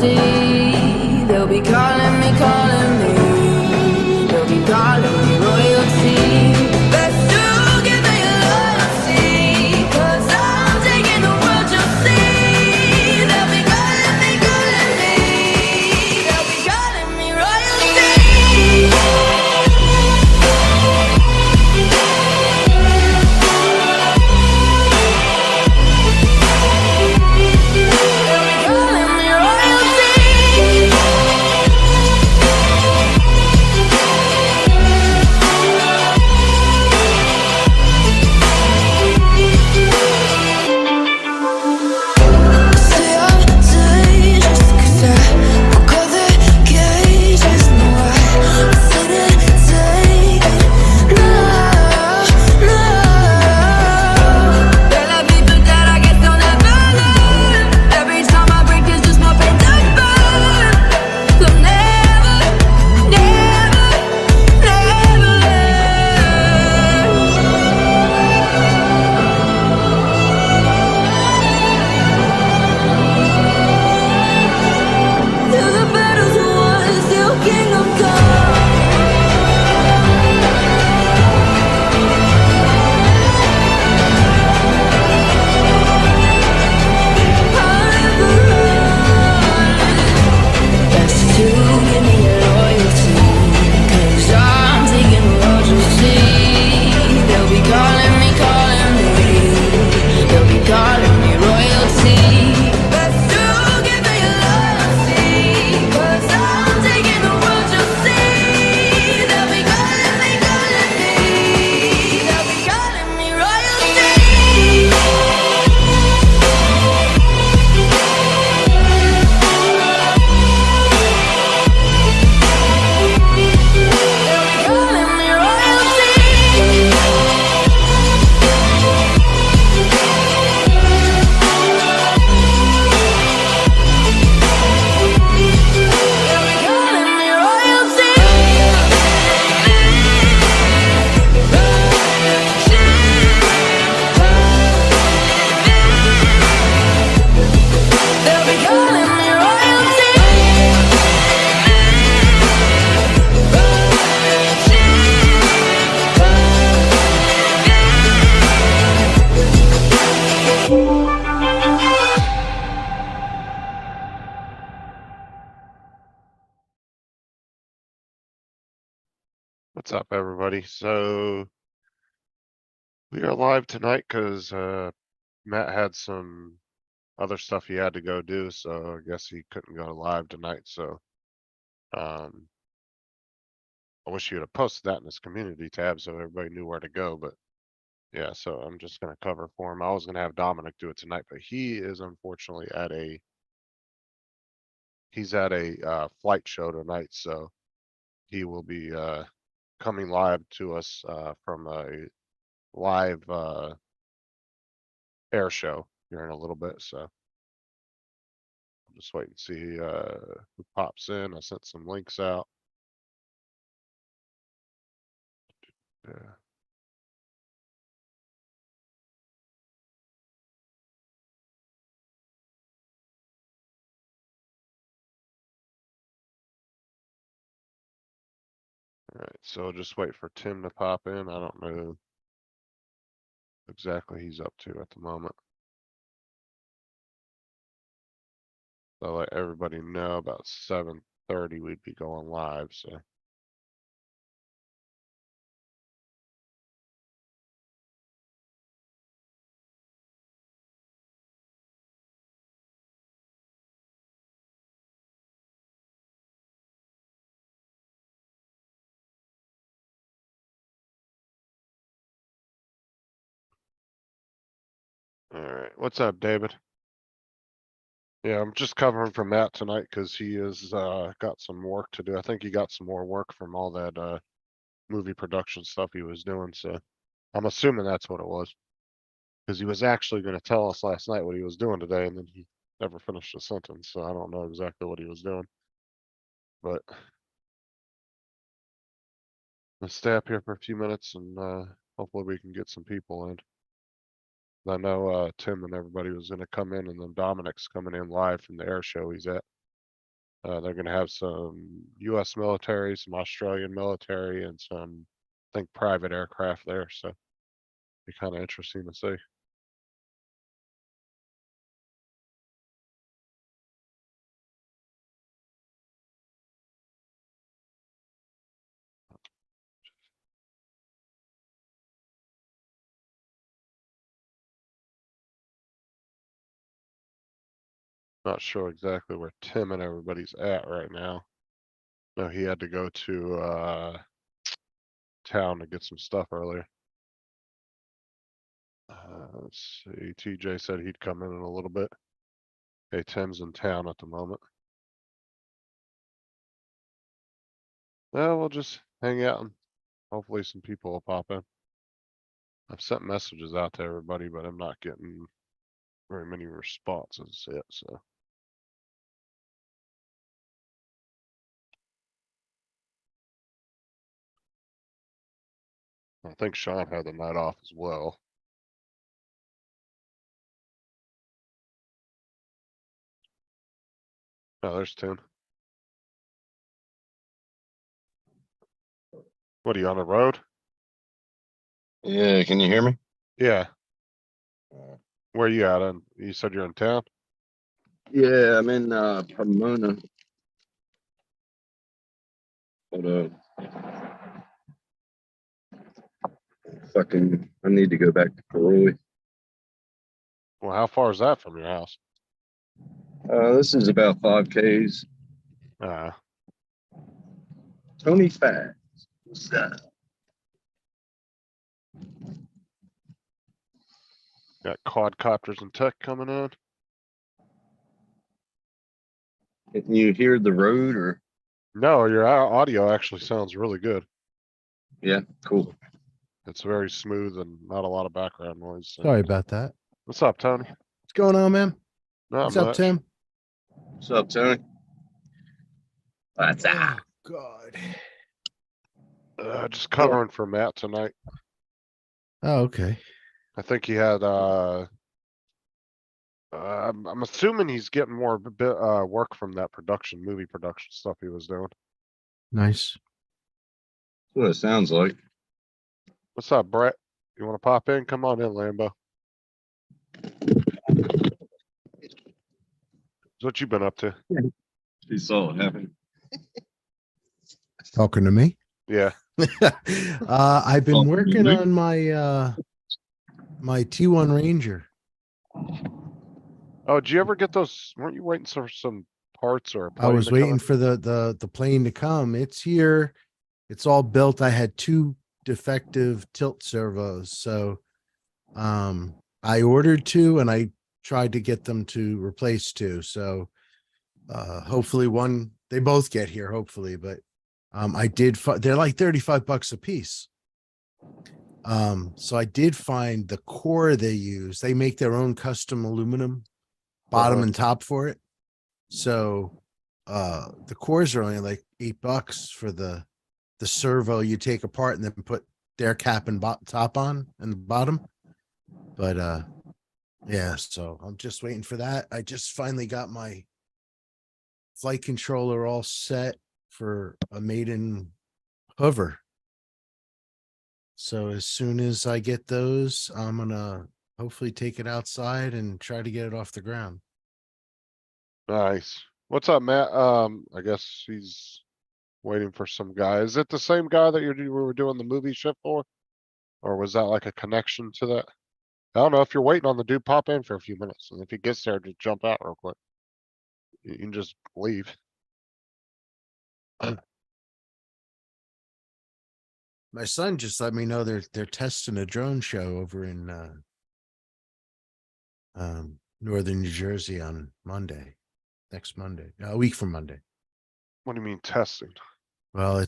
see. They'll be calling me, they'll be calling me royalty. Best to give me loyalty, 'cause I'm taking the world, you'll see. They'll be calling me, they'll be calling me royalty. What's up, everybody? So we are live tonight because Matt had some other stuff he had to go do, so I guess he couldn't go live tonight. So um, I wish he would have posted that in his community tab so everybody knew where to go. But yeah, so I'm just gonna cover for him. I was gonna have Dominic do it tonight, but he is unfortunately at a flight show tonight, so he will be coming live to us from a live air show here in a little bit. So I'll just wait and see who pops in. I sent some links out. Yeah. All right, so just wait for Tim to pop in. I don't know exactly he's up to at the moment. So I'll let everybody know about 7:30 we'd be going live. So all right, what's up, David? Yeah, I'm just covering for Matt tonight because he has got some work to do. I think he got some more work from all that movie production stuff he was doing. So I'm assuming that's what it was, because he was actually going to tell us last night what he was doing today, and then he never finished a sentence. So I don't know exactly what he was doing, but let's stay up here for a few minutes and hopefully we can get some people in. I know Tim and everybody was going to come in, and then Dominic's coming in live from the air show he's at. They're gonna have some US military, some Australian military, and some, I think, private aircraft there, so be kinda interesting to see. Not sure exactly where Tim and everybody's at right now. No, he had to go to, town to get some stuff earlier. Let's see, TJ said he'd come in a little bit. Hey, Tim's in town at the moment. Well, we'll just hang out and hopefully some people will pop in. I've sent messages out to everybody, but I'm not getting very many responses yet, so. I think Sean had the night off as well. Oh, there's Tim. What are you on the road? Yeah, can you hear me? Yeah. Where you at? You said you're in town? Yeah, I'm in Pomona. Hold Fucking, I need to go back to Peroy. Well, how far is that from your house? This is about 5Ks. Uh, Tony Fat. What's that? got quadcopters and tech coming in. Can you hear the road or? No, your audio actually sounds really good. Yeah, cool. It's very smooth and not a lot of background noise. so- Sorry about that. What's up, Tony? What's going on, man? Not What's up, much. Tim? What's up, Tony? What's up? God. Just covering for Matt tonight. Oh, okay. I think he had, I'm assuming he's getting more work from that movie production stuff he was doing. Nice. That's what it sounds like. What's up, Brett? You wanna pop in? Come on in, Lambo. What you been up to? You saw it happen. Talking to me? Yeah. I've been Talking to working me? on my my T1 Ranger. Oh, did you ever get those? Weren't you waiting for some parts or a I plane was to come waiting in? for the plane to come. It's here. It's all built. I had 2 defective tilt servos. So I ordered 2 and I tried to get them to replace 2. So hopefully they both get here, hopefully, but I did they're like $35 a piece. So I did find the core they use. They make their own custom aluminum bottom and top for it. So the cores are only like $8 for the servo you take apart and then put their cap and top on and the bottom. But yeah, so I'm just waiting for that. I just finally got my flight controller all set for a maiden hover. So as soon as I get those, I'm gonna hopefully take it outside and try to get it off the ground. Nice. What's up, Matt? I guess he's waiting for some guy. Is it the same guy that we were doing the movie ship for? Or was that like a connection to that? I don't know. If you're waiting on the dude, pop in for a few minutes. And if he gets there, just jump out real quick. You can just leave. My son just let me know they're testing a drone show over in northern New Jersey on Monday, next Monday, a week from Monday. What do you mean testing? Well,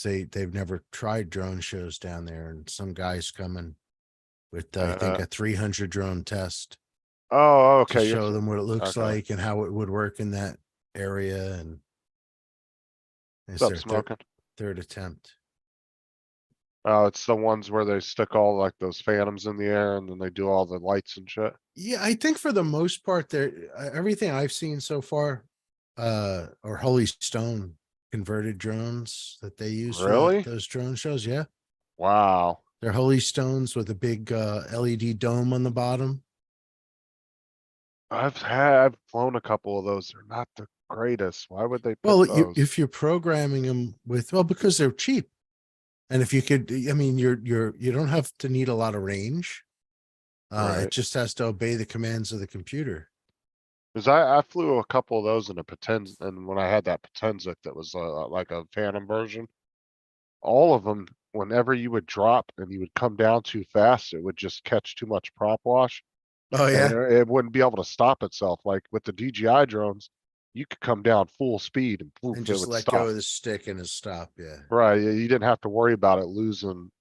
they've never tried drone shows down there, and some guy's coming with I think a 300 drone test Oh, to okay. show them what it looks okay. like and how it would work in that area. And it's What's up, their smoking? third attempt. Oh, it's the ones where they stick all like those phantoms in the air and then they do all the lights and shit. Yeah, I think for the most part, everything I've seen so far, or Holy Stone converted drones that they use for Really? those drone shows. Yeah. Wow. They're Holy Stones with a big LED dome on the bottom. I've flown a couple of those. They're not the greatest. Why would they pick Well, those? if you're programming them with, well, because they're cheap. And if you could, I mean, you don't have to need a lot of range. Right. It just has to obey the commands of the computer. Cause I flew a couple of those in a Potenza, and when I had that Potenza that was like a Phantom version, all of them, whenever you would drop and you would come down too fast, it would just catch too much prop wash. Oh And yeah. it wouldn't be able to stop itself. Like with the DJI drones, you could come down full speed and poof, And it just would let go stop. of the stick and it stop. Yeah. Right, you didn't have to worry about it losing,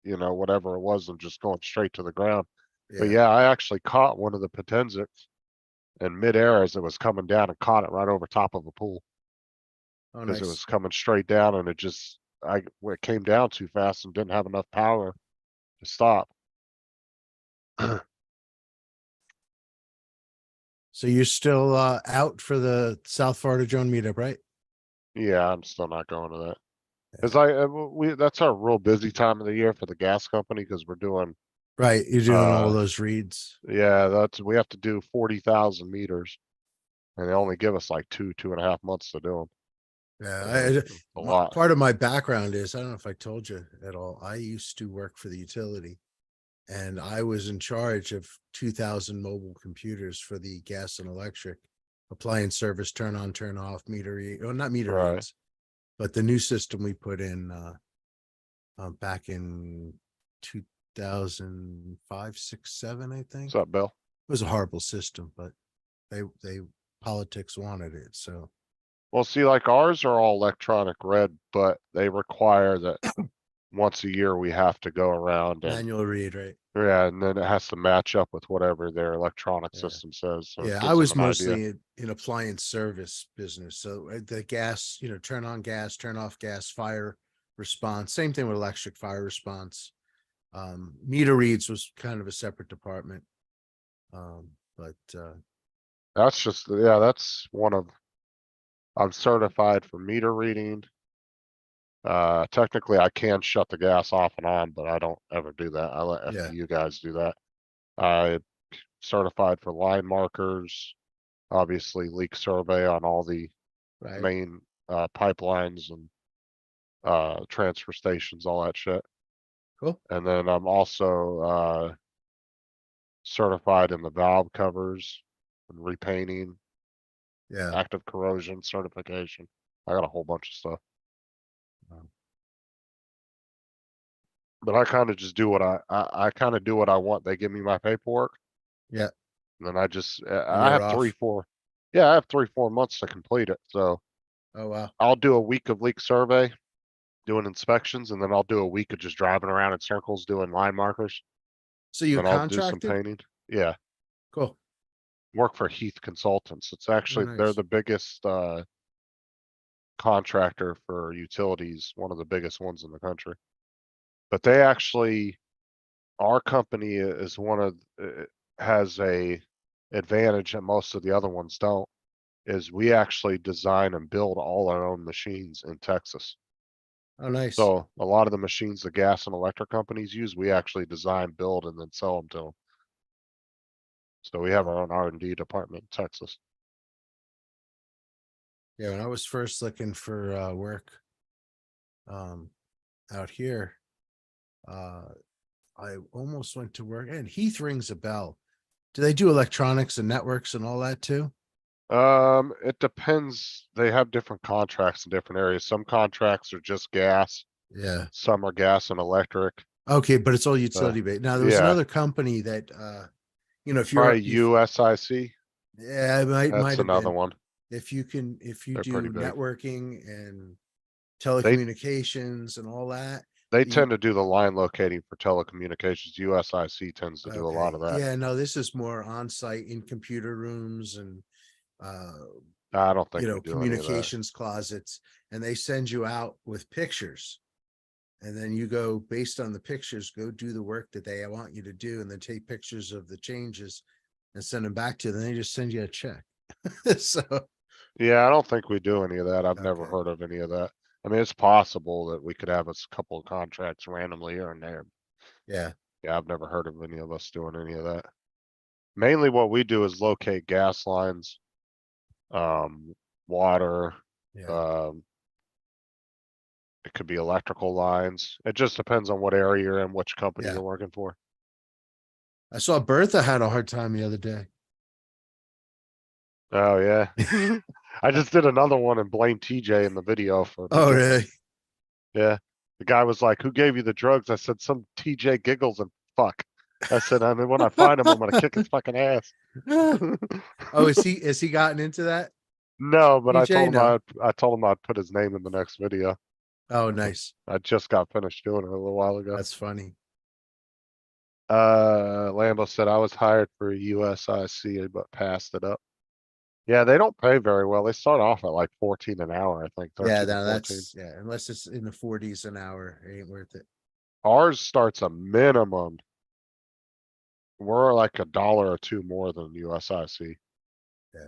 whatever it was and just going straight to the ground. But Yeah. yeah, I actually caught one of the Potenzas in midair as it was coming down and caught it right over top of a pool. Oh, Cause it nice. was coming straight down and it came down too fast and didn't have enough power to stop. So you're still out for the South Florida drone meetup, right? Yeah, I'm still not going to that. Cause that's our real busy time of the year for the gas company, cause we're doing, Right. You're doing all Uh, those reads. yeah, we have to do 40,000 meters. And they only give us like 2.5 months to do Yeah. them. A lot. Part of my background is, I don't know if I told you at all, I used to work for the utility. And I was in charge of 2,000 mobile computers for the gas and electric appliance service, turn on, turn off, not meter Right. reads, but the new system we put in back in 2005, 6, 7, I think. What's up, Bill? It was a horrible system, but they politics wanted it. So Well, see, like ours are all electronic red, but they require that once a year we have to go around and, manual read, right? yeah, and then it has to match up with whatever their electronic Yeah. system says. So it Yeah, I gives them was an idea. mostly in appliance service business. So the gas, turn on gas, turn off gas, fire response, same thing with electric fire response. Meter reads was kind of a separate department. But That's just, yeah, that's one of, I'm certified for meter reading. Technically I can shut the gas off and on, but I don't ever do that. I let Yeah. you guys do that. I certified for line markers, obviously leak survey on all the right. main pipelines and transfer stations, all that shit. Cool. And then I'm also certified in the valve covers and repainting, Yeah. active corrosion certification. I got a whole bunch of stuff. Wow. But I kind of just do what I kind of do what I want. They give me my paperwork. Yeah. And then I just And I you're have 3, off. 4. Yeah, I have 3, 4 months to complete it. So Oh, wow. I'll do a week of leak survey, doing inspections, and then I'll do a week of just driving around in circles doing line markers. So you Then I'll do some contracted? painting. Yeah, Cool. work for Heath Consultants. It's actually, they're nice. the biggest contractor for utilities, one of the biggest ones in the country. But they actually, our company is one of, has a advantage that most of the other ones don't, is we actually design and build all our own machines in Texas. Oh, nice. So a lot of the machines the gas and electric companies use, we actually design, build, and then sell them to them. So we have our own R&D department in Texas. Yeah, when I was first looking for work out here, I almost went to work, and Heath rings a bell. Do they do electronics and networks and all that too? It depends. They have different contracts in different areas. Some contracts are just gas, Yeah. some are gas and electric. Okay, but it's all utility based. Now there was yeah. another company that if you're Probably USIC, yeah, it might that's have another been. one. If you They're pretty do big. networking and telecommunications and all that. They you- tend to do the line locating for telecommunications. USIC tends to do a lot of that. Yeah, no, this is more on-site in computer rooms and I don't think we do any of that. communications closets, and they send you out with pictures. And then you go based on the pictures, go do the work that they want you to do, and then take pictures of the changes and send them back to them. Then they just send you a check. So Yeah, I don't think we do any of that. I've never Okay. heard of any of that. I mean, it's possible that we could have a couple of contracts randomly here and there. Yeah, Yeah, I've never heard of any of us doing any of that. Mainly what we do is locate gas lines, water, yeah. um, it could be electrical lines. It just depends on what area you're in, which company Yeah. you're working for. I saw Bertha had a hard time the other day. Oh, yeah. I just did another one and blamed TJ in the video for the Oh, giggles. really? Yeah. The guy was like, who gave you the drugs? I said, some TJ giggles and fuck. I said, I mean, when I find him, I'm gonna kick his fucking ass. Oh, is he gotten into that? No, but I TJ, told him no. I told him I'd put his name in the next video. Oh, nice. I just got finished doing it a little while ago. That's funny. Lambo said I was hired for USIC, but passed it up. Yeah, they don't pay very well. They start off at like 14 an hour, I think. Yeah, 13 to no, 14. that's, yeah, unless it's in the 40s an hour, it ain't worth it. Ours starts a minimum. We're like $1 or $2 more than USIC. Yeah.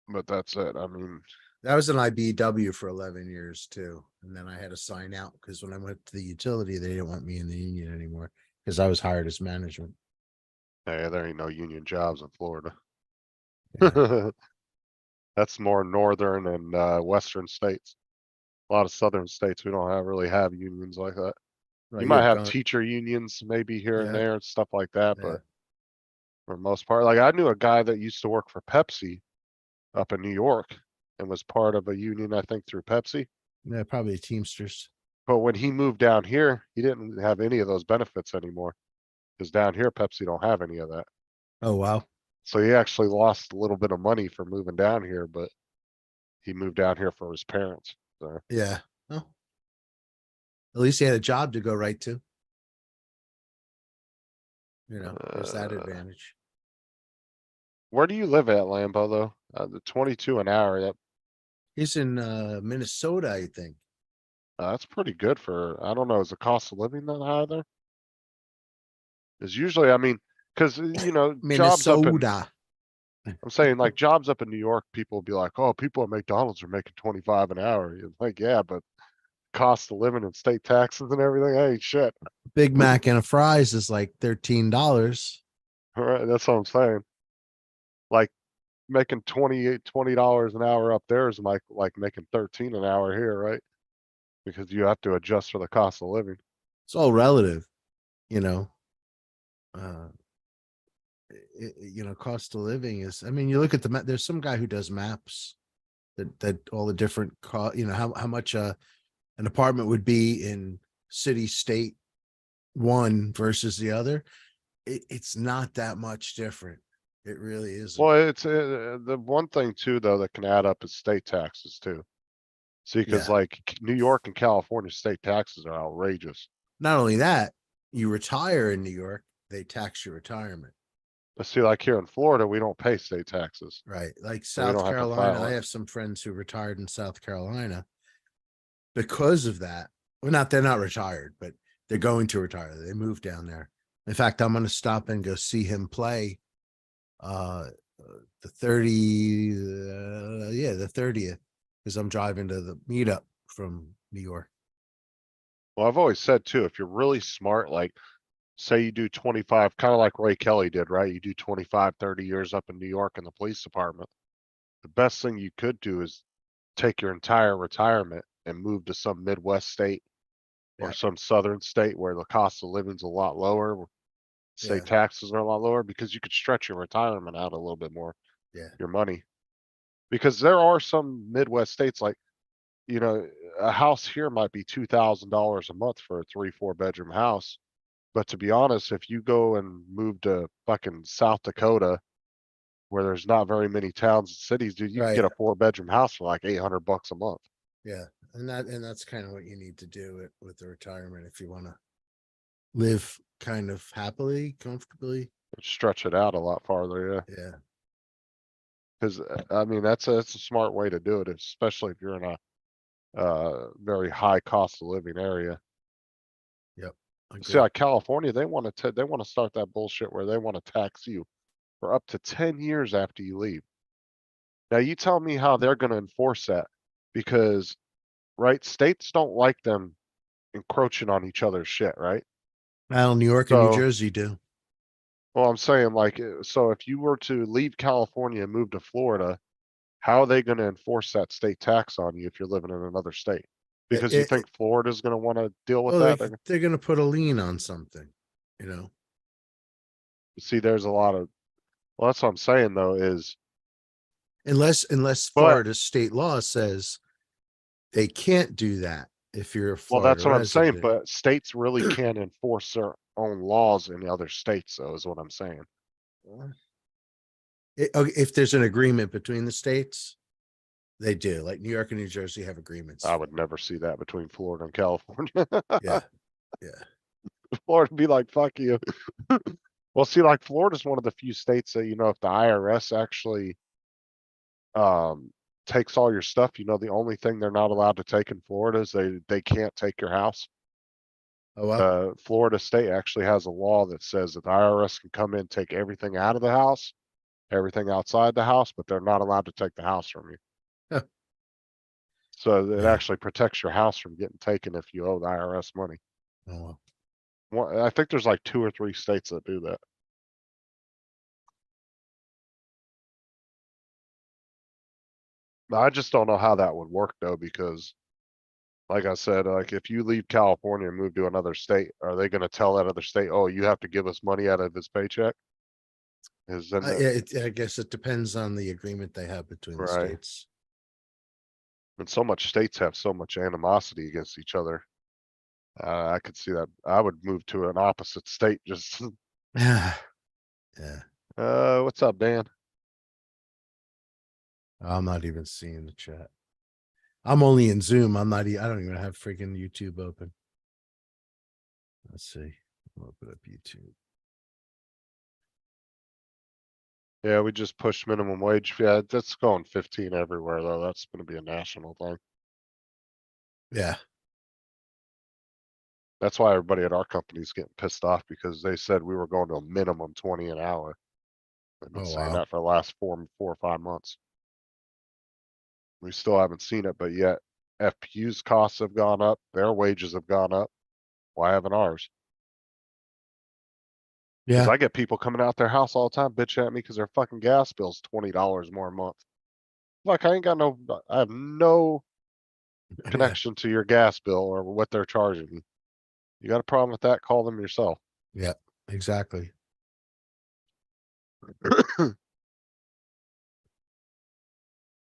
But that's it. I mean, That was an IBW for 11 years too. And then I had to sign out because when I went to the utility, they didn't want me in the union anymore because I was hired as management. hey, there ain't no union jobs in Florida. Yeah. That's more northern and western states. A lot of southern states, we don't really have unions like that. Well, You yeah, might have go- teacher unions maybe here and Yeah. there and stuff like that, yeah. but for the most part, like I knew a guy that used to work for Pepsi up in New York and was part of a union, I think through Pepsi. Yeah, probably Teamsters. But when he moved down here, he didn't have any of those benefits anymore. Cause down here, Pepsi don't have any of that. Oh, wow. So he actually lost a little bit of money for moving down here, but he moved down here for his parents. So Yeah. Oh. At least he had a job to go right to. You know, there's that Uh, advantage. where do you live at, Lambo, though? The 22 an hour, that, He's in Minnesota, I think. that's pretty good for, I don't know, is the cost of living that high there? Is usually, I mean, cause jobs up in, Minnesota. I'm saying like jobs up in New York, people will be like, oh, people at McDonald's are making 25 an hour. You're like, yeah, but cost of living and state taxes and everything, hey, shit. Big Mac and a fries is like $13. All right, that's what I'm saying. Like making $20 an hour up there is like making 13 an hour here, right? Because you have to adjust for the cost of living. It's all relative, you know. Cost of living is, I mean, you look at the map, there's some guy who does maps that all the different how much an apartment would be in city state one versus the other. It's not that much different. It really isn't. Well, it's the one thing too, though, that can add up is state taxes too. See, because Yeah. like New York and California state taxes are outrageous. Not only that, you retire in New York, they tax your retirement. But see, like here in Florida, we don't pay state taxes. Right. Like So we South don't have to Carolina, file I it. have some friends who retired in South Carolina because of that. Well, they're not retired, but they're going to retire. They moved down there. In fact, I'm going to stop and go see him play the 30th, because I'm driving to the meetup from New York. Well, I've always said too, if you're really smart, like say you do 25, kind of like Ray Kelly did, right? You do 25, 30 years up in New York in the police department. The best thing you could do is take your entire retirement and move to some Midwest state or Yeah. some southern state where the cost of living's a lot lower, where state taxes are a lot lower, because you could stretch your retirement out a little bit more, Yeah. your money. Because there are some Midwest states like, a house here might be $2,000 a month for a 3-4 bedroom house. But to be honest, if you go and move to fucking South Dakota, where there's not very many towns and cities, dude, you can get Right. a 4-bedroom house for like $800 a month. Yeah. And that's kind of what you need to do with the retirement if you want to live kind of happily, comfortably. Stretch it out a lot farther, yeah. Yeah. Because I mean, that's a smart way to do it, especially if you're in a very high cost of living area. See, Agreed. like California, they want to start that bullshit where they want to tax you for up to 10 years after you leave. Now you tell me how they're gonna enforce that, because, right, states don't like them encroaching on each other's shit, right? Well, New York and New So- Jersey do. Well, I'm saying like, so if you were to leave California and move to Florida, how are they gonna enforce that state tax on you if you're living in another state? Because you it- think Florida's gonna wanna deal with Well, that? they're gonna put a lien on something, you know? See, there's a lot of, well, that's what I'm saying though, is, Unless But- Florida state law says they can't do that if you're a well, that's Florida what I'm saying, resident. but states really can't enforce their own laws in other states, though, is what I'm saying. Okay, if there's an agreement between the states, they do. Like New York and New Jersey have agreements. I would never see that between Florida and California. Yeah, yeah. Florida would be like, fuck you. Well, see, like Florida's one of the few states that, if the IRS actually takes all your stuff, the only thing they're not allowed to take in Florida is they can't take your house. Oh, well, Florida state actually has a law that says that the IRS can come in, take everything out of the house, everything outside the house, but they're not allowed to take the house from you. Huh. So it Yeah. actually protects your house from getting taken if you owe the IRS money. oh, well. I think there's like 2 or 3 states that do that. I just don't know how that would work though, because like I said, like if you leave California and move to another state, are they gonna tell that other state, oh, you have to give us money out of his paycheck? Is then Yeah, I guess it depends on the agreement they have between the Right. states. and so much states have so much animosity against each other. I could see that. I would move to an opposite state just, Yeah. Yeah, what's up, Dan? I'm not even seeing the chat. I'm only in Zoom. I don't even have freaking YouTube open. Let's see. I'll open up YouTube. Yeah, we just pushed minimum wage. Yeah, that's going 15 everywhere though. That's gonna be a national thing. Yeah, That's why everybody at our company's getting pissed off, because they said we were going to a minimum 20 an hour. They've been Oh, saying wow. that for the last 4 or 5 months. We still haven't seen it, but yet FPU's costs have gone up, their wages have gone up. Why haven't ours? Cause yeah. I get people coming out their house all the time bitching at me because their fucking gas bill's $20 more a month. Like I have no Yeah, connection to your gas bill or what they're charging me. You got a problem with that, call them yourself. yeah, exactly.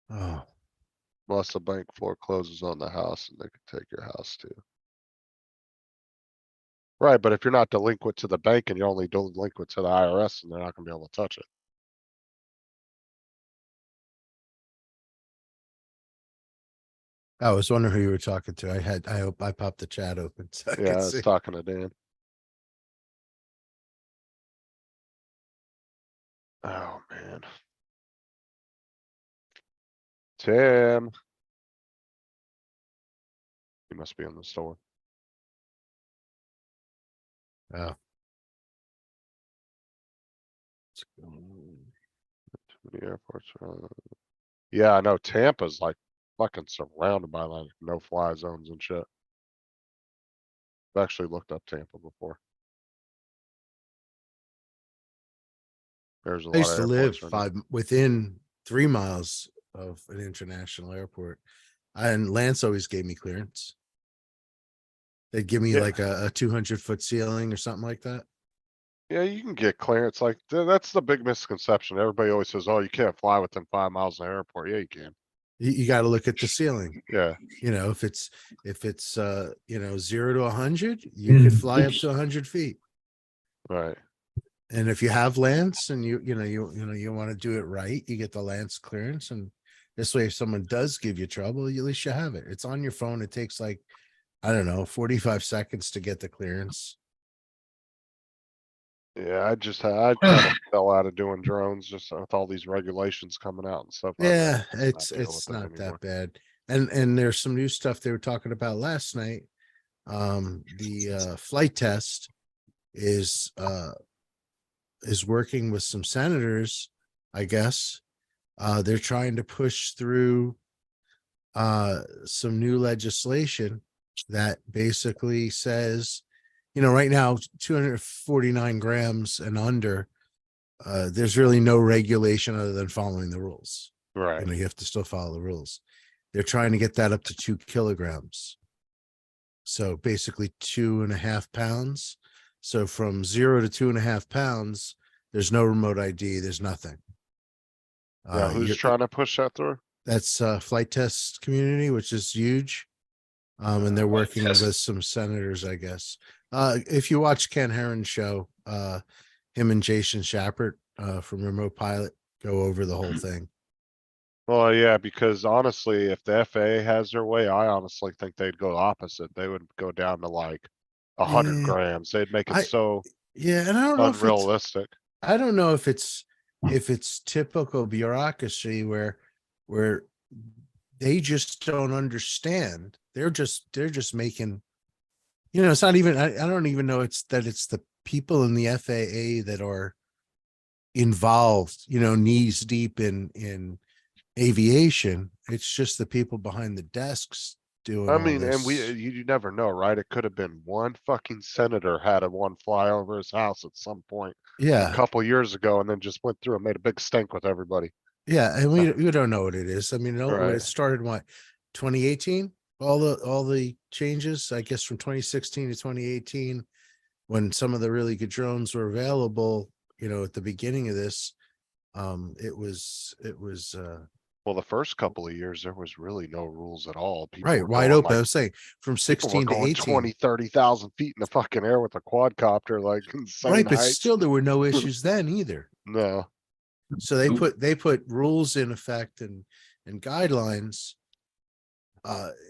Oh, Unless the bank forecloses on the house and they can take your house too. Right, but if you're not delinquent to the bank and you're only delinquent to the IRS, and they're not gonna be able to touch it. I was wondering who you were talking to. I popped the chat open. So I could Yeah, I was see. talking to Dan. Oh, man. Tim. He must be in the store. Oh, Too many airports. Yeah, I know Tampa's like fucking surrounded by like no-fly zones and shit. I've actually looked up Tampa before. There's a I lot used of to live airports around here. within 3 miles of an international airport. And Lance always gave me clearance. They'd give me Yeah. like a 200-foot ceiling or something like that. Yeah, you can get clearance. Like that's the big misconception. Everybody always says, "Oh, you can't fly within 5 miles of the airport." Yeah, you can. You got to look at the ceiling. Yeah, If it's 0 to 100, you could fly up to 100 feet. right. And if you have Lance and you want to do it right, you get the Lance clearance, and this way, if someone does give you trouble, at least you have it. It's on your phone. It takes like, I don't know, 45 seconds to get the clearance. Yeah, I kind of fell out of doing drones just with all these regulations coming out and stuff. Yeah, deal it's with it not anymore. that bad. And there's some new stuff they were talking about last night. The flight test is working with some senators, I guess, They're trying to push through some new legislation that basically says, right now, 249 grams and under, there's really no regulation other than following the rules. Right. You have to still follow the rules. They're trying to get that up to 2 kilograms. So basically 2.5 pounds. So from 0 to 2.5 pounds, there's no remote ID. There's nothing. Yeah, who's trying to push that through? That's Flight Test Community, which is huge. And they're working Test. with some senators, I guess. If you watch Ken Herron's show, him and Jason Shepard from Remote Pilot go over the whole thing. Well, yeah, because honestly, if the FAA has their way, I honestly think they'd go opposite. They would go down to like 100 Yeah. grams. They'd make it I- so Yeah, and I don't know if it's, unrealistic. I don't know if it's typical bureaucracy where they just don't understand. They're just making, it's not even, I don't even know it's the people in the FAA that are involved, knees deep in aviation. It's just the people behind the desks doing I all mean, and this. you never know, right? It could have been one fucking senator had one fly over his house at some point a Yeah, couple years ago and then just went through and made a big stink with everybody. yeah, and we don't know what it is. I mean, Right. it started 2018? All the changes, I guess, from 2016 to 2018, when some of the really good drones were available, at the beginning of this, it was Well, the first couple of years, there was really no rules at all. People right, were wide going, open. I like, was saying from people were 16 to going 18. 20, 30,000 feet in the fucking air with a quadcopter, like insane Right, but heights. still there were no issues then either. No, So they put rules in effect and guidelines.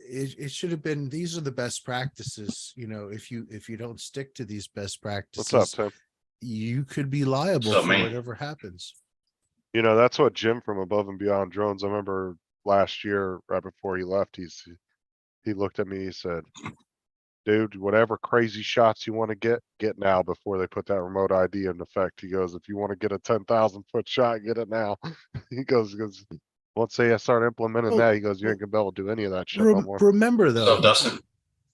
It should have been, these are the best practices. If you don't stick to these best what's practices, up, Tim? you could be liable What's up, for man? whatever happens. That's what Jim from Above and Beyond Drones, I remember last year, right before he left, he looked at me, he said, dude, whatever crazy shots you want to get now before they put that remote ID in effect. He goes, if you want to get a 10,000 foot shot, get it now. He goes, once they start implementing Well, that, he goes, you ain't gonna be able to do any of that shit no more. Remember though, So Dustin,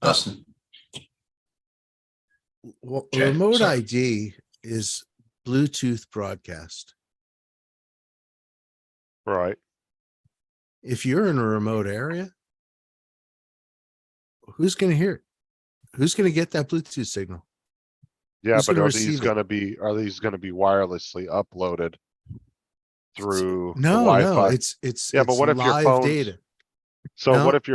Dustin, Jay, remote sorry. ID is Bluetooth broadcast. Right. If you're in a remote area, who's going to hear it? Who's going to get that Bluetooth signal? Yeah, Who's but gonna are receive these it? are these gonna be wirelessly uploaded through the No, Wi-Fi? it's Yeah, but what if your live phone's- data. So no. what if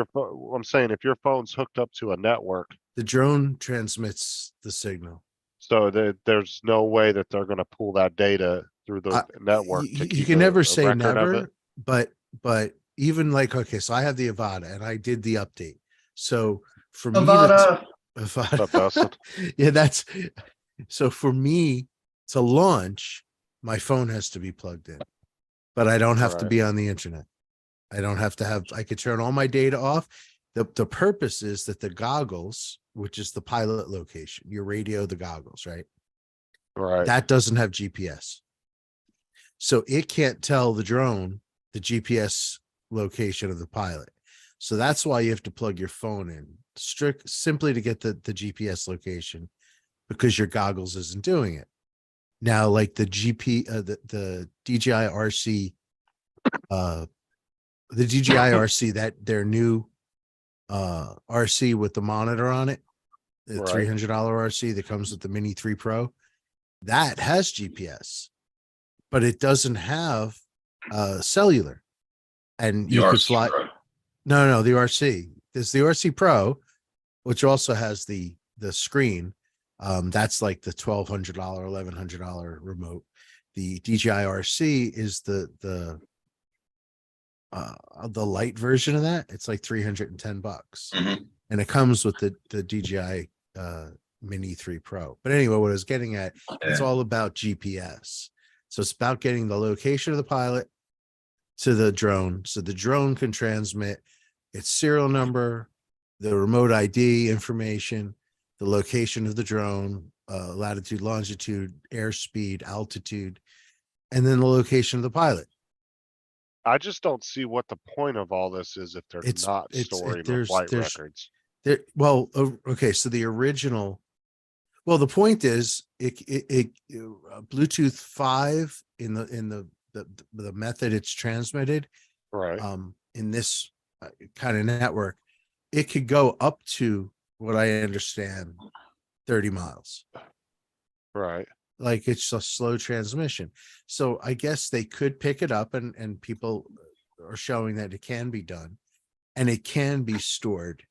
I'm saying if your phone's hooked up to a network, The drone transmits the signal. so there's no way that they're gonna pull that data through the network. You to keep can a never say record of it? never, but even like, okay, so I have the Avada and I did the update. So for me, Avada. What's up, Dustin? yeah, so for me to launch, my phone has to be plugged in, but I don't have to Right. be on the internet. I could turn all my data off. The purpose is that the goggles, which is the pilot location, your radio, the goggles, right? Right. That doesn't have GPS. So it can't tell the drone the GPS location of the pilot. So that's why you have to plug your phone in simply to get the GPS location, because your goggles isn't doing it. Now, like the the DJI RC, that their new RC with the monitor on it, the Right. $300 RC that comes with the Mini 3 Pro, that has GPS, but it doesn't have cellular. And The you could RC fly. Pro. No, the RC. There's the RC Pro, which also has the screen. That's like the $1,200, $1,100 remote. The DJI RC is the light version of that. It's like $310, Mhm. and it comes with the DJI Mini 3 Pro. But anyway, what I was getting at, it's Yeah. all about GPS. So it's about getting the location of the pilot to the drone, so the drone can transmit its serial number, the remote ID information, the location of the drone, latitude, longitude, airspeed, altitude, and then the location of the pilot. I just don't see what the point of all this is if they're It's- not it's- it- storing the there's- flight there's- records. There, well, okay, so the original, well, the point is, Bluetooth 5 in the method it's transmitted, Right, in this kind of network, it could go up to what I understand, 30 miles. right. Like it's a slow transmission. So I guess they could pick it up and people are showing that it can be done and it can be stored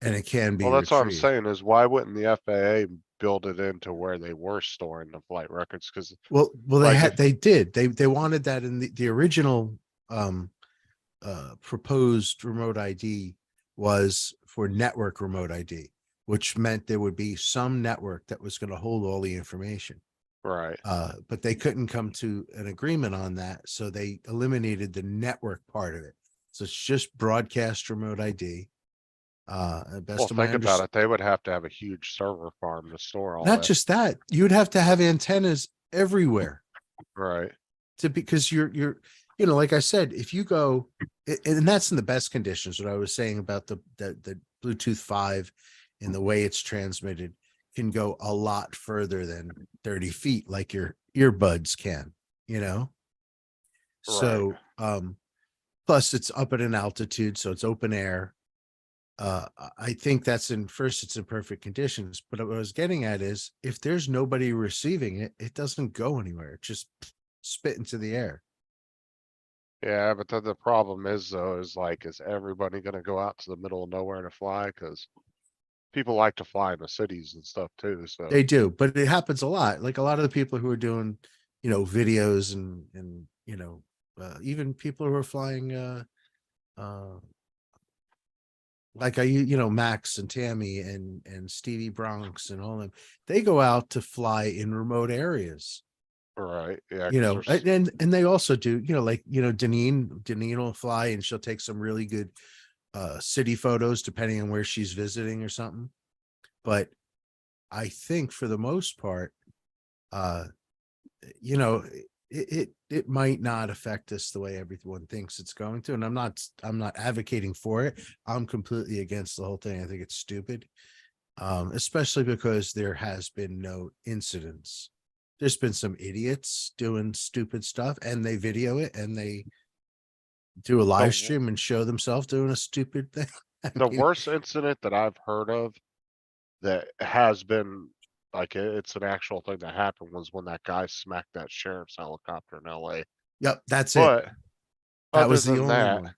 and it can be Well, that's what I'm retrieved. saying is why wouldn't the FAA build it into where they were storing the flight records? Cause Well, they like had, if- they did, they wanted that in the original, proposed remote ID was for network remote ID, which meant there would be some network that was going to hold all the information. right, But they couldn't come to an agreement on that, so they eliminated the network part of it. So it's just broadcast remote ID. well, Best of my think about understanding, it, they would have to have a huge server farm to store all not that. just that, you would have to have antennas everywhere Right, because you're, like I said, if you go, and that's in the best conditions, what I was saying about the Bluetooth 5 and the way it's transmitted can go a lot further than 30 feet, like your earbuds can, So, plus it's up at an altitude, so it's open air. I think it's in perfect conditions, but what I was getting at is if there's nobody receiving it, it doesn't go anywhere. It just spit into the air. yeah, but then the problem is though, is like, is everybody gonna go out to the middle of nowhere to fly? Cause people like to fly in the cities and stuff too, so. They do, but it happens a lot. Like a lot of the people who are doing, videos and even people who are flying, like Max and Tammy and Stevie Bronx and all them, they go out to fly in remote areas, Right, yeah. 'Cause there's- and they also do, Deneen will fly and she'll take some really good city photos depending on where she's visiting or something. But I think for the most part, it might not affect us the way everyone thinks it's going to. And I'm not advocating for it. I'm completely against the whole thing. I think it's stupid. Especially because there has been no incidents. There's been some idiots doing stupid stuff and they video it and they do a live stream and show themselves doing a stupid thing. I The mean, worst incident that I've heard of that has been like, it's an actual thing that happened was when that guy smacked that sheriff's helicopter in LA. Yep, that's it. But That other was the than only that, one.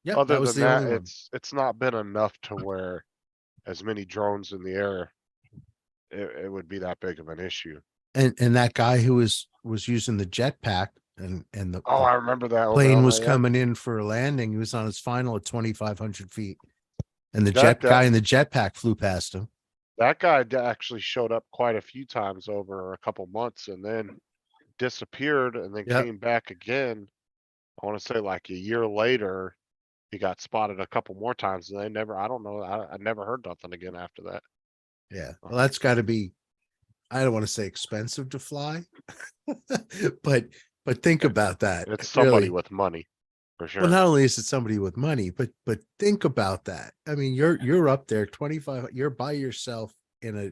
Yep, other that was than the that, only one. it's not been enough to where as many drones in the air, it would be that big of an issue. And that guy who was using the jetpack and the Oh, I remember that. over plane on was the- coming in for a landing. He was on his final at 2,500 feet. And the That guy in the jetpack flew past him. That guy actually showed up quite a few times over a couple months and then disappeared and then Yep. came back again. I want to say like a year later, he got spotted a couple more times and I don't know. I never heard nothing again after that. Yeah. Well, that's got to be, I don't want to say expensive to fly, but think about that. It's somebody really. with money for sure. Well, not only is it somebody with money, but think about that. I mean, you're up there 25, you're by yourself in a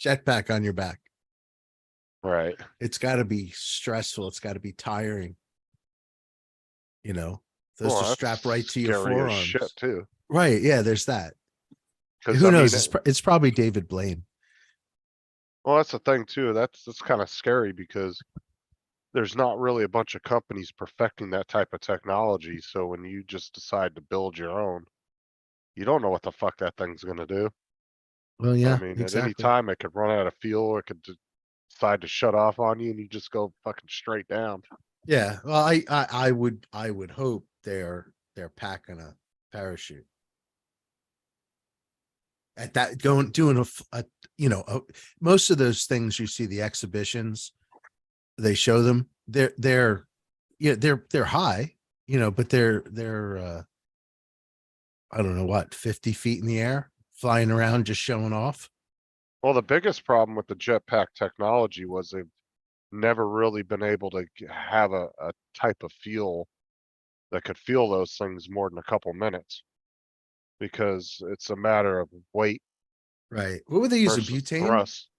jetpack on your back. Right. It's got to be stressful. It's got to be tiring. Those Well, to that's strap right to your scary as forearms. shit too. Right. Yeah, there's that. 'Cause, Who I mean, knows? It's probably David Blaine. well, that's the thing too. That's kind of scary because there's not really a bunch of companies perfecting that type of technology. So when you just decide to build your own, you don't know what the fuck that thing's gonna do. Well, yeah, I mean, at any exactly. time it could run out of fuel or it could decide to shut off on you and you just go fucking straight down. Yeah. Well, I would hope they're packing a parachute. At that doing most of those things you see the exhibitions, they show them they're high, but they're I don't know what, 50 feet in the air, flying around, just showing off. Well, the biggest problem with the jetpack technology was they've never really been able to have a type of fuel that could feel those things more than a couple minutes. Because it's a matter of weight Right. What would they use? A versus butane? thrust.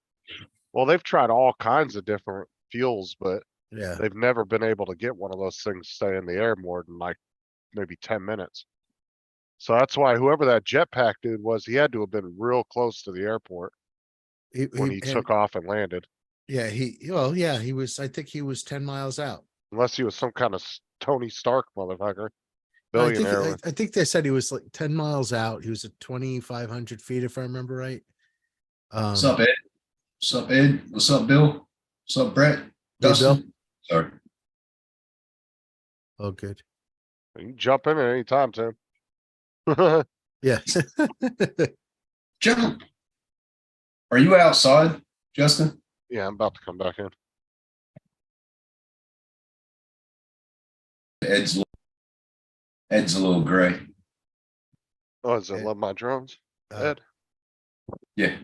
Well, they've tried all kinds of different fuels, but Yeah. they've never been able to get one of those things stay in the air more than like maybe 10 minutes. So that's why whoever that jetpack dude was, he had to have been real close to the airport when he And- took off and landed. Yeah, he was, I think he was 10 miles out. Unless he was some kind of Tony Stark motherfucker. No, I think, Billionaire. with- I think they said he was like 10 miles out. He was at 2,500 feet, if I remember right. What's up, Ed? What's up, Ed? What's up, Bill? What's up, Brett? Bill. Dustin? Sorry. Oh, good. You can jump in at any time, Tim. Yeah. Jump. Are you outside, Justin? Yeah, I'm about to come back in. Ed's a little gray. Oh, is it Ed. Love My Drones? Uh, Ed? Yeah.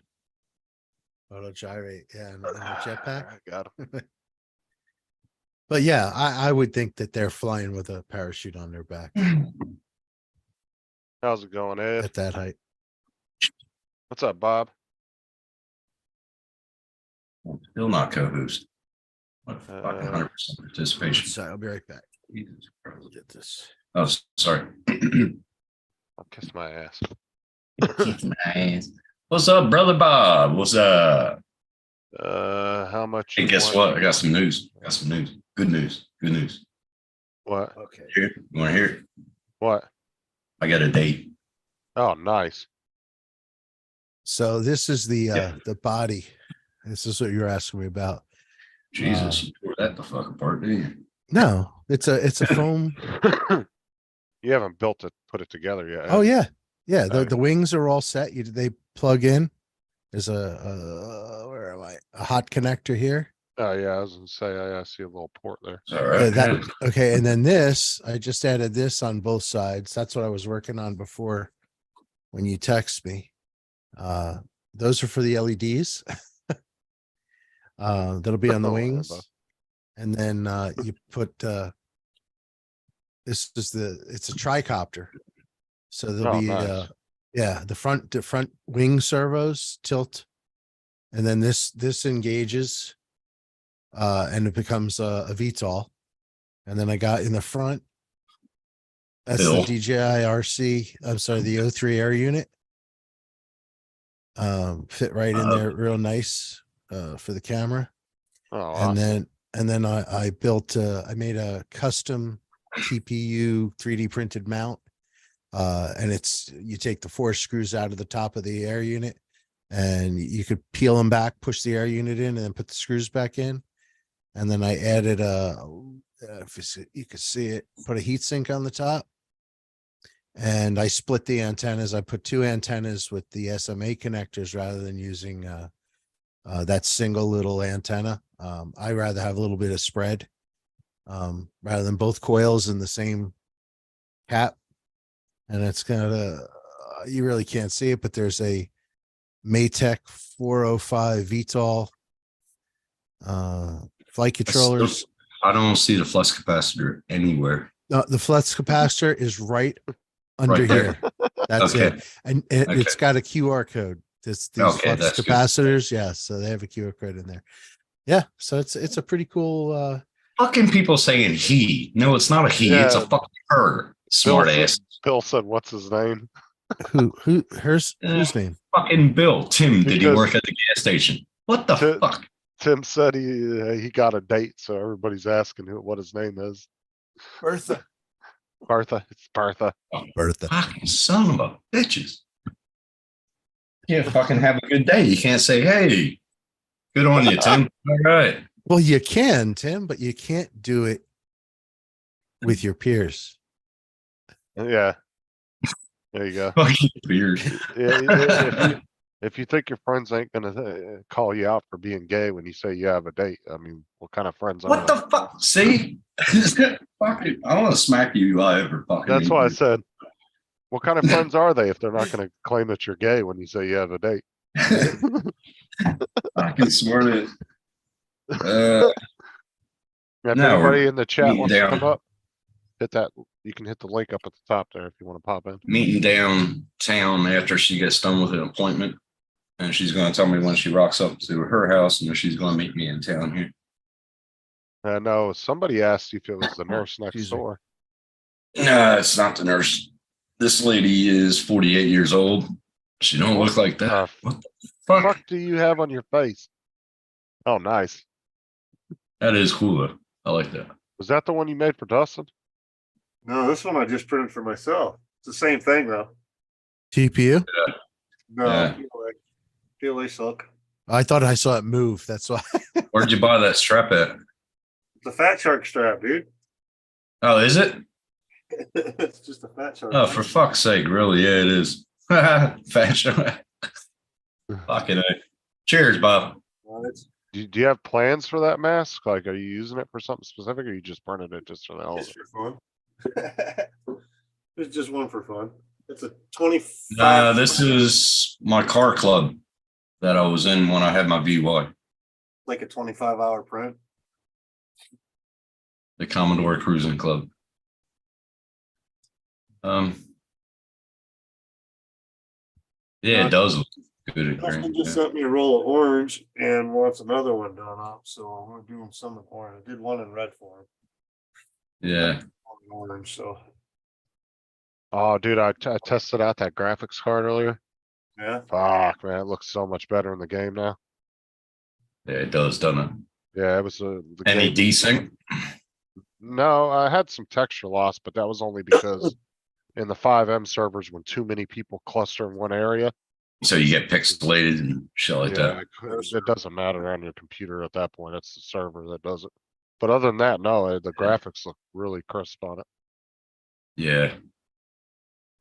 Auto gyrate. Yeah. And the jetpack. I got him. But yeah, I would think that they're flying with a parachute on their back How's it going, Ed? at that height. What's up, Bob? Still not co-host. What fucking 100% participation. Sorry, I'll be right back. Jesus Christ. Get this. Oh, sorry. I'll kiss my ass. Nice. What's up, brother Bob? What's up? How much? Hey, you guess want? what? I got some news. I got some news. Good news. Good news. What? Okay. Here, you want to hear it? What? I got a date. Oh, nice. So this is Yeah. the body. This is what you're asking me about. Jesus, you tore that the fuck apart, didn't you? No, it's a foam. You haven't built it, put it together yet. Oh have you? yeah. Yeah. Okay. The wings are all set. They plug in. There's where am I? A hot connector here. Oh, yeah, I was gonna say, I see a little port there. It's all right. Okay. And then this, I just added this on both sides. That's what I was working on before when you text me. Those are for the LEDs. That'll be on the Oh, wings. Abba. And then you put this is it's a tricopter. So there'll Oh, be nice. yeah, the front wing servos tilt, and then this engages and it becomes a VTOL. And then I got in the front, that's Bill. the DJI RC, I'm sorry, the O3 air unit. Fit right in there real nice for the camera. Oh, awesome. And then I built I made a custom TPU 3D printed mount. And you take the 4 screws out of the top of the air unit and you could peel them back, push the air unit in and then put the screws back in. And then I added you could see it, put a heat sink on the top. And I split the antennas. I put 2 antennas with the SMA connectors rather than using that single little antenna. I rather have a little bit of spread rather than both coils in the same cap. And it's kind of you really can't see it, but there's a Maytech 405 VTOL flight controllers. I don't see the flux capacitor anywhere. The flux capacitor is right under Right there. here. That's Okay. it. And it's got a QR code. These Okay, flux that's good. capacitors. Yeah. So they have a QR code in there. Yeah. So it's a pretty cool Fucking people saying he. No, it's not a he. It's a Yeah. fucking her. Smart Bill ass. Bill said, what's his name? whose name? Fucking Bill. Tim, did he Because- work at the gas station? What the Ti- fuck? Tim said he got a date, so everybody's asking what his name is. Bertha. Bertha. It's Bertha. Bertha. Fucking son of a bitches. Yeah, fucking have a good day. You can't say, hey, good on you, Tim. All right. Well, you can, Tim, but you can't do it with your peers. Yeah. There you go. Fucking weird. If you think your friends ain't gonna call you out for being gay when you say you have a date, I mean, what kind of friends are What they? the fuck? See? Fucking, I want to smack you if I ever fucking. That's meet why I you. said, what kind of friends are they if they're not gonna claim that you're gay when you say you have a date? Fucking smart it. If No, anybody in the chat meeting wants to come down. up, hit that You can hit the link up at the top there if you want to pop in. Meeting downtown after she gets done with an appointment. And she's gonna tell me when she rocks up to her house and then she's gonna meet me in town here. No, somebody asked if it was the nurse next Excuse me. door. No, it's not the nurse. This lady is 48 years old. She don't look like that. What the fuck? Fuck do you have on your face? Oh, nice. That is cool though. I like that. Was that the one you made for Dustin? No, this one I just printed for myself. It's the same thing though. TPU? No, Yeah. PLA silk. I thought I saw it move. That's why. Where'd you buy that strap at? It's a fat shark strap, dude. Oh, is it? It's just a fat shark. Oh, for fuck's sake, really? Yeah, it is. Fashion. Fucking A. Cheers, Bob. It's Do you have plans for that mask? Like, are you using it for something specific or you just printed it just for the hell of just it? for fun. It's just one for fun. It's a 25. This is my car club that I was in when I had my VY, like a 25-hour print. the Commodore Cruising Club. Yeah, it does look good. at Dustin green, just yeah. sent me a roll of orange and wants another one done up, so I'm gonna do him some in orange. I did one in red for him. Yeah, One in orange, so Oh, dude, I tested out that graphics card earlier. yeah. Fuck, man, it looks so much better in the game now. yeah, it does, doesn't it? Yeah, it was the Any game- desync? No, I had some texture loss, but that was only because in the 5M servers, when too many people cluster in one area. So you get pixelated and shit like Yeah, that. it doesn't matter on your computer at that point. It's the server that does it. But other than that, no, the graphics look really crisp on it. Yeah.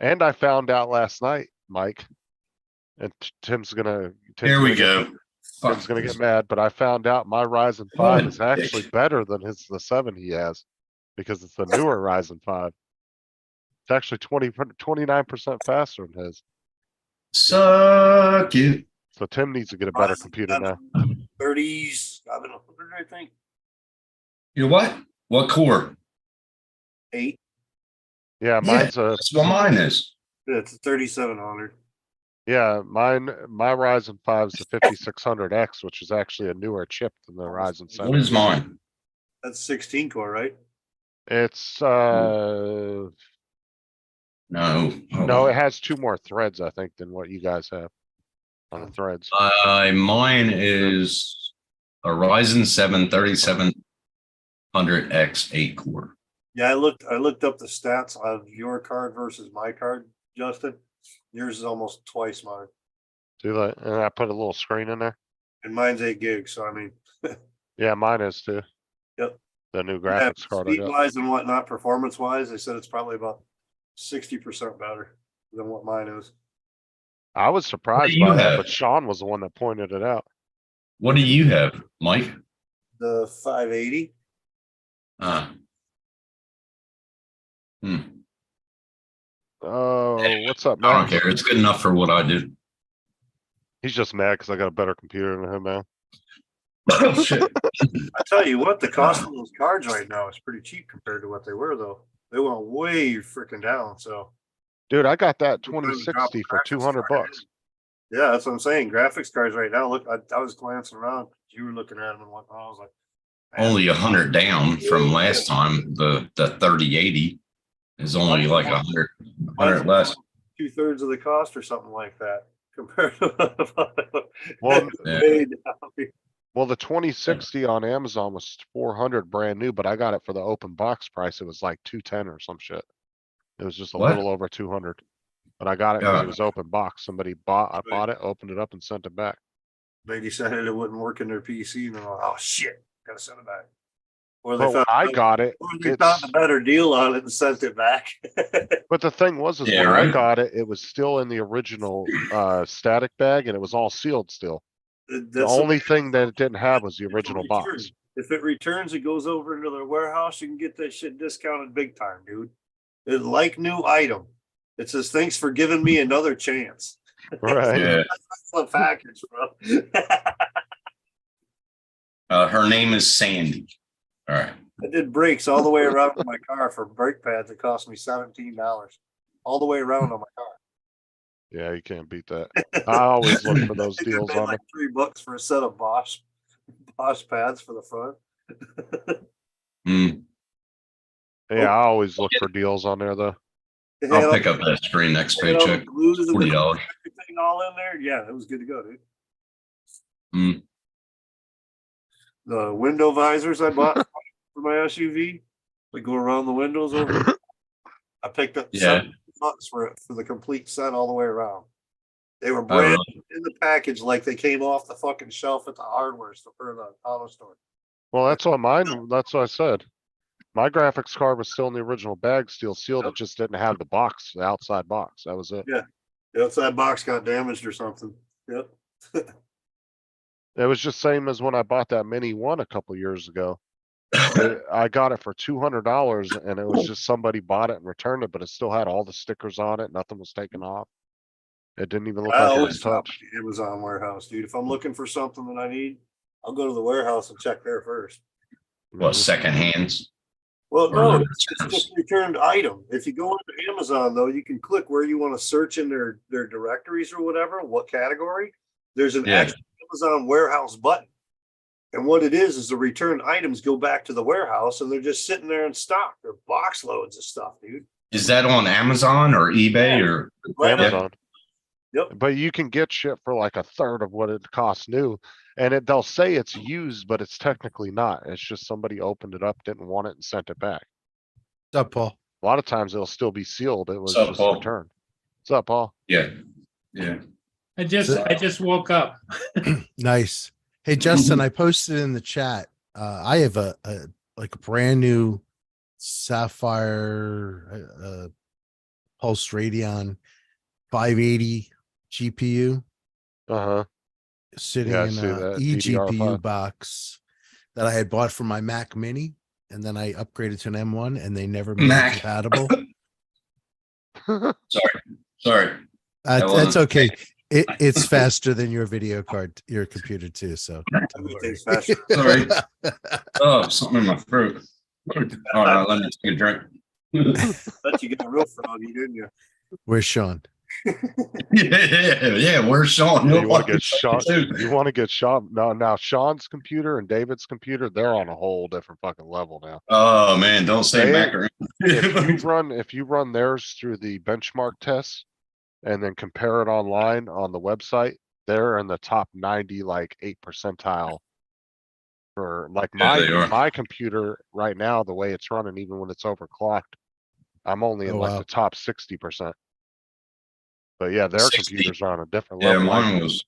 And I found out last night, Mike, and Tim's gonna. Here we go. Tim's gonna get mad, but I found out my Ryzen Come on, 5 is actually dick. better than the 7 he has. Because it's the newer Ryzen 5. It's actually 29% faster than his. Suck it. So Tim needs to get a better computer now. 30s, I've been 100, I think. You know what? What core? 8. Yeah, Yeah, mine's a, that's what mine is. It's a 3700. yeah, my Ryzen 5 is the 5600X, which is actually a newer chip than the Ryzen 7. What is mine? That's 16 core, right? It's, No. Hold no, on. it has 2 more threads, I think, than what you guys have on the threads. Mine is a Ryzen 7 3700X 8 core. Yeah, I looked up the stats on your card versus my card, Justin. Yours is almost twice mine. See that? And I put a little screen in there. And mine's 8 gigs, so I mean, Yeah, mine is too. Yep. The new yeah, graphics card I speed got. wise and whatnot, performance wise, they said it's probably about 60% better than what mine is. I was surprised you by that, have? but Sean was the one that pointed it out. What do you have, Mike? The 580. Hmm. Oh, what's up, I don't man? care. It's good enough for what I do. He's just mad because I got a better computer than him now. Oh, shit. I tell you what, the cost of those cards right now is pretty cheap compared to what they were, though. They went way freaking down. So Dude, I got that We're gonna drop 2060 for graphics 200 card. bucks. yeah, that's what I'm saying. Graphics cards right now. Look, I was glancing around. You were looking at them and whatnot. I was like, man, Only 100 down from last time. The 3080 is only like 100 less. 2/3 of the cost or something like that compared to Well, Yeah. way down. Well, the 2060 on Amazon was 400 brand new, but I got it for the open box price. It was like 210 or some shit. It was just a What? little over 200. But I got it because Yeah. it was open box. I bought it, opened it up and sent it back. They decided it wouldn't work in their PC and they're like, oh shit, gotta send it back. Or they But when found, I got it, or they found it's, a better deal on it and sent it back. but the thing was, is Yeah, when I right. got it, it was still in the original, static bag and it was all sealed still. The That's only thing that it didn't have was the original box. return. If it returns, it goes over into their warehouse, you can get that shit discounted big time, dude. It's like new item. It says, thanks for giving me another chance. Right? Yeah. That's the package, bro. Her name is Sandy. All right. I did brakes all the way around my car for brake pads. It cost me $17 all the way around on my car. Yeah, you can't beat that. I always look for those I think I deals paid on like $3 for a set of Bosch pads for the front. Mm, Yeah, I always look for deals on there though. It had I'll all- pick up that screen next it had all the paycheck. glues and the $40. everything all in there. Yeah, it was good to go, dude. Mm, The window visors I bought for my SUV, they go around the windows over. I picked up Yeah. $7 for it for the complete set all the way around. They were Oh, brand really? in the package, like they came off the fucking shelf at the hardware store or the auto store. Well, that's what mine, that's what I said. My graphics card was still in the original bag, steel sealed. It Yep. just didn't have the box, the outside box. That was it. The outside box got damaged or something. Yep. It was just same as when I bought that Mini One a couple years ago. I got it for $200 and it was just somebody bought it and returned it, but it still had all the stickers on it. Nothing was taken off. It didn't even look I like it always was shop touched. at the Amazon warehouse, dude. If I'm looking for something that I need, I'll go to the warehouse and check there first. What, second hands? Well, Or no, the it's returns? just returned item. If you go into Amazon though, you can click where you want to search in their directories or whatever, what category. There's an Yeah. actual Amazon warehouse button. And what it is the returned items go back to the warehouse and they're just sitting there in stock. They're box loads of stuff, dude. Is that on Amazon or eBay or? Right on- Amazon. Yep. But you can get shit for like a third of what it costs new. And they'll say it's used, but it's technically not. It's just somebody opened it up, didn't want it and sent it back. What's up, Paul? A lot of times it'll still be sealed. It was What's up, just Paul? returned. What's up, Paul? Yeah, yeah. I just woke up. Nice. Hey, Justin, I posted in the chat. I have a like a brand new Sapphire Pulse Radeon 580 GPU Uh-huh. sitting Yeah, I in see a that, eGPU DDR5. box that I had bought for my Mac Mini, and then I upgraded to an M1, and they never made it Mac. compatible. Sorry. That's wasn't- okay. It's faster than your video card, your computer too. So don't worry. Everything's faster. Sorry. Oh, something in my throat. All right, let me take a drink. Bet you got real froggy, didn't you? Where's Sean? Yeah, where's Sean? You wanna get Fucking shot? too. You wanna get shot? No, now Sean's computer and David's computer, they're on a whole different fucking level now. Oh, man, don't say They- macaroni. If you run theirs through the benchmark tests and then compare it online on the website, they're in the top 90, like 8 percentile. For like Yeah, they are. my computer right now, the way it's running, even when it's overclocked, I'm only in Oh, like wow. the top 60%. But yeah, their 60? computers are on a different Yeah, level. mine was.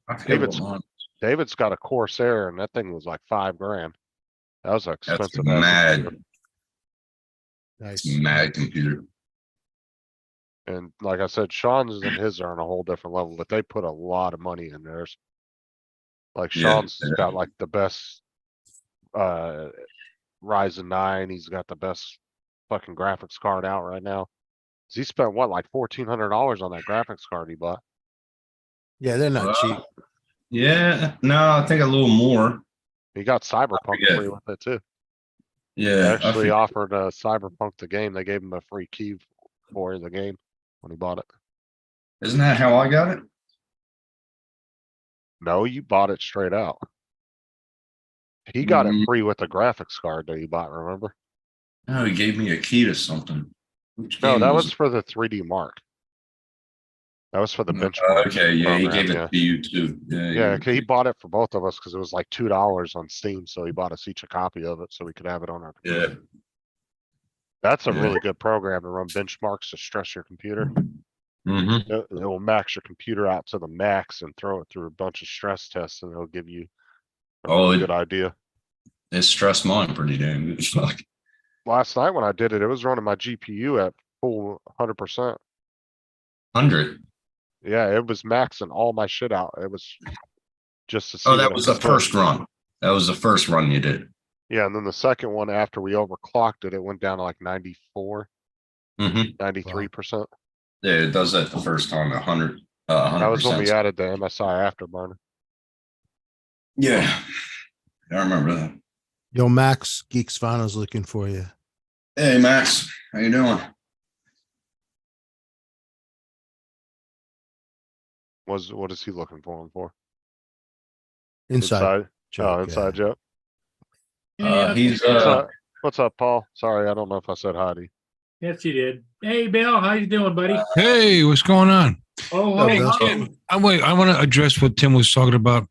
I forget what David's- mine- David's got a Corsair and that thing was like $5,000. That was an That's expensive. ass mad. computer. Nice. Mad computer. And like I said, Sean's and his are on a whole different level, but they put a lot of money in theirs. Like Yeah, Sean's yeah. got like the best, Ryzen 9. He's got the best fucking graphics card out right now. He spent what, like $1,400 on that graphics card he bought? Yeah, they're not cheap. Yeah, no, I think a little more. He got Cyberpunk forget. free with it too. They Yeah, I actually forget. offered Cyberpunk the game. They gave him a free key for the game when he bought it. Isn't that how I got it? No, you bought it straight out. He got it Mm. free with the graphics card that he bought, remember? No, he gave me a key to something. Which No, game that was was for the 3D Mark. That was for the it? benchmark. Okay, yeah, he program, gave yeah. it to you too. Yeah, he Yeah, gave it he bought it for both of us because it was like $2 on Steam, so he bought us each a copy of it so we could have it on our. to- Yeah. That's a yeah. really good program to run benchmarks to stress your computer. Mm-hmm. It will max your computer out to the max and throw it through a bunch of stress tests and it'll give you a Oh, really it- good idea. It stressed mine pretty damn good. Fuck. Last night when I did it, it was running my GPU at full 100%. 100. Yeah, it was maxing all my shit out. It was just to see. Oh, what that it was could the do. first run. That was the first run you did. Yeah, and then the second one after we overclocked it, it went down to like 94, Mm-hmm. 93%. Yeah, it does that the first time, 100. That was when 100%. we added the MSI afterburner. Yeah, I remember that. Yo, Max, Geeks Vano's looking for you. Hey, Max, how you doing? What is he looking for him for? Inside. joke, Inside yeah. joke. He's What's up, Paul? Sorry, I don't know if I said hi to you. Yes, you did. Hey, Bill, how you doing, buddy? Hey, what's going on? Oh, Hey, ho, Bill. ho. Wait, I want to address what Tim was talking about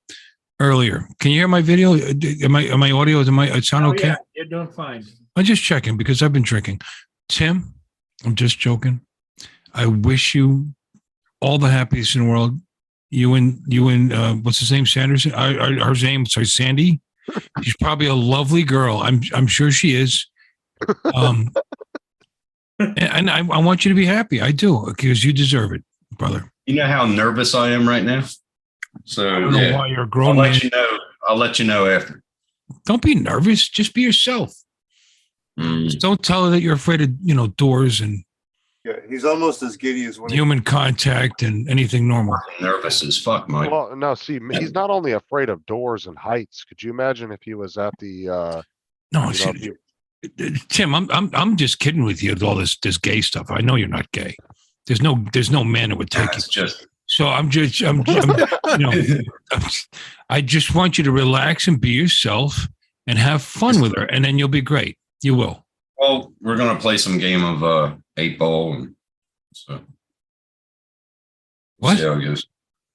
earlier. Can you hear my video? Am I audio? It sound Oh, okay? yeah, you're doing fine. I'm just checking because I've been drinking. Tim, I'm just joking. I wish you all the happiness in the world. You and what's his name? Sanderson? Her name, sorry, Sandy. She's probably a lovely girl. I'm sure she is. And I want you to be happy. I do, because you deserve it, brother. You know how nervous I am right now? So I don't know why you're a grown I'll man. let you know. I'll let you know after. Don't be nervous. Just be yourself. Just don't tell her that you're afraid of, doors and Yeah, he's almost as giddy as when he human contact and anything normal. I'm nervous as fuck, Mike. Well, no, see, he's not only afraid of doors and heights. Could you imagine if he was at the, No, you know, see, if you- Tim, I'm just kidding with you with all this gay stuff. I know you're not gay. There's no man that would take you. It's just So I'm I just want you to relax and be yourself and have fun with her, and then you'll be great. You will. well, we're gonna play some game of 8-ball, and so What? see how it goes.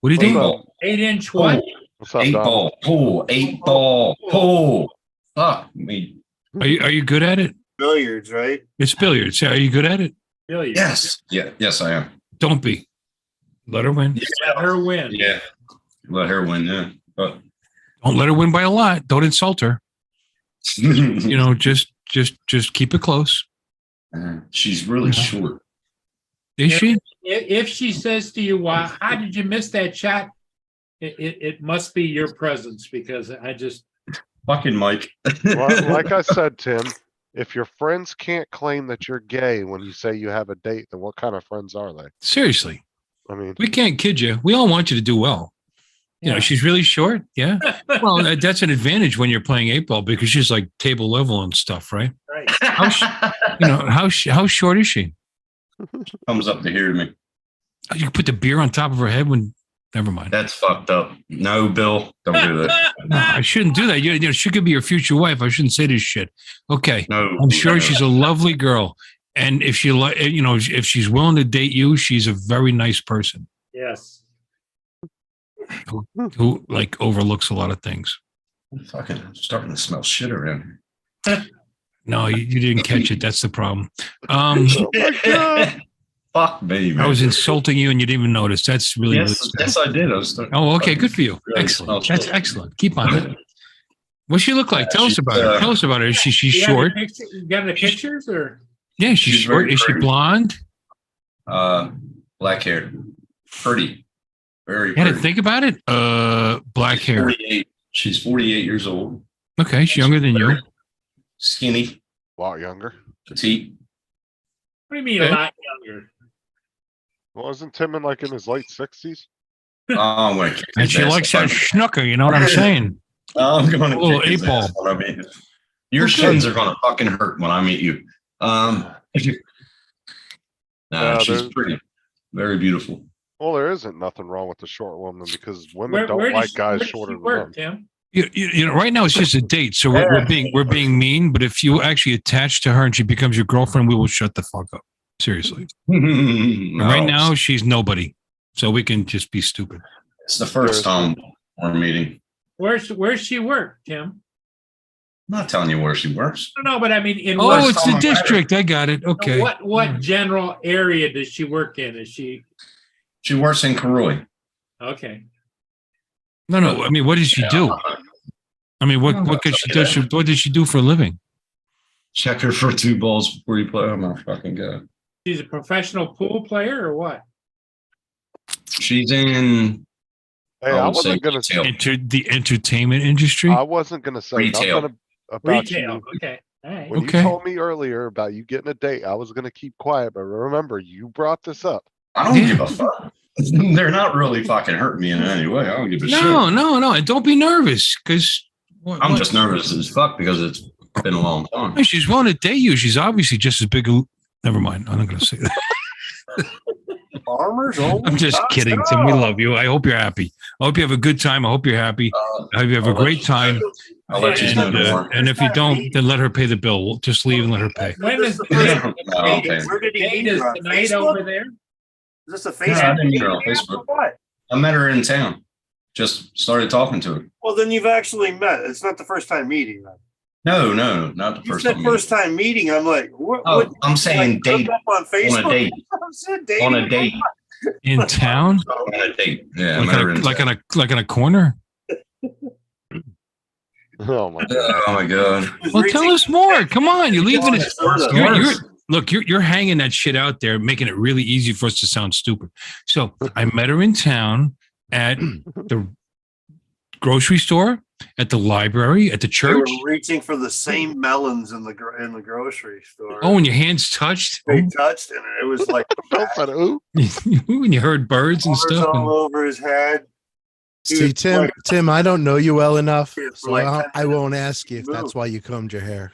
What are you Eight doing? ball, 8-inch what? what's up, eight Don? ball, pull, 8-ball, pull. Fuck me. Are you good at it? billiards, right? It's billiards. Are you good at it? Billiards. Yes, yeah, yes, I am. Don't be. Let her win. Let her win. Yeah, let her win. Yeah, but Don't let her win by a lot. Don't insult her. Just keep it close. she's really short. Is she? If she says to you, "Why? How did you miss that shot?" It must be your presence, because I just Fucking Mike. Well, like I said, Tim, if your friends can't claim that you're gay when you say you have a date, then what kind of friends are they? Seriously. I mean, We can't kid you. We all want you to do well. Yeah. She's really short. Yeah. Well, that's an advantage when you're playing 8-ball because she's like table level and stuff, right? right. How short is she? Comes up to hear me. You can put the beer on top of her head when. Never mind. That's fucked up. No, Bill, don't do that. No, I shouldn't do that. She could be your future wife. I shouldn't say this shit. Okay. No, I'm sure no. she's a lovely girl. And if if she's willing to date you, she's a very nice person Yes. who like overlooks a lot of things. I'm fucking starting to smell shit around here. No, you didn't catch it. That's the problem. oh my God. Fuck me, man. I was insulting you and you didn't even notice. That's really, Yes, really yes, I did. I was starting. Oh, okay. Good for you. Really Excellent. smells That's good. excellent. Keep on it. What's she look like? Tell us she's, about her. Tell us about her. Is she's You got any short? You got any pictures or? Yeah, she's She's short. very Is she pretty. blonde? Black hair, pretty, very You had to pretty. think about it. Black hair. 48. She's 48 years old. Okay, she's younger than you. Skinny, A lot younger. petite. What do you mean a Okay. lot younger? Wasn't Tim in his late 60s? Oh, I'm gonna kick And his she ass likes if that I- snooker. You know what I'm saying? I'm gonna A little kick his 8-ball. ass when I meet him. Your Okay. shins are gonna fucking hurt when I meet you. Nah, she's there's- pretty, very beautiful. Well, there isn't nothing wrong with the short woman because women Where don't does like she- guys where does shorter she than work, them. Tim? Right now it's just a date, so we're being mean. But if you actually attach to her and she becomes your girlfriend, we will shut the fuck up. Seriously. And right No, now she's nobody, so we can just be stupid. it's the first time we're meeting. Where's she work, Tim? I'm not telling you where she works. No, but I mean, in Oh, what, it's the district. I got it. Okay. what general area does she work in? Is she She works in Karoi. okay? No. I mean, what does she do? I mean, what could she do? What does she do for a living? Check her for 2 balls before you play. Oh my fucking god. She's a professional pool player or what? She's in. Hey, I I would say wasn't gonna. retail. The entertainment industry. I wasn't gonna say Retail. nothing about Retail. you. Okay. All right. When Okay. you told me earlier about you getting a date, I was gonna keep quiet. But remember, you brought this up. I don't Yeah. give a fuck. They're not really fucking hurting me in any way. I don't give a shit. No. And don't be nervous because I'm just nervous as fuck because it's been a long time. She's willing to date you. She's obviously just as big a. Never mind. I'm not going to say that. Farmers. I'm just kidding, Tim. We love you. I hope you're happy. I hope you have a good time. I hope you're happy. I hope you have a great time. I'll let you know tomorrow. And if you don't, then let her pay the bill. We'll just leave and let her pay. When is the No, okay. Where did he date meet is her? On tonight Facebook? over there? Is this a No, I Facebook? didn't meet her on meeting Facebook. or What? I met her in town. Just started talking to her. Well, then you've actually met. It's not the first time meeting. Then. No, not the You first said time. first time meeting. I'm like, what? Oh, I'm saying like, hook date up on Facebook. on a date. I said dating. On a date. In town? On a date. Yeah, I met her in Like town. in a corner? Oh my god. Oh my god. Well, tell us more. Come on. You're leaving it. Worse. You're hanging that shit out there, making it really easy for us to sound stupid. So I met her in town at the grocery store, at the library, at the They church. were reaching for the same melons in the grocery store. Oh, and your hands touched. They touched, and it was like But who? When you heard birds and flowers stuff. all and- over his head. He See, was Tim, like- Tim, I don't know you well enough, Yeah, for so like I 10 I won't minutes. ask you if that's why you combed your hair.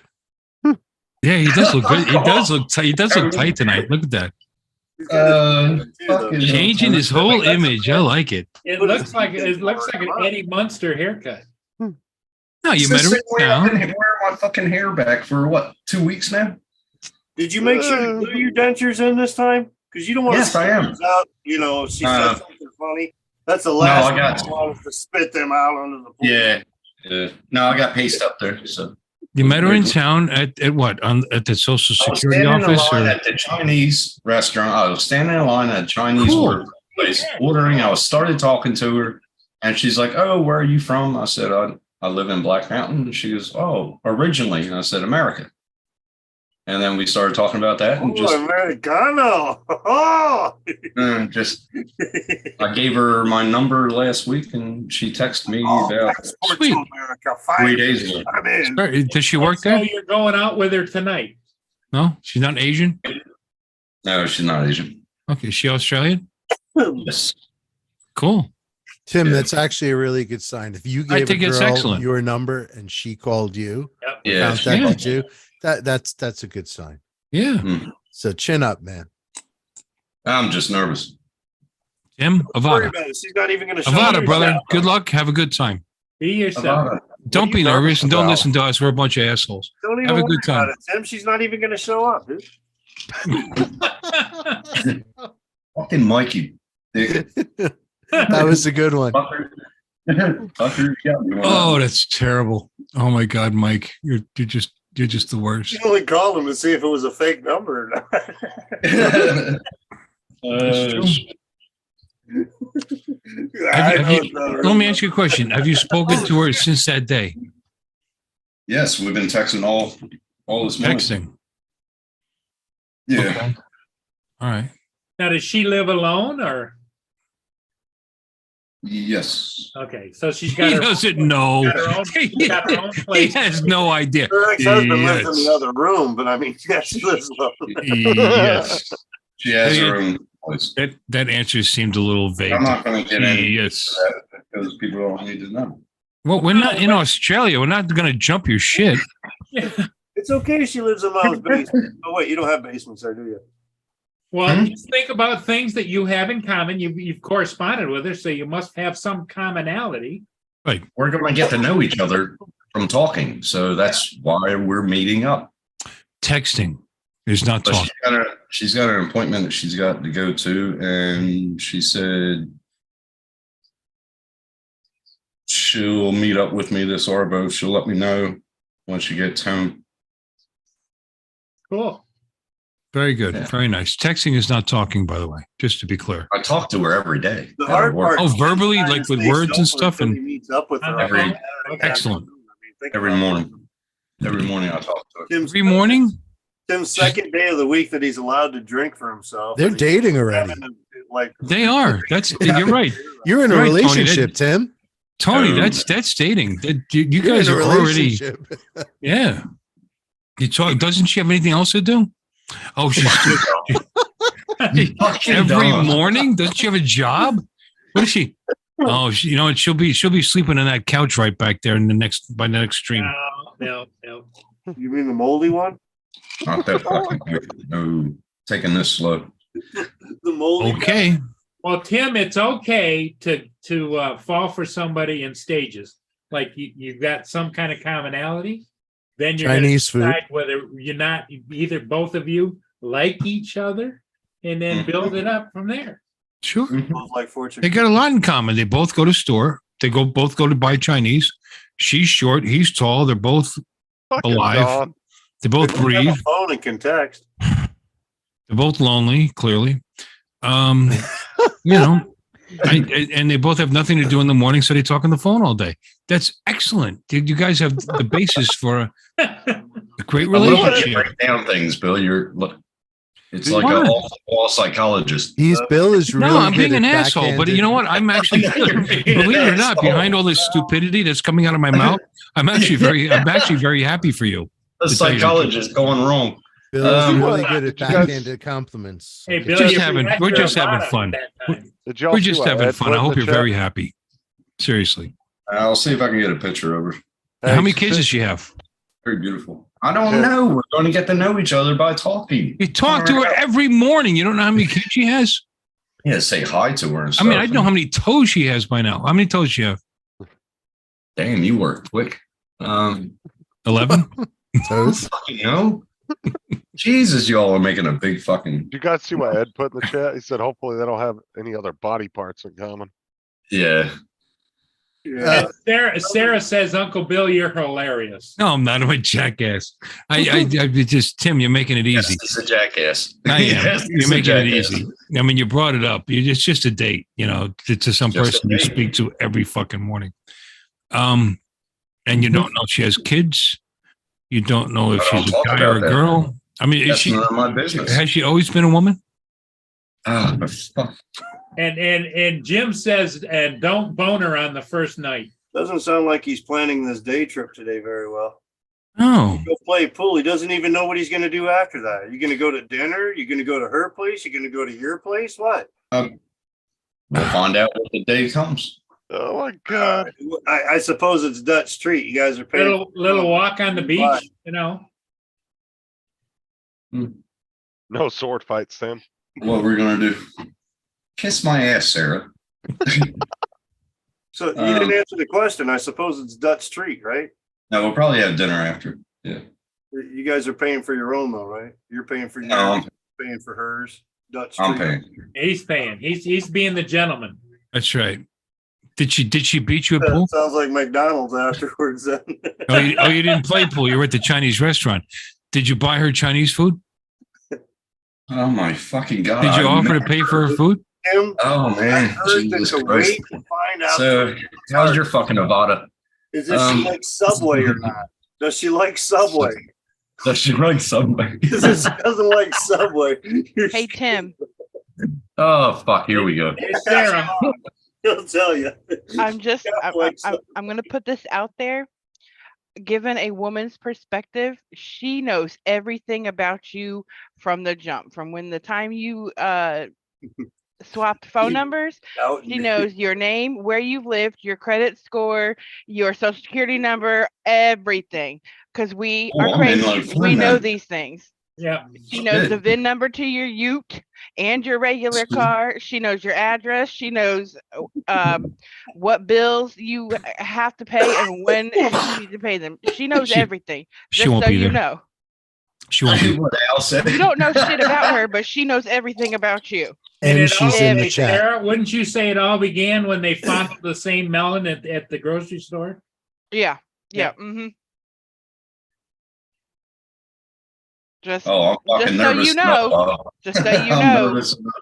Yeah, he does look good. He does look tight. He does look tight tonight. Look at that. He's got his too, though. fucking- Changing his whole image. I like it. It looks like an Eddie Munster haircut. No, you met her in I've been town. wearing my fucking hair back for what, 2 weeks now? Did you make sure to glue your dentures in this time? Because you don't want Yes, to I am. out. You know, if she Uh, said something funny. That's the last I got thing I wanted to spit them out onto the pool. Yeah. No, I got paste up there. So You met her in town at what? At the Social I was Security standing in office? line Or? at the Chinese restaurant. I was standing in line at a Chinese Cool. order place, ordering. I started talking to her, and she's like, "Oh, where are you from?" I said, "I live in Black Mountain." And she goes, "Oh, originally," and I said, "America." And then we started talking about that, and Oh, Americano. Oh. I gave her my number last week, and she texted me about Export Sweet. to America. Fine. 3 days ago. I'm in. Does she work So there? you're going out with her tonight? No, she's not Asian. No, she's not Asian. Okay, is she Australian? Yes. Cool. Tim, Yeah. that's actually a really good sign. If you I gave a think it's girl excellent. your number and she called you, Yeah. contacted you, that's a good sign. Yeah. So chin up, man. I'm just nervous. Tim, Don't worry Avada. about it. She's not even going to show Avada, up. brother. Good luck. Have a good time. Be yourself. Don't are be you nervous nervous and don't about? listen to us. We're a bunch of assholes. Don't even Have a worry good time. about it, Tim. She's not even going to show up. Dude. Fucking Mikey. Dick. That was a good one. Fucker. Fucker, you got me one. Oh, that's terrible. Oh my God, Mike, you're just the worst. You only called him to see if it was a fake number or not. That's true. I Have know you- it's not a Let me real ask you a question. Have you spoken to her since that day? Yes, we've been texting all this morning. Texting. Yeah. Okay. All right. Now, does she live alone or? Yes. Okay, so she's got He her, doesn't know. got her own, she's got her own He place. has no idea. Her ex-husband lives in Yes. the other room, but I mean, yeah, she lives alone. Yes. She has her own place. That answer seemed a little vague. I'm not going to get into Yes. that because people don't need to know. Well, we're not in Australia. We're not going to jump your shit. It's okay. She lives in Mom's basement. Oh wait, you don't have basements there, do you? Well, Hmm? just think about things that you have in common. You've corresponded with her, so you must have some commonality. We're going to get to know each other from talking. So that's why we're meeting up. Texting is not But talking. she's got an appointment that she's got to go to. And she said she'll meet up with me this Arbo. She'll let me know when she gets home. Cool. Very good. Yeah. Very nice. Texting is not talking, by the way, just to be clear. I talk to her every day. The at her hard work. part. Oh, verbally, Trying to like with stay words and sober stuff, until and he meets up with her Every- on Saturday. Excellent. I mean, think Every about it. morning. Every morning I talk to her. Tim's, every morning. Tim's second day of the week that he's allowed to drink for himself. They're and he's dating already. having a- Like They are. That's you're right, You're in a Right, Tony, relationship, Tim. Tony. Oh. That's dating. You You're guys in a are already. relationship. Yeah. You talk. Doesn't she have anything else to do? Oh, she's You fucking every dog. morning. Doesn't she have a job? What is she? Oh, you know what? She'll be sleeping on that couch right back there in the next stream. No. You mean the moldy one? Not that fucking quick. No, taking this slow. The moldy. Okay. Well, Tim, it's okay to fall for somebody in stages. Like you've got some kind of commonality. Then you're going to Chinese food. decide whether you're not either both of you like each other, and then build it up from there. Sure. Both like fortune. They got a lot in common. They both go to store. They both go to buy Chinese. She's short. He's tall. They're both Fucking alive. Don. They both They have breathe. a phone and can text. They're both lonely, clearly. You know, and they both have nothing to do in the morning, so they talk on the phone all day. That's excellent. You guys have the basis for a great I love when you relationship. break down things, Bill. It's Dude, like why? a off-the-wall psychologist. Bill is really No, I'm being good an at asshole, but you know what? I'm actually, believe it or not, behind all this stupidity that's coming out of my mouth, I'm actually very happy for you. The to tell you the psychologist going wrong. Bill's Um, really good at did you guys- backhanded compliments. Hey, Okay. Bill, just you having- forgot we're your just having bottom fun. at that time. Did y'all We're see just what having Ed fun. put I in hope the you're chat? very happy. Seriously. I'll see if I can get a picture of her. How many Hey, kids does she have? Very beautiful. I don't Yeah. know. We're going to get to know each other by talking. You talk to her every morning. You don't know how many kids she has? Yeah, say hi to her and I stuff. mean, I know how many toes she has by now. How many toes she have? Damn, you work quick. 11? Toes. Fucking no. Jesus, y'all are making a big fucking Did you guys see what Ed put in the chat? He said, hopefully they don't have any other body parts in common. yeah. Yeah. Sarah says, Uncle Bill, you're hilarious. No, I'm not. I'm a jackass. I just, Tim, you're making it Yes, easy. he's a jackass. I am. Yes, he's You're a making it jackass. easy. I mean, you brought it up. It's just a date, to some Just a person you date. speak to every fucking morning. And you don't know if she has kids. You don't know if I don't she's a talk guy or a about that. girl. I mean, That's none of my business. has she always been a woman? Ah, fuck. And Jim says, and don't bone her on the first night. Doesn't sound like he's planning this day trip today very well. No. Go play pool. He doesn't even know what he's going to do after that. Are you going to go to dinner? You're going to go to her place? You're going to go to your place? What? We'll find out when the day comes. Oh my God. I suppose it's Dutch treat. You guys are paying. Little walk on the Bye. beach, you know. No sword fights, Tim. What we're gonna do? Kiss my ass, Sarah. So you didn't answer the question. I suppose it's Dutch treat, right? No, we'll probably have dinner after. Yeah. You guys are paying for your own though, right? You're paying for yours, No, paying for hers. Dutch I'm treat. paying. He's paying. He's being the gentleman. That's right. Did she beat you at pool? Sounds like McDonald's afterwards. Then. Oh, you didn't play pool. You were at the Chinese restaurant. Did you buy her Chinese food? Oh my fucking god! Did you I offer to met pay for her her. food? Tim, Oh I man, heard that Jesus the Christ! wait to find out So, how's your fucking Avada? is if she um, likes Subway or not. Does she like Subway? Does she like Subway? Because if she doesn't like Subway, Hey, Tim, Oh fuck! Here we go. Hey, Sarah. he'll tell you. I'm just, Yeah, like I'm going to put this out there. Given a woman's perspective, she knows everything about you from the jump, from when the time you swapped phone numbers. Out She knows your name, where you've lived, your credit score, your social security number, everything. Because we Oh, are I'm in, crazy. like, We know Fortnite. these things. Yeah. She knows the Shit. VIN number to your ute and your regular Sweet. car. She knows your address. She knows what bills you have to pay and when you need to pay them. She knows She- everything. She Just won't so be you there. know. She won't be. What Al said. You don't know shit about her, but she knows everything about you. And And it all- she's in the Hey, chat. Sarah, wouldn't you say it all began when they fondled the same melon at the grocery store? Yeah. Yeah. Yeah. Mm-hmm. Just, Oh, I'm fucking Just so nervous. you know. enough. just so you I'm know. nervous enough.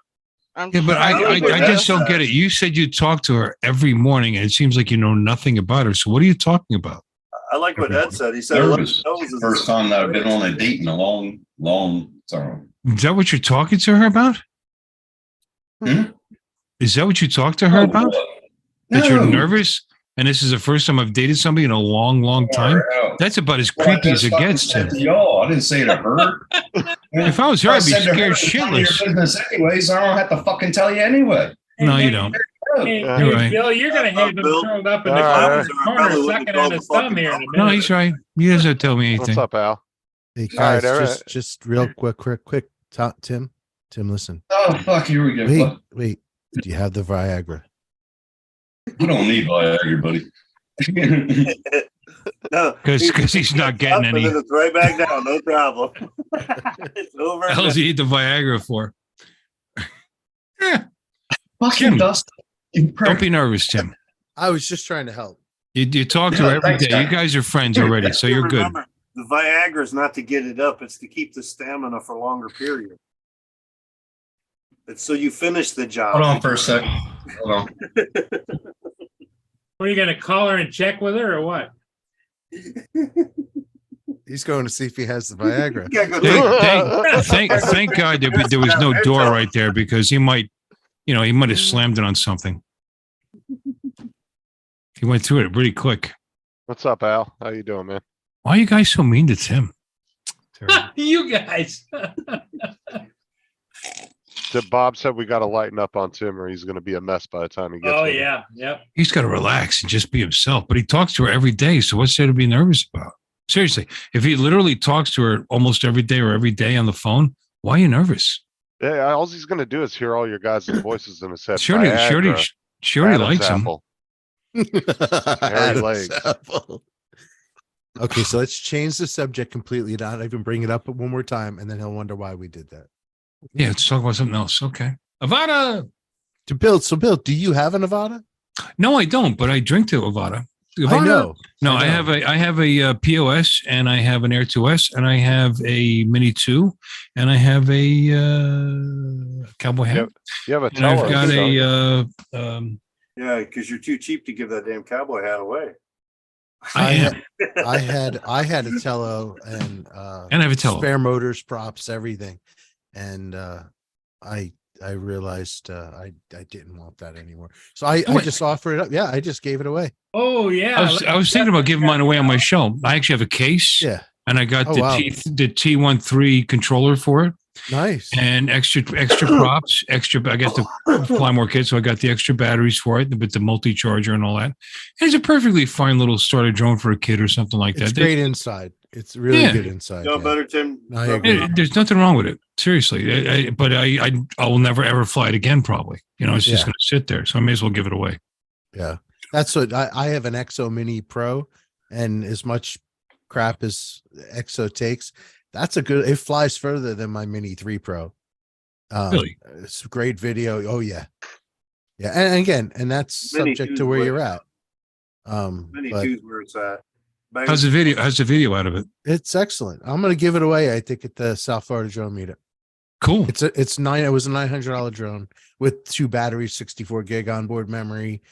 I'm Yeah, just but trying to I let you just know. don't get it. You said you talk to her every morning, and it seems like you know nothing about her. So what are you talking about? I like what Ed said. He said, Nervous. 11 toes is- First time that I've been on a date in a long time. Is that what you're talking to her about? Hmm? Is that what you talked to her about? That you're No. nervous, and this is the first time I've dated somebody in a long time. No. That's about as Well, I creepy as just it fucking gets, said Tim. to y'all. I didn't say to her. If I was her, I'd be said to scared her, "It's none of your shitless. business anyways. I don't have to fucking tell you anyway. No, you don't. Hey, You're hey, right. Bill, you're gonna have him Bill. curled up in the All right. corner sucking on his thumb here in a No, minute. he's right. He doesn't tell me What's anything. up, Al? Hey All right, guys, all right. just real quick. Tim, listen. Oh, fuck, here we go. Wait, wait. Do you have the Viagra? I don't need Viagra, buddy. No, Because he's not getting up and any. then it's right back down, no problem. It's over. What the hell does he need the Viagra for? Fucking Tim. dust. You prick. Don't be nervous, Tim. I was just trying to help. You talk to her every Thanks, day. guy. You guys are friends already, so you're good. Remember, the Viagra is not to get it up, it's to keep the stamina for longer period. It's so you finish the job. Hold on for a second. Hold on. What, are you gonna call her and check with her or what? He's going to see if he has the Viagra. Yeah, go- Thank God there was no door right there because he might have slammed it on something. He went through it pretty quick. What's up, Al? How you doing, man? Why are you guys so mean to Tim? You guys. Bob said we got to lighten up on Tim, or he's going to be a mess by the time he gets. Oh with it. yeah, yep. He's got to relax and just be himself. But he talks to her every day, so what's there to be nervous about? Seriously, if he literally talks to her almost every day or every day on the phone, why are you nervous? Yeah, all he's going to do is hear all your guys' voices in his head. She already Adam's likes him. apple. Adam's legs. apple. Okay, so let's change the subject completely. Not even bring it up one more time, and then he'll wonder why we did that. Yeah, let's talk about something else. Okay. Avada. So Bill, do you have a Nevada? No, I don't, but I drink to Avada. I know. No, I know. I have a POS and I have an Air 2S and I have a Mini 2 and I have a Cowboy hat. You have a And I've teller. got so- a Yeah, because you're too cheap to give that damn cowboy hat away. I am. I had a Tello and And I have a Tello. spare motors, props, everything, and I realized I didn't want that anymore. So I Wait. just offered it up. Yeah, I just gave it away. Oh yeah. I was thinking about giving mine away on my show. I actually have a case. Yeah, And I got Oh, the wow. T13 controller for it. nice. And extra props, I got the fly more kit, so I got the extra batteries for it with the multi-charger and all that. And it's a perfectly fine little starter drone for a kid or something like It's that. great inside. It's really Yeah. good inside. You know yeah. better, Tim? I agree. There's nothing wrong with it, seriously. But I will never ever fly it again. Probably, it's just Yeah. going to sit there. So I may as well give it away. Yeah, that's what I have an Exo Mini Pro, and as much crap as Exo takes, that's a good. It flies further than my Mini 3 Pro. Really? It's a great video. Oh yeah, yeah. And again, and that's Mini subject 2's to where way you're at. Many But twos where it's at. Bang. How's the video out of it? it's excellent. I'm gonna give it away. I think at the South Florida Drone Meetup. Cool. It was a $900 drone with 2 batteries, 64 gig onboard memory,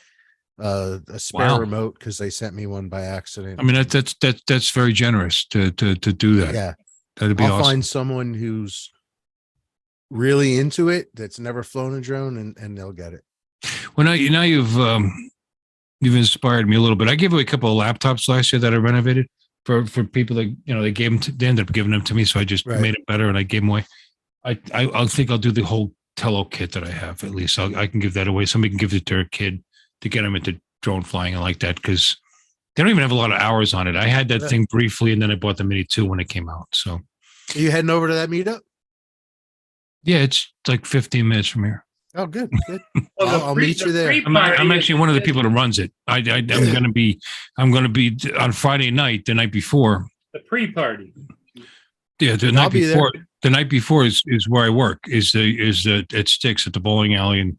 a spare Wow. remote because they sent me one by accident. I mean that's very generous to do that. yeah. That'd be I'll awesome. find someone who's really into it that's never flown a drone and they'll get it. Well, now you've inspired me a little bit. I gave away a couple of laptops last year that I renovated for people that they gave them. They ended up giving them to me, so I just Right. made it better and I gave them away. I think I'll do the whole Tello kit that I have. At least I can give that away. Somebody can give it to their kid to get them into drone flying and like that because they don't even have a lot of hours on it. I had that Yeah. thing briefly, and then I bought the Mini 2 when it came out. So Are you heading over to that meetup? yeah, it's like 15 minutes from here. Oh, good. Good. Well, the I'll pre- meet the you there. pre- I'm Party actually one of the people that runs it. I'm gonna be on Friday night, the night before. The pre-party. Yeah, the I'll night be there. before. The night before is where I work. Is at Sticks at the bowling alley in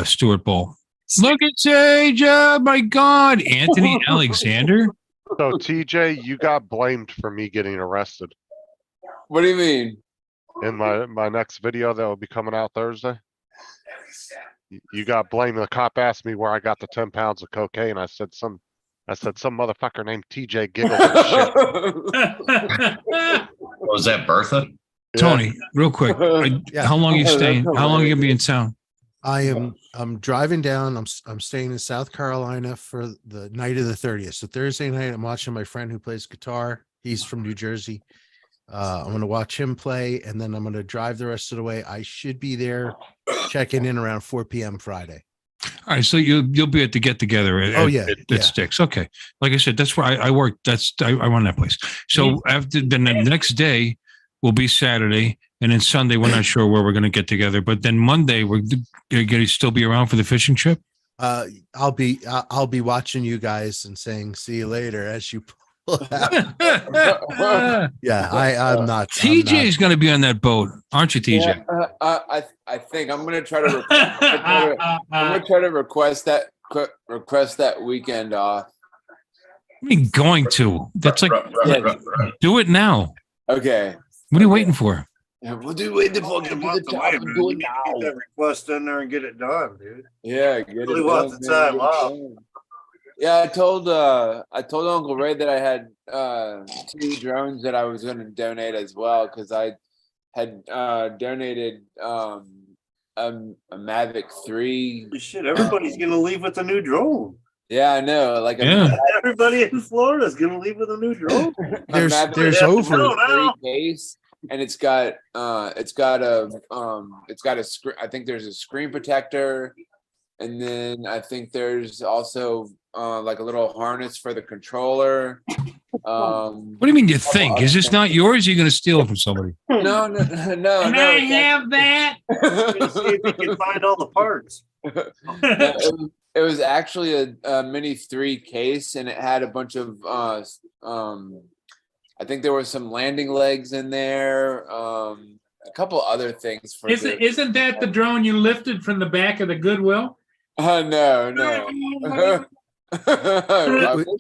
Stewart Bowl. Look at Sage! Oh my God, Anthony Alexander. So TJ, you got blamed for me getting arrested What do you mean? in my next video that will be coming out Thursday. You got blamed. The cop asked me where I got the 10 pounds of cocaine. I said some motherfucker named TJ Giggles and shit. Was that Bertha? Yeah. Tony, real quick, Yeah. how long are you staying? How long are you gonna be in town? I'm driving down. I'm staying in South Carolina for the night of the 30th. So Thursday night, I'm watching my friend who plays guitar. He's from New Jersey. I'm gonna watch him play, and then I'm gonna drive the rest of the way. I should be there checking in around 4 p.m. Friday. All right, so you'll be at the get together. Oh, yeah, at yeah. Sticks. Okay, like I said, that's where I work. I run that place. So after then, the next day will be Saturday, and then Sunday we're not sure where we're going to get together. But then Monday we're going to still be around for the fishing trip. I'll be watching you guys and saying see you later as you pull out. Yeah, I'm not. TJ is going to be on that boat, aren't you, TJ? Yeah, I think I'm gonna try to. I'm gonna try to request that weekend off. I mean, going to. That's like, do it now. Okay. What are you waiting for? Yeah, we'll do wait the Only a fucking month job away, and man. do You it need to get now. that request in there and get it done, dude. Yeah, get Really it want done, the man, time get it off. done. Yeah, I told Uncle Ray that I had 2 drones that I was going to donate as well because I had donated a Mavic 3. Shit, everybody's gonna leave with a new drone. Yeah, I know. Like Yeah. Everybody in Florida is gonna leave with a new drone. There's Mavic over. Pro now. case, and it's got a screen. I think there's a screen protector, and then I think there's also like a little harness for the controller. What do you mean you think? Is this not yours? Or you're going to steal it from somebody? No. Can I have that? Let's see if you can find all the parts. It was actually a Mini 3 case, and it had a bunch of I think there were some landing legs in there, a couple other things for. Isn't that the drone you lifted from the back of the Goodwill? No.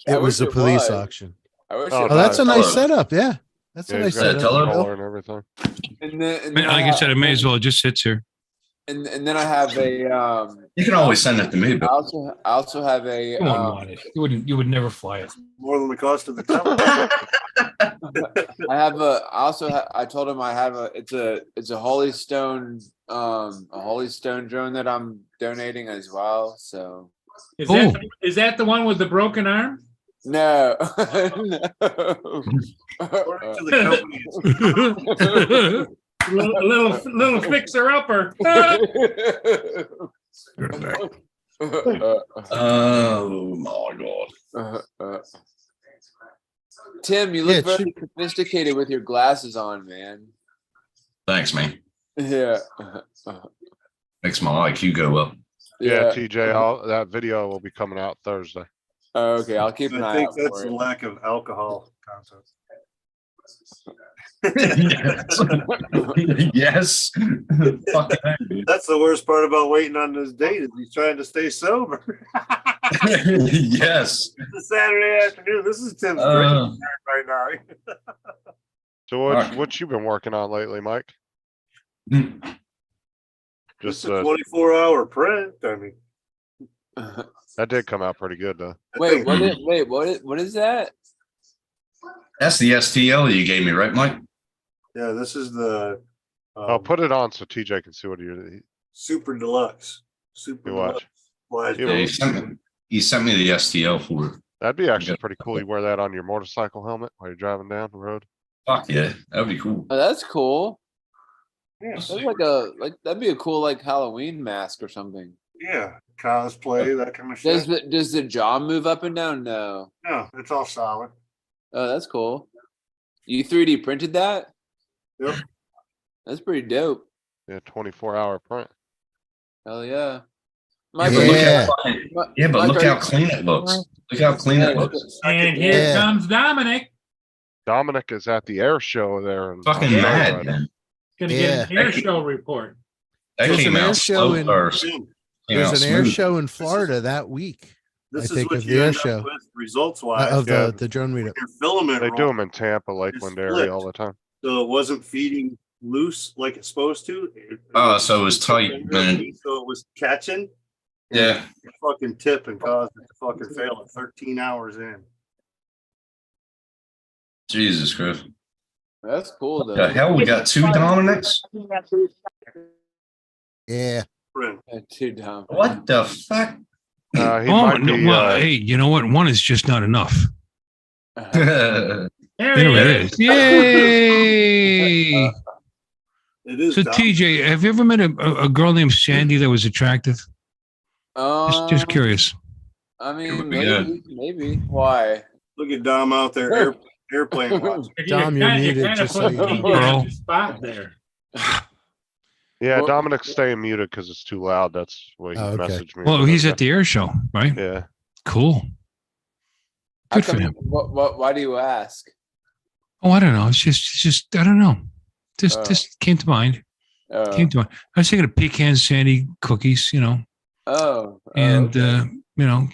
It was a police auction. I wish Oh, it Oh, that's a was. nice setup. Yeah, that's a Yeah, nice he's got a setup. tell her. controller and everything. And then, Like I said, it may as well. It just sits here. and then I have a You can always send it to me, I but also have a You wouldn't want it. You would never fly it. More than the cost of the tower. I told him I have it's a Holy Stone drone that I'm donating as well. So Is that the one with the broken arm? no. According to the company, little fixer upper. oh my god. Tim, you Yeah, look it very sophisticated with your glasses on, man. Thanks, man. Yeah. Makes my IQ go up. Yeah, TJ, that video will be coming out Thursday. Okay, I'll keep an I eye think out that's for the it. lack of alcohol content. Yes. Fuck that. That's the worst part about waiting on this date is he's trying to stay sober. Yes. It's a Saturday afternoon. This is Tim's Uh. drinking right now. So what you been working on lately, Mike? Just Just a 24-hour print. I mean, that did come out pretty good though. What is that? That's the STL you gave me, right, Mike? yeah, this is the I'll put it on so TJ can see what you Super Deluxe. Super You watch. Deluxe. Flash You Yeah, base. he sent me the STL for it. That'd be actually pretty cool. You wear that on your motorcycle helmet while you're driving down the road. Fuck yeah, that'd be cool. Oh, that's cool. Yeah, That's that'd be a cool like Halloween mask or something. yeah, cosplay, that kind of shit. Does the jaw move up and down? No. No, it's all solid. Oh, that's cool. You 3D printed that? Yep. That's pretty dope. Yeah, 24-hour print. Hell yeah. Yeah, Michael, but look Yeah. how Mike, how clean it looks. Look how clean it looks. And here Yeah. comes Dominic. Dominic is at the air show there. In Fucking Colorado mad, right man. Gonna get an air show report. That There's came an air out show slow in- first. There's an air show in Florida that week This I is think what of you the air end up show. with results wise. of Yeah. the drone meetup. Your filament They do roll, them in Tampa, Lakeland area flipped. all the time. so it wasn't feeding loose like it's supposed to. Oh, so it was tight, man. So it was catching. Yeah. It fucking tip and caused it to fucking fail at 13 hours in. Jesus Christ. that's cool though. The hell, we got 2 Dominics? Yeah. Print. Too dumb. What the fuck? He Oh, might no, be, well, hey, you know what? One is just not enough. Uh-huh. There There he it is. is. Yay! It is. So Dom. TJ, have you ever met a girl named Sandy that was attractive? Just Um, curious. I would mean, be good. maybe. Why? Look at Dom out there airplane watching. Dom, you're muted, kinda just so putting you know. TJ on Girl. the spot there. Yeah, Well- Dominic's staying muted because it's too loud. That's why he Oh, okay. messaged me. Well, he's at the air show, right? Yeah. Cool. How Good for come- him. Why do you ask? Oh, I don't know. It's just I don't know. Just came to mind. Came to mind. I was thinking of pecan Sandy cookies, you know, and okay.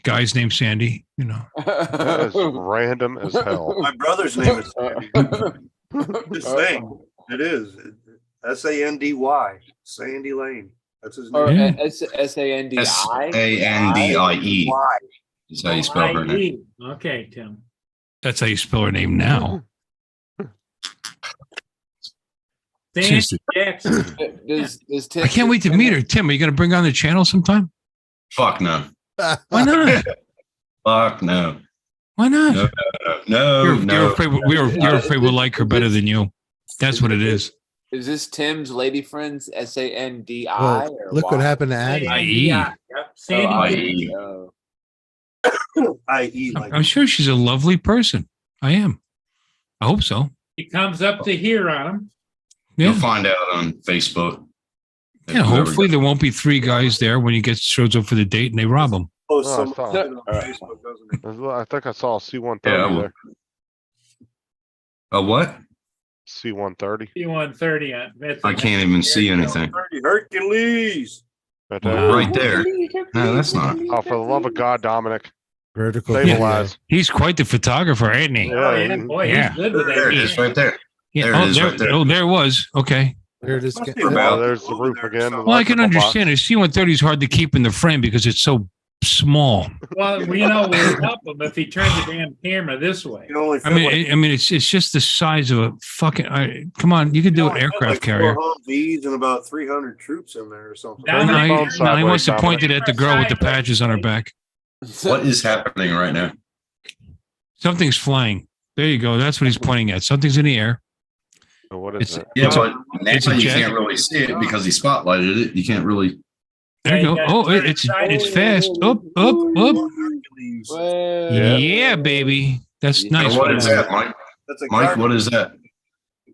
Guys named Sandy, you know. That is random as hell. My brother's name is Sandy. Just saying. It is. Sandy. Sandy Lane. That's his Or name. Yeah. SANDI. SANDIE Why? is how you spell her name. Okay, Tim. That's how you spell her name now. Sandy Seriously. Jackson. Does Tim, I can't wait to meet her. Tim, are you going to bring her on the channel sometime? Fuck no. Why not? Fuck no. Why not? No. You're afraid you're afraid we'll like her better than you. That's what it is. Is this Tim's lady friends? SANDI? Well, or look what why? happened to Addie. IE. Yep. Sandy Oh, Jackson. oh. I.e. like I'm sure she's a lovely person. I am. I hope so. He comes up to here on him. You'll Yeah. find out on Facebook. If Yeah. you ever Hopefully go- there won't be three guys there when he shows up for the date and they rob him. post Oh, I some saw shit it. on Facebook, doesn't he? I think I saw a C-130 Yeah, there. A what? C-130 C-130 on. That's I can't even see anything. Hercules. right there. Wow. Right there. No, that's not. Oh, for the love of God, Dominic, Vertical. stabilize. He's quite the photographer, isn't he? Oh, yeah, boy, Yeah. he's good with that. There it is, right there. Yeah. There it is right there. Oh, there it was. Okay. There it is. Must be Oh, about there's the over roof there or again. something. Well, I can Electrical box. understand it. C-130 is hard to keep in the frame because it's so small. Well, we'll help him if he turns the damn camera this way. You can only I fit mean, like- it's just the size of a fucking. Come on, you could do you an only fit aircraft like carrier. 4 Humvees and about 300 troops in there or something. Now No, Turn he, your phone no, he sideways, wants to Dominic. point it at the girl with the patches on her back. What is happening right now? Something's flying. There you go. That's what he's pointing at. Something's in the air. So what It's is it? Yeah, It's but now it's a you jet. can't really see it because he spotlighted it. You can't really. There you go. Yeah, Oh, turn it it's sideways. fast. Up, up, up. Hercules. Yeah. Yeah, baby. That's nice. What is that, Mike? That's a Mike, what is that?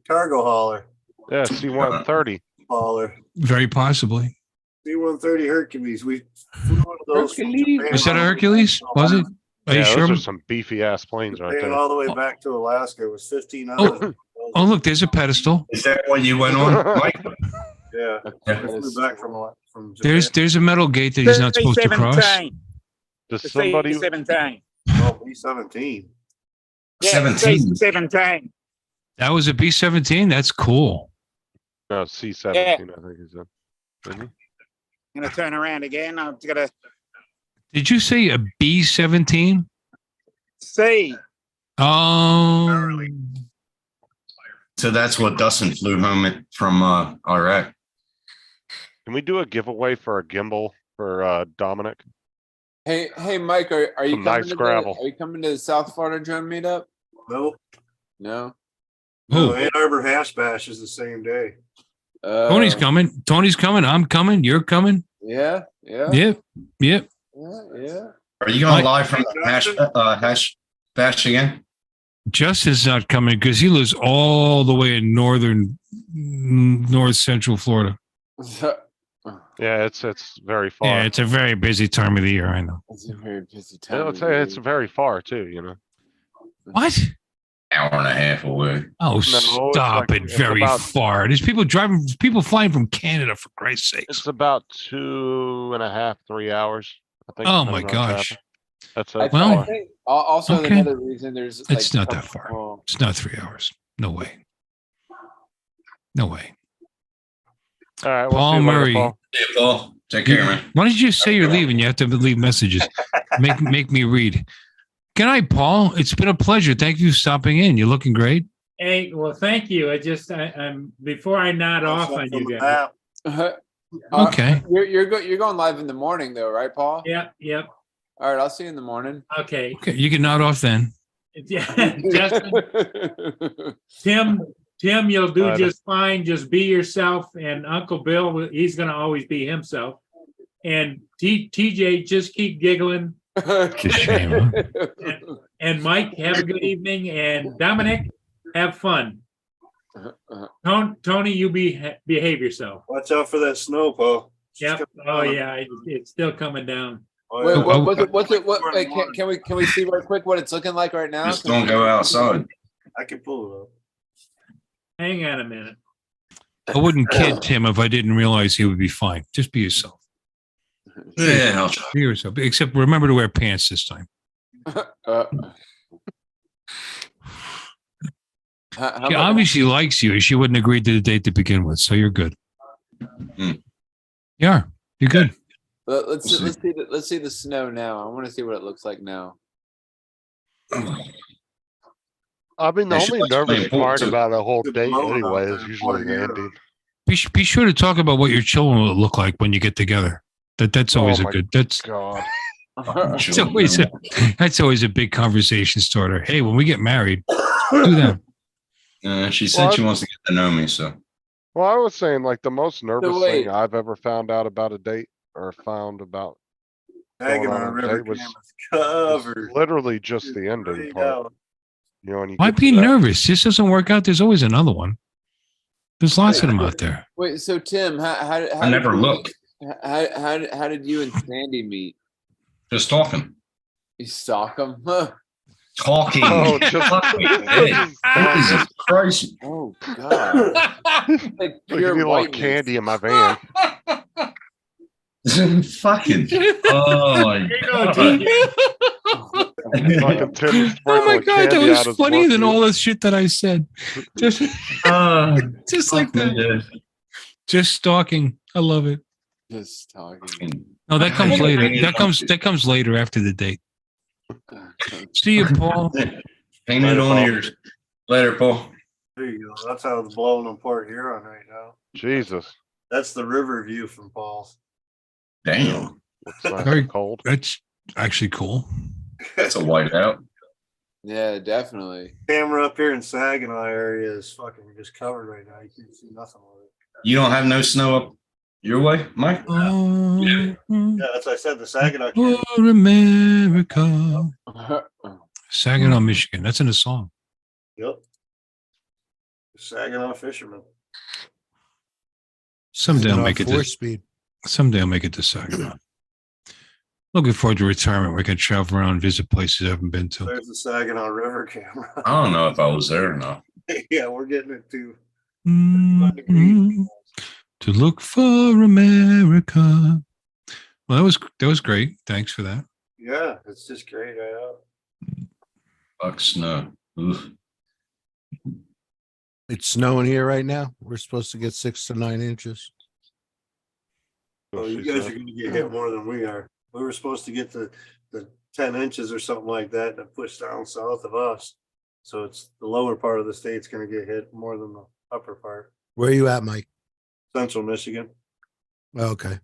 cargo hauler. Yeah, C-130. Hauler. Very possibly. C-130 Hercules. We flew one of those. from Hercules. Japan Was that a all the way Hercules? back- Was it? Are you Yeah, sure? those are some beefy ass planes right Japan there. all the way back to Alaska. It was 15 Oh. hours. Oh, look, there's a pedestal. Is that what you went on, Mike? Yeah. Yeah. I flew back from Japan. There's a metal gate that he's not supposed to cross. Does somebody? Oh, B-17. 17. 17. That was a B-17. That's cool. No, C-17. I think is it. Isn't he? Gonna turn around again. I've got to Did you say a B-17? see. Oh, So that's what Dustin flew home from Iraq. Can we do a giveaway for a gimbal for Dominic? Hey, Mike, are you Some coming nice to gravel. are you coming to the South Florida drone meetup? Nope. No. No, who? Ann Arbor Hash Bash is the same day. Tony's coming. Tony's coming. I'm coming. You're coming. Yeah, yeah, Yep. Yep. yeah. Are you going Mike- live from the hash bash again? Justin's not coming because he lives all the way in north central Florida. Yeah, it's very far. Yeah, it's a very busy time of the year. I know. It's a very busy I time. would of say it's year. very far too. You know. What? Hour and a half away. Oh, it's stop like- it! it's Very about- far. There's people flying from Canada for Christ's sakes. It's about 2.5, 3 hours. I think. Oh my depending on gosh, traffic. That's I, it. Well, I think also okay. another reason there's It's like not that some- far. well, it's not 3 hours. No way. No way. All right. We'll Paul see you later, Murray. Paul. Hey, Paul. Take care, man. Why don't you say you're leaving? You have to leave messages. Make me read. Good night, Paul. It's been a pleasure. Thank you for stopping in. You're looking great. Hey, well, thank you. I'm before I nod off on you guys. Okay. You're going live in the morning though, right, Paul? Yep, yep. All right, I'll see you in the morning. Okay. Okay. You can nod off then. Yeah, Justin, Tim, you'll do just fine. Just be yourself. And Uncle Bill, he's gonna always be himself. And TJ, just keep giggling. Shame, huh? And Mike, have a good evening. And Dominic, have fun. Tony, you behave yourself. Watch out for that snow, Paul. Yep. Oh yeah, it's still coming down. Oh, Wait, yeah. what's it? What? Wait, can we see real quick what it's looking like right now? Just don't go outside. I can pull it up. Hang on a minute. I wouldn't kid Tim if I didn't realize he would be fine. Just be yourself. Yeah, I'll try. Be yourself. Except remember to wear pants this time. How She much- obviously likes you. She wouldn't agree to the date to begin with, so you're good. Hmm. Yeah, you're good. Let's see the snow now. I want to see what it looks like now. I mean, the They should only explain nervous more part to- about a whole Good date blowout anyway out is there, usually boy, the yeah. ending. Be sure to talk about what your children will look like when you get together. That's always Oh a my good. That's God. it's always that's always a big conversation starter. Hey, when we get married, do that. She said she wants to get to know me, so. Well, I was saying like the most nervous wait. thing I've ever found out about a date or found about Hanging going on a on a river date was cameras was covered. literally just the ending Straight part. out. You know, and you Why get to be that- nervous? This doesn't work out. There's always another one. There's lots of them out there. Wait, so Tim, how I never did you- look. How did you and Sandy meet? Just talking. You stalk him? Talking. Oh, just- Jesus Christ. Oh God! Like Look, give pure me a little whiteness. candy in my van. Fucking. Oh my Here you go, God. TJ. Fucking Tim Oh my sprinkling god, that candy was out his funnier than butt, all the shit that I said. Just, just like that. Yeah. Just stalking. I love it. Just talking. No, that comes I- later. I- That comes later after the date. See you, Paul. Paint it on yours. Later, Paul. There you go. That's how the blowing apart here on right now. Jesus. That's the river view from Paul's. Damn. It's nice Very- and cold. That's actually cool. That's a whiteout. Yeah, definitely. Camera up here in Saginaw area is fucking just covered right now. You can't see nothing with it. You don't have no snow up your way, Mike? Oh, Yeah, that's what I said. The Saginaw. for camera. America. Saginaw, Michigan. That's in the song. Yep. Saginaw fisherman. Someday I'll make it. Four To, speed. someday I'll make it to Saginaw. Looking forward to retirement. We can travel around and visit places I haven't been to. There's the Saginaw River camera. I don't know if I was there or not. Yeah, we're getting it too. Mhm. To look for America. Well, that was great. Thanks for that. Yeah, it's just great. I know. Fuck snow. Oof. It's snowing here right now. We're supposed to get 6 to 9 inches. Oh, you guys are gonna get hit more than we are. We were supposed to get the 10 inches or something like that that pushed down south of us. So it's the lower part of the state's gonna get hit more than the upper part, Where are you at, Mike? central Michigan. Okay.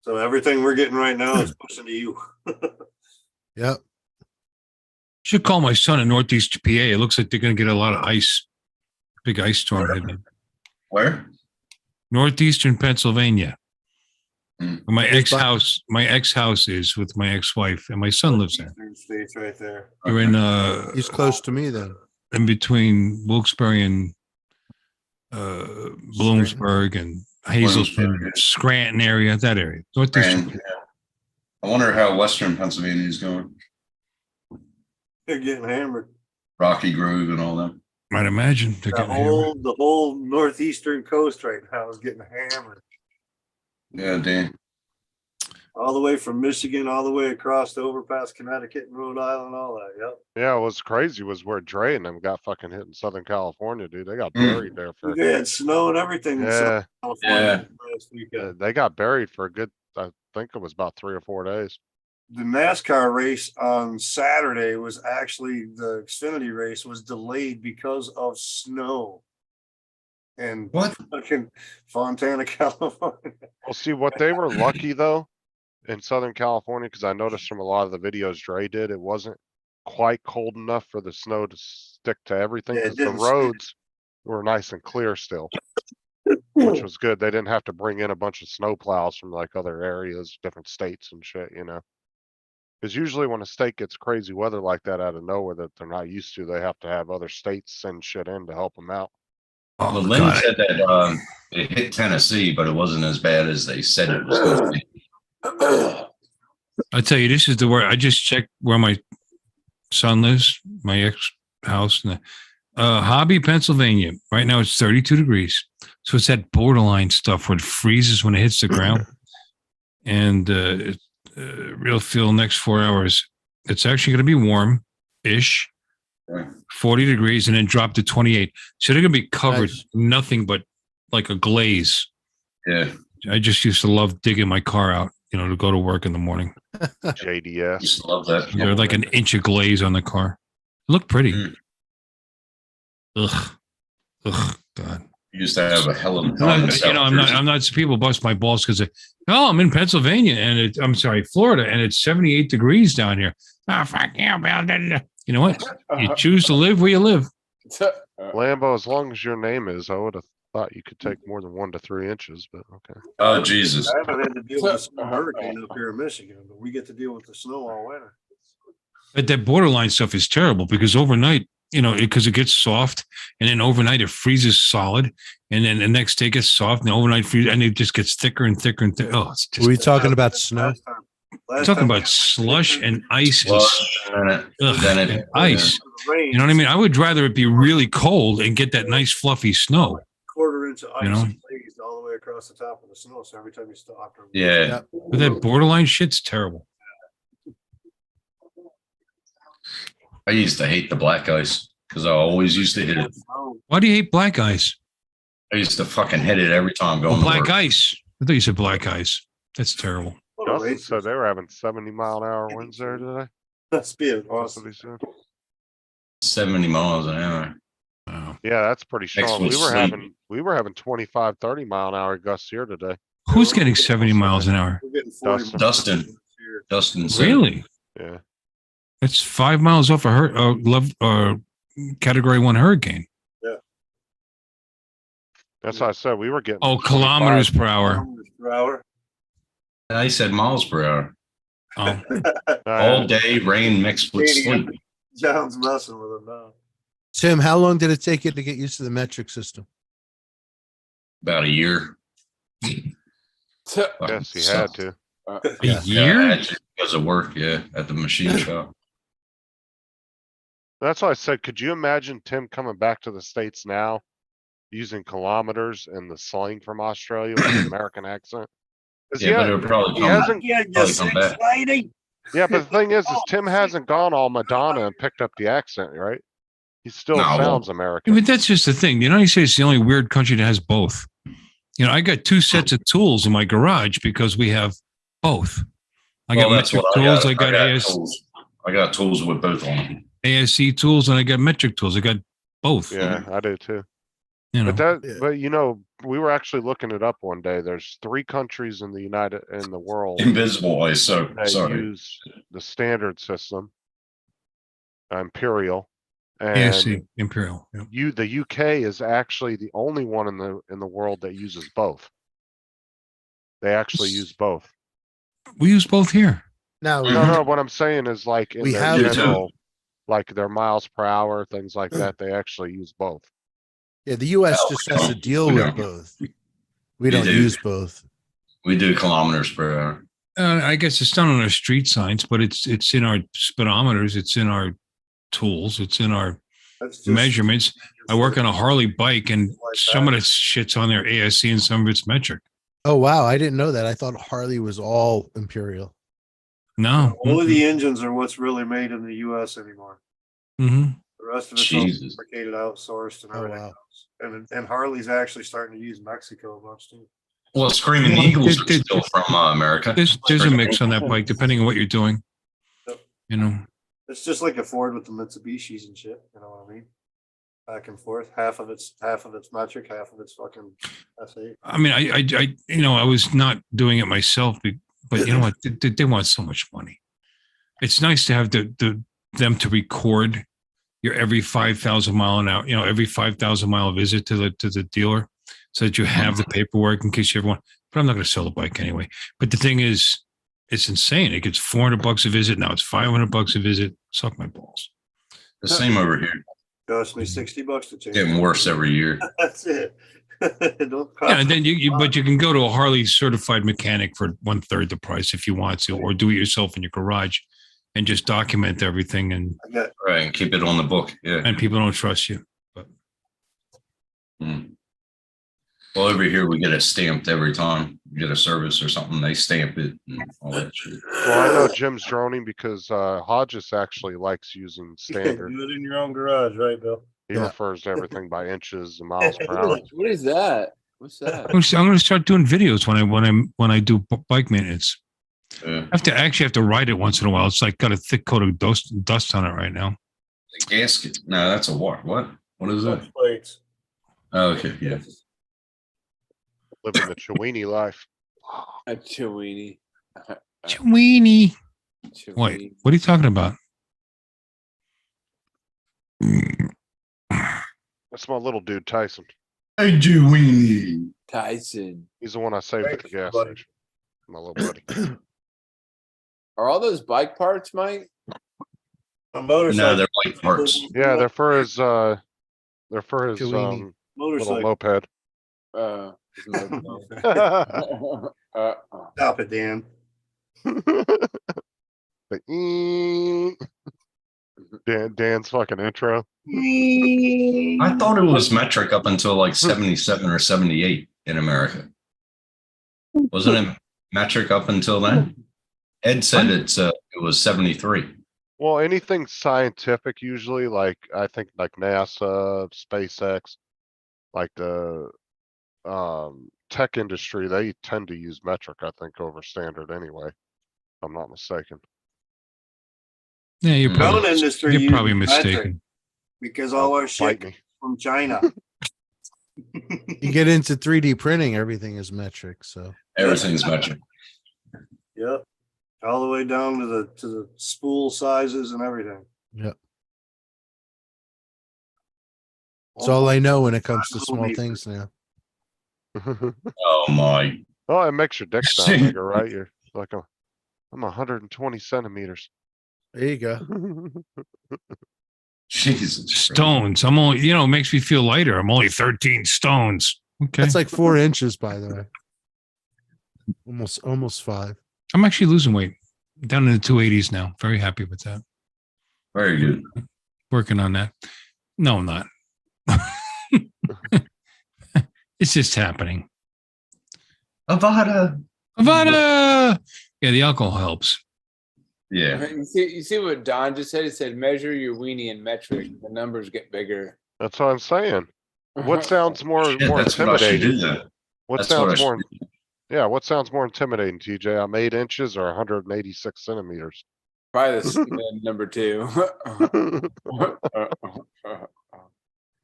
So everything we're getting right now is pushing to you. Yep. Should call my son in Northeast PA. It looks like they're going to get a lot of ice. Big ice storm hitting Where? Northeastern Pennsylvania. Hmm. Where my Where's ex house is with my ex-wife, and my son lives there. Eastern states right there. We're in He's close to me then. in between Wilkes-Barre and Bloomsburg and Hazelton, Bloomsburg. Scranton area, that area. Northeastern. And, yeah. I wonder how Western Pennsylvania is going. They're getting hammered. Rocky Grove and all that. I'd imagine they're The getting hammered. whole northeastern coast right now is getting hammered. Yeah, Dan. All the way from Michigan, all the way across to over past Connecticut and Rhode Island, all that. Yep. Yeah, what's crazy was where Dre and them got fucking hit in Southern California, dude. They got Mm. buried there for They had snow and everything in Southern yeah, California last weekend. they got buried for a good, I think it was about 3 or 4 days. The NASCAR race on Saturday was actually the Xfinity race was delayed because of snow. And What? fucking Fontana, California. Well, see what they were lucky though in Southern California, because I noticed from a lot of the videos Dre did, it wasn't quite cold enough for the snow to stick to everything, Yeah, it cause the didn't stick. roads were nice and clear still. Which was good. They didn't have to bring in a bunch of snow plows from like other areas, different states and shit, you know? Cause usually when a state gets crazy weather like that out of nowhere that they're not used to, they have to have other states send shit in to help them out. Well, Oh, Lynn God. said that it hit Tennessee, but it wasn't as bad as they said it was going to be. I tell you, this is the word. I just checked where my son lives, my ex house, in Hobby, Pennsylvania. Right now it's 32 degrees. So it's that borderline stuff where it freezes when it hits the ground. And real feel next 4 hours. It's actually going to be warm-ish, Right. 40 degrees, and then drop to 28. So they're going to be covered Nice. nothing but like a glaze. Yeah. I just used to love digging my car out, you know, to go to work in the morning. JDS. Used to love that. They're like an inch of glaze on the car. Look pretty. Mm. Ugh, God. Used to have a hell of a I'm time. in not, you know, I'm not. South I'm not. People bust my balls because oh, I'm in Pennsylvania and I'm sorry, Florida, and it's 78 degrees down here. Ah, fuck yeah, man. You know what? You choose to live where you live. Lambo, as long as your name is, I would have thought you could take more than 1 to 3 inches, but okay. Oh, Jesus. I haven't had to deal with a hurricane up here in Michigan, but we get to deal with the snow all winter. But that borderline stuff is terrible because overnight, you know, because it gets soft, and then overnight it freezes solid, and then the next day it gets soft, and overnight freeze, and it just gets thicker and thicker and thicker. Oh, it's just Were we talking about snow? talking about slush and ice and Slush, and ugh, then and it, ice. You know what I mean? I would rather it be really cold and get that nice fluffy snow. Quarter inch of ice You know? glazed all the way across the top of the snow. So every time you stop. Yeah. But that borderline shit's terrible. I used to hate the black ice because I always used to hit it. Why do you hate black ice? I used to fucking hit it every time going Oh, to black work. ice. I thought you said black ice. That's terrible. Justin said they were having 70-mile-an-hour winds there today. That's being That's what awesome. he said. 70 miles an hour. Wow. Yeah, that's pretty strong. with sleep. We were having 25, 30-mile-an-hour gusts here today. Who's getting 70 miles an hour? We're getting 40 Dustin. Dustin. this year. Dustin said, Really? Yeah. That's 5 miles off a category 1 hurricane. That's what I said. We were getting. Oh, 25. kilometers per hour. Kilometers per hour. I said miles per hour. Oh, All day, rain mixed with sleep. John's messing with him now. Tim, how long did it take you to get used to the metric system? About a year. Yes, he had to. a Yeah. year? Yeah, just because of work, yeah, at the machine shop. That's why I said, could you imagine Tim coming back to the States now using kilometers and the slang from Australia with an American accent? 'Cause Yeah, but it'll probably he come hasn't, Yeah, Probably come back. lady. yeah, but the thing is Tim hasn't gone all Madonna and picked up the accent, right? He still No, sounds Yeah, American. but that's just the thing. The United States is the only weird country that has both. You know, I got 2 sets of tools in my garage because we have both. I got Well, that's metric what tools. I got tools. I got tools with both on them. ASC tools, and I got metric tools. I got both. Yeah, I do too. You know, Yeah. But you know, we were actually looking it up one day. There's 3 countries in the world Invisible ice, so that sorry. use the standard system, Imperial, ASC, and Imperial. Yeah. the UK is actually the only one in the world that uses both. They actually use both. We use both here. Now, No, what I'm saying is like in We their have- You too. general, like their miles per hour, things like that, they actually use both. yeah, the US Well, just we has to don't. deal We with don't. both. We We don't do. use both. We do kilometers per hour. I guess it's not on our street signs, but it's in our speedometers. It's in our tools. It's in our That's just- measurements. I work on a Harley bike, and some of the shit's on their ASC and some of it's metric. Oh, wow. I didn't know that. I thought Harley was all Imperial. No. Only the engines are what's really made in the US anymore. Mm-hmm. The rest of it's all Jesus. fabricated, outsourced and Oh, everything wow. else. And Harley's actually starting to use Mexico a bunch too. Well, Screaming Well, Eagles there- are still from America. There's a mix on that bike, depending on what you're doing. You know, It's just like a Ford with the Mitsubishis and shit, you know what I mean? Back and forth, half of it's metric, half of it's fucking SA. I mean, I was not doing it myself, but you know what? They want so much money. It's nice to have the them to record your every 5,000 mile an hour, every 5,000 mile visit to the dealer, so that you have the paperwork in case you ever want. But I'm not going to sell the bike anyway. But the thing is, it's insane. It gets $400 a visit. Now it's $500 a visit. Suck my balls. The same over here. Cost me $60 to change. Getting worse every year. That's it. Don't cost Yeah, and then but you can go to a Harley certified mechanic for 1/3 the price if you want to, or do it yourself in your garage and just document everything, and I got Right, and keep it on the book. Yeah. people don't trust you. Well, over here we get it stamped every time we get a service or something. They stamp it and all that shit. Well, I know Jim's droning because Hodges actually likes using standard. do it in your own garage, right, Bill? He Yeah. refers to everything by inches and miles per hour. What is that? What's that? I'm going to start doing videos when I do bike maintenance. Yeah. I actually have to ride it once in a while. It's like got a thick coat of dust on it right now. The gasket. No, that's a what? What is that? Plates. Oh, okay, yeah. Living the Chewini life. A Chewini. Weenie. Chewini. Wait, what are you talking about? That's my little dude, Tyson. Hey, Juini. Tyson. He's the one I saved at the gas buddy. station. My little buddy. Are all those bike parts, Mike? A motorcycle. No, they're like parts. Yeah, they're for his little Chewini. Motorcycle. moped. His Stop it, Dan. Dan's fucking intro. I thought it was metric up until like 77 or 78 in America. Wasn't it metric up until then? Ed said it was 73. Well, anything scientific usually, like I think like NASA, SpaceX, like the tech industry, they tend to use metric, I think, over standard anyway. If I'm not mistaken. Yeah, you're Mm. probably, Drone industry you're uses probably metric mistaken. Because all our shit Bite me. from China. You get into 3D printing, everything is metric. So Everything's metric. Yep. All the way down to the spool sizes and everything. it's all I know when it comes to small things now. Oh my. Oh, it makes your dick sound bigger, right? You're like I'm 120 centimeters. There you go. Jesus. Christ. Stones. I'm only, it makes me feel lighter. I'm only 13 stones. Okay. That's like 4 inches, by the way. Almost 5. I'm actually losing weight. I'm down in the 280s now. Very happy with that. Very good. Working on that. No, I'm not. It's just happening. Avada. Avada! Yeah, the alcohol helps. Yeah. You see what Don just said? He said, measure your weenie in metric. The numbers get bigger. That's what I'm saying. What sounds more Yeah, more that's what I should intimidating? do then. What That's what I sounds more? should Yeah, what sounds more intimidating, TJ? I'm 8 inches or 186 centimeters. Probably the number 2.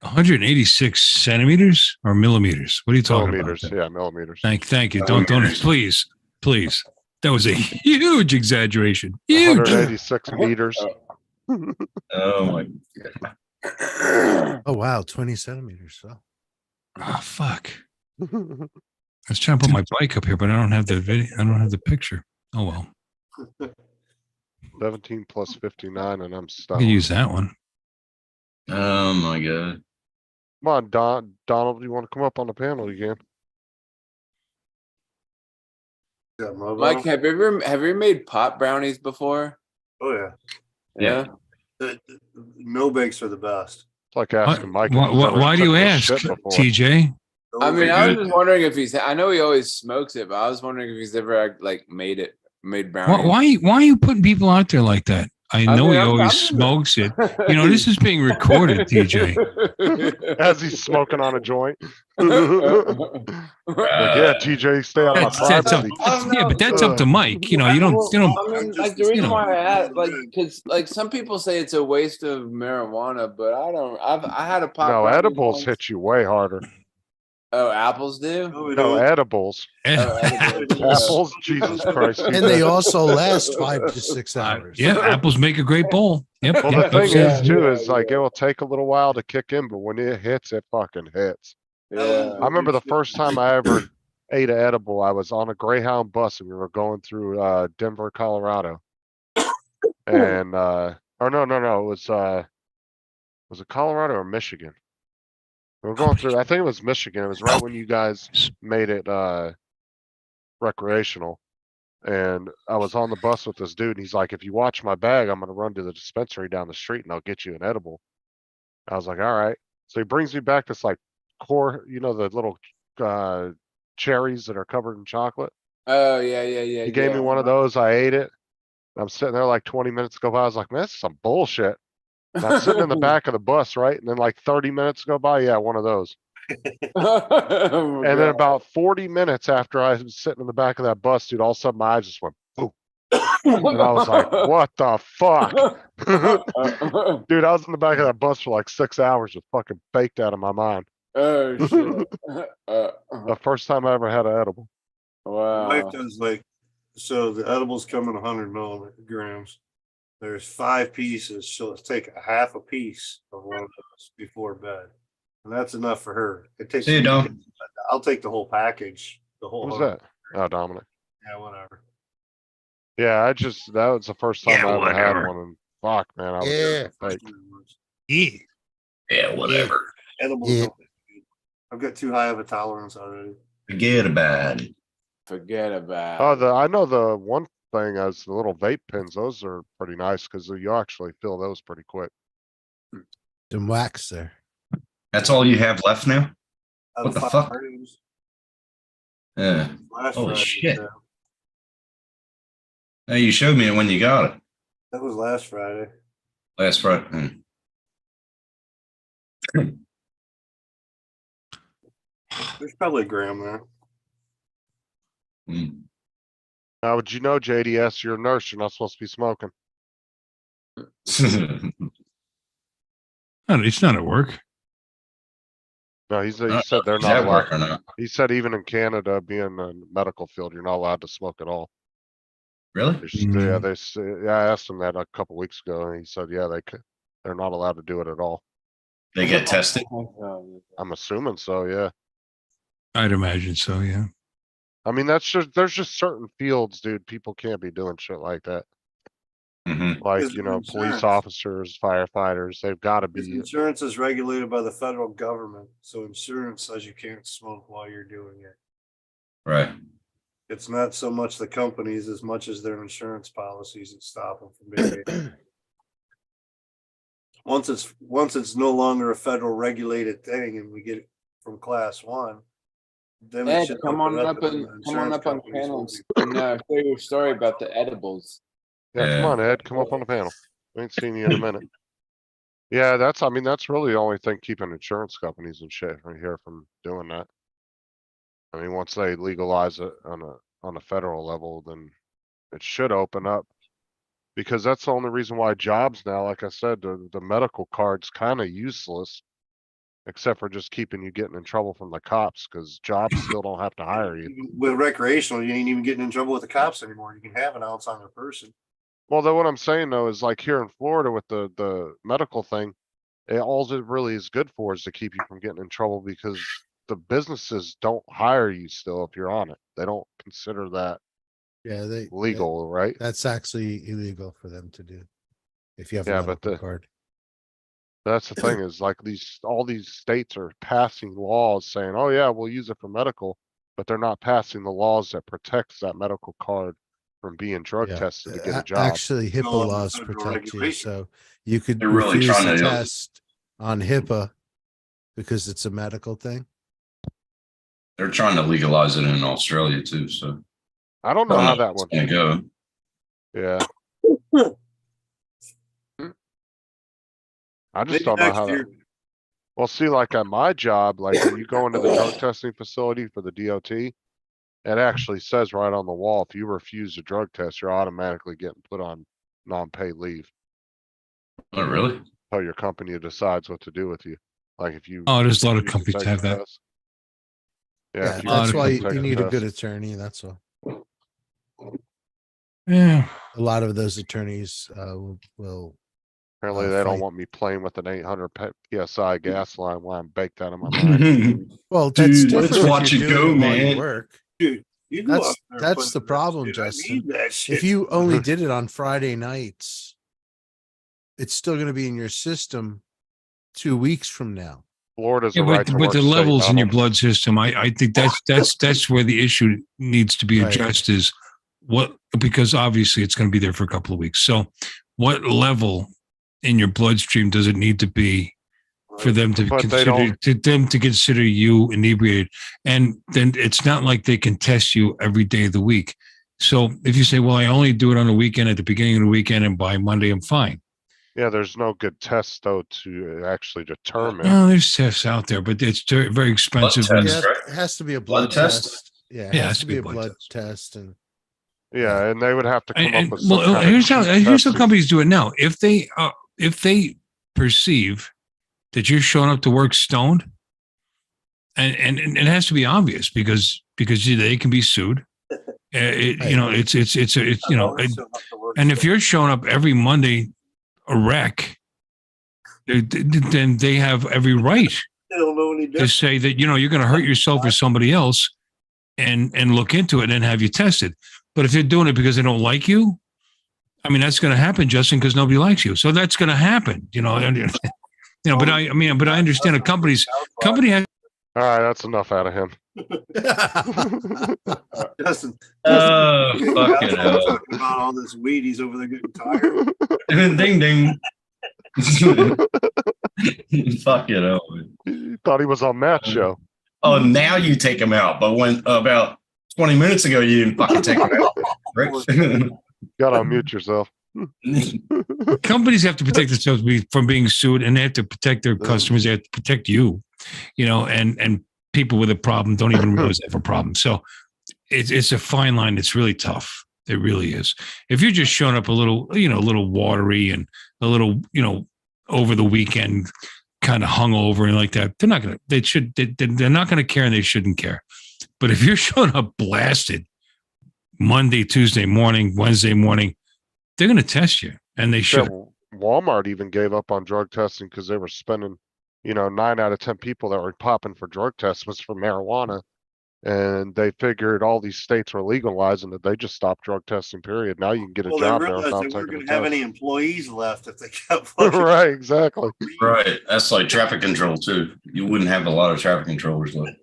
186 centimeters or millimeters? What are you talking Millimeters, about? yeah, millimeters. Thank you. Don't, please. That was a huge exaggeration. Huge. 186 meters. Oh my. Oh wow, 20 centimeters. So Oh, fuck. I was trying to put my bike up here, but I don't have the video. I don't have the picture. Oh, well. 17 plus 59, and I'm I stuck. can use that one. Oh my God. Come on, Donald, you want to come up on the panel? You Got mobile? Mike, have you ever made pot brownies before? Oh yeah. Yeah. The mill bakes are the best. It's like asking Mike. if Why, he's why, ever why do took you no ask, shit before. TJ? I mean, Very I was good. just wondering if I know he always smokes it, but I was wondering if he's ever like made brownies. Why are you putting people out there like that? I know mean, he I'm- always I'm- smokes it. This is being recorded, TJ. As he's smoking on a joint. Like, yeah, TJ, stay out of my That's up, privacy. yeah, but that's up to Mike. You don't. I mean, like the reason know. why I asked, like, because like some people say it's a waste of marijuana, but I don't. I had a pot. No, brownie edibles once. hit you way harder. Oh, apples do? No, we No, don't. edibles. Oh, Apples, Jesus Christ. And they also last 5 to 6 hours. Yeah, apples make a great bowl. Yep. Well, yep, the thing absolutely. is too, Yeah, is like, yeah. it will take a little while to kick in, but when it hits, it fucking hits. Yeah. I remember the first time I ever ate an edible, I was on a Greyhound bus and we were going through, Denver, Colorado. And, or no, was it Colorado or Michigan? We were going through, I think it was Michigan. It was right when you guys made it, recreational. And I was on the bus with this dude and he's like, if you watch my bag, I'm gonna run to the dispensary down the street and I'll get you an edible. I was like, all right. So he brings me back this like core, you know, the little cherries that are covered in chocolate. Oh, yeah, yeah, yeah. He gave me one of those. I ate it. I'm sitting there like 20 minutes go by. I was like, man, this is some bullshit. And I'm sitting in the back of the bus, right? And then like 30 minutes go by. Yeah, one of those. Oh, And then God. about 40 minutes after I was sitting in the back of that bus, dude, all of a sudden my eyes just went boom. And I was like, what the fuck? Dude, I was in the back of that bus for like 6 hours, just fucking baked out of my mind. Oh, shit. The first time I ever had an edible. My Wow. wife does like, so the edibles come in 100 milligrams. There's 5 pieces. She'll take a half a piece of one of those before bed. And that's enough for her. It takes. See you, Dom. I'll take the whole package, the whole. What was 100. that? Oh, Dominic. Yeah, whatever. Yeah, that was the first time Yeah, I ever had whatever. one. And fuck, man. I was Yeah. like, Yeah. Yeah, whatever. Edibles. Yeah. don't taste good. I've got too high of a tolerance already. Forget about it. Forget about oh, it. I know the one thing is the little vape pens. Those are pretty nice because you actually fill those pretty quick. Some wax there. That's all you have left now? Out What of the 5 fuck? grams, Yeah. last Holy Friday, shit. so Now you showed me it when you got it that was last Friday. last Friday. There's probably a gram there. Mm. Now, would you know, JDS, you're a nurse. You're not supposed to be smoking. No, it's not at work. No, he I said don't know they're if he's not at allowed. work or not. He said even in Canada, being in the medical field, you're not allowed to smoke at all. Really? Yeah, yeah, I asked him that a couple weeks ago, and he said, yeah, they're not allowed to do it at all. They get tested? I'm assuming so, yeah. I'd imagine so. Yeah. I mean, there's just certain fields, dude, people can't be doing shit like that. Hmm. Like, Because you of know, insurance. police officers, firefighters, they've gotta This be, insurance is regulated by the federal government, so insurance says you can't smoke while you're doing it. Right. It's not so much the companies as much as their insurance policies that stop them from being able. Once it's no longer a federal regulated thing and we get it from class 1. Then we Ed, should come open on it up and and the come on insurance up on companies will panels be- and share your story about the edibles. yeah, come Yeah. on, Ed, come up on the panel. We ain't seen you in a minute. Yeah, I mean, that's really the only thing keeping insurance companies and shit right here from doing that. I mean, once they legalize it on a federal level, then it should open up. Because that's the only reason why jobs now, like I said, the medical card's kind of useless. Except for just keeping you getting in trouble from the cops, because jobs still don't have to hire you. With recreational, you ain't even getting in trouble with the cops anymore. You can have an ounce on their person. Well, though, what I'm saying though is like here in Florida with the medical thing, all it really is good for is to keep you from getting in trouble because the businesses don't hire you still if you're on it. They don't consider that Yeah, legal, right? that's actually illegal for them to do. If you have a Yeah, but medical card. That's the thing is like all these states are passing laws saying, oh yeah, we'll use it for medical, but they're not passing the laws that protects that medical card from being drug Yeah. tested to get a A- job. Actually, HIPAA under laws federal protect you, regulation. so you could They're really refuse trying to to- test on HIPAA because it's a medical thing. They're trying to legalize it in Australia too, so. I don't know how that It's one, gonna go. yeah. I just Maybe don't know next how that, year. well, see, like at my job, like when you go into the drug testing facility for the DOT, it actually says right on the wall, if you refuse a drug test, you're automatically getting put on non-paid leave. Oh, really? Until your company decides what to do with you. Like if you. Oh, there's a lot of refuse to companies take have the that. test. Yeah, if you that's want why to you take a need a test. good attorney. That's all. Yeah. A lot of those attorneys will Apparently they don't fight. want me playing with an 800 PSI gas line while I'm baked out of my mind. Well, that's Dude, let's different watch if you're it doing go, it while you man. work. Dude, you go That's out there and that's put the in that problem, shit. I Justin. need that shit. If you only did it on Friday nights, it's still going to be in your system 2 weeks from now. Florida's Yeah, a right to with work the state, levels in your Donald. blood system, I think that's where the issue needs to be Right. addressed is what, because obviously it's going to be there for a couple of weeks. So what level in your bloodstream does it need to be for them to But they consider you inebriated? And then it's not like they can test you every day of the week. So if you say, well, I only do it on the weekend at the beginning of the weekend and by Monday I'm fine. Yeah, there's no good test though to actually determine. Well, there's tests out there, but it's very expensive. Blood and- test. Yeah, right? it has to be a Blood blood test? test. Yeah, it Yeah, has to be a blood test. And Yeah, and they would have to come And, up with some well, kind of here's how cheap testing. companies do it now. If they perceive that you're showing up to work stoned, and it has to be obvious because they can be sued. You know, it's you know, and if you're showing up every Monday a wreck, then they have every right They don't know any to difference. say that, you know, you're going to hurt yourself or somebody else and look into it and then have you tested. But if they're doing it because they don't like you, I mean, that's going to happen, Justin, because nobody likes you. So that's going to happen, you know, and, you know, but I understand a company has, All right, that's enough out of him. Justin, Oh, Justin, fucking Justin, hell. talking about all this weed, he's over there getting tired. Ding ding. Fuck it up. He thought he was on Matt's show. Oh, now you take him out. But when about 20 minutes ago, you didn't fucking take him out. Right? Gotta unmute yourself. companies have to protect themselves from being sued, and they have to protect their customers. They have to protect you, you know, and people with a problem don't even realize they have a problem. So it's a fine line. It's really tough. It really is. If you're just showing up a little, you know, a little watery and a little, you know, over the weekend, kind of hungover and like that, they're not going to care, and they shouldn't care. But if you're showing up blasted Monday, Tuesday morning, Wednesday morning, they're going to test you, and they should. Yeah, Walmart even gave up on drug testing because they were spending, you know, 9 out of 10 people that were popping for drug tests was for marijuana. And they figured all these states were legalizing it. They just stopped drug testing, period. Now you can get a Well, they job there realized without they weren't taking gonna a have test. any employees left if they kept fucking. Right, exactly. Right. That's like traffic control, too. You wouldn't have a lot of traffic controllers left.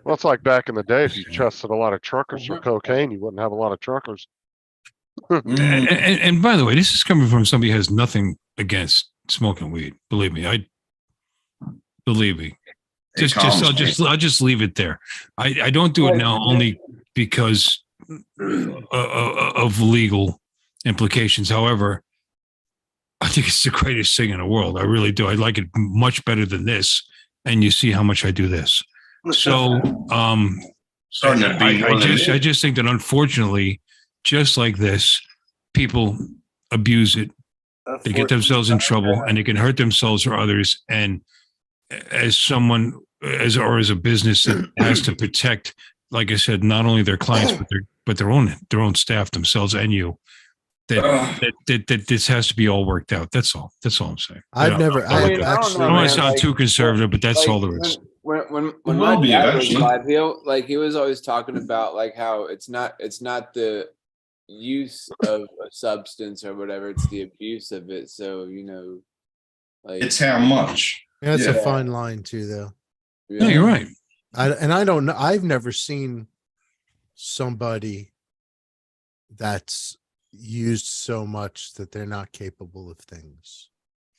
Well, it's like back in the day, if you tested a lot of truckers for cocaine, you wouldn't have a lot of truckers. And by the way, this is coming from somebody who has nothing against smoking weed. Believe me, believe me. I'll just leave it there. I don't do it now only because of legal implications. However, I think it's the greatest thing in the world. I really do. I like it much better than this. And you see how much I do this. So, Starting to be more than I just think that unfortunately, just like this, people abuse it. They get themselves in trouble, and they can hurt themselves or others. And as someone, as a business that has to protect, like I said, not only their clients but their own staff, themselves, and you, that this has to be all worked out. That's all. That's all I'm saying. I've You know, never, I I mean, I don't actually, know, I don't want man, to sound like- too conservative, but that's like, all there is. When will my be dad was eventually. alive, he was always talking about like how it's not the use of a substance or whatever, it's the abuse of it. So, you know, like It's how much. that's a Yeah. fine line too, though. No, you're right. I don't know. I've never seen somebody that's used so much that they're not capable of things.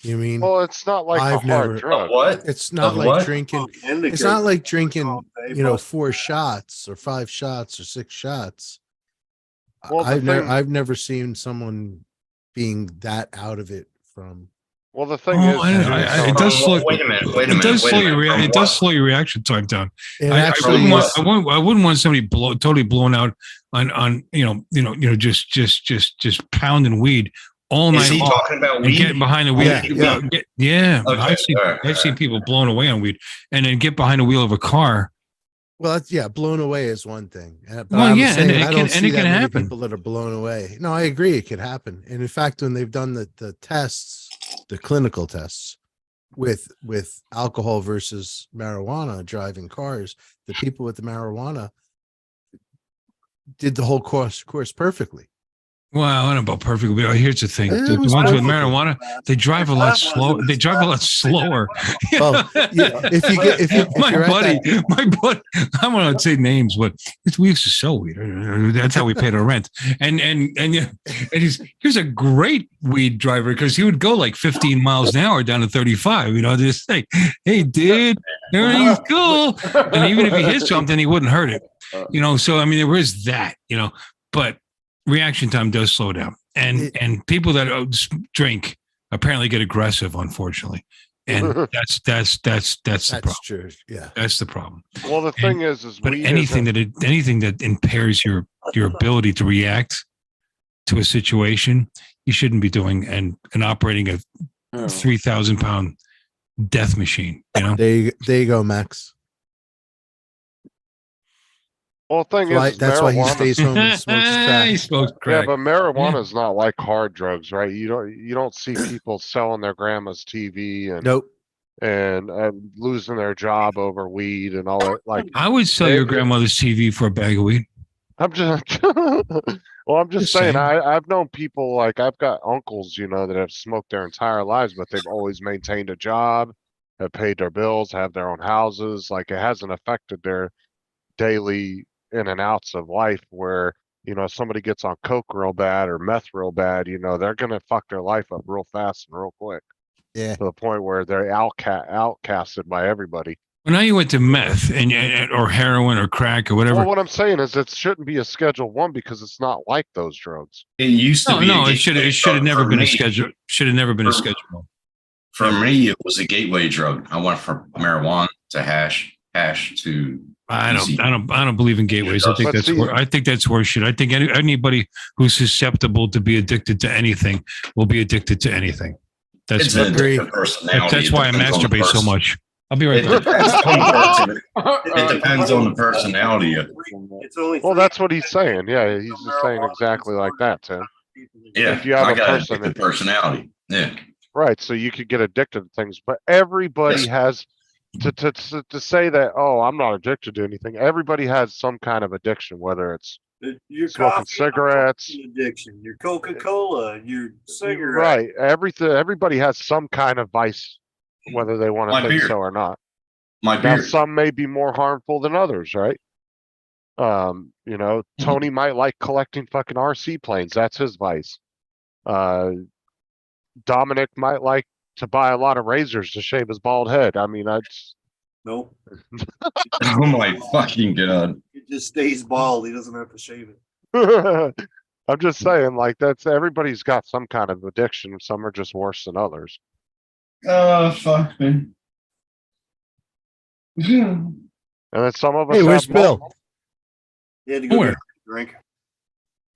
You mean Well, it's not like I've a hard never- drug. What? it's not of like what? drinking. It's not like drinking, you know, 4 shots or 5 shots or 6 shots. Well, the I've thing- never seen someone being that out of it from. Well, the thing Oh, is, it does slow. Wait a minute. It does slow your it does slow your reaction time down. It I actually wouldn't want, is- I wouldn't want somebody totally blown out on pounding weed all Is night he long talking about and weed? get behind the wheel. Yeah, Yeah. Okay, I've seen people blown away on weed and then get behind the wheel of a car. Well, that's, yeah, blown away is one thing. But Well, I'm yeah, and saying it I can- don't and see it that can many happen. people that are blown away. No, I agree, it could happen. And in fact, when they've done the tests, the clinical tests with alcohol versus marijuana driving cars, the people with the marijuana did the whole course perfectly. Well, I don't know about perfectly, but here's the thing: It the was ones with perfectly. marijuana, they drive a lot slower. They drive a lot slower. Well, yeah, if you get if my you're buddy, at that, my buddy, I want to say names, but we used to sell weed. That's how we paid our rent. And here's a great weed driver because he would go like 15 miles an hour down to 35. You know, just say, "Hey, dude, everything's cool." And even if he hit something, he wouldn't hurt it. You know, so I mean, there is that. You know, but reaction time does slow down, and people that drink apparently get aggressive, unfortunately, and that's the problem. true. Yeah, that's the problem. Well, the thing is But weed anything isn't- anything that impairs your ability to react to a situation, you shouldn't be doing and operating a 3,000-pound death machine. You know, there you go, Max. Well, the thing That's why he marijuana- stays home and smokes crack. He smokes Yeah, crack. but marijuana is not like hard drugs, right? You don't see people selling their grandma's TV and Nope. and losing their job over weed and all that. Like, I would sell your grandmother's TV for a bag of weed. I'm just, well, I'm just Just saying, saying. I've known people, like, I've got uncles, you know, that have smoked their entire lives, but they've always maintained a job, have paid their bills, have their own houses. Like, it hasn't affected their daily in and outs of life where, you know, somebody gets on coke real bad or meth real bad, you know, they're gonna fuck their life up real fast and real quick. Yeah. To the point where they're outcasted by everybody. Well, now you went to meth and or heroin or crack or whatever. Well, what I'm saying is it shouldn't be a Schedule 1 because it's not like those drugs. It used to No, be. no, a it should gateway have drug never for been a me. schedule. Should have never been a For- schedule. For me, it was a gateway drug. I went from marijuana to hash to. I don't believe in gateways. I think But that's see- I think that's horseshit. I think anybody who's susceptible to be addicted to anything will be addicted to anything. That's It's an Agree. addictive personality. that's It why I depends on the masturbate so person. much. I'll be right It back. depends on the person. It depends on the personality. It's only. Well, that's what he's saying. Yeah, he's just saying exactly like that, Tim. Yeah, If you have I a got person addictive personality. Yeah. Right, so you could get addicted to things, but everybody Yes. has to say that, oh, I'm not addicted to anything. Everybody has some kind of addiction, whether it's Your smoking coffee cigarettes. addiction, your Coca-Cola, your cigarette. Right. Everybody has some kind of vice, whether they want My to think beer. so or not. My Now, beard. some may be more harmful than others, right? You know, Tony might like collecting fucking RC planes. That's his vice. Dominic might like to buy a lot of razors to shave his bald head. I mean, that's Nope, Oh my fucking god. it just stays bald. He doesn't have to shave it. I'm just saying, like, that's everybody's got some kind of addiction. Some are just worse than others. Oh fuck man. And then some of us Hey, where's have mul- Bill? He had to go Where? get a drink.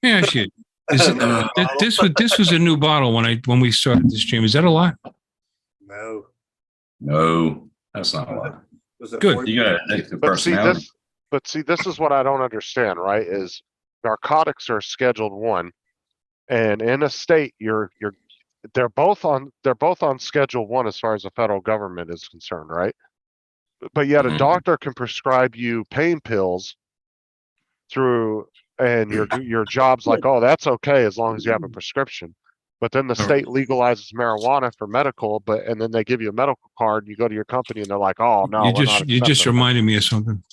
Yeah, shit. This was a new bottle when we started this stream. Is that a lot? No. No, that's not a lot. Was it Good. 40? You got an addictive But see personality. this is what I don't understand, right? Is narcotics are Scheduled 1, and in a state they're both on Schedule 1 as far as the federal government is concerned, right? But yet a Mhm. doctor can prescribe you pain pills through, and your job's like, oh, that's okay as long as you have a prescription. But then the state legalizes marijuana for medical, and then they give you a medical card, and you go to your company and they're like, oh no, you we're not just accepting it." reminded me of something.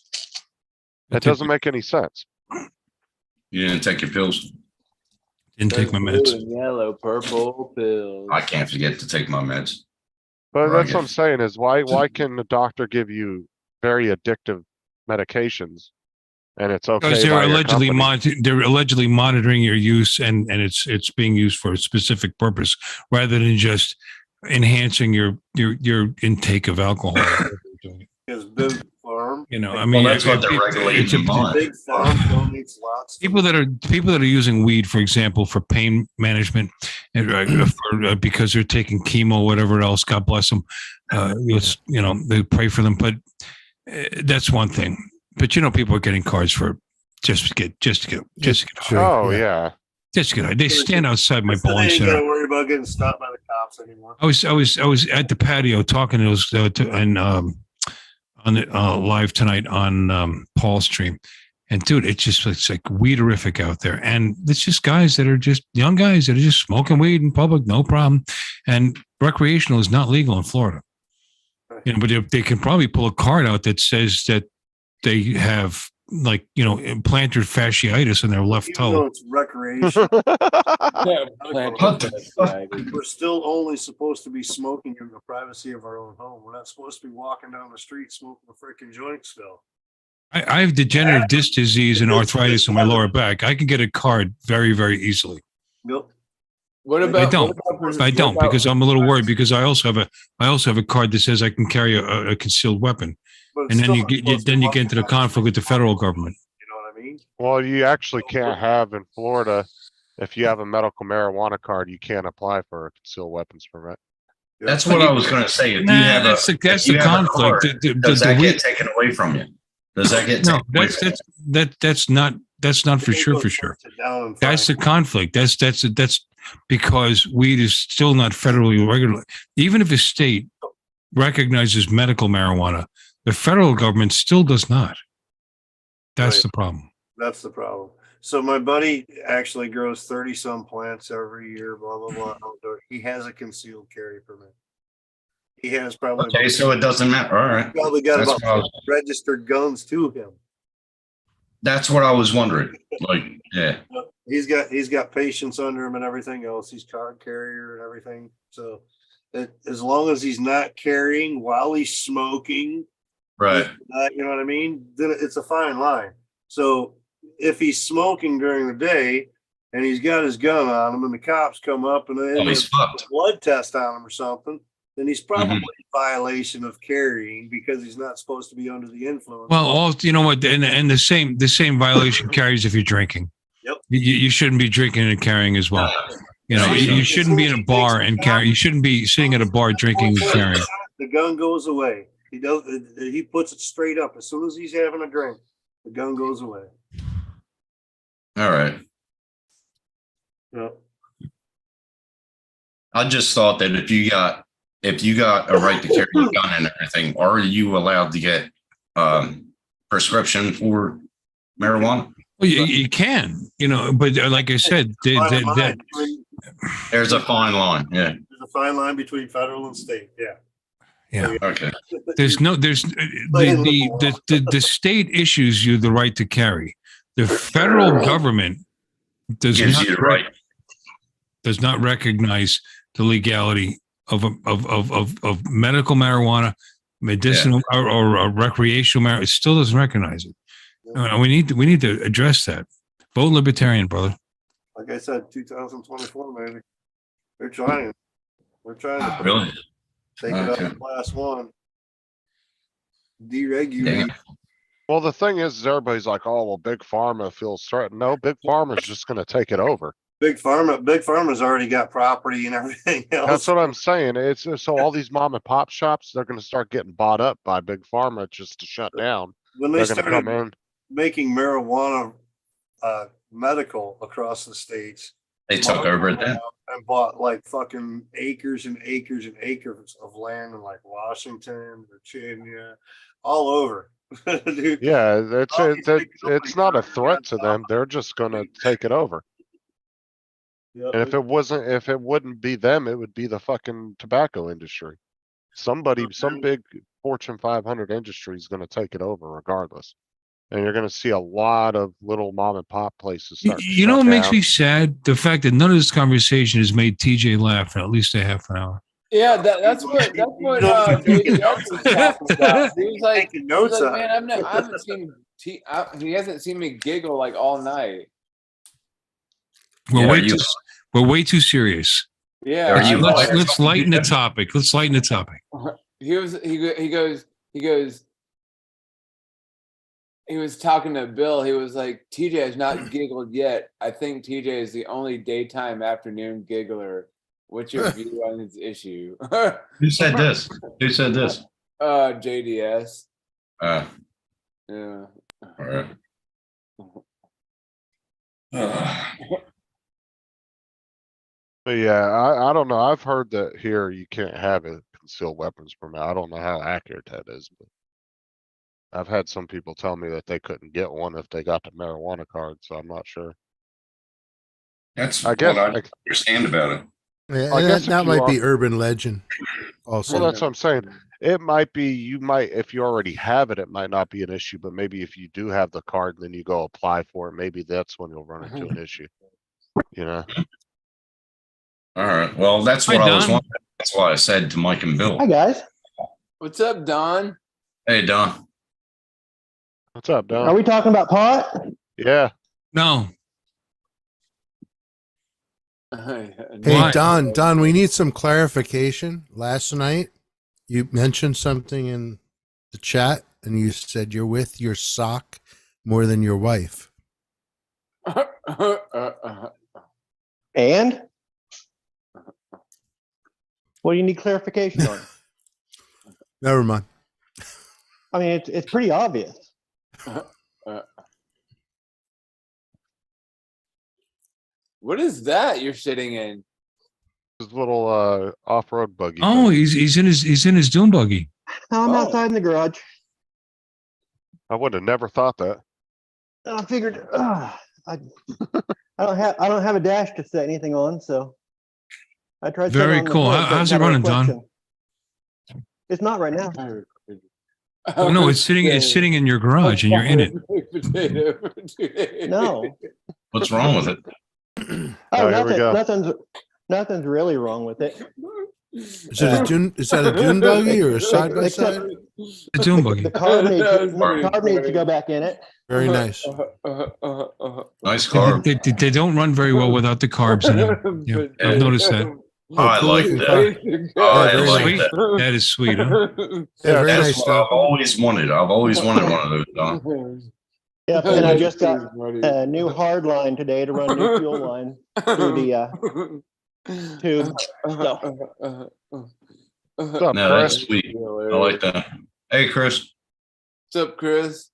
It doesn't make any sense. You didn't take your pills. Didn't take my meds. Blue and yellow, purple pills. I can't forget to take my meds. But Right, that's what I'm yes. saying is why can the doctor give you very addictive medications and it's okay Because by your company? they're allegedly monitoring your use and it's being used for a specific purpose rather than just enhancing your intake of alcohol. Because Bill, farm. You know, I Well, mean, that's what they're it's regulating them on. Big farm donates lots. to- people that are using weed, for example, for pain management, and because they're taking chemo, whatever else. God bless them. They pray for them, but that's one thing. But people are getting cards for just to get Sure. Oh, yeah. yeah. just to get high. They stand outside my So they bowling ain't center. gotta worry about getting stopped by the cops anymore. I was at the patio talking to those on the live tonight on Paul's stream, and dude, it's like weederific out there, and it's just guys that are just young guys that are just smoking weed in public, no problem, and recreational is not legal in Florida. But they can probably pull a card out that says that they have plantar fasciitis in their left Even though toe. it's recreation, What the we're still only supposed to be smoking in the privacy of our own home. We're not supposed to be walking down the street smoking a freaking joint still. I have degenerative disc disease and arthritis in my lower back. I can get a card very, very easily. Yep. What about? I don't. what about- I don't what about- because I'm a little worried because I also have a card that says I can carry a concealed weapon, But it's and then still you not get supposed to be into walking the down conflict with the street. federal government. You know what I mean? Well, you actually can't have in Florida, if you have a medical marijuana card, you can't apply for a concealed weapons permit. That's what I was going to say. If Nah, you have that's a, the- that's if you the have a conflict. card, The does that weed- get taken away from you? Does that get No, taken away from you? that's not for sure. For sure, that's the conflict. That's because weed is still not federally regulated. Even if a state recognizes medical marijuana, the federal government still does not. That's Right. the problem. That's the problem. So my buddy actually grows 30 some plants every year, blah, blah, blah. Outdoor. He has a concealed carry permit. He has probably, Okay, so it doesn't matter. All right. probably got That's about what I was- registered guns to him. That's what I was wondering. Like, yeah. He's got patients under him and everything else. He's card carrier and everything. So as long as he's not carrying while he's smoking, Right. you know what I mean? Then it's a fine line. So if he's smoking during the day and he's got his gun on him and the cops come up and they Oh, he's do a fucked. blood test on him or something, then he's probably in violation of carrying because he's not supposed to be under the influence. Well, you know what, and the same violation carries if you're drinking. Yep. You shouldn't be drinking and carrying as well. You shouldn't be in a bar and carry. You shouldn't be sitting at a bar drinking and carrying. The gun goes away. He puts it straight up. As soon as he's having a drink, the gun goes away. All right. Yep. I just thought that if you got a right to carry a gun and everything, are you allowed to get prescription for marijuana? Well, you can, but like I said, Fine line between- There's a fine line. Yeah. There's a fine line between federal and state. Yeah. Okay. there's the state issues you the right to carry. The federal government does Gives not you the right. does not recognize the legality of medical marijuana, medicinal or recreational marijuana. It still doesn't recognize it. And we need to address that. Vote libertarian, brother. Like I said, 2024, maybe. They're trying. We're trying to Really? take it up Okay. to class one. Deregulate. Damn. Well, the thing is everybody's like, oh, well, big pharma feels threatened. No, big pharma's just gonna take it over. Big Pharma's already got property and everything else. That's what I'm saying. It's so all these mom and pop shops, they're gonna start getting bought up by big pharma just to shut down. When they They're gonna started come in. making marijuana medical across the states. They took over it then. And bought like fucking acres and acres and acres of land in like Washington, Virginia, all over. Dude, Yeah, All these big it's not a companies threat to them. They're just gonna take it over. yeah, And if it wouldn't be them, it would be the fucking tobacco industry. Some big Fortune 500 industry is gonna take it over regardless. And you're gonna see a lot of little mom and pop places. start to You know shut what makes down. me sad? The fact that none of this conversation has made TJ laugh in at least a half an hour. Yeah, that's what David Ellis was talking about. He was like, taking notes on man, I haven't seen he hasn't seen me giggle like all night. We're Yeah, way too serious. Yeah, Are you- Let's lighten the topic. Let's lighten the topic. he goes he was talking to Bill. He was like, TJ has not giggled yet. I think TJ is the only daytime afternoon giggler. What's your view on this issue? Who said this? Who said this? JDS. Uh, Yeah. all right. But yeah, I don't know. I've heard that here you can't have a concealed weapons permit. I don't know how accurate that is, but I've had some people tell me that they couldn't get one if they got the marijuana card, so I'm not sure. That's I guess, what I understand about it. Yeah, I and guess that if you might are- be urban legend. well, Also, that's what I'm saying. It might be, you might, if you already have it, it might not be an issue, but maybe if you do have the card, and then you go apply for it, maybe that's when you'll run into an issue. You know? All right. Well, that's Hi, what I was Don. wondering. That's why I said to Mike and Bill. Hi, guys. What's up, Don? Hey, Don. What's up, Are Don? we talking about pot? Yeah, No, hey, Why? Don, we need some clarification. Last night, you mentioned something in the chat, and you said you're with your sock more than your wife. And what do you need clarification on? Never mind. I mean, it's pretty obvious. What is that you're sitting in? his little off-road buggy. oh, thing. he's in his dune buggy. I'm Oh. outside in the garage. I would have never thought that. And I figured I don't have a dash to set anything on, so I tried. setting Very on the cool. hood, How's but it got a running, Don? reflection. It's not right now. Oh no, it's sitting in your garage, and you're in it. No. What's wrong with it? Oh, here we go. Nothing's really wrong with it. Is it a dune? Is that a dune buggy or a side by Except side? The dune buggy. The carb needs, That was the pretty carb needs to funny. go back in it. Very nice. Nice car. They don't run very well without the carbs in them. Yeah, I've noticed that. Oh, I cool like looking that. car. Oh, I very like Sweet. that. That is sweet. Huh? Yeah, very That's nice what stuff. I've always wanted. I've always wanted one of those, Don. Yep, and I just got a new hard line today to run new fuel line through the tube. What's up, No, that's Chris? sweet. I like that. Hey, Chris. What's up, Chris?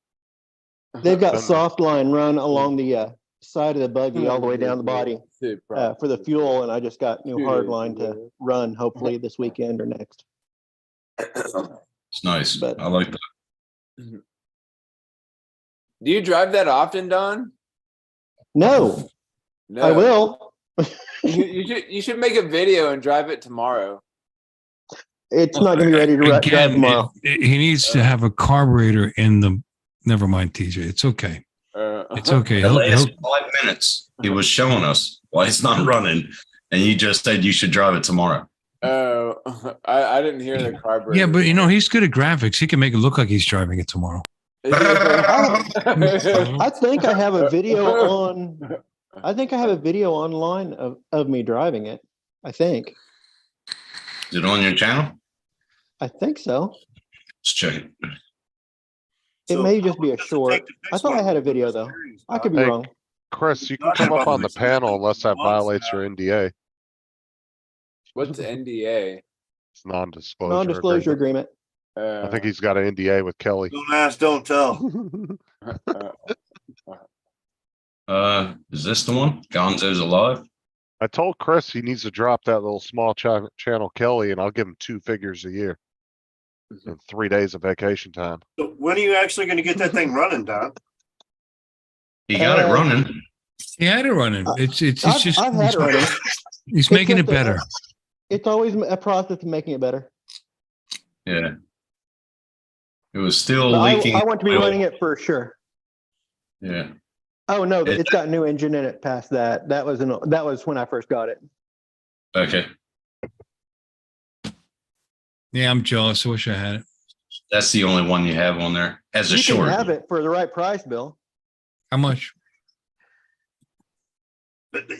They've got Something. soft line run along the side of the buggy all the way down the body for the fuel, and I just got new hard line to run hopefully this weekend or next. It's nice. But- I like that. Do you drive that often, Don? No, No. I will. You should make a video and drive it tomorrow. It's not gonna be ready to drive Again, tomorrow. he needs to have a carburetor in the. Never mind, TJ. It's okay. It's okay. The He'll- last he'll- 5 minutes, he was showing us why it's not running, and you just said you should drive it tomorrow. Oh, I didn't hear the carburetor. yeah, but he's good at graphics. He can make it look like he's driving it tomorrow. I think I have a video on. I think I have a video online of me driving it. I think. Is it on your channel? I think so. Let's check it. It may just be a short. I thought I had a video though. I could be Hey, wrong. Chris, you can come up on the panel unless that violates your NDA. What's NDA? It's non-disclosure. Non-disclosure agreement. agreement. I think he's got an NDA with Kelly. Don't ask, don't tell. Is this the one? Gonzo's alive? I told Chris he needs to drop that little small channel Kelly, and I'll give him 2 figures a year. And 3 days of vacation time. So when are you actually gonna get that thing running, Don? He got it running. He had it running. It's just I've had it running. he's making it It's just better. It's always a process of making it better. Yeah. It was still But leaking. I want to be oil. running it for sure. Yeah. Oh no, It- it's got a new engine in it past that. That was when I first got it. Okay. Yeah, I'm jealous. I wish I had it. That's the only one you have on there as a You short. can have it for the right price, Bill. How much?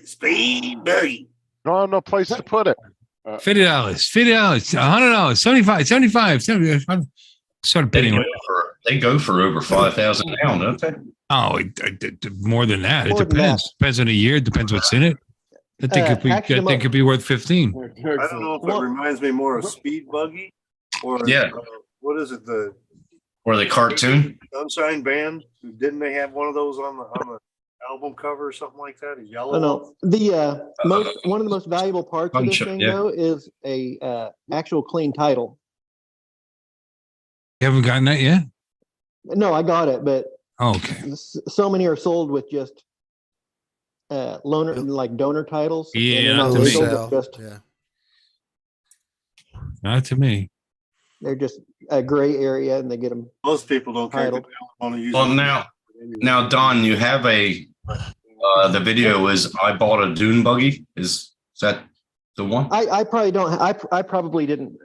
Speed buggy. No, I have no place to put it. $50, $50, $100, 75, 75, 75. Start They bidding. go it. for They go for over 5,000 now, don't they? Oh, more than that. It More than depends. Depends on the year. Depends what's in it. I think if we, I Actually, think it'd be worth 15. I don't know if it Well- reminds me more of Speed Buggy or Yeah. what is it, the Or the cartoon. Sunshine Band? Didn't they have one of those on the album cover or something like that? A yellow Oh, no, one? the one of the most valuable parts of this Bunch of- thing yeah. though is a actual clean title. You haven't gotten that yet? No, I got it, but Oh, okay. so many are sold with just loaner, like donor titles. and they're Yeah, not to me. legal, Wholesale, they're just yeah. Not to me. they're just a gray area, and they get them. Most people don't care. 'cause Title. they don't want to use. Well, it. now, Don, you have the video is I bought a dune buggy. Is that the one? I probably don't. I probably didn't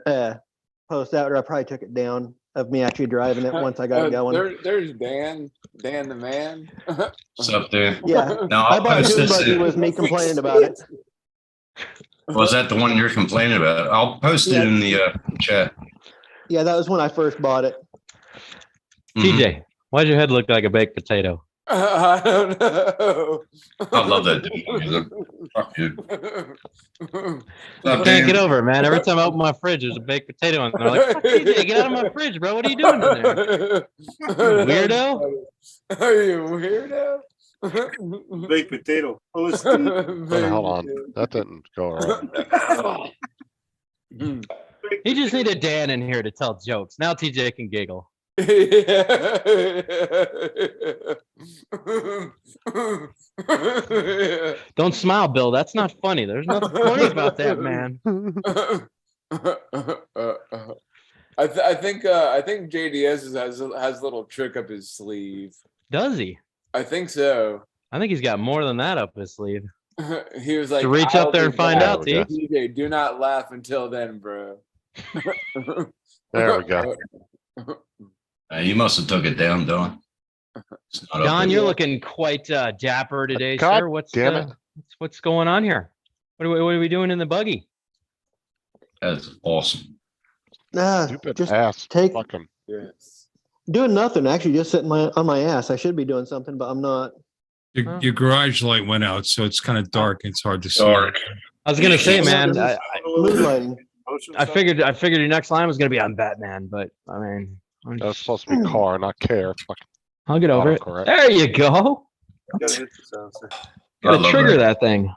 post that, or I probably took it down of me actually driving it once I got it going. There's Dan the man. It's up there. Yeah, Now, I I'll bought a post dune this. buggy was me complaining about it. Was that the one you're complaining about? I'll post it Yeah. in the chat. Yeah, that was when I first bought it. Mhm. TJ, why'd your head look like a baked potato? I don't know. I love that dune buggy. Fuck you. I can't get over it, man. Every time I open my fridge, there's a baked potato in there. I'm like, "Fuck, TJ, get out of my fridge, bro. What are you doing in there? Weirdo?" Are you a weirdo? Baked potato. Oh, it's Hold on, that didn't go all right. He just needed Dan in here to tell jokes. Now TJ can giggle. Don't smile, Bill. That's not funny. There's nothing funny about that, man. I think JDS has a little trick up his sleeve. Does he? I think so. I think he's got more than that up his sleeve. He was like, So reach up there and find out, T. TJ, do not laugh until then, bro. There we go. You must have took it down, Don. It's not up Don, there. you're looking quite dapper today, God sir. What's damn it. what's going on here? What are we doing in the buggy? That's awesome. Stupid Just ass. take- Fucking. Yes. doing nothing. Actually, just sitting on my ass. I should be doing something, but I'm not. Your garage light went out, so it's kind of dark. It's hard to see. Dark. I was gonna say, man, Moonlighting. I figured your next line was gonna be on Batman, but I mean, That was supposed to be car, not care. Fucking I'll get over it. autocorrect. There you go. Gotta hit the sound system. I Gotta love trigger that. that thing.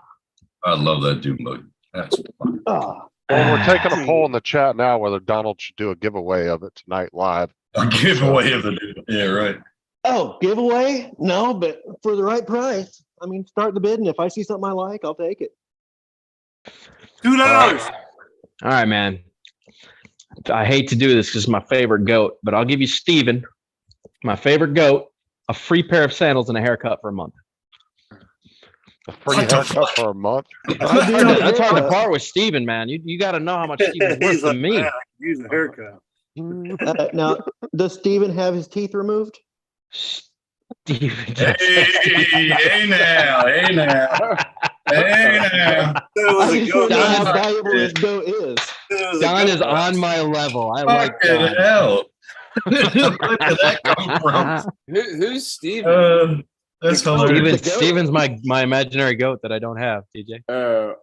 I love that dune buggy. That's fun. Oh, Well, we're taking a poll in the chat now whether Donald should do a giveaway of it tonight live. A giveaway of the dune. Yeah, right. oh, giveaway? No, but for the right price. I mean, start the bid, and if I see something I like, I'll take it. $2. All right, man. I hate to do this because it's my favorite goat, but I'll give you Steven, my favorite goat, a free pair of sandals and a haircut for a month. A free haircut for a month. That's hard to part with Steven, man. You got to know how much Steven's worth He's to like, me. "Man, I could use a haircut." Now, does Steven have his teeth removed? Steven. Hey now. Hey now. Said it was I a just goat. don't know how Don- valuable this goat is. Said it was a Don goat. is on my level. I like Fucking that. hell. Where did that come from? Who's Steven? That's hilarious. Steven's my imaginary goat that I don't have, TJ.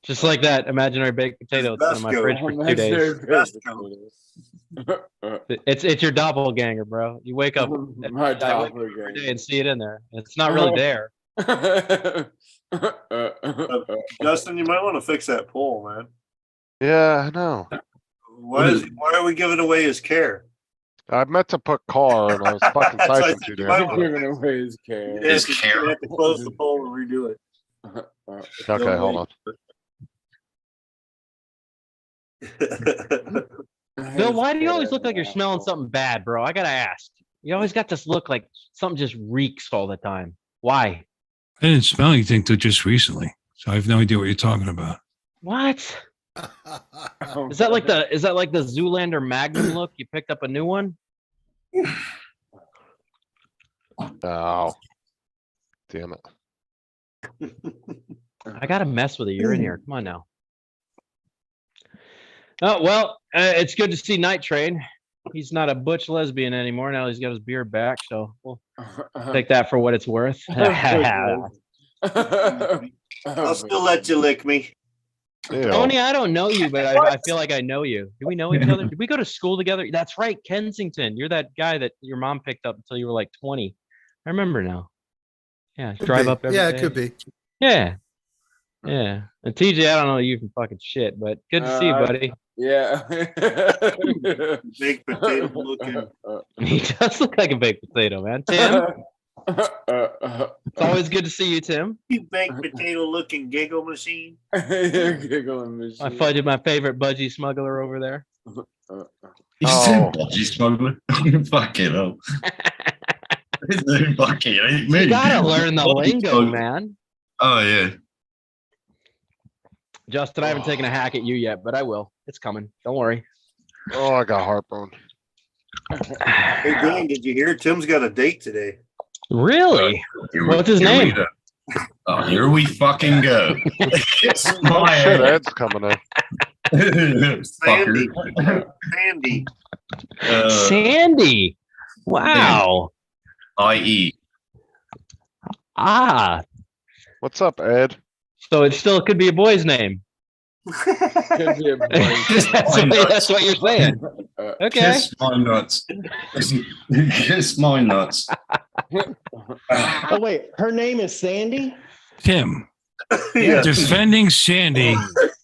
Just like that imaginary baked potato that's in my Best fridge goat. for 2 days. Best goat. It's your doppelganger, bro. You wake up My every day and see it in there. It's not really there. Justin, you might want to fix that poll, man. Yeah, I know. Why are we giving away his care? I meant to put car and I was fucking That's why I typing said too you damn might fast. wanna- Giving away his care. You His have to- care. you have to close the poll and redo it. Okay, hold on. Bill, why do you always look like you're smelling something bad, bro? I gotta ask. You always got this look like something just reeks all the time. Why? I didn't smell anything till just recently, so I have no idea what you're talking about. What? Is that like the Zoolander Magnum look? You picked up a new one? Oh. Damn it. I gotta mess with it. You're in here. Come on now. Oh well, it's good to see Night Train. he's not a butch lesbian anymore. Now he's got his beard back. So we'll take that for what it's worth. I'll still let you lick me. Ew. Tony, I don't know you, but I feel like I know you. Do we know each other? Did we go to school together? That's right, Kensington. You're that guy that your mom picked up until you were like 20. I remember now. Yeah, drive up every Yeah, day. it could be. Yeah. Yeah. And TJ, I don't know you from fucking shit, but good to see you, buddy. Yeah. Big potato looking. He does look like a baked potato, man. Tim, it's always good to see you, Tim. You baked potato looking giggle machine. Giggling machine. My favorite budgie smuggler over there. You Oh. said budgie smuggler. Fuck it up. Fuck it, ain't me. You gotta learn the Budgie lingo, smuggler. man. Oh yeah. Justin, I haven't taken a hack at you yet, but I will. It's coming. Don't worry. Oh, I got heartburn. Hey, Glenn, did you hear Tim's got a date today? Really? Here What's his here we name? go. Oh, here we fucking go. It's Oh, my shit, ass. Ed's coming in. Sandy. Fucker. Sandy. Sandy. Wow. I.E. Ah. What's up, Ed? So it still could be a boy's name. Could be a boy. That's what you're saying. Okay. Kiss my nuts. Kiss my nuts. Oh, wait, her name is Sandy? Tim, Yeah. defending Sandy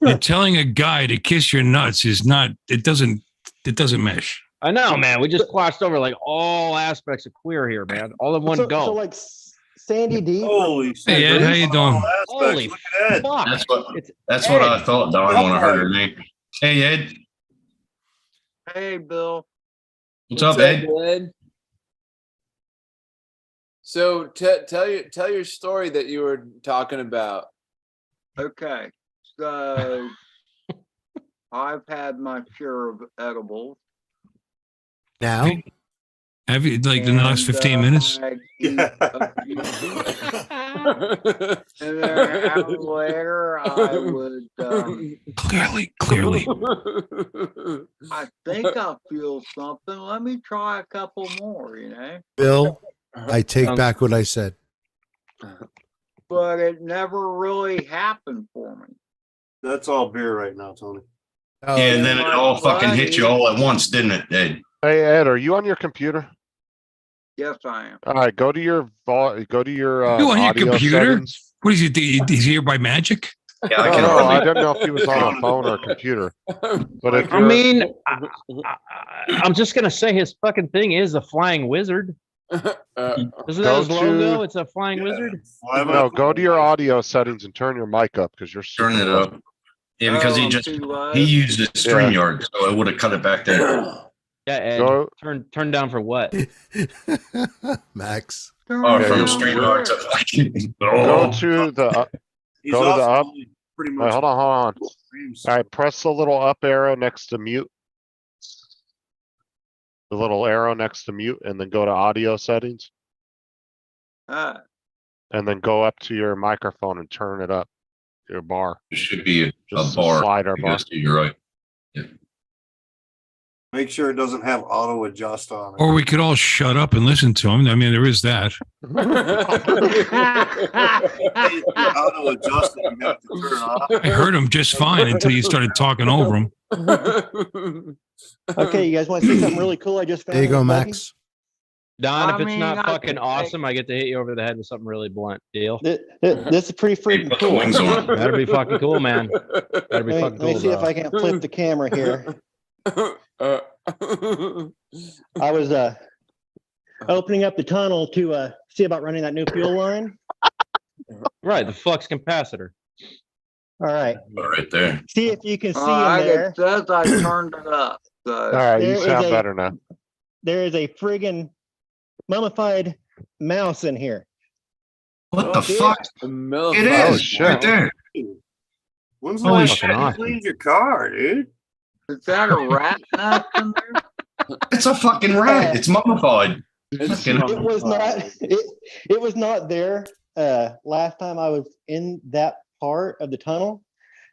and telling a guy to kiss your nuts is not. It doesn't mesh. I know, man. We just glossed over like all aspects of queer here, man. All in one So go. like Sandy D? Holy shit. Hey, Ed, how you doing? All aspects. Holy Look at that. fuck. That's what I thought, Don, when I heard her name. Hey Ed. Hey, Bill. What's up, Ed? So tell your story that you were talking about. Okay, so I've had my share of edibles. Now, Have you like in the last 15 minutes? I eat a few. And then an hour later, I would, Clearly. I think I feel something. Let me try a couple more, you know? Bill, I take back what I said. But it never really happened for me. That's all beer right now, Tony. Oh, Yeah, and then it all fucking hit you all at once, didn't it, Ed? Hey, Ed, are you on your computer? Yes, I am. All right, go to your You on your audio computer? settings. What is he? He's here by magic? Yeah, I No, can no, I hardly. didn't know if he was on a phone or a computer. But if I you're, mean, I'm just gonna say his fucking thing is a flying wizard. Isn't that Go his logo? to- It's a flying wizard. no, go to your audio settings and turn your mic up because you're Turn super it low. up. Yeah, because I'm too low. he used the StreamYard, so it would have cut it back there. Yeah, Ed. Go, Turn down for what? Max. Oh, Okay, from you're- StreamYard to fucking. go Oh. to the. He's Go to the also up. pretty Wait, much. hold on. All right, press the little up arrow next to mute. The little arrow next to mute, and then go to audio settings, Ah, and then go up to your microphone and turn it up. Your bar, It should be a just a bar. slider bar. Yes, you're right. Make sure it doesn't have auto adjust on it. Or we could all shut up and listen to him. I mean, there is that. Auto adjust it, you have to turn it off. I heard him just fine until you started talking over him. Okay, you guys want to see something really cool I just found? There you in go, the buggy? Max. Don, if I it's mean, not I fucking can awesome, I get to hit you over the head with something really blunt. Deal? This is pretty freaking Put the cool. wings on. That'd be fucking cool, man. That'd be Let fucking me cool. see if dog. I can flip the camera here. I was opening up the tunnel to see about running that new fuel line. Right, the flux capacitor. All right, Right there. see if you can see in Alright, there. it says I turned it up, All so. right, you There is sound a- better now. There is a friggin' mummified mouse in here. What the Oh, fuck? A million It Oh, is shit. right there. When's the Holy last shit. time you Awesome. cleaned your car, dude? Is that a rat nest in there? It's a fucking rat. It's mummified. It's Fucking- It was not. It was not there last time I was in that part of the tunnel,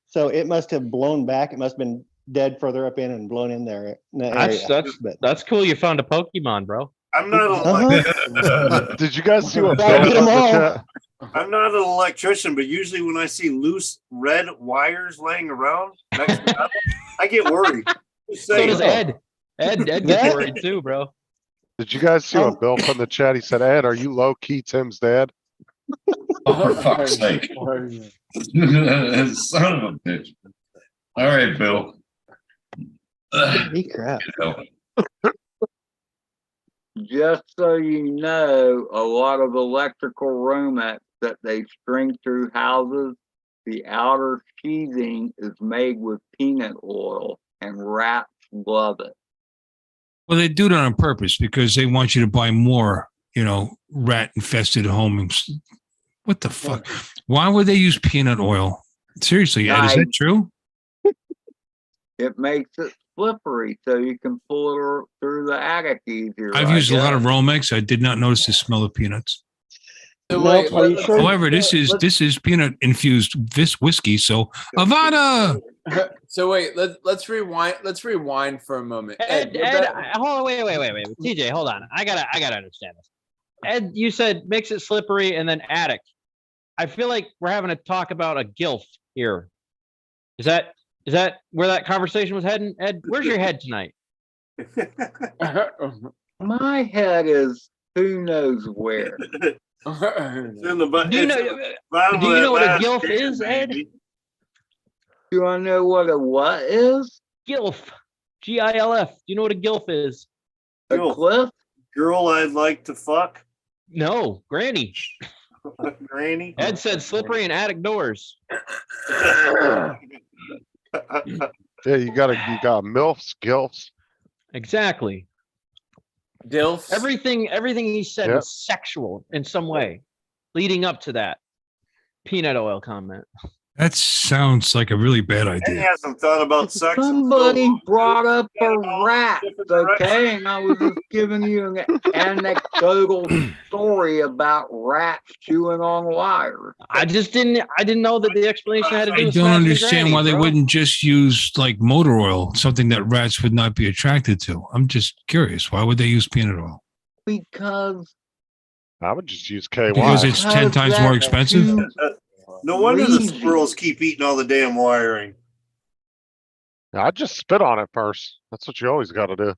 so it must have blown back. It must have been dead further up in and blown in there. In that area. But That's cool. You found a Pokemon, bro. I'm not an Uh-huh. Did you guys see what Gotta Bill get put in 'em the all. chat? I'm not an electrician, but usually when I see loose red wires laying around next to metal, I get worried. Just So saying. does Ed. Ed gets Yeah. worried too, bro. Did you guys see what Bill put in the chat? He said, Ed, are you low key Tim's dad? Oh, for fuck's sake. Son of a bitch. All right, Bill. Holy crap. Just so you know, a lot of electrical Romex that they string through houses, the outer sheathing is made with peanut oil, and rats love it. Well, they do that on purpose because they want you to buy more, rat infested homes. What the fuck? Why would they use peanut oil? Seriously, Ed, is that true? It makes it slippery, so you can pull it through the attic easier. I've used a lot of Romex. I did not notice the smell of peanuts. So No, wait, are you sure? However, this is peanut infused whiskey. So Avada. So wait, let's rewind. Let's rewind for a moment. Ed, you're Ed, back- hold on, wait. TJ, hold on. I gotta understand this. Ed, you said makes it slippery and then attic. I feel like we're having a talk about a gilf here. Is that where that conversation was heading? Ed, where's your head tonight? My head is who knows where. It's in the bu- Do you it's know? in the bottom Do of you that know what a last gilf can, is, Ed? baby. Do I know what a what is? Gilf. GILF. Do you know what a gilf is? A Gilf. cliff? Girl I'd like to fuck. No, Granny. Granny. Ed said slippery and attic doors. Yeah, you got MILFs, GILFs. Exactly. Dilfs. Everything he said Yep. was sexual in some way, leading up to that peanut oil comment. That sounds like a really bad He idea. hasn't thought about sex. in so Somebody long. brought up a rat, Different okay? And I was just giving you an anecdotal story about rats chewing on wires. I didn't know that the explanation had to do I with don't smashing understand Granny, why they bro. wouldn't just use like motor oil, something that rats would not be attracted to. I'm just curious. Why would they use peanut oil? Because I would just use KY. Because it's 10 times more that's expensive? too No wonder the greasy. squirrels keep eating all the damn wiring. I'd just spit on it first. That's what you always got to do.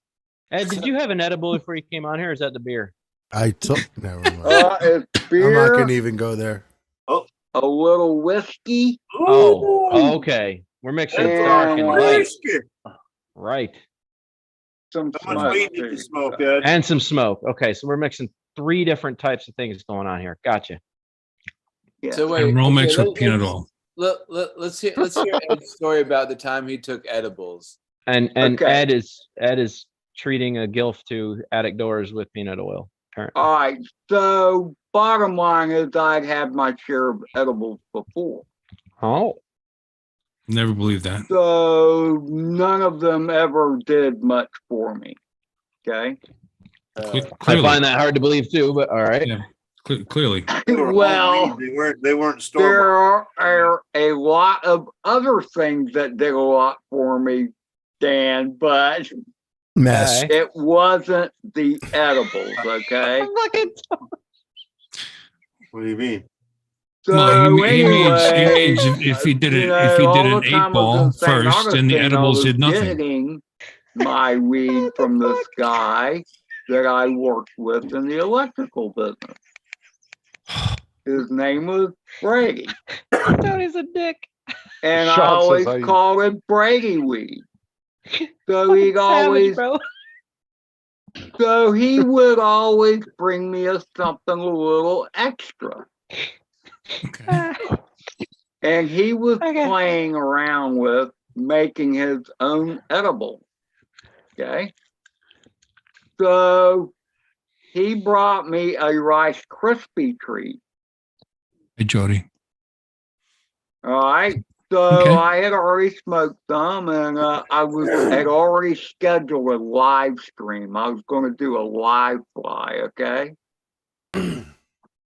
Ed, did you have an edible before you came on here? Or is that the beer? I took, never mind. It's I'm not beer, gonna even go there. a little whiskey, Oh, okay. We're mixing Yeah. dark and light. Whiskey. Right. some How much smoke. weed did you smoke, Ed? And some smoke. Okay, so we're mixing 3 different types of things going on here. Gotcha. Yeah. So wait, And Romex okay, with peanut oil. Let's hear Ed's story about the time he took edibles. And Okay. Ed is treating a gilf to attic doors with peanut oil. Apparently. All right. So bottom line is I'd had my share of edibles before. Oh. Never believed that. So none of them ever did much for me. Okay. I Clearly. find that hard to believe too, but all right. Yeah. Clearly. They were all Well, weed. They weren't store. there are a lot of other things that did a lot for me, Dan, but Mess. Okay. it wasn't the edibles, okay? What do you mean? So No, he means anyway, if he did it, you if he know, did all an the time 8 ball I was in St. first, then the Augustine, I edibles was did nothing. getting my weed from this guy that I worked with in the electrical business. His name was Brady, Tony's a dick. and I Sean says always I- called it Brady weed. So he'd always, bro. so he would always bring me something a little extra. Okay. And he was Okay. playing around with making his own edible. Okay. So he brought me a Rice Krispie treat. Hey, Jody. All right. So Okay. I had already smoked some, and had already scheduled a live stream. I was going to do a live fly. Okay.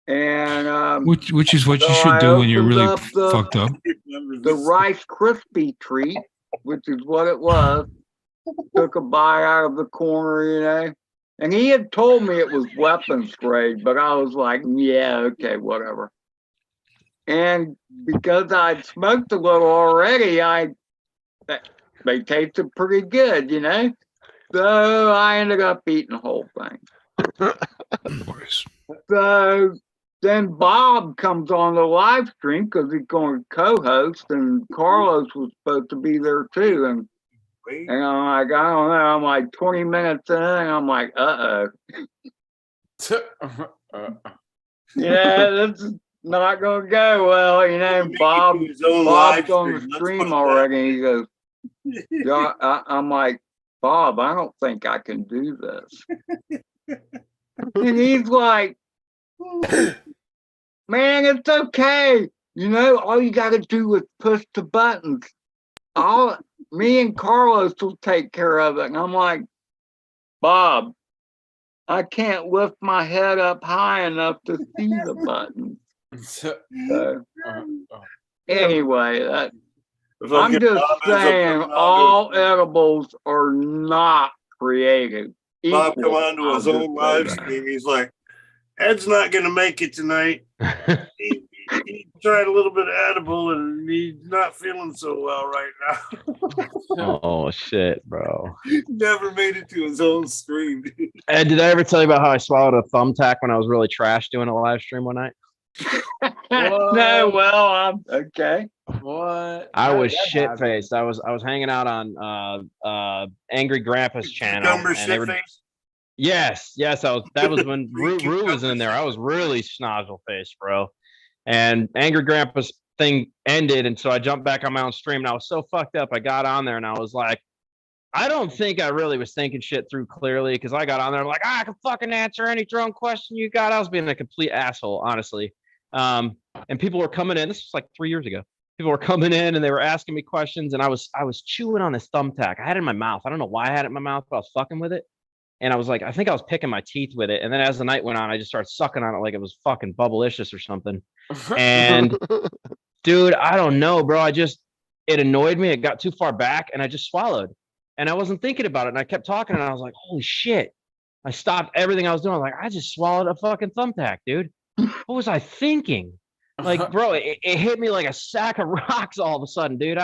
And Which is what you So should I do when you're opened really up the- fucked up. the Rice Krispie treat which is what it was. Took a bite out of the corner, you know. And he had told me it was weapons grade, but I was like, yeah, okay, whatever. And because I'd smoked a little already, they tasted pretty good, you know. So I ended up eating the whole thing. Of course. So then Bob comes on the live stream because he's going to co-host, and Carlos was supposed to be there too. And I'm like, I don't know. I'm like 20 minutes in, and I'm like, uh-oh. Yeah, this is not going to go well, you know. Bob's on the stream already. He goes, yeah, I'm like, Bob, I don't think I can do this. And he's like, man, it's okay. You know, all you got to do is push the buttons. Me and Carlos will take care of it. And I'm like, Bob, I can't lift my head up high enough to see the buttons. So, anyway, I'm just saying all edibles are not creative. Bob come on to his own live stream. He's like, Ed's not going to make it tonight. He tried a little bit of edible and he's not feeling so well right now. Oh shit, bro. Never made it to his own stream. Ed, did I ever tell you about how I swallowed a thumbtack when I was really trash doing a live stream one night? No, well, I'm okay. What? I was shit faced. I was hanging out on Angry Grandpa's channel. And they were, yes, that was when Rue was in there. I was really schnozzle faced, bro. And Angry Grandpa's thing ended, and so I jumped back on my own stream, and I was so fucked up. I got on there and I was like, I don't think I really was thinking shit through clearly, because I got on there like, I can fucking answer any drone question you got. I was being a complete asshole, honestly. And people were coming in. This was like 3 years ago. People were coming in and they were asking me questions, and I was chewing on this thumbtack. I had it in my mouth. I don't know why I had it in my mouth, but I was fucking with it. And I was like, I think I was picking my teeth with it. And then as the night went on, I just started sucking on it like it was fucking Bubblicious or something. And dude, I don't know, bro. It annoyed me. It got too far back and I just swallowed. And I wasn't thinking about it. And I kept talking and I was like, holy shit. I stopped everything I was doing. I was like, I just swallowed a fucking thumbtack, dude. What was I thinking? Like, bro, it hit me like a sack of rocks all of a sudden, dude.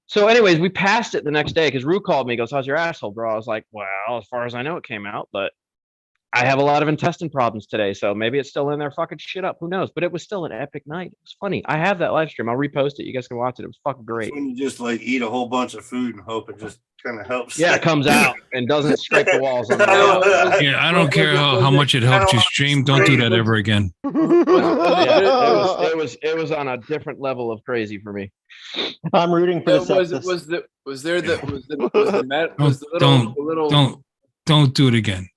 So anyways, we passed it the next day because Rue called me, goes, how's your asshole, bro? I was like, well, as far as I know, it came out, but I have a lot of intestine problems today. So maybe it's still in there fucking shit up. Who knows? But it was still an epic night. It was funny. I have that live stream. I'll repost it. You guys can watch it. It was fucking great. When you just like eat a whole bunch of food and hope it just kind of helps. Yeah, it comes out and doesn't scrape the walls. On the Yeah, I don't care how much it helped you stream. Don't do that ever again. It was on a different level of crazy for me. I'm rooting for the Don't do it again.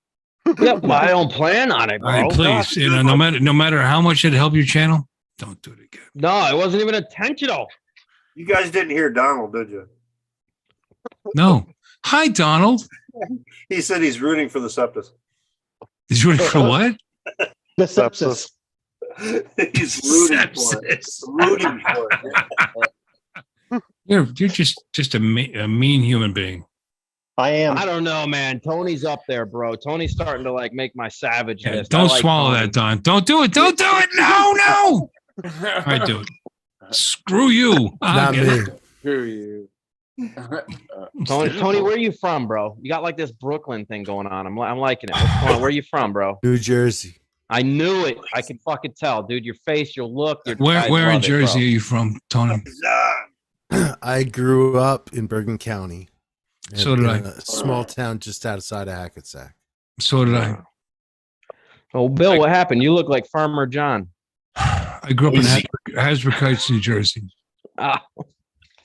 Yeah, but I don't plan on it, bro. All right, please. You know, no matter how much it helped your channel, don't do it again. No, it wasn't even intentional. You guys didn't hear Donald, did you? No. Hi, Donald. He said he's rooting for the sepsis. He's rooting for what? The sepsis. He's rooting for it. Rooting for it. You're just a mean human being. I am. I don't know, man. Tony's up there, bro. Tony's starting to like make my savage list. Don't swallow that, Don. Don't do it. Don't do it. No. All right, do it. Screw you. Not me. Screw you. Tony, where are you from, bro? You got like this Brooklyn thing going on. I'm liking it. What's going on? Where are you from, bro? New Jersey. I knew it. I could fucking tell, dude. Your face, your look. Where in Jersey are you from, Tony? I grew up in Bergen County. So did I. A small town just outside of Hackensack. So did I. Oh, Bill, what happened? You look like Farmer John. I grew up in Hasbrook Heights, New Jersey.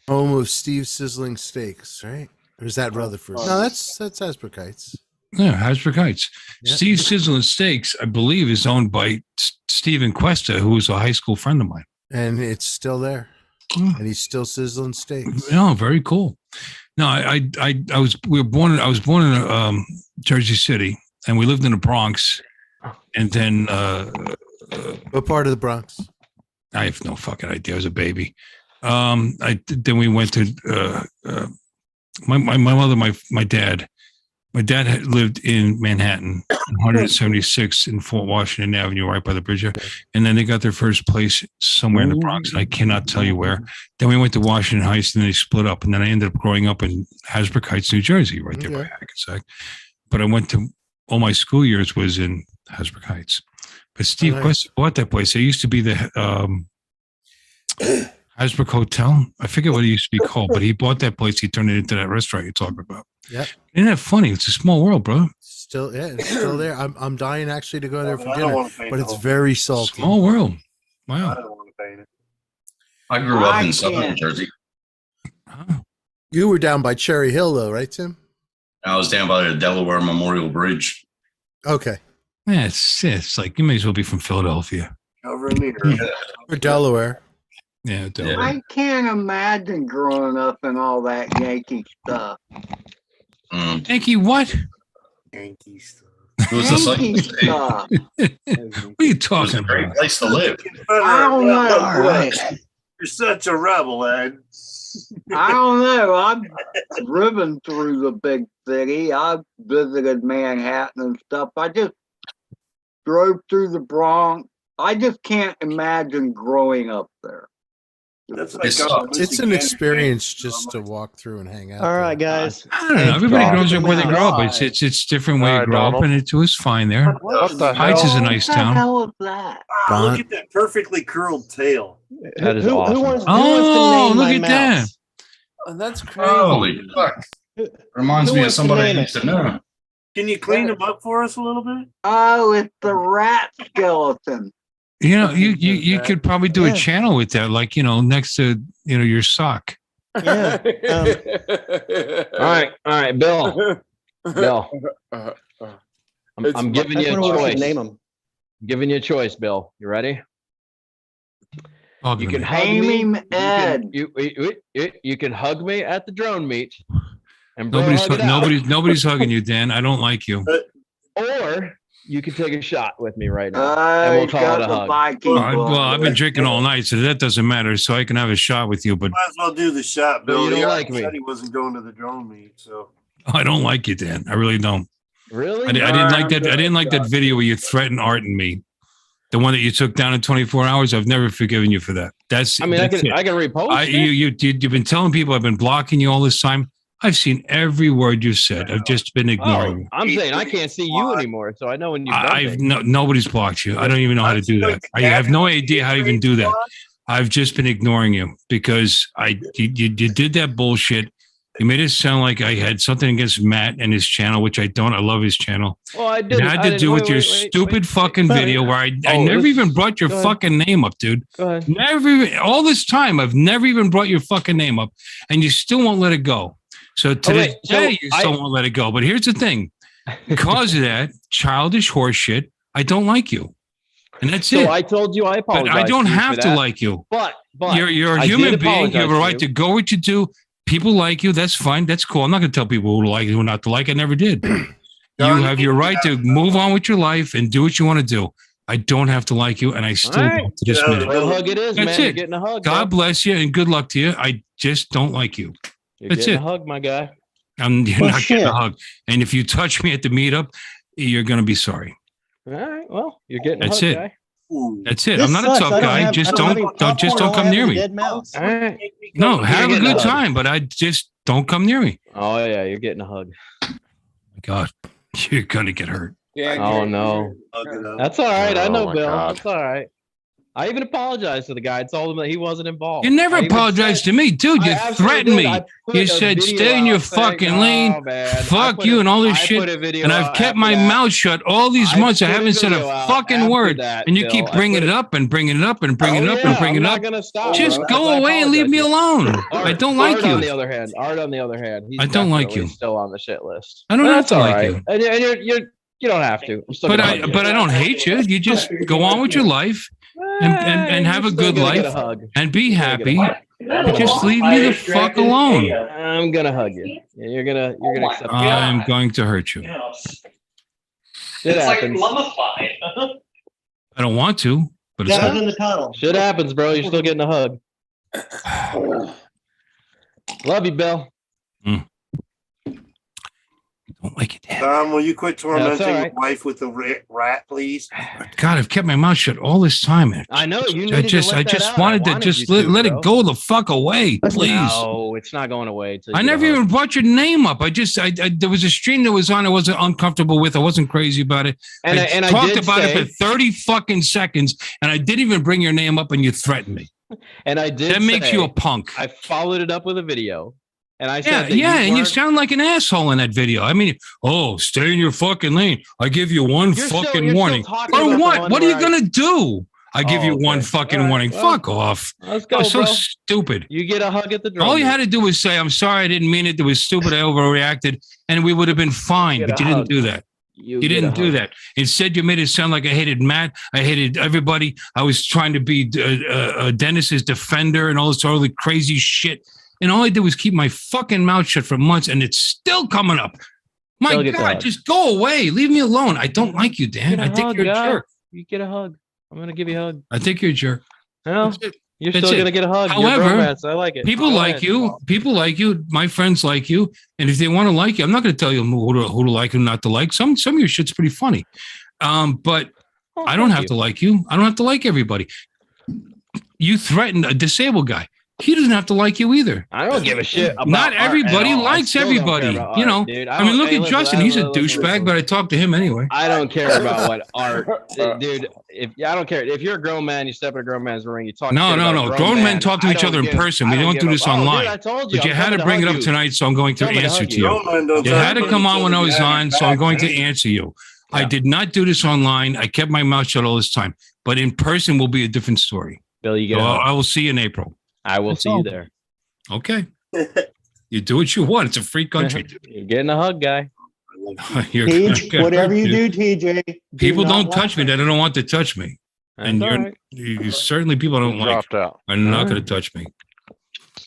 Home of Steve Sizzling Steaks, right? Or is that Rutherford? No, that's Hasbrook Heights. Yeah, Hasbrook Heights. Yep. Steve Sizzling Steaks, I believe, is owned by Stephen Cuesta, who was a high school friend of mine. And it's still there. And he's still sizzling steaks. No, very cool. No, I was born in Jersey City, and we lived in the Bronx, and then what part of the Bronx? I have no fucking idea. I was a baby, Then we went to my mother, my dad. My dad had lived in Manhattan, 176 in Fort Washington Avenue, right by the bridge. And then they got their first place somewhere in the Bronx. And I cannot tell you where. Then we went to Washington Heights, and then they split up. And then I ended up growing up in Hasbrook Heights, New Jersey, right there by Hackensack. But I went to all my school years was in Hasbrook Heights. But Steve Quest bought that place. It used to be the Hasbrook Hotel. I forget what it used to be called, but he bought that place. He turned it into that restaurant you're talking about. Yeah. Isn't that funny? It's a small world, bro. Still, yeah, it's still there. I'm dying actually to go there for I don't dinner, wanna paint but the it's whole very salty. Small world. I Wow. don't want to paint it. I grew up I in southern can't. Jersey. You were down by Cherry Hill, though, right, Tim? I was down by the Delaware Memorial Bridge. Okay. Yeah, it's like you may as well be from Philadelphia Over in the Or Delaware. Yeah, Delaware. I can't imagine growing up in all that Yankee stuff. Yankee what? Yankee stuff. It was just like, Yankee it stuff. What are you was talking a great about? place to live. I don't know. You're such a rebel, Ed. I don't know. I've driven through the big city. I've visited Manhattan and stuff. I just drove through the Bronx. I just can't imagine growing up there. That's It sucks. It's an experience just to walk through and hang out. All there. right, guys. I don't know. Everybody grows up where they grow up. It's different way you Alright, grow up, Donald. and it was fine there. What the Heights hell? is a nice What the town. hell is that? Wow, look at that perfectly curled tail. That is Who awesome. wants, Oh, who wants to name look my at that. mouse? Oh, that's crazy. Holy fuck. Reminds Who me of wants to somebody I name used it? to know. Can you clean them up for us a little bit? Oh, it's the rat skeleton. You know, you could probably do Yeah. a channel with that, like next to your sock. Yeah. All right, Bill. Bill, I'm giving That's you a what we should choice. name them. Giving you a choice, Bill. You ready? Hug You me. can hug Name me. him Ed. You can hug me at the drone meet, and bro, hug it out. Nobody's hugging you, Dan. I don't like you. Or you can take a shot with me right now, and we'll He's call got it a the hug. Viking Well, blood. I've been drinking all night, so that doesn't matter. So I can have a shot with you, but Might as well do the shot, But Bill. you don't He like already me. said he wasn't going to the drone meet, so. I don't like you, Dan. I really don't. Really? I didn't like that. I didn't like that video where you threatened Art and me. The one that you took down in 24 hours. I've never forgiven you for that. That's. I mean, I that's can it. repost it. You've been telling people I've been blocking you all this time. I've seen every word you've said. I've just been ignoring you. I'm saying I can't see you anymore, so I know when you've done I've things. nobody's blocked you. I don't even know how to do that. I have no idea how to even do that. I've just been ignoring you because you did that bullshit. You made it sound like I had something against Matt and his channel, which I don't. I love his channel. Well, I It didn't. had I to didn't- do with wait, your wait, wait, stupid wait, fucking wait. video where I Oh, never this- even brought your go ahead. fucking name up, dude. Go ahead. Never even, all this time, I've never even brought your fucking name up, and you still won't let it go. So to wait, this so day, you still won't let it go. But here's the thing: because of that childish horse shit, I don't like you, and that's So it. I told you I But apologize. I don't to you for have to that. like you. But You're a I human did being. You have a apologize right to you. go what you do. People like you. That's fine. That's cool. I'm not going to tell people who to like and who not to like. I never did. You have your right to move on with your life and do what you want to do. I don't have to like you, and I still All right. don't to this Yeah, minute. Well, hug it is, That's man. You're it. getting a hug. God bro. bless you and good luck to you. I just don't like you. You're That's getting it. a hug, my guy. You're Well, not getting a shit. hug. And if you touch me at the meetup, you're going to be sorry. All right. Well, you're getting a That's hug, it. guy. That's it. This I'm not sucks. a tough I guy. have- just I have any don't popcorn. come I near have a me. Dead mouse. All right. No, have a getting a good hug. time, but I just don't come near me. Oh yeah, you're getting a hug. My God, you're going to get hurt. Yeah, Oh no. Hug it up. That's all right. I Oh, know, my Bill. God. That's all right. I even apologized to the guy. I told him that he wasn't involved. You never I even apologized said- to me, dude. I You absolutely threatened did. me. I put You a said, video stay in your out saying, fucking lane. "No, man." I Fuck put you a- and all this I shit. put a video And I've out kept after my that. mouth shut all these I months. I put a haven't said video a out fucking after word. that, And you Bill. keep I bringing put it up and bringing it up and bringing it Oh, up and yeah, bringing I'm it not up. gonna stop, Just bro, 'cause go I away and leave me apologize to you. alone. I don't like Art, on the you. other hand, he's I don't like definitely you. still on the shit list. I don't But have that's to all like right. you. And you don't have to. I'm still But gonna I hug you. don't hate you. You just go on with your life and have a You're good still gonna get life a hug. and be You're happy. gonna get a Just hug. leave me the fuck alone. I'm gonna hug you. You're gonna accept it. I'm going to hurt you. Shit happens. I don't want to, but it's Down happening. in the tunnel. Shit happens, bro. You're still getting a hug. Love you, Bill. Don't like it. Dan. Tom, will you quit tormenting all your right. wife with the rat, please? God, I've kept my mouth shut all this time. I know you. I needed to just let that out. I wanted to wanted just you let bro. it go the fuck away, please. No, it's not going away. Till you I get a never hug. even brought your name up. I there was a stream that was on. I wasn't uncomfortable with. I wasn't crazy about it. And I talked did about it say- for 30 fucking seconds, and I didn't even bring your name up, and you threatened me. And I did. That makes you say- a punk. I followed it up with a video, and I Yeah, said, that yeah, and you weren't- sound like an asshole in that video. I mean, oh, stay in your fucking lane. I give you one You're still- fucking you're still warning. talking Or about the what? one What are you where I- gonna do? I give you Oh, one okay. fucking All right, warning. well, Fuck off. Let's That go, was so bro. stupid. You get a hug at the drum. All you meet. had to do was say, I'm sorry, I didn't mean it. It was stupid. I overreacted. And we would have been fine. get But a you didn't hug. do that. You get a didn't do hug. that. Instead, you made it sound like I hated Matt. I hated everybody. I was trying to be Dennis's defender and all this totally crazy shit. And all I did was keep my fucking mouth shut for months, and it's still coming up. My Still get the God, hug. just go away. Leave me alone. I don't like you, Dan. Get a I think hug, you're a guy. jerk. You get a hug. I'm gonna give you a hug. I think you're a jerk. No, That's it. you're That's still it. gonna get a hug. You're However, bromance. I like it. People Go like ahead. you. People like you. My friends like you. And if they want to like you, I'm not going to tell you who to like and not to like. Some of your shit's pretty funny. But Oh, I don't thank have you. to like you. I don't have to like everybody. You threatened a disabled guy. He doesn't have to like you either. I don't give a shit. About Not art at everybody all. I likes still don't care everybody. about You art, know, dude. I mean, look hey, at listen, Justin. He's a listen, douchebag, but I talk to him anyway. I don't care about what art, dude. I don't care if you're a grown man. You step in a grown man's ring. You talk. No, shit no, about a no. Grown men man, talk to I each don't other in give- person. We I don't do give this a- oh, dude, online. I told you. But you I'm had to coming bring it hug up you. tonight, so I'm going to Coming to answer hug to you. you. Grown men don't You talk had to about come each on when other I was behind on, your so I'm back, going to man. answer you. I did not do this online. I kept my mouth shut all this time, but in person will be a different story. Bill, you get. So a hug. I will see you in April. I will That's see all. you there. Okay. You do what you want. It's a free country. You're getting a hug, guy. You're Teach, gonna whatever hurt you do, TJ. do People not don't walk touch me that I don't want to touch me. And That's all you're, right. you certainly people I don't like Dropped out. are not All going right. to touch me.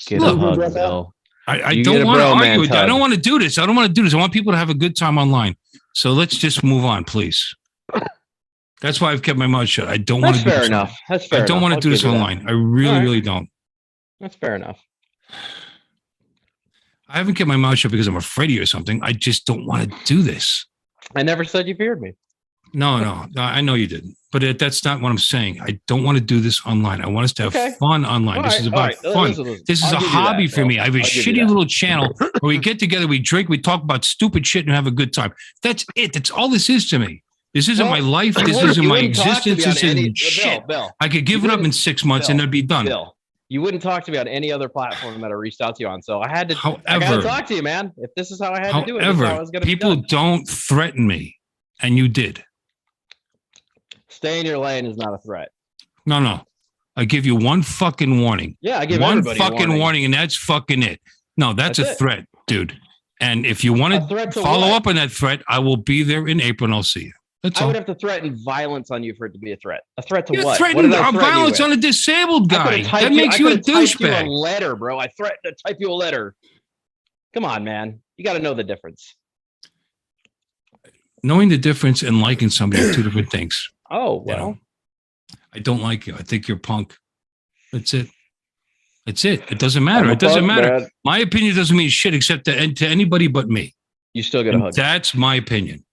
Get Look. a hug, Bill. I You don't get a want to bromance argue with you. I hug. don't want to do this. I don't want to do this. I want people to have a good time online. So let's just move on, please. That's why I've kept my mouth shut. I don't want That's to do fair this. enough. That's fair. I don't enough. want to I'll do this give you that. online. I really, All right. really don't. That's fair enough. I haven't kept my mouth shut because I'm afraid of you or something. I just don't want to do this. I never said you feared me. No, I know you didn't. But that's not what I'm saying. I don't want to do this online. I want us to have Okay. fun online. All This right, is all about right. fun. Listen, This is I'll a give you hobby that, for Bill. me. I have a I'll give you shitty that. little channel where we get together, we drink, we talk about stupid shit and have a good time. That's it. That's all this is to me. This isn't my life. This isn't my existence. This isn't shit. Bill, I could give it up in 6 months and it'd be done. Bill, you wouldn't talk to me on any other platform that I reached out to you on. So I had to. I gotta However- talk to you, man. If this is how I had to do it, this is how it However, was gonna be people done. don't threaten me, and you did. Stay in your lane is not a threat. No. I give you one fucking warning. Yeah, I give one everybody a fucking warning. warning, and that's fucking it. No, that's That's a it. threat, dude. And if you want A to threat to follow what? up on that threat, I will be there in April and I'll see you. That's I all. would have to threaten violence on you for it to be a threat. A threat to You what? What threatened did I threaten you violence with? on a disabled I guy. could've typed That makes you a I could've typed you douchebag. a letter, bro. I threatened to type you a letter. Come on, man. You got to know the difference. Knowing the difference and liking somebody are two different things. Oh, You know? well. I don't like you. I think you're punk. That's it. That's it. It doesn't matter. I'm a It doesn't punk, matter. man. My opinion doesn't mean shit except to anybody but me. You still get a And hug. that's my opinion.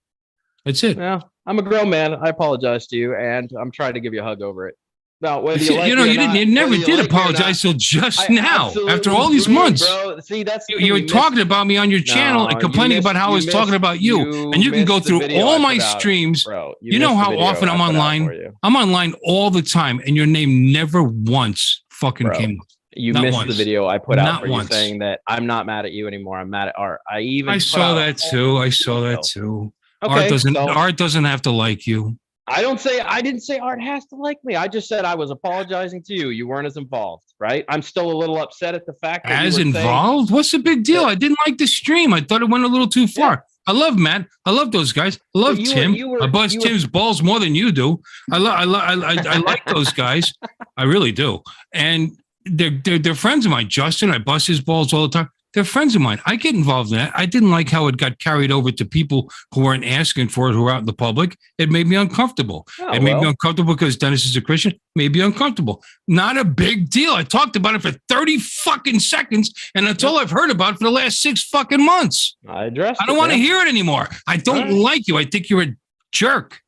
That's it. Well, I'm a grown man. I apologize to you, and I'm trying to give you a hug over it. Now, whether you like You know, me or you didn't. not- You never whether did like me or apologize till just I now, absolutely after all these did, months. bro. See, that's the You thing, were missed- talking about me on your channel and No, complaining you about how I was missed- talking about you. And you can missed go the through video all I my put out, streams. bro. You know missed the how video often I I'm put out online. for you. I'm online all the time, and your name never once fucking Bro, came up. You Not missed once. the video I put out Not for you once. saying that I'm not mad at you anymore. I'm mad at art. I even I put saw out- that too. I saw that too. Okay, so- Art doesn't have to like you. I didn't say Art has to like me. I just said I was apologizing to you. You weren't as involved, right? I'm still a little upset at the fact that you As were saying- involved? What's the big deal? I didn't like the stream. I thought it went a little too far. I love Matt. I love those guys. I love you were- Tim. you were- I bust you were- Tim's balls more than you do. I like those guys. I really do. And they're friends of mine. Justin, I bust his balls all the time. They're friends of mine. I get involved in that. I didn't like how it got carried over to people who weren't asking for it, who were out in the public. It made me uncomfortable. Oh, It made me well. uncomfortable because Dennis is a Christian. Made me uncomfortable. Not a big deal. I talked about it for 30 fucking seconds, and that's all I've heard about for the last 6 fucking months. I addressed I don't it, want to man. hear it anymore. I don't Alright. like you. I think you're a jerk.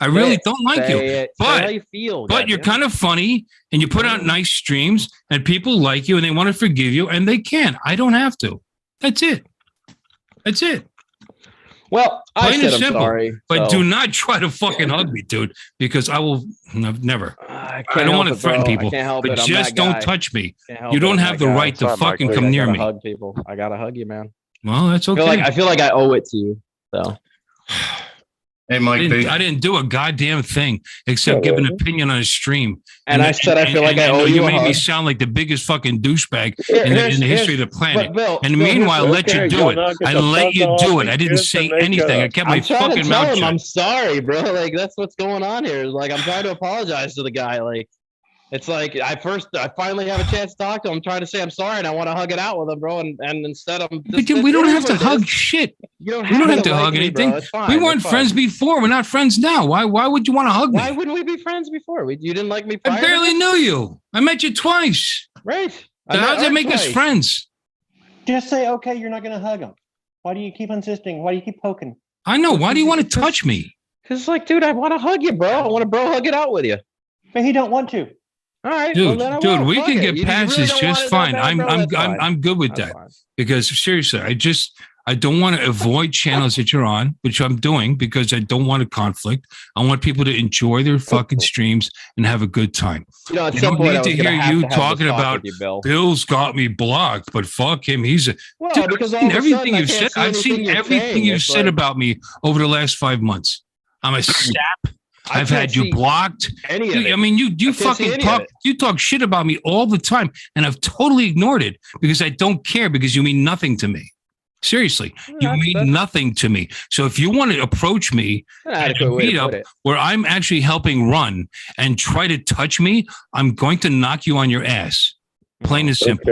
I really don't like you. Say But how you feel. But you're goddamn. kind of funny and you put out nice streams and people like you and they want to forgive you and they can. I don't have to. That's it. That's it. Well, I Plain said and I'm simple. sorry. But so- do not try to fucking hug me, dude, because I will never. I I don't want to threaten bro. people, I can't help but it. I'm just that guy. don't touch me. Can't help You it. don't I'm have that the guy. right to Sorry, Mike, fucking dude, come I near gotta me. Hug people. I gotta hug you, man. Well, that's I okay. feel like I owe it to you. So Hey, Mike B. I didn't do a goddamn thing except give an opinion on a stream. And I said I feel like I owe you a made me hug. sound like the biggest fucking douchebag Here- in the here's- history of here's- the planet. but Bill, And Bill, meanwhile, here's- let you okay, do y'all it. knock it I the let fuck you off do it. and I didn't kiss say and make anything. I up. kept my I'm trying to fucking tell mouth him I'm shut. sorry, bro. Like that's what's going on here. Like I'm trying to apologize to the guy. Like it's like I finally have a chance to talk to him. I'm trying to say I'm sorry and I want to hug it out with him, bro. And instead I'm But we don't have to hug shit. You don't We don't have to like hug me, anything. bro. It's fine. We It's weren't fine. friends before. We're not friends now. Why would you want to hug me? Why wouldn't we be friends before? You didn't like me I prior to barely this? knew you. I met you twice. Right. So how does that make us friends? Just say, okay, you're not gonna hug him. Why do you keep insisting? Why do you keep poking? I know. Why do you want to touch me? Cause like, dude, I want to hug you, bro. I want to bro hug it out with you. But he don't want to. All right, Dude, then I dude, won't. we Fuck can it. get You past really this don't want just it that fine. bad, I'm bro? I'm That's I'm fine. I'm good with That's that fine. because seriously, I don't want to avoid channels that you're on, which I'm doing because I don't want a conflict. I want people to enjoy their fucking streams and have a good time. You know, at You some don't point, I need was to gonna hear have you to have this talking talk about with you, Bill. Bill's got me blocked, but fuck him. He's a Well, dude, because I've all seen of a sudden everything I you've can't said. see I've seen anything you're everything saying. you've It's said like- about me over the last 5 months. I'm a sap. I I've can't had you see blocked. any of it. I mean, you can't see fucking any talk. of it. You talk shit about me all the time, and I've totally ignored it because I don't care because you mean nothing to me. Seriously, you mean nothing to me. So if you want to approach me An at adequate a way to meetup put it. where I'm actually helping run and try to touch me, I'm going to knock you on your ass. Plain and simple.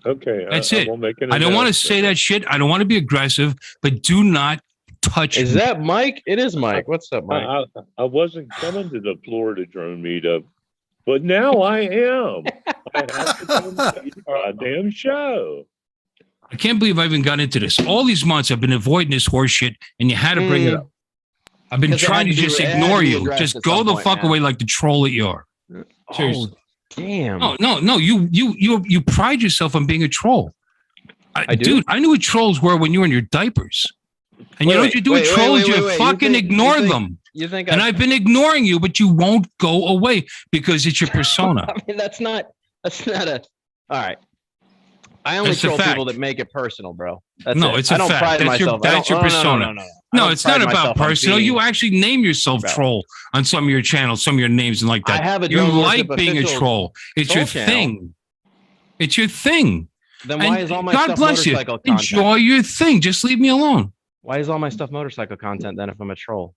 Okay. That's I it. won't make an I don't want to announcement. say that shit. I don't want to be aggressive, but do not touch Is me. that Mike? It is Mike. What's up, Mike? I wasn't coming to the Florida drone meetup, but now I am. I have to come to your goddamn show. I can't believe I even got into this. All these months I've been avoiding this horse shit, and you had to bring it up. I've been 'Cause it trying to had to be- just it had to ignore be you. addressed Just at go some the point, fuck man. away like the troll that you are. Seriously. Oh, damn. No. You pride yourself on being a troll. I do? Dude, I knew what trolls were when you were in your diapers. And you know what you do with trolls? You fucking ignore them. You think? And I've been ignoring you, but you won't go away because it's your persona. I mean, that's not a. All right. I only That's a troll fact. people that make it personal, bro. That's No, it. it's a I don't fact. pride That's your- myself. I that's don't- your no, no, persona. No, no, I No, don't it's not pride about myself on personal. being- You actually name yourself Bro. troll on some of your channels, some of your names and like that. I have a you Drone like Worship being a official troll. It's your troll channel. thing. It's your thing. Then why And is all my God stuff bless you. motorcycle content? Enjoy your thing. Just leave me alone. Why is all my stuff motorcycle content then if I'm a troll?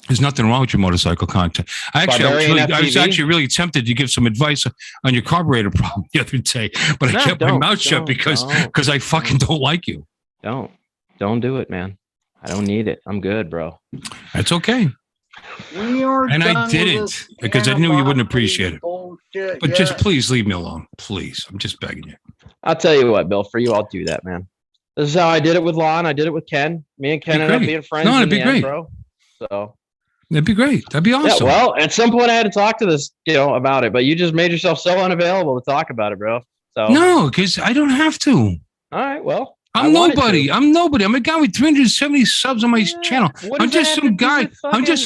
There's nothing wrong with your motorcycle content. I was Barbarian FPV? actually really tempted to give some advice on your carburetor problem the other day, but I No, kept my don't, mouth shut don't, because I fucking don't like you. Don't do it, man. I don't need it. I'm good, bro. That's okay. And I didn't because I knew you wouldn't appreciate it. But just please leave me alone. Please. I'm just begging you. I'll tell you what, Bill. For you, I'll do that, man. This is how I did it with Lon. I did it with Ken. Me and Ken Be ended up great. being friends. No, in it'd be the end, great. bro. So That'd be great. That'd be awesome. yeah, well, at some point I had to talk to this, about it. But you just made yourself so unavailable to talk about it, bro. So No, because I don't have to. all right, well, I I'm wanted nobody. to. I'm nobody. I'm a guy with 370 subs on my channel. what I'm does that just have some to do guy. with I'm just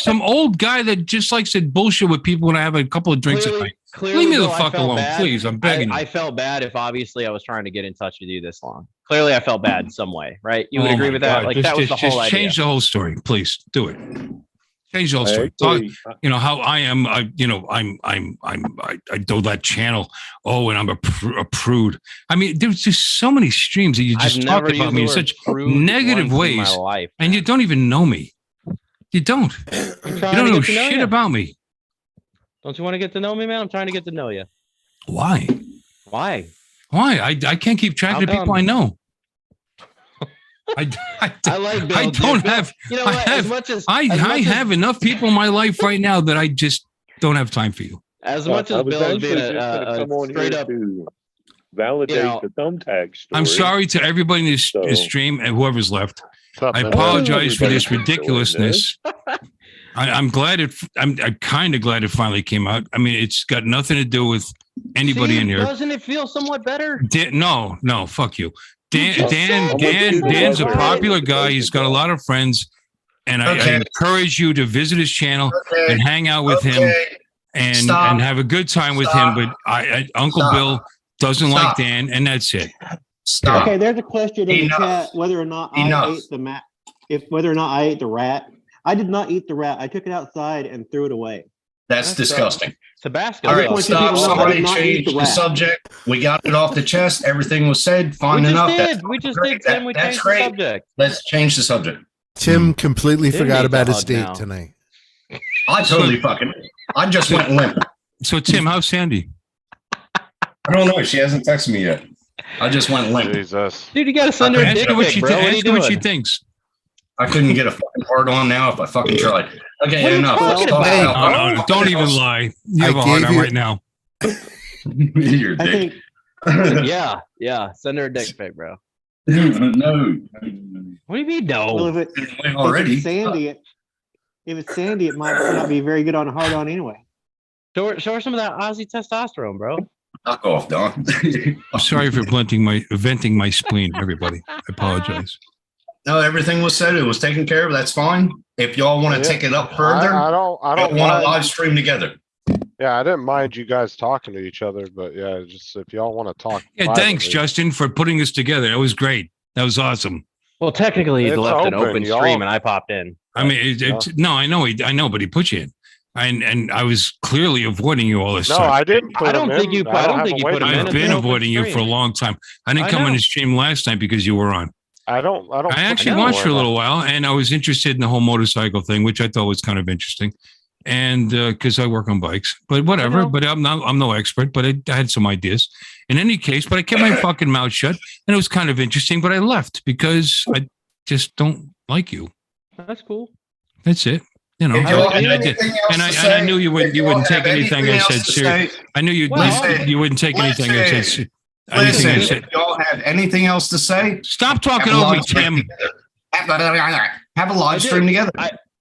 some old guy that just likes to bullshit with people when I have a couple of drinks at night. Leave me the Bill, I fuck felt alone, bad. please. I'm begging I you. felt bad if obviously I was trying to get in touch with you this long. Clearly, I felt bad some way, right? You would Oh agree my with that? God. Like Just- that was the just whole idea. change the whole story, please. Do it. Change the whole story. Talk, how I am. I do that channel. Oh, and I'm a prude. I mean, there's just so many streams that you just I've talk never about used me the in word such prude negative once in my ways, life, and you don't even know me. You don't. You don't know shit about me. Don't you want to get to know me, man? I'm trying to get to know you. Why? Why? Why? I can't keep track How of the people come? I know. I like Bill. I dude. don't Bill- have. You know I what? have. As much as I have enough people in my life right now that I just don't have time for you. as much as Bill is being a straight up validate you know, the thumbtack story. I'm sorry to everybody in this So- stream and whoever's left. What's up, I man? apologize for this Everybody's enjoying ridiculousness. I'm glad I'm kind of glad it finally came out. I mean, it's got nothing to do with anybody See, in here. Doesn't it feel somewhat better? No, fuck you. just said Dan's a it. popular guy. He's got a lot of friends, and I Okay. encourage you to visit his channel Okay. and hang out with him and Stop. have a good time with Stop. him. But Uncle Stop. Bill doesn't like Stop. Dan, and that's it. Stop. Okay, there's a question in Enough. the chat whether or not I Enough. ate whether or not I ate the rat. I did not eat the rat. I took it outside and threw it away. That's disgusting. Tabasco. All I right, just want you stop. people to know I Somebody did not eat change the the rat. subject. We got it off the chest. Everything was said. We Fine just enough. did. That's We just great. did, Tim. We That's changed the great. subject. Let's change the subject. Tim completely Tim forgot needs about a his hug date now. tonight. I totally I just went limp. So, Tim, how's Sandy? I don't know. She hasn't texted me yet. I just went limp. Jesus. Dude, you gotta send her a Ask dick her what pic, she, bro. What are you ask her what she doing? thinks. I couldn't get a fucking hard on now if I fucking tried. Okay, What are you enough. Let's talking talk about? No, no, don't even lie. You have I a hard gave on you- right now. You're a I dick. think Yeah. Send her a dick pic, bro. No. What do you mean, well, no? if Already. it's Sandy, it might not be very good on a hard on anyway. Show her some of that Aussie testosterone, bro. Knock off, Don. I'm sorry for venting my spleen, everybody. I apologize. No, everything was said. It was taken care of. That's fine. If y'all want to Yeah. take it up further, I don't want to mind. live stream together. Yeah, I didn't mind you guys talking to each other, but yeah, just if y'all want to talk. Yeah, thanks, privately. Justin, for putting this together. That was great. That was awesome. Well, technically, he It's left an open, open y'all. stream and I popped in. I mean, no, I know, but he put you in, and I was clearly avoiding you all this No, time. I didn't put I don't him think in. you- I don't have think a you way put to him in. I've put It's been an open avoiding you for a stream. long time. I didn't I come on know. the stream last night because you were on. I don't. I put actually him watched for a in. little while, and I was interested in the whole motorcycle thing, which I thought was kind of interesting. And because I work on bikes, but whatever. know. But I'm no expert, but I had some ideas. In any case, but I kept my fucking mouth shut, and it was kind of interesting. But I left because I just don't like you. That's cool. That's it. You know, If y'all and have I did, anything else and to I say- knew you if wouldn't. You y'all wouldn't take have anything I anything said else to serious. say- I knew you. Listen, You wouldn't take anything I said. listen, Anything I Listen, said. if y'all have anything else to say, Stop talking have a over me, live stream Tim. together. Have a I live do. stream together.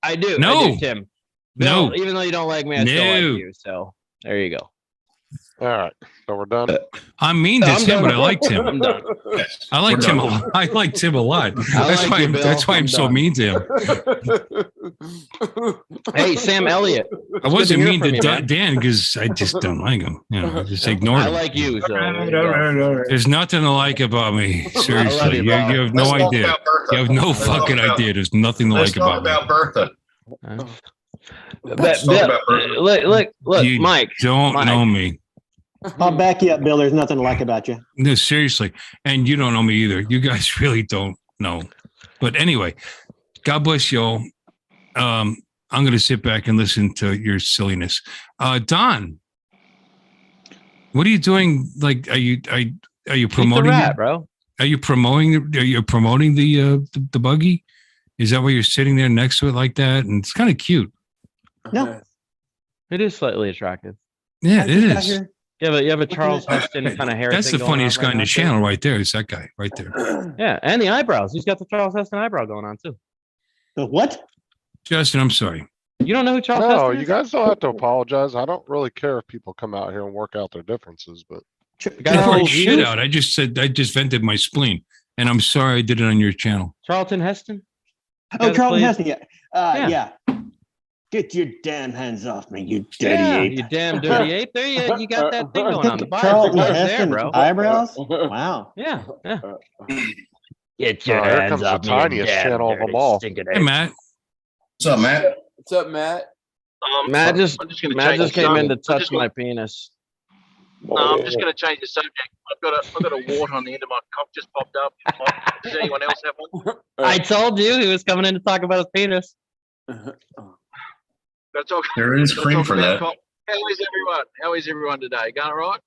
I do. No. I do, Tim. Bill, No. even though you don't like me, I still No. like you. So there you go. All right, so we're done. I'm mean to I'm Tim, done. but I like Tim. I'm done. I like We're Tim. done. I like Tim a lot. I That's like why. you, Bill. That's why I'm I'm so done. mean to him. Hey, Sam Elliott. I wasn't hear mean from to you, man. Dan because I just don't like him. You know, I just ignore I him. like you. So there you go. There's nothing to like about me. Seriously, you, you bro. have no Let's talk idea. about Bertha. You have no Let's talk fucking about- idea. There's nothing to Let's like talk about me. about Bertha. But Let's talk Bill, about Bertha. look, You Mike. Don't Mike. know me. I'll back you up, Bill. There's nothing to like about you. No, seriously. And you don't know me either. You guys really don't know. But anyway, God bless you all. I'm going to sit back and listen to your silliness. Don, what are you doing? Like, are you Keep the promoting? rat, bro. Are you promoting? Are you promoting the buggy? Is that why you're sitting there next to it like that? And it's kind of cute. No. It is slightly attractive. Yeah, I it just got is. here- You have a Looking Charles at- Heston kind of hair. That's thing the going on funniest guy right in the now, too. channel right there. Is that guy right there? Yeah, and the eyebrows. He's got the Charles Heston eyebrow going on too. The what? Justin, I'm sorry. You don't know who Charles No, Heston is? you guys don't have to apologize. I don't really care if people come out here and work out their differences, but The guy I who worked told shit you? out. I just vented my spleen, and I'm sorry I did it on your channel. Charlton Heston. Oh, Guy that Charlton plays- Heston. Yeah. Yeah. Yeah. Get your damn hands off me, you dirty Yeah, ape. you damn dirty ape. There you got that thing going on. The Charlton bicep there, Heston bro. eyebrows. Wow. Yeah, yeah. Get your here hands comes the off me, you tiniest damn channel of them dirty all. Hey, Matt. What's up, Matt? What's up, Matt? Matt just I'm just gonna Matt change just the came in to subject. I'm touch just my gonna- penis. No, I'm just going to change the subject. I've got a wart on the end of my cock just popped up. Does anyone else have one? I told you he was coming in to talk about his penis. Gotta talk, There is gotta cream talk for about that. cock. How is everyone? How is everyone today? Going all right?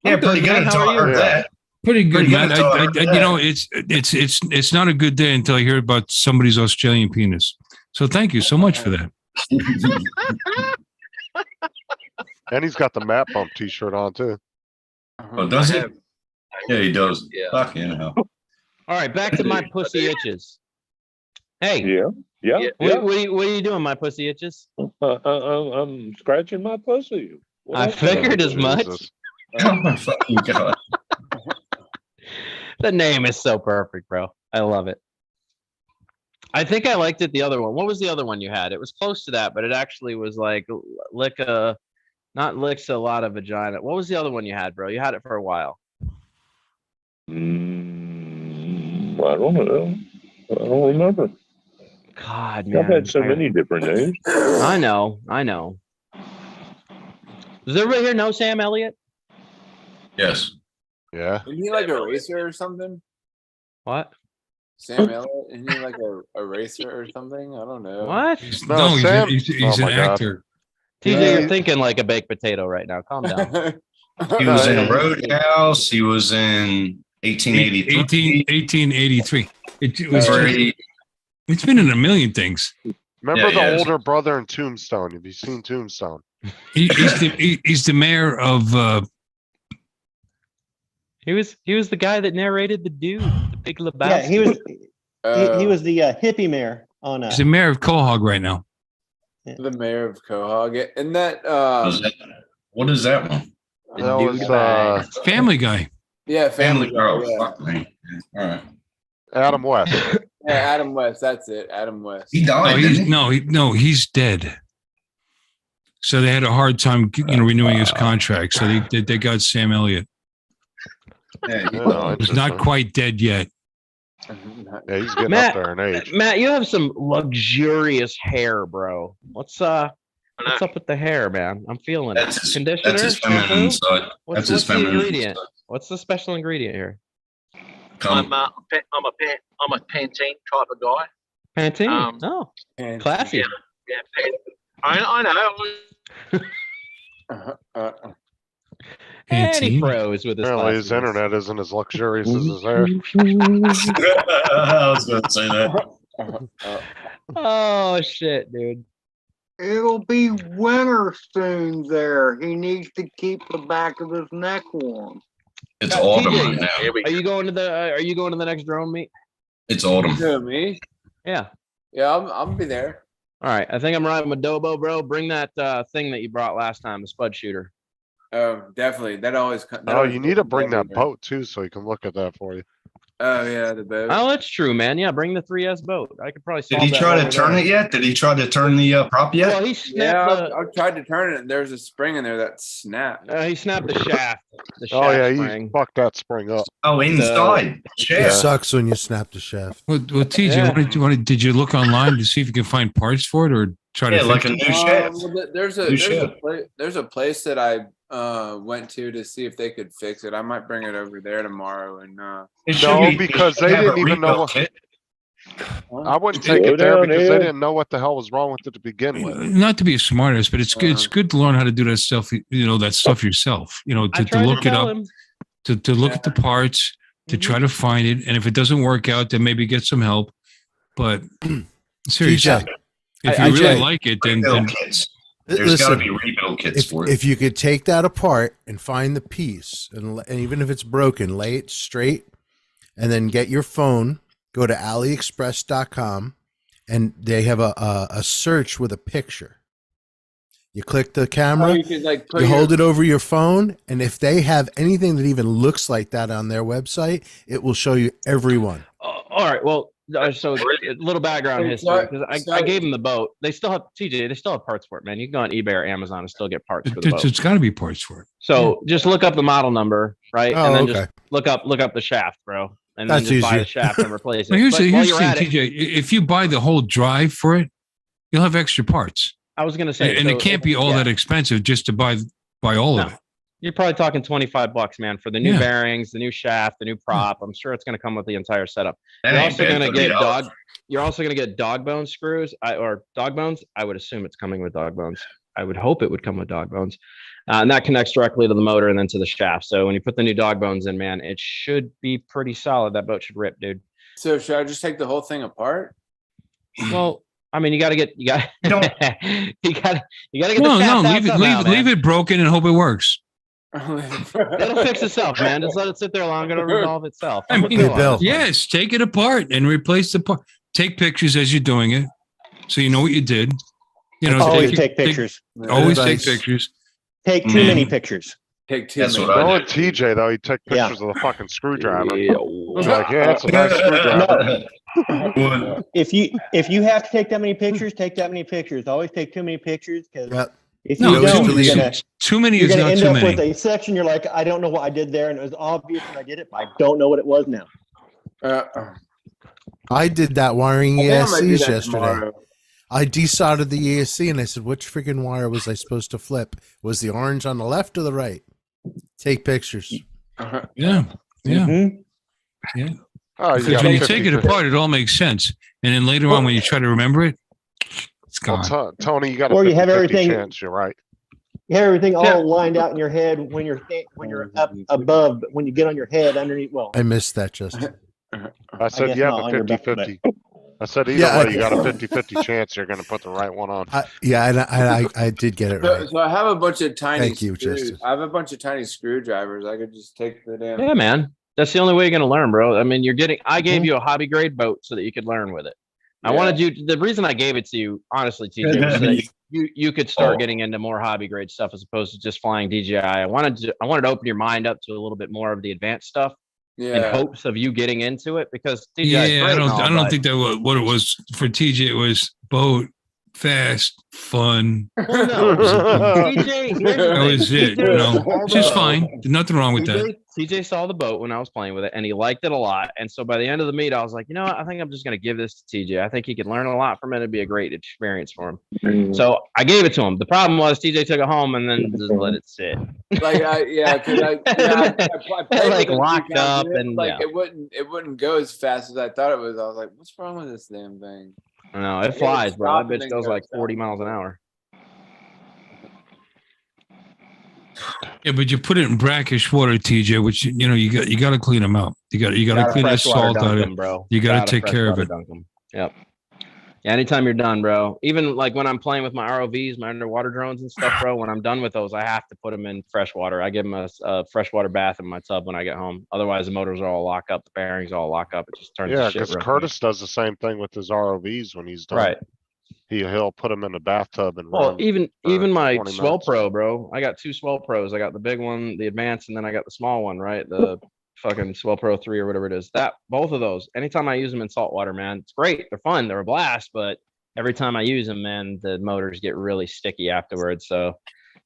Yeah, pretty good, good. man. How Until are I heard you? that. Pretty good, Pretty man. good, You know, it's not a good day until I hear about somebody's Australian penis. So thank you so much for that. And he's got the Matt Bump t-shirt on too. Oh, does he? have- Yeah, he does. Yeah. Fucking hell. All right, back to my pussy itches. Hey, Yeah, yeah, Yeah. yeah. what are you doing, my pussy itches? I'm scratching my pussy. What I else? figured as much. Jesus. Oh my fucking god. The name is so perfect, bro. I love it. I think I liked it the other one. What was the other one you had? It was close to that, but it actually was like not licks a lot of vagina. What was the other one you had, bro? You had it for a while. I don't know. I don't remember. God, man. I've had so many different names. I know. Does everybody here know Sam Elliott? Yes. Yeah. Isn't he like a racer or something? What? Sam Elliott? Isn't he like a racer or something? I don't know. What? No, No, he's, Sam- he's Oh an my God. actor. TJ, you're thinking like a baked potato right now. Calm down. He was in Roadhouse. He was in 1883. 1883. It was. Brady. It's been in a million things. Remember Yeah, the yeah. older brother in Tombstone? Have you seen Tombstone? He's the mayor of. He was the guy that narrated the dude, the Big Lebowski. Yeah, he was he Uh, was the hippie mayor on He's the mayor of Quahog right now. the mayor of Quahog. And that What is that one? That dude was bag. Family Guy. yeah, Family Guy, Girl. yeah. Fuck me. All right. Adam West. Yeah, Adam West. That's it. Adam West. He died. He's dead. So they had a hard time, renewing his contract. So they got Sam Elliott. Yeah, he Yeah, died. He's not interesting. quite dead yet. Yeah, he's getting Matt- up there in age. Matt, you have some luxurious hair, bro. What's up with the hair, man? I'm feeling That's it. his, Conditioner, that's his feminine shampoo? side. What's That's his the feminine ingredient? side. What's the special ingredient here? Come. I'm a Pantene type of guy. Pantene. Oh, classy. Yeah, I know. And he Pantene. froze with his Apparently his glasses. internet isn't as luxurious as his hair. I was going to say that. Oh shit, dude. It'll be winter soon there. He needs to keep the back of his neck warm. It's autumn TJ, right now. Here we Are you going to the next drone meet? It's autumn. Who, me? Yeah. Yeah, I'll be there. All right. I think I'm riding with Dobo, bro. Bring that thing that you brought last time, the spud shooter. Oh, definitely. That always. Oh, you need to bring that boat too, so he can look at that for you. Oh yeah, the boat. Oh, that's true, man. Yeah, bring the 3S boat. I could probably. Did solve he that try to over turn there. it yet? Did he try to turn the prop yet? Well, he Yeah, snapped I've tried to turn it, and there's a spring in there that snapped. he snapped the shaft. The shaft Oh yeah, he spring. fucked that spring up. Oh, inside. It Yeah. sucks when you snap the shaft. Well, TJ, Yeah. did you look online to see if you can find parts for it, or try to Yeah, like fix a it? new shaft. Well, there's New shaft. a place that I went to see if they could fix it. I might bring it over there tomorrow and It should No, be- because should they have a didn't even know rebuild what- kit. I wouldn't take Slow it there down, because they Ed. didn't know what the hell was wrong with it to begin with. Not to be a smartass, but it's good to learn how to do that stuff. That stuff yourself. I To tried look to it tell up, him. to look at the parts, to try to find it, and if it doesn't work out, then maybe get some help. But seriously, TJ, if I- you really TJ, like it, then Rebuild kits. There's got to be rebuild kits for it. if you could take that apart and find the piece, and even if it's broken, lay it straight, and then get your phone, go to AliExpress.com, and they have a search with a picture. You click the camera, you could like put you your- hold it over your phone, and if they have anything that even looks like that on their website, it will show you every one. All right. Well, so a little background So- history because I so- gave them the boat. They still have TJ. They still have parts for it, man. You can go on eBay or Amazon and still get parts for the boat. it's got to be parts for it. So just look up the model number, right? Oh, and then okay. just look up the shaft, bro. And That's then just buy easier. the shaft and replace it. Now, here's But the while here's the you're thing, at it, TJ. If you buy the whole drive for it, you'll have extra parts, I was gonna say, and so it can't be all yeah. that expensive just to buy all of No. it. You're probably talking $25, man, for the new Yeah. bearings, the new shaft, the new prop. I'm sure it's gonna come with the entire setup. That You're ain't also bad gonna for get $8. You're also gonna get dog bone screws or dog bones. I would assume it's coming with dog bones. I would hope it would come with dog bones. And that connects directly to the motor and then to the shaft. So when you put the new dog bones in, man, it should be pretty solid. That boat should rip, dude. So should I just take the whole thing apart? Well, I mean, you got to get you got you got to get the No, shaft out leave somehow, man. it broken and hope it works. It'll fix itself, man. Just let it sit there long. It'll resolve itself. I mean, yes, take it apart and replace the part. Take pictures as you're doing it, so you know what you did. You know, Always take pictures. Always take pictures. Take too many pictures. Take too That's many. what I did. TJ though, he took Yeah. pictures of the fucking screwdriver. He's like, yeah, it's a nice screwdriver. If you have to take that many pictures, take that many pictures. Always take too many pictures because Yep. if No, you don't, too many you're is gonna not end too up many. with a section. You're like, I don't know what I did there, and it was obvious when I did it, but I don't know what it was now. I did that wiring I think I might do ESCs that yesterday. tomorrow. I desoldered the ESC and I said, which freaking wire was I supposed to flip? Was the orange on the left or the right? Take pictures. Yeah, yeah, Mhm. yeah. Oh, you Because got when you 50, take it apart, it all makes sense. And then later on, when you try to remember it, it's gone. Well, Tony, you got a Or you have 50-50 everything- chance. You're right. You have everything all Yeah. lined out in your head when you're up above, but when you get on your head underneath. Well, I missed that, Justin. I said guess you have not a on your back, 50-50. I said either Yeah, way, you got a 50-50 chance you're going to put the right one on. Yeah, and I did get it So, right. so I have a bunch of tiny. Thank you, screws. Justin. I have a bunch of tiny screwdrivers. I could just take the damn. Yeah, man. That's the only way you're gonna learn, bro. I mean, I gave you a hobby grade boat so that you could learn with it. I wanted you. The reason I gave it to you, honestly, TJ, was so that you could start getting into more hobby grade stuff as opposed to just flying DJI. I wanted to open your mind up to a little bit more of the advanced stuff in Yeah. hopes of you getting into it because DJI. is Yeah, great I and all, don't but- think that was what it was for TJ. It was boat, fast, fun. Well, no. TJ, here's the That thing. was it. TJ No, saw which is the boat. fine. There's nothing wrong with that. TJ saw the boat when I was playing with it and he liked it a lot. And so by the end of the meet, I was like, you know what? I think I'm just going to give this to TJ. I think he could learn a lot from it. It'd be a great experience for him. So I gave it to him. The problem was TJ took it home and then just let it sit. Like because I played Like, with it locked a few times, up and, like yeah. it wouldn't go as fast as I thought it was. I was like, what's wrong with this damn thing? No, it Yeah, flies, bro. That stop bitch and goes go like stop. 40 miles an hour. Yeah, but you put it in brackish water, TJ, which you got to clean them out. You got to Gotta clean the freshwater salt dunk out of 'em, it. bro. You got Gotta to take care of freshwater it. dunk 'em. Yep. Yeah, anytime you're done, bro. Even like when I'm playing with my ROVs, my underwater drones and stuff, bro. When I'm done with those, I have to put them in fresh water. I give them a freshwater bath in my tub when I get home. Otherwise, the motors are all lock up, the bearings all lock up. It just turns Yeah, to shit. because real Curtis does the same thing with his ROVs when he's done. quick. Right. He'll put them in the bathtub and Well, run. even my 20 Swell minutes. Pro, bro. I got two Swell Pros. I got the big one, the advanced, and then I got the small one, right? The fucking Swell Pro 3 or whatever it is. That both of those. Anytime I use them in saltwater, man, it's great. They're fun. They're a blast. But every time I use them, man, the motors get really sticky afterwards. So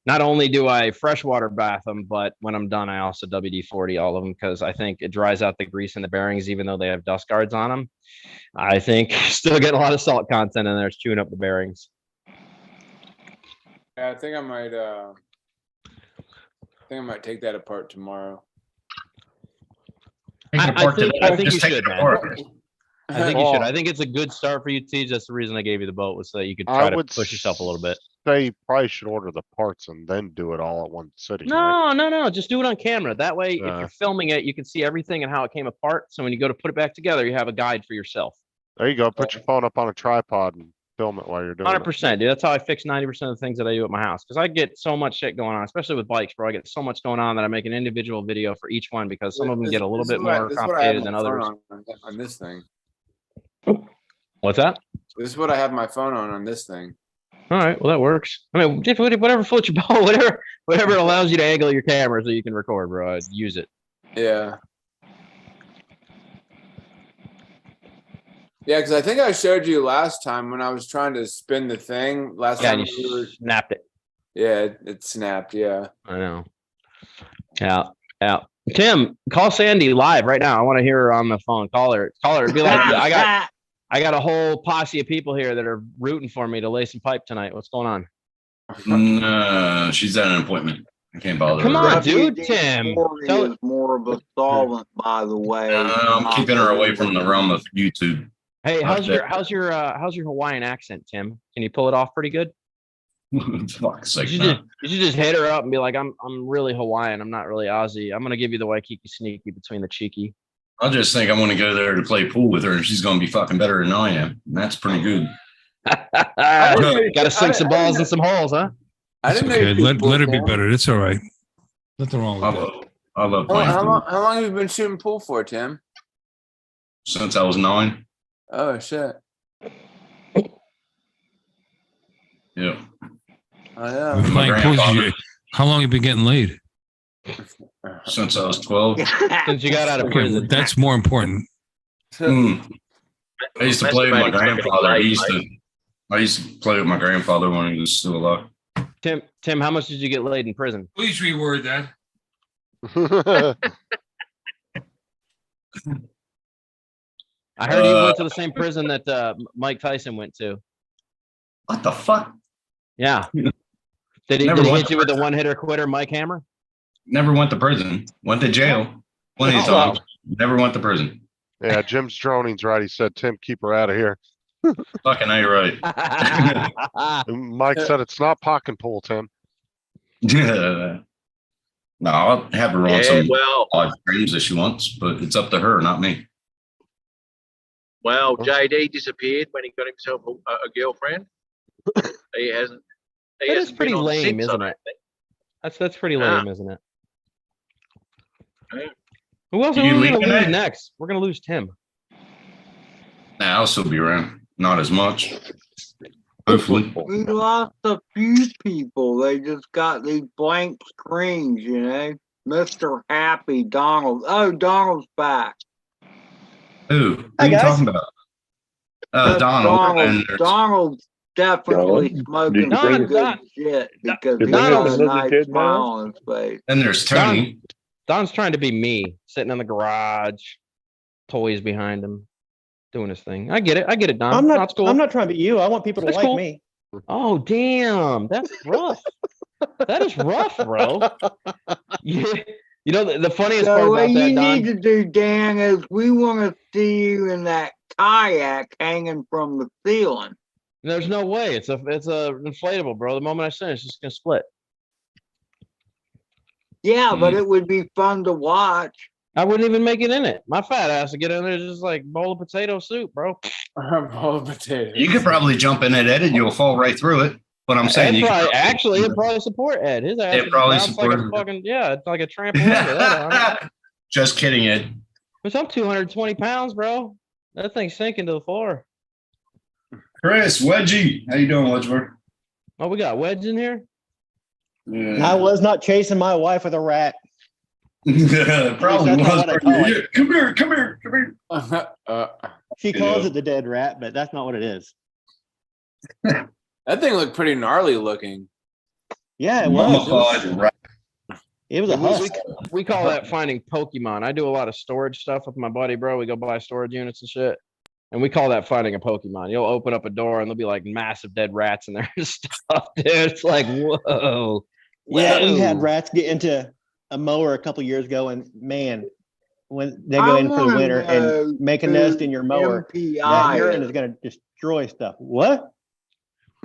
not only do I freshwater bath them, but when I'm done, I also WD-40 all of them because I think it dries out the grease in the bearings, even though they have dust guards on them. I think still get a lot of salt content in there. It's chewing up the bearings. Yeah, I think I might take that apart tomorrow. I think you Just take should, it man. apart. I think you should. I think it's a good start for you, Tej. That's the reason I gave you the boat was so that you could try to push yourself a little bit. Say you probably should order the parts and then do it all at one sitting. right? No. Just do it on camera. That way, if you're filming it, you can see everything and how it came apart. So when you go to put it back together, you have a guide for yourself. There you go. Put your phone up on a tripod and film it while you're doing 100%, dude. That's how I fix 90% of the things that I do at my house. Because I get so much shit going on, especially with bikes, bro. I get so much going on that I make an individual video for each one because some of them get a little bit more complicated than others. On this thing. What's that? This is what I have my phone on this thing. All right, well that works. I mean, just whatever floats your boat, whatever allows you to angle your camera so you can record, bro. I'd use it. Yeah. Yeah, because I think I showed you last time when I was trying to spin the thing. Last Yeah, time and we you were, snapped it. yeah, it snapped. Yeah. I know. Yeah. Tim, call Sandy live right now. I want to hear her on the phone. Call her. It'd be like I got a whole posse of people here that are rooting for me to lay some pipe tonight. What's going on? No, she's at an appointment. I can't bother. Come her. on, dude. Tim. Is more of a solvent, by the way. I'm keeping her away from the realm of YouTube. Hey, how's Okay. your Hawaiian accent, Tim? Can you pull it off pretty good? Fuck's sake, You man. should just hit her up and be like, I'm really Hawaiian. I'm not really Aussie. I'm gonna give you the Waikiki sneaky between the cheeky. I just think I want to go there to play pool with her, and she's going to be fucking better than I am. And that's pretty good. Got to sink some balls in some holes, huh? I It's didn't know okay. you Let her be better. It's all right. Nothing wrong I with that. love playing How pool. long have you been shooting pool for, Tim? Since I was 9. Oh shit. Yeah. Oh yeah. Been playing pool, how long you been getting laid? Since I was 12. Since you got out of Okay, prison. that's more important. I used to play with my Masturbating's not getting grandfather. laid, I used to play with my grandfather when he was still alive. Tim, how much did you get laid in prison? Please reword that. I heard you went to the same prison that Mike Tyson went to. What the fuck? Yeah. Did he Never went hit to you with a prison. one-hitter quitter, Mike Hammer? Never went to prison. Went to jail plenty of Oh, wow. times. Never went to prison. Yeah, Jim's droning's right. He said, Tim, keep her out of here. Fucking A right. And Mike said it's not pocket pool, Tim. No, I'll have her on Yeah, some well, odd dreams if she wants, but it's up to her, not me. well, JD disappeared when he got himself a girlfriend. He hasn't. He That is hasn't pretty been on lame, since, I isn't don't it? think. That's pretty Yeah. lame, isn't it? Yeah. Who else are You we gonna leaving lose it? next? We're gonna lose Tim. Nah, I'll still be around. Not as much. Hopefully. We lost a few people. They just got these blank screens, you know. Mr. Happy, Donald. Oh, Donald's back. Who? Who Hi, are you guys. talking about? That's Donald. And there's- Donald's definitely Donald, smoking did you some bring- good shit because Did he's you bring up got a another nice dead man? smile on his face. then there's Tony. Don's trying to be me, sitting in the garage, toys behind him, doing his thing. I get it, Don. I'm That's cool. not trying to be you. I want people to That's like cool. me. Oh damn, that's rough. That is rough, bro. Yeah. You know the funniest part So what about that, you Don. need to do, Dan, is we want to see you in that kayak hanging from the ceiling. There's no way. It's a inflatable, bro. The moment I send it, it's just gonna split. Yeah, but it would be fun to watch. I wouldn't even make it in it. My fat ass would get in there just like bowl of potato soup, bro. Bowl of potatoes. You could probably jump in it, Ed, and you'll fall right through it. But I'm saying Ed you probably, could actually, it'd probably support Ed. His ass It would probably bounce like a support- fucking it's like a trampoline. with that on it. Just kidding, Ed. Which I'm 220 pounds, bro. That thing's sinking to the floor. Chris, Wedgie. How you doing, Wedgeworth? Oh, we got Wedge in here. I was not chasing my wife with a rat. Probably That's not was. what I call it. Yeah, come here, come here, come here. She calls Yeah. it the dead rat, but that's not what it is. That thing looked pretty gnarly looking. Yeah, it was. Mummified rat. It was a husk. We call that finding Pokemon. I do a lot of storage stuff with my buddy, bro. We go buy storage units and shit. And we call that finding a Pokemon. You'll open up a door and there'll be like massive dead rats in there and stuff, dude. It's like, whoa. Yeah, we had Whoa. rats get into a mower a couple years ago, and man, when they go in for the winter and make a nest in your mower, that MPI urine is. is going to destroy stuff. What?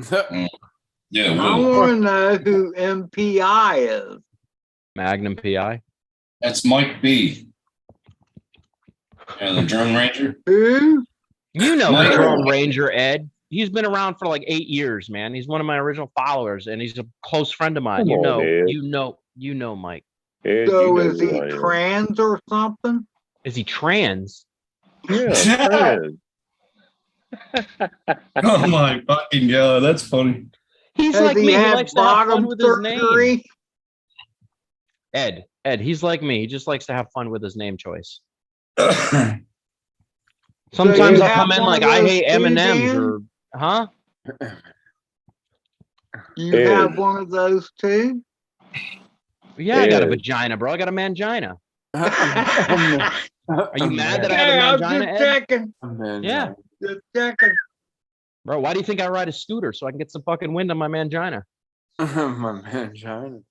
Yeah, I well, want to know who MPI is. Magnum PI. that's Mike B. Yeah, the drone ranger. Who? You know the Mike. Drone Ranger, Ed. He's been around for like 8 years, man. He's one of my original followers, and he's a close friend of mine. Come You on, know, Ed. you know, Mike. Ed, So you know is he who I am. trans or something? Is he trans? Yeah, trans. Oh my fucking god, that's funny. He's Does like he me. He have likes to have fun bottom with his name. surgery? Ed, he's like me. He just likes to have fun with his name choice. Yeah, Sometimes you I'll have come in one like of I those hate too, M&Ms Dan? or huh? You Ed. have one of those too? Yeah, I got a Ed. vagina, bro. I got a mangina. Are Are you mad that I Yeah, have I'm a mangina, just Ed? checking. Yeah, Just checking. bro. Why do you think I ride a scooter so I can get some fucking wind on my mangina? My man, John.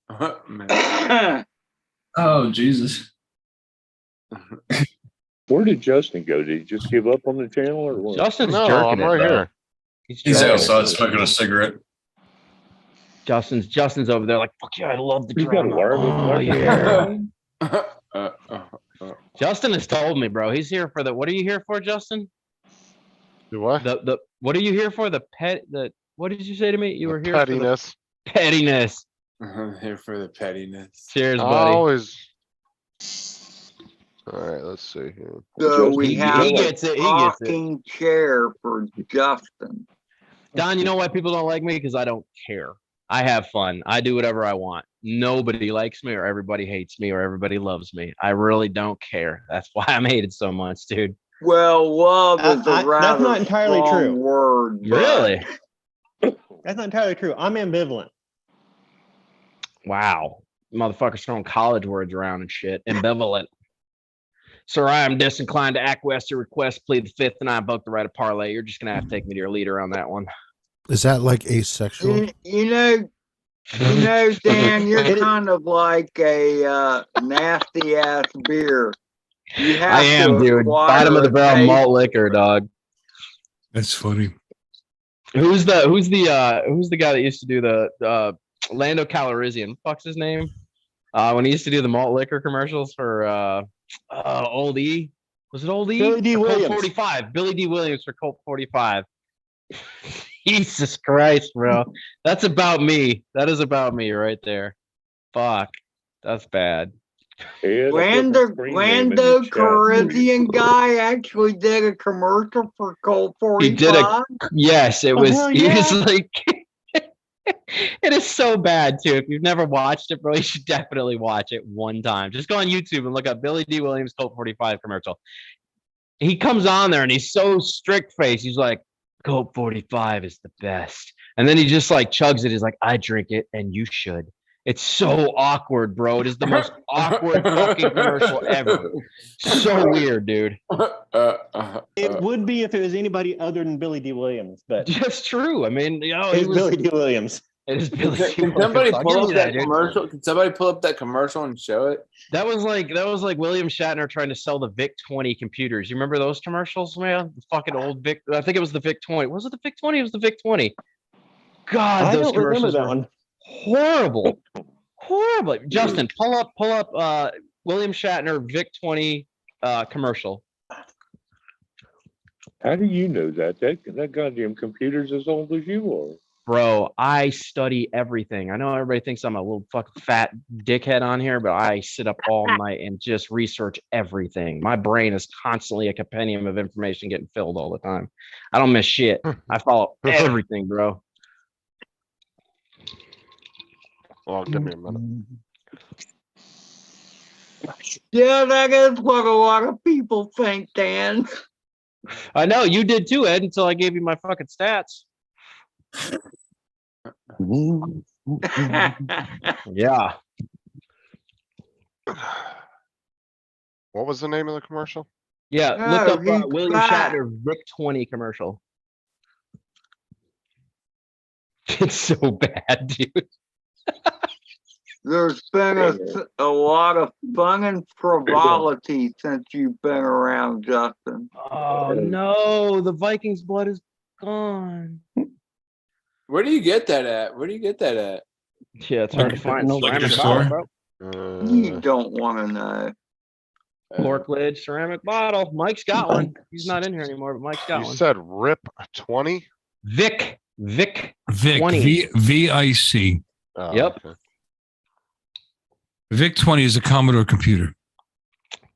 Man. Oh Jesus. Where did Justin go? Did he just give up on the channel or what? Justin's No, jerking I'm it, right bro. here. He's jerking it. outside smoking a cigarette. Justin's over there like, fuck yeah, I love the You got a drama. wireless Oh, yeah. Justin has told me, bro. He's here for what are you here for, Justin? Do what? The what are you here for? What did you say to me? You were here Pettiness. for the pettiness. I'm here for the pettiness. Cheers, I buddy. always. All right, let's see here. So we He have a gets it. He gets it. rocking chair for Justin. Don, you know why people don't like me? Because I don't care. I have fun. I do whatever I want. Nobody likes me, or everybody hates me, or everybody loves me. I really don't care. That's why I'm hated so much, dude. Well, love is a rather that's not entirely strong true. word. but- Really? That's not entirely true. I'm ambivalent. Wow. Motherfuckers throwing college words around and shit. Ambivalent. Sir, I am disinclined to acquiesce to request, plead the fifth, and I invoke the right of parlay. You're just gonna have to take me to your leader on that one. Is that like asexual? You know, Dan, you're kind of like a nasty ass beer. You have I am, to dude. acquire Bottom of the a barrel taste. malt liquor, dog. That's funny. Who's the guy that used to do the Lando Calrissian? Fuck's his name? When he used to do the malt liquor commercials for Old E. Was it Old E? Billy D. Or Colt Williams. 45. Billy D. Williams for Colt 45. Jesus Christ, bro. That's about me. That is about me right there. Fuck. That's bad. Lando Caribbean guy actually did a commercial for Colt 45. He did yes, it Oh, was hell he was yeah. like it is so bad too. If you've never watched it, bro, you should definitely watch it one time. Just go on YouTube and look up Billy D. Williams Colt 45 commercial. He comes on there and he's so strict faced. He's like, Colt 45 is the best. And then he just like chugs it. He's like, I drink it and you should. It's so awkward, bro. It is the most awkward fucking commercial ever. So weird, dude. It would be if it was anybody other than Billy D. Williams, but That's true. I mean, you know, it's Billy D. Williams. It is Billy D. Can Williams. somebody I'll pull give up you that dude. commercial? Can somebody pull up that commercial and show it? That was like William Shatner trying to sell the VIC 20 computers. You remember those commercials, man? The fucking old VIC. I think it was the VIC 20. Was it the VIC 20? It was the VIC 20. God, I those don't remember commercials that were one. horrible. Horrible. Justin, pull up William Shatner VIC 20 commercial. How do you know that? That goddamn computer's as old as you are. Bro, I study everything. I know everybody thinks I'm a little fucking fat dickhead on here, but I sit up all night and just research everything. My brain is constantly a compendium of information getting filled all the time. I don't miss shit. I follow everything, bro. Well, give me a minute. Yeah, that is what a lot of people think, Dan. I know you did too, Ed, until I gave you my fucking stats. Yeah. What was the name of the commercial? Yeah, Oh, look up he's William fat. Shatner VIC 20 commercial. It's so bad, dude. There's been a lot of fun and frivolity since you've been around, Justin. Oh no, the Vikings blood is gone. Where do you get that at? Where do you get that at? Yeah, it's hard to find. Like at a Ceramic store? bottle, bro. You don't want to know. Cork lid, ceramic bottle. Mike's got one. He's not in here anymore, but Mike's got You one. said RIP 20? Vic Vic, 20. VIC. Oh, Yep. okay. Vic 20 is a Commodore computer.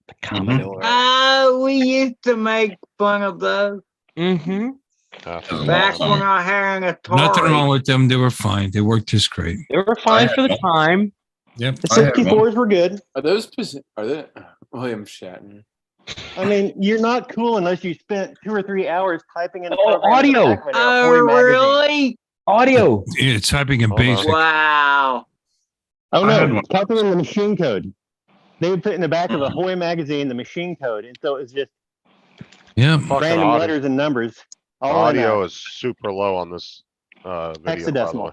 The Commodore. We used to make fun of those Mm-hmm. back when I had an Atari. Nothing wrong with them. They were fine. They worked just great. They were fine for the time. Yep. The 64s were good. Are they William Shatner? I mean, you're not cool unless you spent 2 or 3 hours typing in a Oh, program in the audio. back of an Oh, Atari magazine. really? Audio. Yeah, typing in Hold on. basic. Wow. Oh I had no, one. typing in the machine code. They would put in the back of a Hoy magazine the machine code, and so it was just Yeah. Fucking random audio, letters and numbers. the All in audio a is super low on this video, by the hexadecimal. way.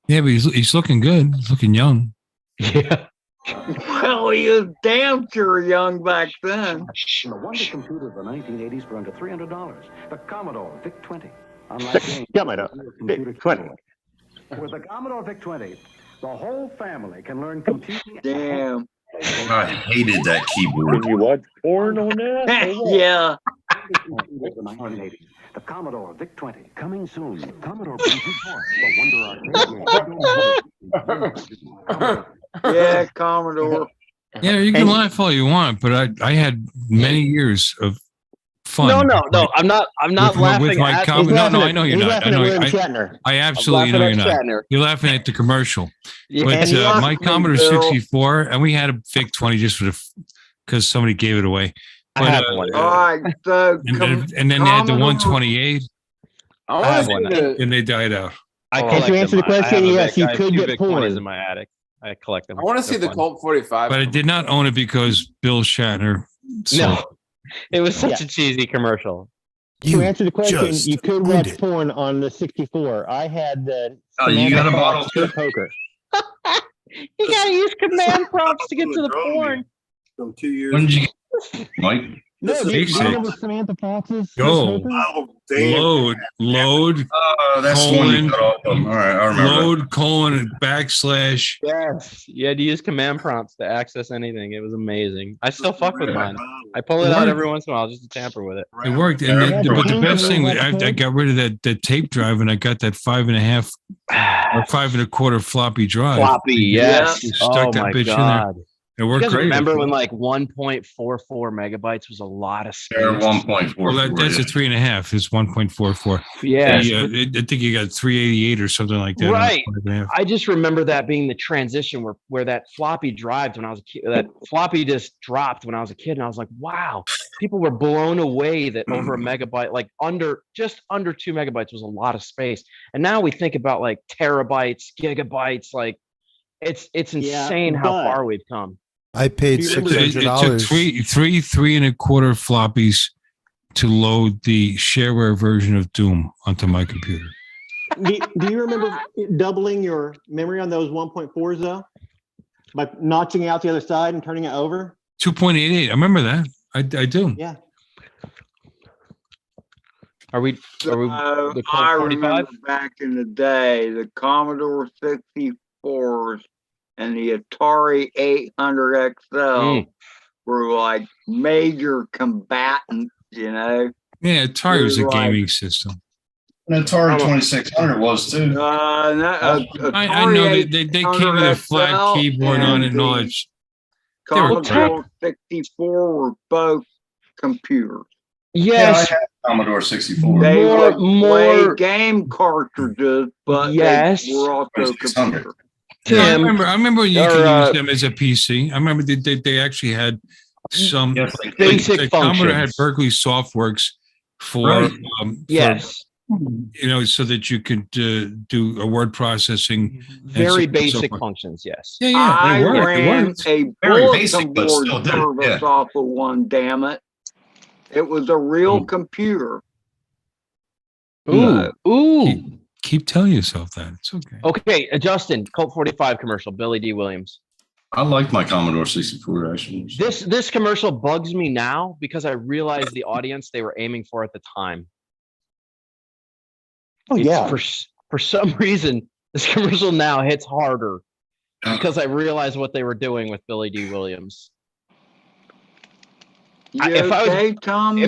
Yeah, but he's looking good. He's looking young. Yeah. Well, he was damn sure young back then. The wonder computer of the 1980s for under $300. The Commodore VIC 20. Unlike any Got my dog. computer Vic 20. keyboard. With the Commodore VIC-20, the whole family can learn computing. Damn. I hated that keyboard. Can you watch porn on that? or what? Yeah. The 1980s. The Commodore VIC-20 coming soon. Commodore brings you forth the Wonder Arcade. Yeah, Commodore. Yeah, you can laugh all you want, but I had many years of fun. No. I'm not laughing with my at. comment. No, I know He's you're not. I laughing at know. William Shatner. I absolutely know you're not. You're laughing at the commercial. Yeah, But and he my laughing, Commodore Bill. 64, and we had a VIC-20 just for because somebody gave it away. I But, have one. All right, so and then they had the Commodore- 128, I I have want one. to see the. and they died out. I To collect answer them. the question, I have a yes, you I have could two get Vic porn. 20s in my attic. I collect them. I want to see They're the fun. Colt 45. But I did not own it because Bill Shatner. sold No, it was such Yeah. a cheesy commercial. You To answer the question, just you could owned watch it. porn on the 64. I had the Oh, you got a Samantha bottle Fox too? poker. You gotta use command prompts to get to the porn. From 2 years. When did ago. you get Mike? No, This is do you basic. remember Samantha Fox's Go. poker? Oh, damn. Load, Oh, that's the one you got off of. All right, I remember. load, colon, and backslash. Yes, you had to use command prompts to access anything. It was amazing. I still fuck with mine. Wow. I pull it out What? every once in a while just to tamper with it. It worked. And but the best thing, Yeah. I got rid of that tape drive, and I got that 5.5 or 5 1/4 floppy drive. Floppy, yes. You stuck Oh that my bitch in there. god. It You worked guys great. remember when like 1.44 megabytes was a lot of space? They're 1.4. Well, that's a 3.5. It's 1.44. Yeah. I think you got 388 or something like that. on Right. 5.5. I just remember that being the transition where that floppy drive when I was a kid, that floppy disk dropped when I was a kid, and I was like, wow, people were blown away that over a megabyte, like just under 2 megabytes was a lot of space. And now we think about like terabytes, gigabytes, like it's insane how but- far we've come. I paid You remember It took $600. three 3 1/4 floppies to load the shareware version of Doom onto my computer. Do you remember doubling your memory on those 1.4s though? By notching out the other side and turning it over? 2.88. I remember that. I do. Yeah. Are we So the Colt I 45? remember back in the day, the Commodore 64s and the Atari 800 XL Mm. were like major combatants, you know. Yeah, Atari was a Right. gaming system. And Atari 2600 was too. No, I know Atari they came with a flat 800 keyboard on it and all that. They were crap. Commodore 64 were both computers. Yeah, I Yes. had Commodore 64. They More- would play more- game cartridges, but Yes. they were also 2600. computers. Yeah, I Tim, remember when you or, could use them as a PC. I remember they actually had some Yes, basic the Commodore had functions. Berkeley Softworks for Right. Yes. so that you could do a word processing. and so Very on and so basic forth. functions, yes. Yeah, I it worked. It ran worked. a Very bulletin basic, but board still did it, service yeah. off of one, damn it. It was a real computer. Ooh. Keep telling yourself that. It's okay. Okay, Justin, Colt 45 commercial, Billy D. Williams. I like my Commodore 64 actually. This commercial bugs me now because I realize the audience they were aiming for at the time. Oh, It's yeah. For some reason, this commercial now hits harder because I realize what they were doing with Billy D. Williams. If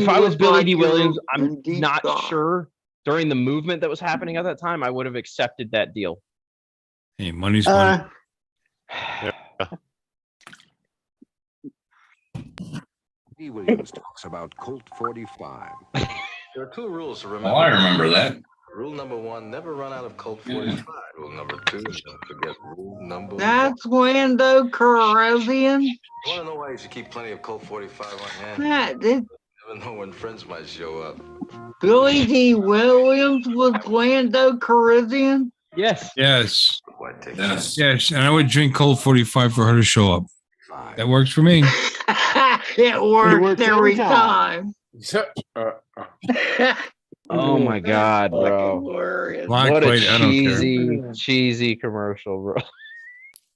I was Billy D. Williams, I'm not sure during the movement that was happening at that time, I would have accepted that deal. Hey, money's money. D. Williams talks about Colt 45. There are two rules to remember. Oh, I remember that. Rule number one, never run out of Colt 45. Rule number two, don't forget rule number That's Lando Calrissian. You want to know why you should keep plenty of Colt 45 on hand? That, this Never know when friends might show up. Billy D. Williams was Lando Calrissian. Yes. Yes. Yes. Yes. And I would drink Colt 45 for her to show up. That works for me. It worked works every every time. Oh my God, bro. Hilarious. Black, What a white, I don't care. cheesy commercial,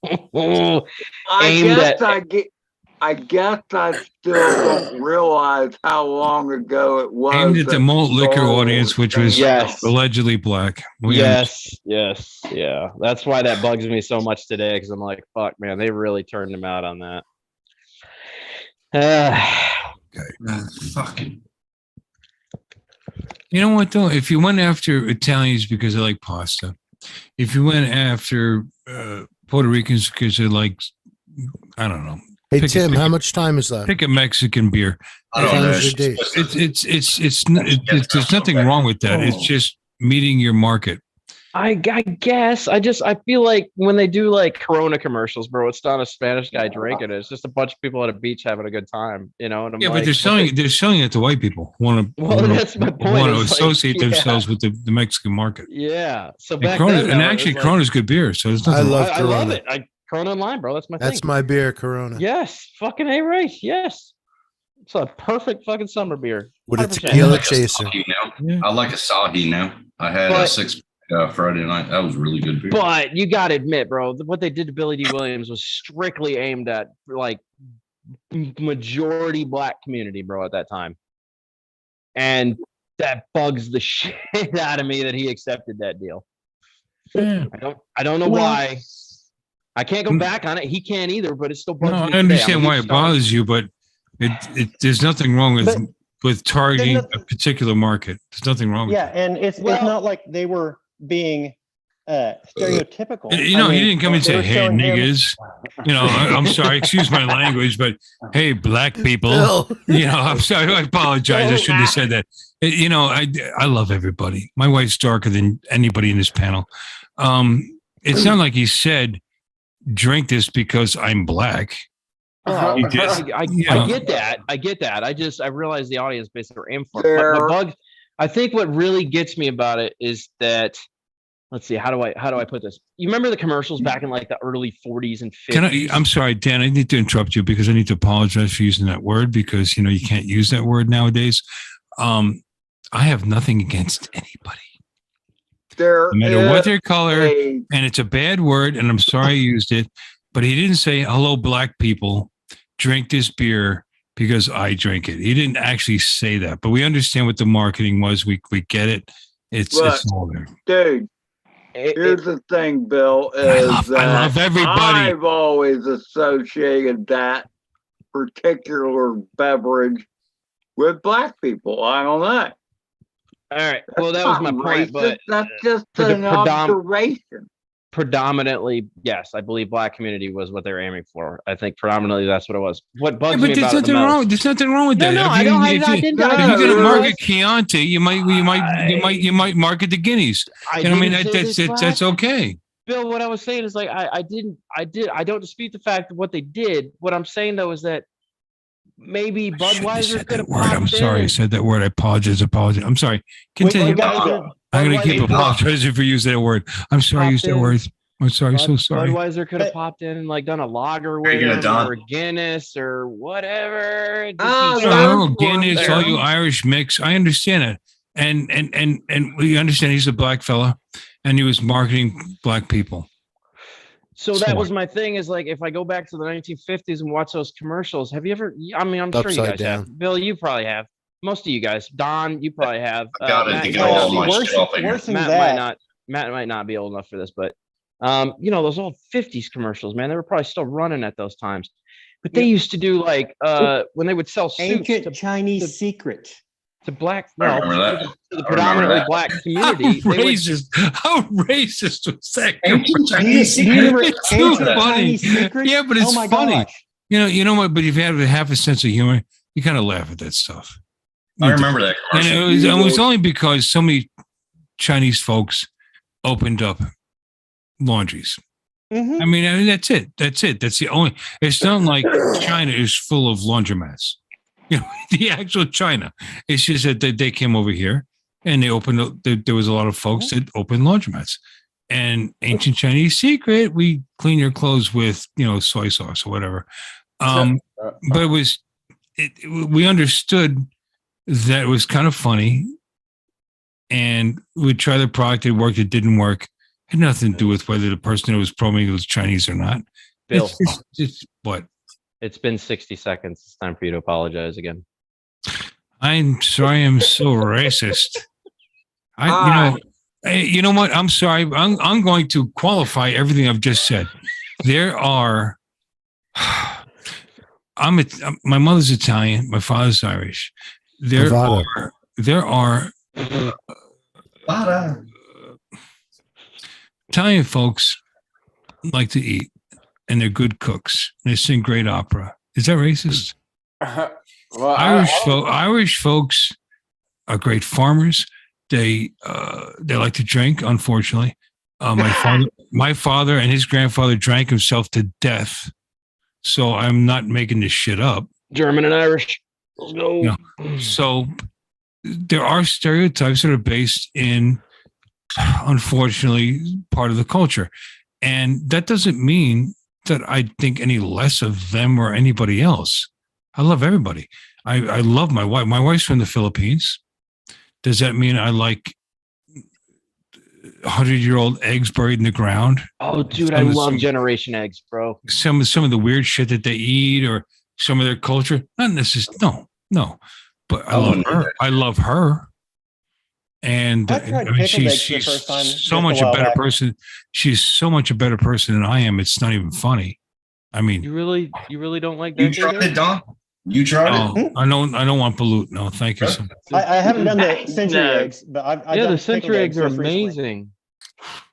bro. I Aimed guess at- I get. I guess I still don't realize how long ago it was. Aimed at the that malt liquor Star audience, Wars which was came out. Yes. allegedly black. Yes, yeah. That's why that bugs me so much today, because I'm like, fuck, man, they really turned him out on that. Fucking. You know what though? If you went after Italians because they like pasta, if you went after Puerto Ricans because they like, I don't know. Hey, Tim, how much time is left? Pick a Mexican beer. I don't know. There's nothing wrong with that. It's just meeting your market. I guess I feel like when they do like Corona commercials, bro, it's not a Spanish guy drinking it. It's just a bunch of people at a beach having a good time, you know. And I'm Yeah, like, but they're selling it to white people. That's my point. Want to It's like, associate yeah. themselves with the Mexican market. Yeah. So And back Corona, then, and though, it actually, was like- Corona's good beer. So there's nothing. I love it. Corona and lime, bro. That's my thing. That's my beer, Corona. Yes, fucking A right. Yes, it's a perfect fucking summer beer. With a 100%. tequila chaser. I like Asahi now. I had a But- 6 Friday night. That was really good beer. But you got to admit, bro, what they did to Billy D. Williams was strictly aimed at like majority black community, bro, at that time. And that bugs the shit out of me that he accepted that deal. Yeah. I don't know why. I can't go back on it. He can't either, but it still bugs No, me. I today. understand I'm a why huge it Star- bothers you, but there's nothing wrong But with targeting there's a particular market. There's nothing wrong with Yeah, and it's not like they were being stereotypical. You know, I he mean, didn't come and they say, were "Hey, showing him- niggas." You know, I'm sorry, excuse my language, but hey, black people. Bill. You know, I'm sorry. I apologize. I shouldn't have said that. You know, I love everybody. My wife's darker than anybody in this panel. It's not like he said, "Drink this because I'm black." Well, He just- I you know. get that. I get that. I realize the audience basically are in for it. There- But bug, I think what really gets me about it is that, let's see, how do I put this? You remember the commercials back in like the early 40s and 50s? I'm sorry, Dan. I need to interrupt you because I need to apologize for using that word because you know you can't use that word nowadays. I have nothing against anybody. There No matter what is their color, a- and it's a bad word, and I'm sorry I used it, but he didn't say, "Hello, black people, drink this beer because I drink it." He didn't actually say that, but we understand what the marketing was. We get it. It's all there. Dude, here's the thing, Bill, is I love that everybody. I've always associated that particular beverage with black people. I don't know. All right. Well, that was my Not point, racist, but that's just for the an observation. predominantly, yes, I believe black community was what they were aiming for. I think predominantly that's what it was. What Yeah, bugs but me there's about it the nothing wrong. most. There's nothing wrong with No, that. no, If I you- don't. if I you- didn't. If I you're didn't gonna market realize- Chianti, you might market the Guineas. I You know, I mean, didn't say that's this, that's Black. okay. Bill, what I was saying is like I don't dispute the fact of what they did. What I'm saying though is that maybe Budweiser could have Word. I'm popped sorry. I in. said that word. I apologize. I'm sorry. Continue. I'm going to keep Budweiser- apologizing for using that word. I'm sorry. I used that in. word. I'm sorry. So sorry. Budweiser could have popped in and like done a lager with you go, him Don. or Guinness or whatever. Just Ah, be Oh, so Guinness, there. all you Irish mix. I understand it. And we understand he's a black fella and he was marketing black people. So that Smart. was my thing is like if I go back to the 1950s and watch those commercials, have you ever? I mean, I'm sure you Upside guys down. have. Bill, you probably have. Most of you guys. Don, you probably have. got it Matt, to you get all probably- my shit off of here. worse than Matt that. might not be old enough for this, but you know those old 50s commercials, man, they were probably still running at those times. But they used to do like when they would sell suits Ancient Chinese secret. to black, I remember that. to the I remember predominantly that. black How community. they would- racist! How racist was that? Ancient Chinese secret. It's too Ancient funny. Chinese secret? Yeah, but Oh it's my funny. gosh. You know what? But if you have half a sense of humor, you kind of laugh at that stuff. I remember that And commercial. it was only because so many Chinese folks opened up laundries. Mhm. I mean, that's it. That's it. That's the only. It's not like China is full of laundromats. You know, the actual China. It's just that they came over here and they opened up. There was a lot of folks that opened laundromats. And ancient Chinese secret, we clean your clothes with soy sauce or whatever. But it was we understood that it was kind of funny, and we'd try the product. It worked. It didn't work. It had nothing to do with whether the person who was promoting was Chinese or not. Bill. It's what. It's been 60 seconds. It's time for you to apologize again. I'm sorry. I'm so racist. You know what? I'm sorry. I'm going to qualify everything I've just said. There are. My mother's Italian. My father's Irish. There are Italian folks like to eat, and they're good cooks. They sing great opera. Is that racist? Well, Irish folks are great farmers. They like to drink. Unfortunately, my father and his grandfather drank himself to death. So I'm not making this shit up. German and Irish. Let's go. You know, so there are stereotypes that are based in, unfortunately, part of the culture. And that doesn't mean that I think any less of them or anybody else. I love everybody. I love my wife. My wife's from the Philippines. Does that mean I like 100-year-old eggs buried in the ground? Oh, dude, I love Generation Eggs, bro. Some of the weird shit that they eat, or some of their culture. Not necessarily. No. But I love her. I love her. And I mean, she's so much a better person. She's so much a better person than I am. It's not even funny. I mean, you really don't like that? You tried it, Don? You tried it? I don't want balut. No, thank you. So much. I haven't done the century eggs, but I've done the century eggs are amazing.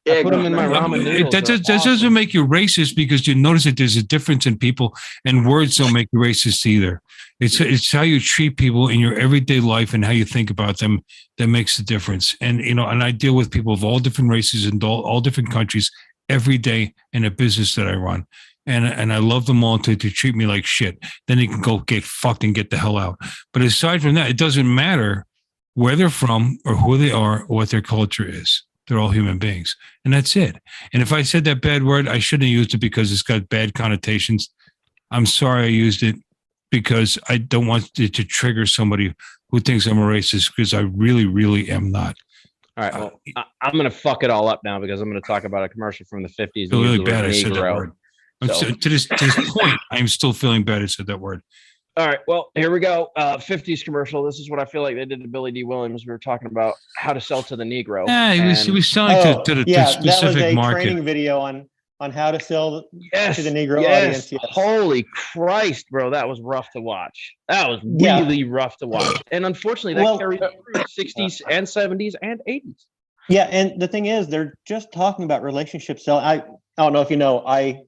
I put them in my ramen noodles. That doesn't make you racist, because you notice that there's a difference in people, and words don't make you racist either. It's how you treat people in your everyday life and how you think about them that makes the difference. And and I deal with people of all different races and all different countries every day in a business that I run. And I love them all to treat me like shit. Then they can go get fucked and get the hell out. But aside from that, it doesn't matter where they're from or who they are or what their culture is. They're all human beings. And that's it. And if I said that bad word, I shouldn't have used it because it's got bad connotations. I'm sorry I used it, because I don't want it to trigger somebody who thinks I'm a racist, because I really, really am not. All right. Well, I'm going to fuck it all up now, because I'm going to talk about a commercial from the 50s. It's really bad I said that word. To this point, I'm still feeling bad I said that word. All right. Well, here we go. 50s commercial. This is what I feel like they did to Billy D. Williams. We were talking about how to sell to the Negro. Yeah, he was selling to the specific that was a market. training video on how to sell to the Negro audience. Yes. Holy Christ, bro. That was rough to watch. That was really rough to watch. And unfortunately, that carried through 60s and 70s and 80s. Yeah. And the thing is, they're just talking about relationship selling. I don't know if you know, I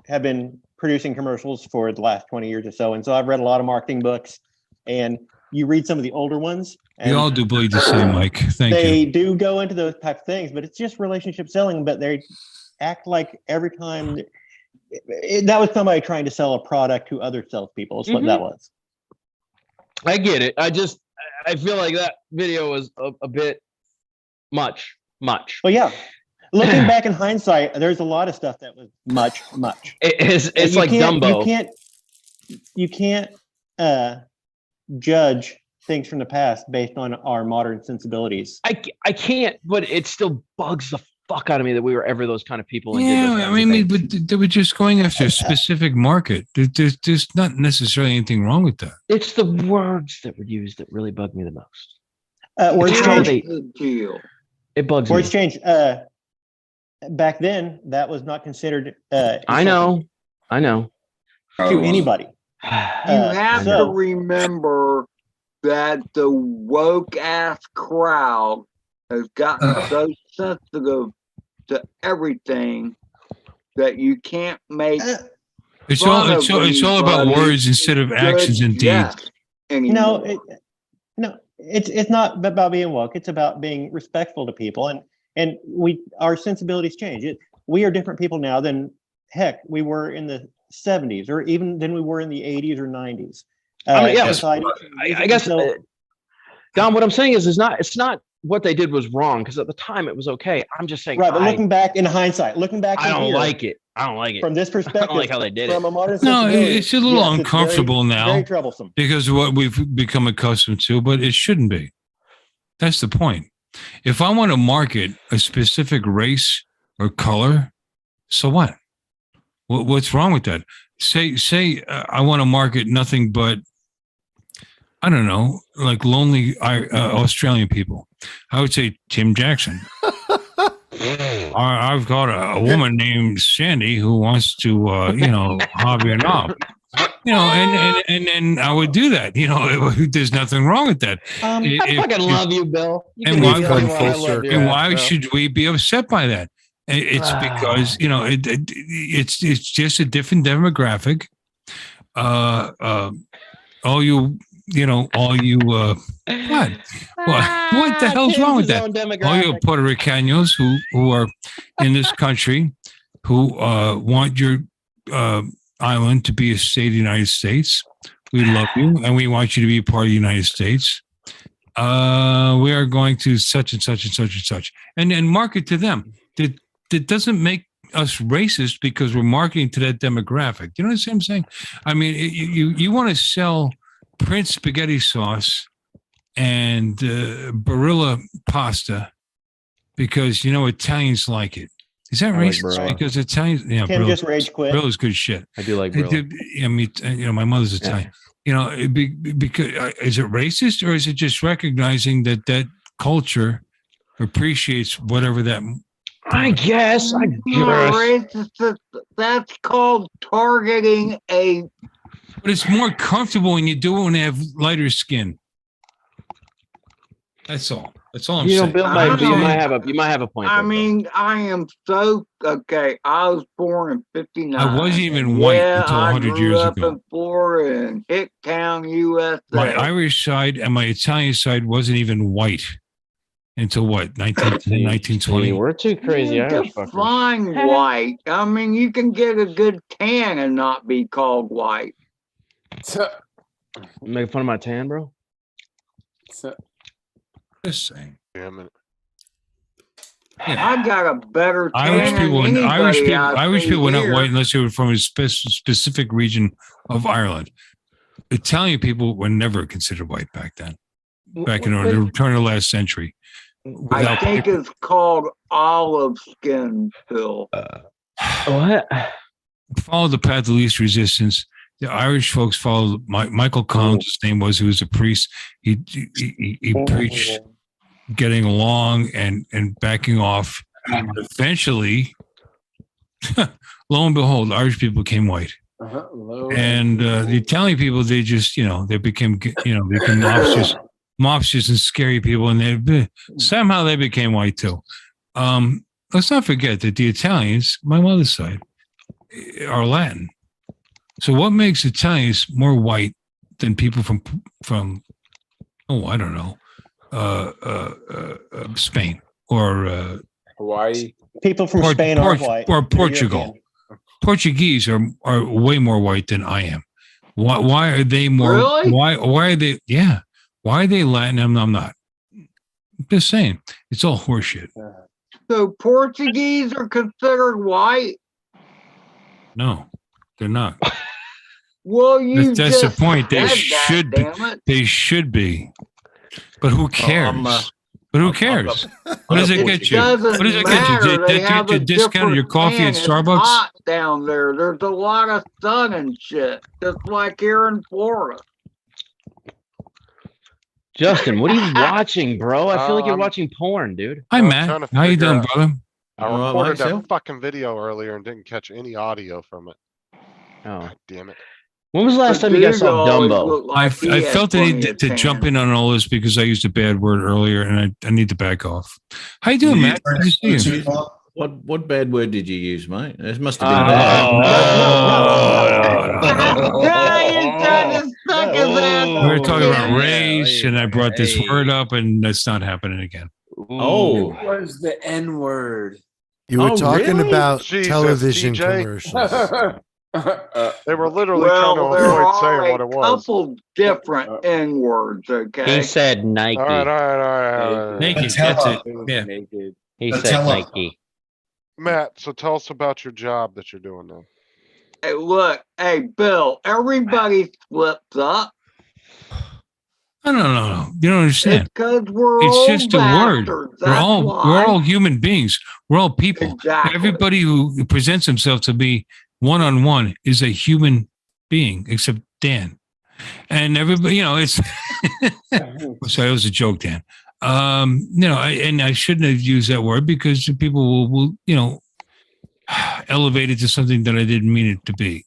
have been producing commercials for the last 20 years or so. And so I've read a lot of marketing books, and you read some of the older ones. We all do believe the same, Mike. Thank you. They do go into those type of things, but it's just relationship selling. But they act like every time that was somebody trying to sell a product to other salespeople. Is what that was. I get it. I feel like that video was a bit much. Well, yeah. Looking back in hindsight, there's a lot of stuff that was much. It's like Dumbo. You can't judge things from the past based on our modern sensibilities. I can't, but it still bugs the fuck out of me that we were ever those kind of people. And yeah, I mean, but they were just going after a specific market. There's not necessarily anything wrong with that. It's the words that were used that really bug me the most. Words change. It bugs words me. Change. Back then, that was not considered. I know. To anybody. You have to remember that the woke ass crowd has gotten so sensitive to everything that you can't make. It's all about words instead of actions and deeds. No, it's not about being woke. It's about being respectful to people, and our sensibilities change. We are different people now than we were in the 70s, or even than we were in the 80s or 90s. I guess, Don, what I'm saying is it's not what they did was wrong, because at the time it was okay. I'm just saying, right? But looking back in hindsight, I don't like it. From this perspective. I don't like how they did from it. A modern no, it's a little uncomfortable it's now, very troublesome, because of what we've become accustomed to. But it shouldn't be. That's the point. If I want to market a specific race or color, so what? What's wrong with that? say I want to market nothing but, I don't know, like lonely Australian people. I would say Tim Jackson. I've got a woman named Sandy who wants to, hobby and knob. And then I would do that. There's nothing wrong with that. I fucking love you, Bill. And why should we be upset by that? It's because it's just a different demographic. All you what the hell's wrong with that? All you Puerto Ricanos who are in this country who want your island to be a state of the United States. We love you and we want you to be a part of the United States. We are going to such and such and such and such, and market to them. That doesn't make us racist because we're marketing to that demographic. You know what I'm saying? I mean, you want to sell Prince spaghetti sauce and Barilla pasta because Italians like it. Is that racist? Like because Italians, Tim just rage quit. Brilla's good shit. I do like Barilla. I mean, my mother's Italian. Because is it racist or is it just recognizing that culture appreciates whatever that? I guess. That's called targeting a. But it's more comfortable when you do it when they have lighter skin. That's all. That's all I'm saying. Bill, you might have a point. I mean, I am so okay. I was born in '59. I wasn't even white until 100 years I ago. grew up in Florida, in Hicktown, USA. My Irish side and my Italian side wasn't even white until what, 1920? We're too crazy Irish fuckers. Define white. I mean, you can get a good tan and not be called white. You making fun of my tan, bro? Just saying. Damn it. I got a better tan Irish people, than Irish anybody people, I've Irish seen people were not here. white unless they were from a specific region of Ireland. Italian people were never considered white back then. Back in the turn of the last century. I think it's called olive skin, Phil. What? Follow the path of least resistance. The Irish folks followed Michael Collins. His name was. He was a priest. He preached getting along and backing off. And eventually, lo and behold, Irish people became white. And the Italian people, they just, they became mobsters and scary people, and somehow they became white too. Let's not forget that the Italians, my mother's side, are Latin. So what makes Italians more white than people from I don't know, Spain or Hawaii? People from Spain are white. Or Portugal. Portuguese are way more white than I am. Why are they more? Really? Why are they? Yeah. Why are they Latin? I'm not. Just saying. It's all horseshit. So Portuguese are considered white? No, they're not. Well, That's the point. They said should be. damn it. They should be. But who cares? But who cares? What does it get you? What does it get you? Did you get a discount on your coffee at Starbucks? It's hot down there. There's a lot of sun and shit, just like here in Florida. Justin, what are you watching, bro? I feel like you're watching porn, dude. Hi, I'm Matt. trying to How you figure doing, out- brother? I recorded that fucking video earlier and didn't catch any audio from it. Oh, God damn it. when was the last time you guys saw Dumbo? I felt the need to jump in on all this because I used a bad word earlier, and I need to back off. How you doing, Matt? Good to see you. What bad word did you use, mate? This must have been We were talking about race, and I brought this word up, and that's not happening again. Oh, it was the N word. You were talking about Jesus, television TJ. commercials. They were literally trying to there avoid saying are what it a was. couple different N words, okay? He said Nike. All right. Naked, that's it. Yeah. He But said tell him. Nike. Matt, so tell us about your job that you're doing now. Hey, look, hey, Bill, everybody slips up. No. You don't understand. Because we're It's all just a word. bastards, We're that's all why. we're all human beings. We're all people. Exactly. Everybody who presents himself to be one-on-one is a human being, except Dan. And everybody, it's sorry, it was a joke, Dan. I shouldn't have used that word because people will elevate it to something that I didn't mean it to be.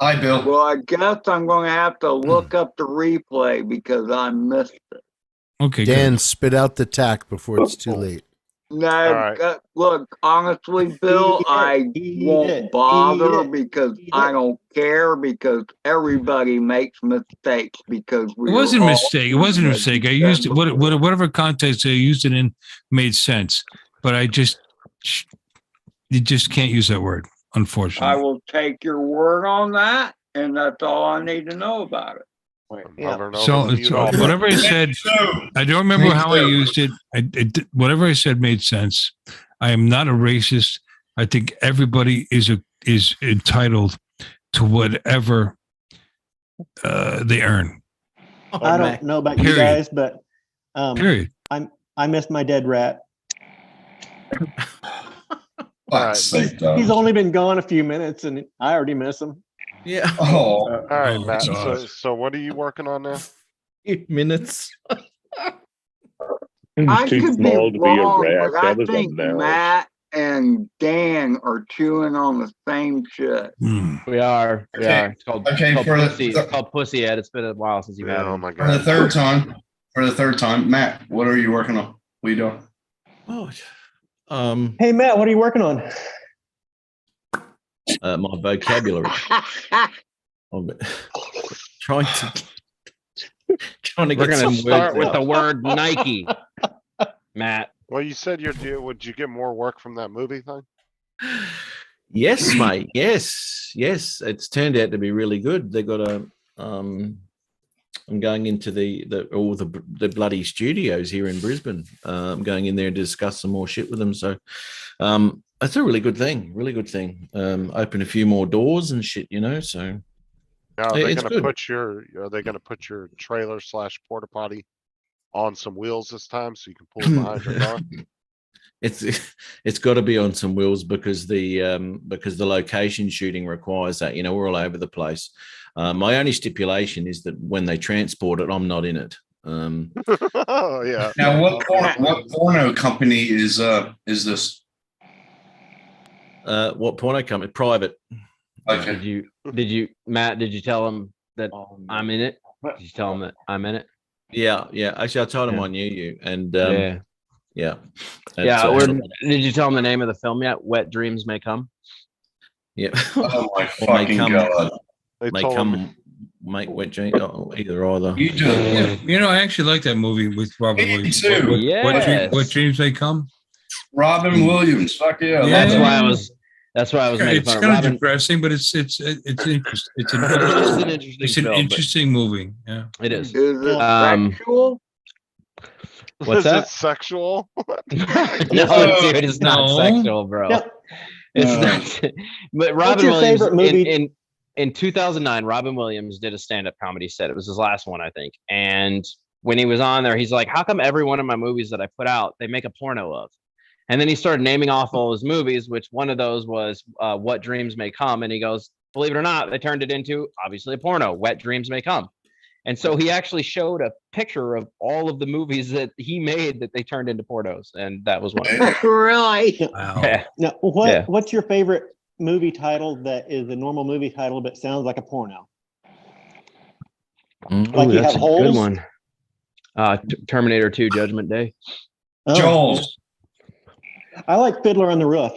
Hi, Bill. Well, I guess I'm going to have to look up the replay because I missed it. Okay, Dan, good. spit out the tack before it's too late. No, right. look, honestly, Bill, I won't bother because I don't care because everybody makes mistakes because we. It wasn't a mistake. It wasn't a mistake. I used it, whatever context I used it in made sense, but you just can't use that word, unfortunately. I will take your word on that, and that's all I need to know about it. So whatever I said, I don't remember how I used it. Whatever I said made sense. I am not a racist. I think everybody is entitled to whatever they earn. I don't know about you guys, but Period. I missed my dead rat. He's only been gone a few minutes, and I already miss him. Yeah. All right, Matt. gosh. So what are you working on now? 8 minutes. I too could be small to be a wrong, rat. but I That is a think mouse. Matt and Dan are chewing on the same shit. We are. It's called pussy. the- It's called pussy, Ed. It's been a while since you've had Oh it. my For the god. third time, Matt, what are you working on? What are you doing? Oh, Hey, Matt, what are you working on? my vocabulary. I'm trying to We're get gonna some start words with the out. word Nike, Matt. Well, you said would you get more work from that movie thing? Yes, mate. Yes. It's turned out to be really good. They got a. I'm going into the bloody studios here in Brisbane. I'm going in there to discuss some more shit with them. So, that's a really good thing. Really good thing. Open a few more doors and shit. So. Now, are they It's gonna good. are they gonna put your trailer / porta potty on some wheels this time so you can pull it behind your car? It's got to be on some wheels because the location shooting requires that. We're all over the place. My only stipulation is that when they transport it, I'm not in it. Oh yeah. Now, what porno company is this? What porno company? Private. Okay. Did you, Matt? Did you tell him that I'm in it? Did you tell him that I'm in it? Yeah. Actually, I told him Yeah. I knew you, and Yeah. yeah. Did you tell him the name of the film yet? Wet Dreams May Come. Yeah. Oh my Or may fucking come- god! They May told come, him make wet dream. Either. You do. Yeah, I actually like that movie with Robert Me Williams. too. What dreams may come? Robin Williams. Fuck yeah. Yeah. That's why I was making It's fun of kind of Robin. depressing, but it's interesting. It's an interesting it's an film, but- interesting movie. Yeah. It is. Is it Um, sexual? What's Is that? it sexual? No, dude, it's not No. sexual, bro. No. It's not. But Robin your Williams favorite movie? in 2009, Robin Williams did a stand-up comedy set. It was his last one, I think. And when he was on there, he's like, "How come every one of my movies that I put out, they make a porno of?" And then he started naming off all his movies, which one of those was What Dreams May Come. And he goes, believe it or not, they turned it into obviously a porno, Wet Dreams May Come. And so he actually showed a picture of all of the movies that he made that they turned into pornos. And that was one. Really? Wow. Yeah. Now, what's your favorite movie title that is a normal movie title but sounds like a porno? Like you that's have a good holes? one. Terminator 2 Judgment Day. Oh, Jaws. I like Fiddler on the Roof.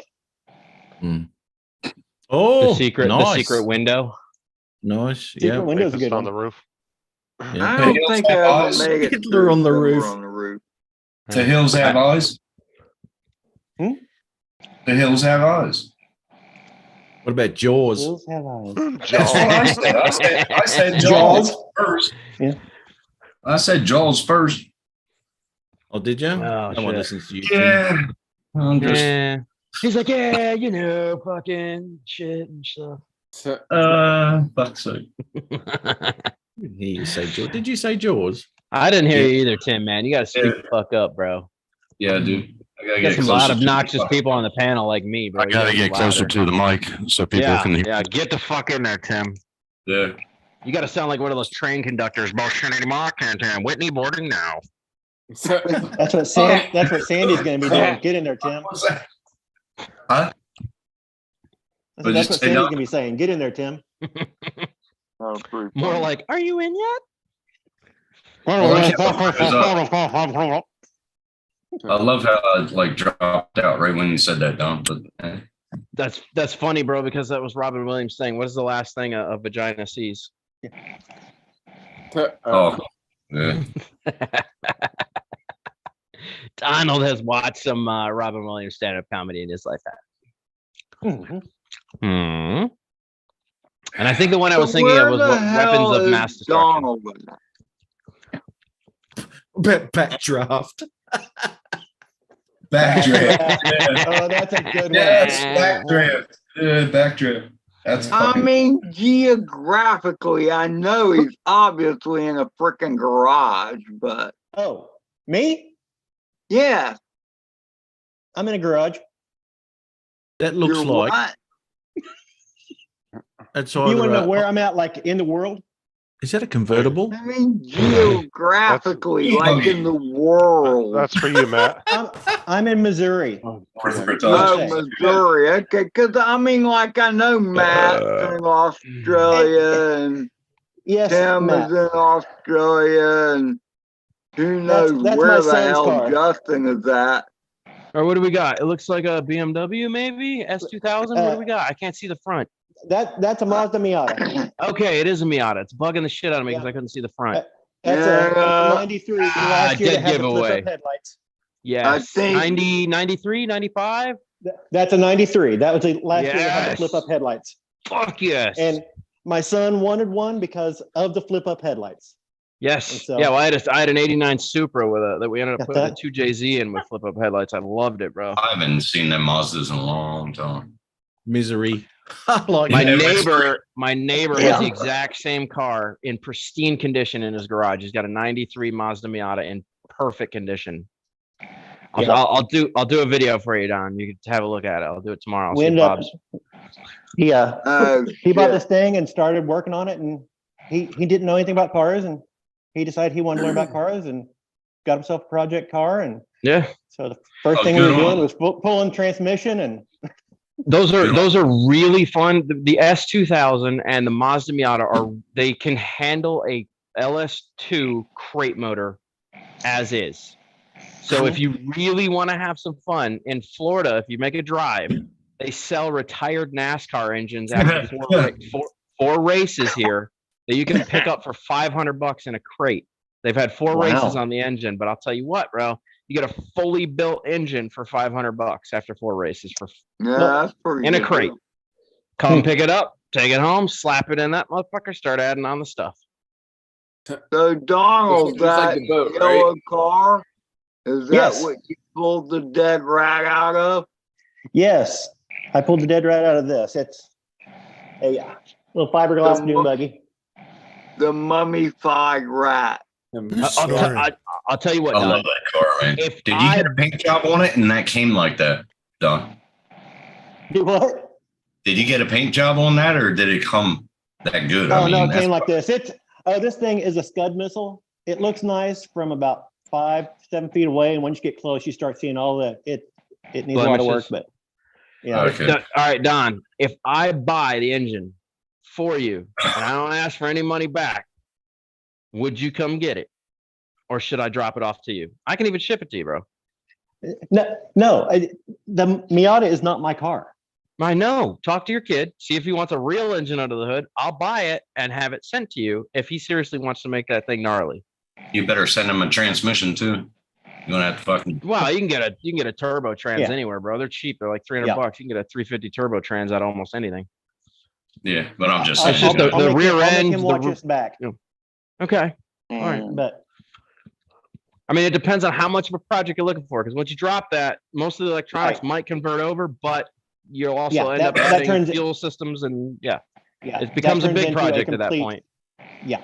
Oh, The secret nice. window. Nice. Secret Yeah. Window's a Rapist good on one. the roof. I don't think I ever made it. Hitler through on the Fiddler Roof. On the Roof. The Hills Have Eyes. Hmm? The Hills Have Eyes. What about Jaws? Hills Have Eyes. That's what I said. I said Jaws first. Yeah. I said Jaws first. Oh, did you? Oh, no one shit. listens to you. Yeah. I'm just. Yeah. He's like, yeah, fucking shit and stuff. Fuck's sake. Didn't hear you say Jaws. Did you say Jaws? I didn't hear you either, Tim, man. You got to speak the fuck up, bro. Yeah, dude. I gotta Got get some closer loud, to the obnoxious mic. people on the panel like me, bro. I gotta get closer to the mic so people Yeah, can hear. yeah. Get the fuck in there, Tim. Yeah. You got to sound like one of those train conductors. Whitney boarding now. That's what Sandy's gonna be doing. Get in there, Tim. What's that? Huh? What'd That's you what say, Sandy's Don? gonna be saying. Get in there, Tim. More like, are you in yet? Well, I love how I like dropped out right when you said that, Don. But That's funny, bro, because that was Robin Williams saying, what is the last thing a vagina sees? oh, yeah. Donald has watched some Robin Williams stand-up comedy in his lifetime. Hmm. And I think the one I was thinking of was Weapons of Mass Destruction. Donald? Backdraft. Backdraft. Oh, that's a good one. Yes, backdraft. Yeah, backdraft. That's I funny. mean, geographically, I know he's obviously in a freaking garage, but Oh, me? yeah, I'm in a garage. That looks you're like right. that's You either want to know a- where I'm at, like in the world? Is that a convertible? I mean, geographically, That's- like in the world. That's for you, Matt. I'm in Missouri. Oh, Okay. Missouri. Okay, because I mean, like, I know Matt's in Australia and Yes, Tim Matt. is in Australia, and who That's- knows that's where my the son's hell car. Justin is at. Or what do we got? It looks like a BMW, maybe S2000. What do we got? I can't see the front. That's a Mazda Miata. Okay, it is a Miata. It's bugging the shit out of me because I couldn't see the front. That's a 93 last year dead that had the giveaway. flip-up headlights. Yes. think- 90, 93, 95? That's a 93. That was the last year that had the Yes. flip-up headlights. Fuck yes. And my son wanted one because of the flip-up headlights. Yes. And so- Yeah, well, I had an 89 Supra with a that we ended up Got putting that? a 2JZ in with flip-up headlights. I loved it, bro. I haven't seen them Mazdas in a long time. Misery. Like My Yeah, neighbor has the exact same car in pristine condition in his garage. He's got a 93 Mazda Miata in perfect condition. I'll do a video for you, Don. You can have a look at it. I'll do it tomorrow. I'll We see ended up, Bob's. he Oh, he bought shit. this thing and started working on it, and he didn't know anything about cars, and he decided he wanted to learn about cars and got himself a project car. And Yeah. so the first Oh, thing we good were doing on. was pulling transmission, and Those are really fun. The S2000 and the Mazda Miata they can handle a LS2 crate motor as is. So if you really want to have some fun in Florida, if you make a drive, they sell retired NASCAR engines after four races here that you can pick up for $500 in a crate. They've had 4 Wow. races on the engine, but I'll tell you what, bro, you get a fully built engine for $500 after 4 races for Yeah, that's pretty in a good. crate. Come pick it up, take it home, slap it in that motherfucker, start adding on the stuff. So Donald, It's like that the boat, yellow right? car, is that Yes. what you pulled the dead rat out of? yes, I pulled the dead rat out of this. It's a little fiberglass dune buggy. The mummified rat. I'll tell you what, I Don. love that car, man. If Did you get a paint job on it and that came like that, Don? Do what? Did you get a paint job on that or did it come that good? Oh, no, it that's- came like this. This thing is a Scud missile. It looks nice from about 5-7 feet away, and once you get close, you start seeing all that. It needs a lot of work, Blemishes. but yeah. Okay. All right, Don, if I buy the engine for you and I don't ask for any money back, would you come get it? Or should I drop it off to you? I can even ship it to you, bro. No, the Miata is not my car. I know. Talk to your kid. See if he wants a real engine under the hood. I'll buy it and have it sent to you if he seriously wants to make that thing gnarly. You better send him a transmission too. You're gonna have to fucking Well, you can get a turbo trans Yeah. anywhere, bro. They're cheap. They're like $300. Yeah. You can get a 350 turbo trans out of almost anything. yeah, but I'm just I'll- saying. just the- I'll make rear him- I'll make end, him the watch re- his back. Okay. All right. But I mean, it depends on how much of a project you're looking for. Because once you drop that, most of the electronics might convert over, but you'll also Yeah, end that- up that adding turns- fuel systems and yeah, it that becomes a turns big into project at that complete- point. Yeah.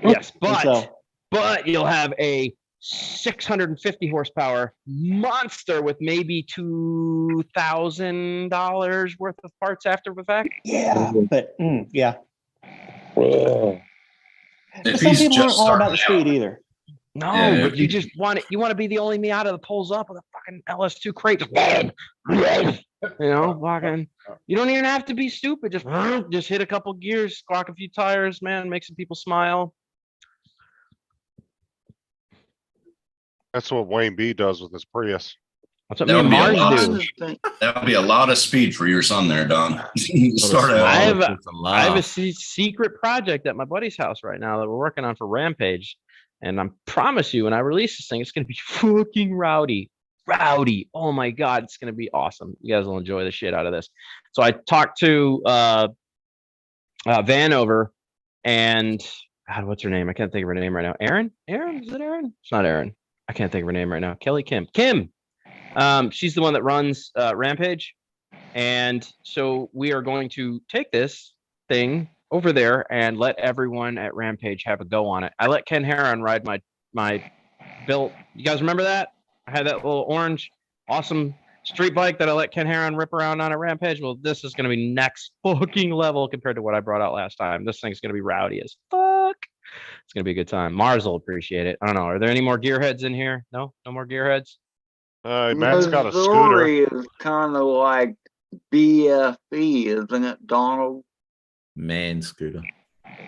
Yes, And so- but you'll have a 650 horsepower monster with maybe $2,000 worth of parts after the fact. Yeah, but yeah. Well, If Some he's people aren't just all about the starting speed out, either. No, Yeah, but you if just want it. You want to be the only Miata that pulls up with a fucking LS2 crate. Fucking. You don't even have to be stupid. Just hit a couple gears, squawk a few tires, man. Make some people smile. That's what Wayne B does with his Prius. That's what That me and would be a Mars lot. do. That would be a lot of speed for your son there, Don. Start out. I have a secret project at my buddy's house right now that we're working on for Rampage, and I promise you, when I release this thing, it's gonna be fucking rowdy. Oh my god, it's gonna be awesome. You guys will enjoy the shit out of this. So I talked to Vanover and God, what's her name? I can't think of her name right now. Erin? Is it Erin? It's not Erin. I can't think of her name right now. Kim. She's the one that runs Rampage. And so we are going to take this thing over there and let everyone at Rampage have a go on it. I let Ken Heron ride my built. You guys remember that? I had that little orange, awesome street bike that I let Ken Heron rip around on at Rampage. Well, this is going to be next fucking level compared to what I brought out last time. This thing's going to be rowdy as fuck. It's going to be a good time. Mars will appreciate it. I don't know. Are there any more gearheads in here? No more gearheads? Matt's got a Missouri scooter. is kind of like BFE, isn't it, Donald? Man scooter.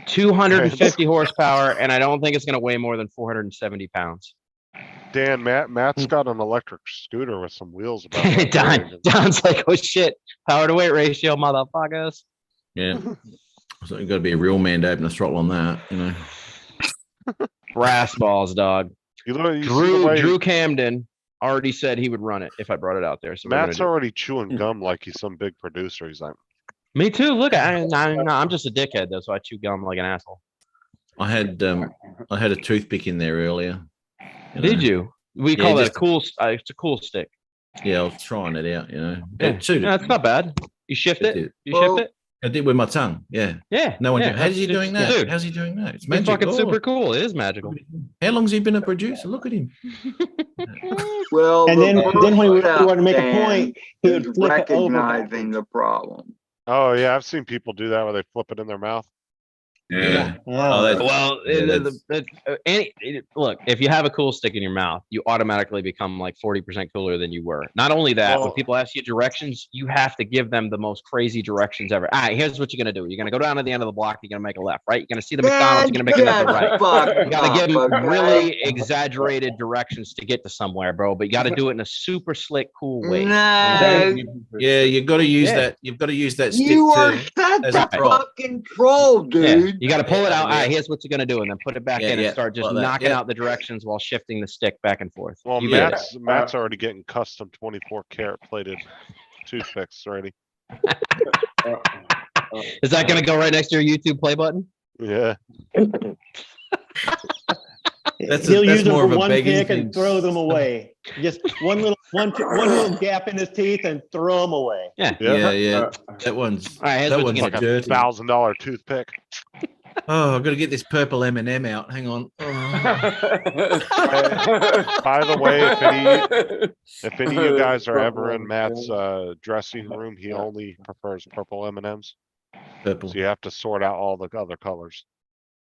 250 horsepower, and I don't think it's going to weigh more than 470 pounds. Dan, Matt's got an electric scooter with some wheels about that. Don's like, oh shit, power to weight ratio, motherfuckers. Yeah. So you've got to be a real man to open the throttle on that, Brass balls, dog. You see the way Drew Camden already said he would run it if I brought it out there. So Matt's already chewing gum like he's some big producer. He's like, me too. Look, I'm just a dickhead though, so I chew gum like an asshole. I had a toothpick in there earlier. Did you? We call that a cool. It's a cool stick. Yeah, I was trying it out. Yeah, It suited. no, it's not bad. You shift it. You shift it. I did with my tongue. Yeah. Yeah. No one. yeah, How's he doing that? Dude, How's he doing that? It's it's magic. fucking Oh, super cool. It is magical. How long's he been a producer? Look at him. Well, And then when he first wanted to make a step, point, he Dan, would is flip it over. recognizing the problem. oh yeah, I've seen people do that where they flip it in their mouth. Yeah. Oh, that's, Well, look, if you have a cool stick in your mouth, you automatically become like 40% cooler than you were. Not only that, when Well- people ask you directions, you have to give them the most crazy directions ever. All right, here's what you're going to do. You're going to go down to the end of the block. You're going to make a left, right? You're going to see the McDonald's. You're going to make another right. You got to give them really exaggerated directions to get to somewhere, bro. But you got to do it in a super slick, cool way. No, yeah, you've got to use Yeah. that. You've got to use that stick you are too. such as a a prop. fucking troll, Yeah, dude. you got to pull it out. Yeah. All right, here's what you're gonna do, and then put it back Yeah, in yeah, and start just like that. knocking Yeah. out the directions while shifting the stick back and forth. Well, You get it. Matt's already getting custom 24 karat plated toothpicks already. Is that gonna go right next to your YouTube play button? Yeah. He'll use them more for of a one begging pick thing. and throw them away. Just one little gap in his teeth and throw them away. Yeah. Yeah. That one's All right, here's that what one's you're Like gonna a dirty. $1,000 toothpick. Oh, I've got to get this purple M&M out. Hang on. Oh. By the way, if any of you guys are ever in Matt's dressing room, he only prefers purple M&Ms. Purple. So you have to sort out all the other colors.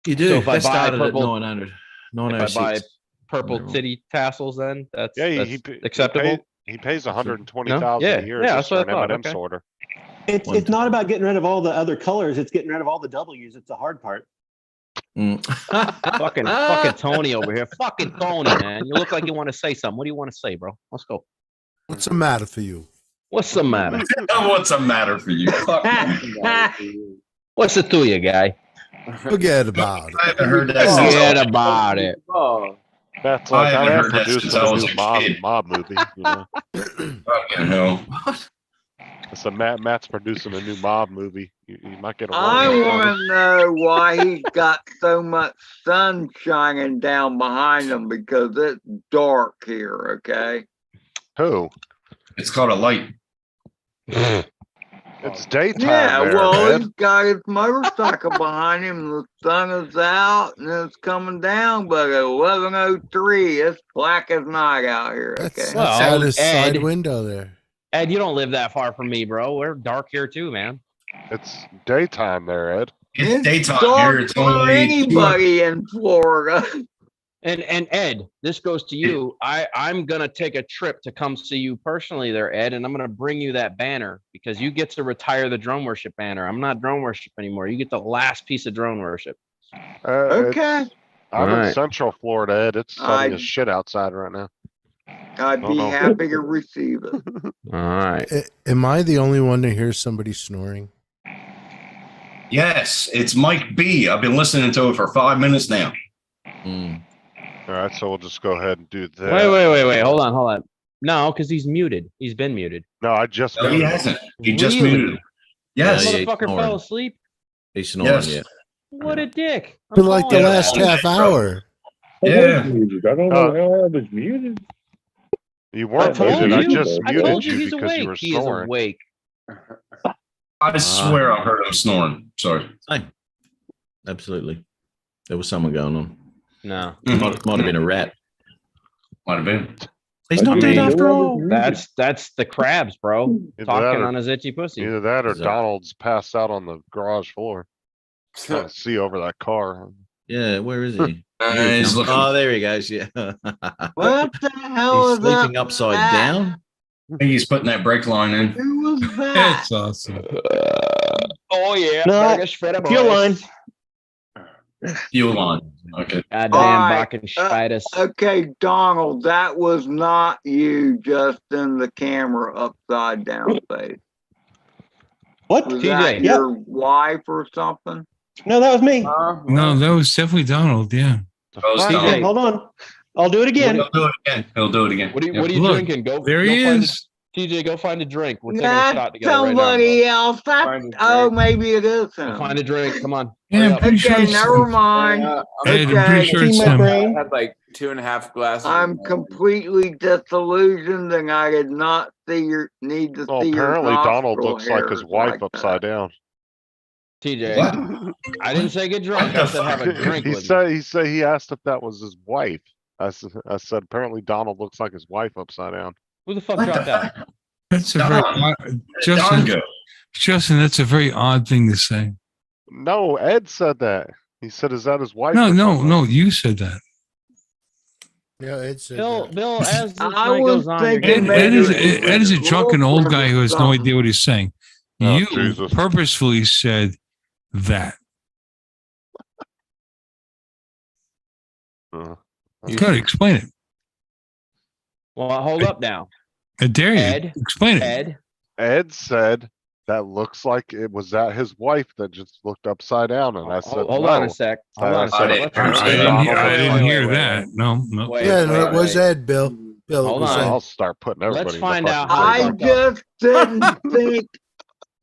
You do. So if I That buy started at purple- 900. If I 906. buy purple Remember. titty tassels, then that's, Yeah, that's he acceptable. He pays 120,000 Yeah, a year yeah, just that's for what an I thought, M&M okay. sorter. It's not about getting rid of all the other colors. It's getting rid of all the W's. It's the hard part. fucking Tony over here. Fucking Tony, man. You look like you want to say something. What do you want to say, bro? Let's go. What's the matter for you? What's the matter? What's the matter for you? Fuck. What's it to you, guy? Forget about it. I haven't heard that since Forget I was- about it. That's I like haven't I am heard that producing since I was a a new kid. mob movie. You know, Fucking hell. so Matt's producing a new mob movie. You might get a I role. want to know why he's got so much sun shining down behind him because it's dark here, okay? Who? It's called a light. It's daytime Yeah, there, well, Ed. he's got his motorcycle behind him. The sun is out and it's coming down, but at 11:03, it's black as night out here. That's, Okay. that's Well, out his side Ed. window there. Ed, you don't live that far from me, bro. We're dark here too, man. It's daytime there, Ed. It's daytime dark here. It's for only anybody in Florida. And Ed, this goes to you. I'm gonna take a trip to come see you personally there, Ed, and I'm gonna bring you that banner because you get to retire the drone worship banner. I'm not drone worship anymore. You get the last piece of drone worship. Okay. I'm in Alright. Central Florida, Ed. It's sunny as shit outside right now. I'd be no. happy to receive it. All right. Am I the only one to hear somebody snoring? Yes, it's Mike B. I've been listening to it for 5 minutes now. All right, so we'll just go ahead and do that. Wait. Hold on. No, because he's muted. He's been muted. No, I just. No, he muted him. hasn't. He just Really? muted. Yes. Yeah, Motherfucker snoring. fell asleep. He's snoring, Yes. yeah. What a dick. For like the calling last that. half hour. Yeah. I don't know how I was muted. You I weren't told muted. I you. just I muted told you you he's because you were awake. He is snoring. awake. I swear I heard him snoring. Sorry. Hey, absolutely. There was someone going on. No. Might have been a rat. Might have been. He's not dead after all. That's the crabs, bro. Either Talking that or- on his itchy pussy. Either that or Is that- Donald's passed out on the garage floor. Trying to see over that car. Yeah, where is he? He's looking. Oh, there he goes. Yeah. What the hell He's is that? sleeping upside rat? down. I think he's putting that brake line in. Who was that? It's awesome. Oh yeah. No, Burgers for the fuel boys. line. Fuel line. Okay. Goddamn Alright, Bakken spiders. Okay, Donald, that was not you just in the camera upside down face. What? Was TJ. that Yep. your wife or something? No, that was me. No, that was definitely Donald. Yeah. Oh, it's TJ. Donald. Hold on. I'll do it again. He'll do it again. He'll do it again. What are you Yep. Look, drinking? Go there he go find is. TJ, go find a drink. We're taking a That's shot together right now. somebody else. That, Find a oh, drink. maybe it is Go him. find a drink. Come on. Yeah, Hurry I'm up. pretty sure Okay, it's never mind. Yeah, Ed, I'm Okay. pretty sure it's See my him. brain? I had like 2.5 glasses. I'm completely disillusioned and I did not see your need to Well, see your apparently Donald nostril looks like his hairs wife like that. upside down. TJ, What? I didn't say get drunk. I said have a drink He with me. said he asked if that was his wife. I said apparently Donald looks like his wife upside down. Who the fuck dropped out? That's a very Dongo. Justin. That's a very odd thing to say. No, Ed said that. He said, "Is that his wife?" No, or no, something?" no. You said that. Yeah, it's Bill, as the I night was goes on, you're thinking getting Ed is maybe Ed is a it's drunken old guy who has no something. idea what he's saying. Oh, You Jesus. purposefully said that. You Good. Explain it. Well, hold up now. I dare you. Ed, Explain it. Ed, Ed said that looks like it was that his wife that just looked upside down, and I said, hold on "No." a sec. I Hold on a said, sec. I Let's- didn't- I didn't, Donald hear- I looks didn't like- hear that. No, no. Wait, Yeah, no, wait, it was wait. Ed, Bill. Bill, it Hold was on. Ed. I'll start putting everybody. Let's in the find fucking out how I thing. fucked just didn't think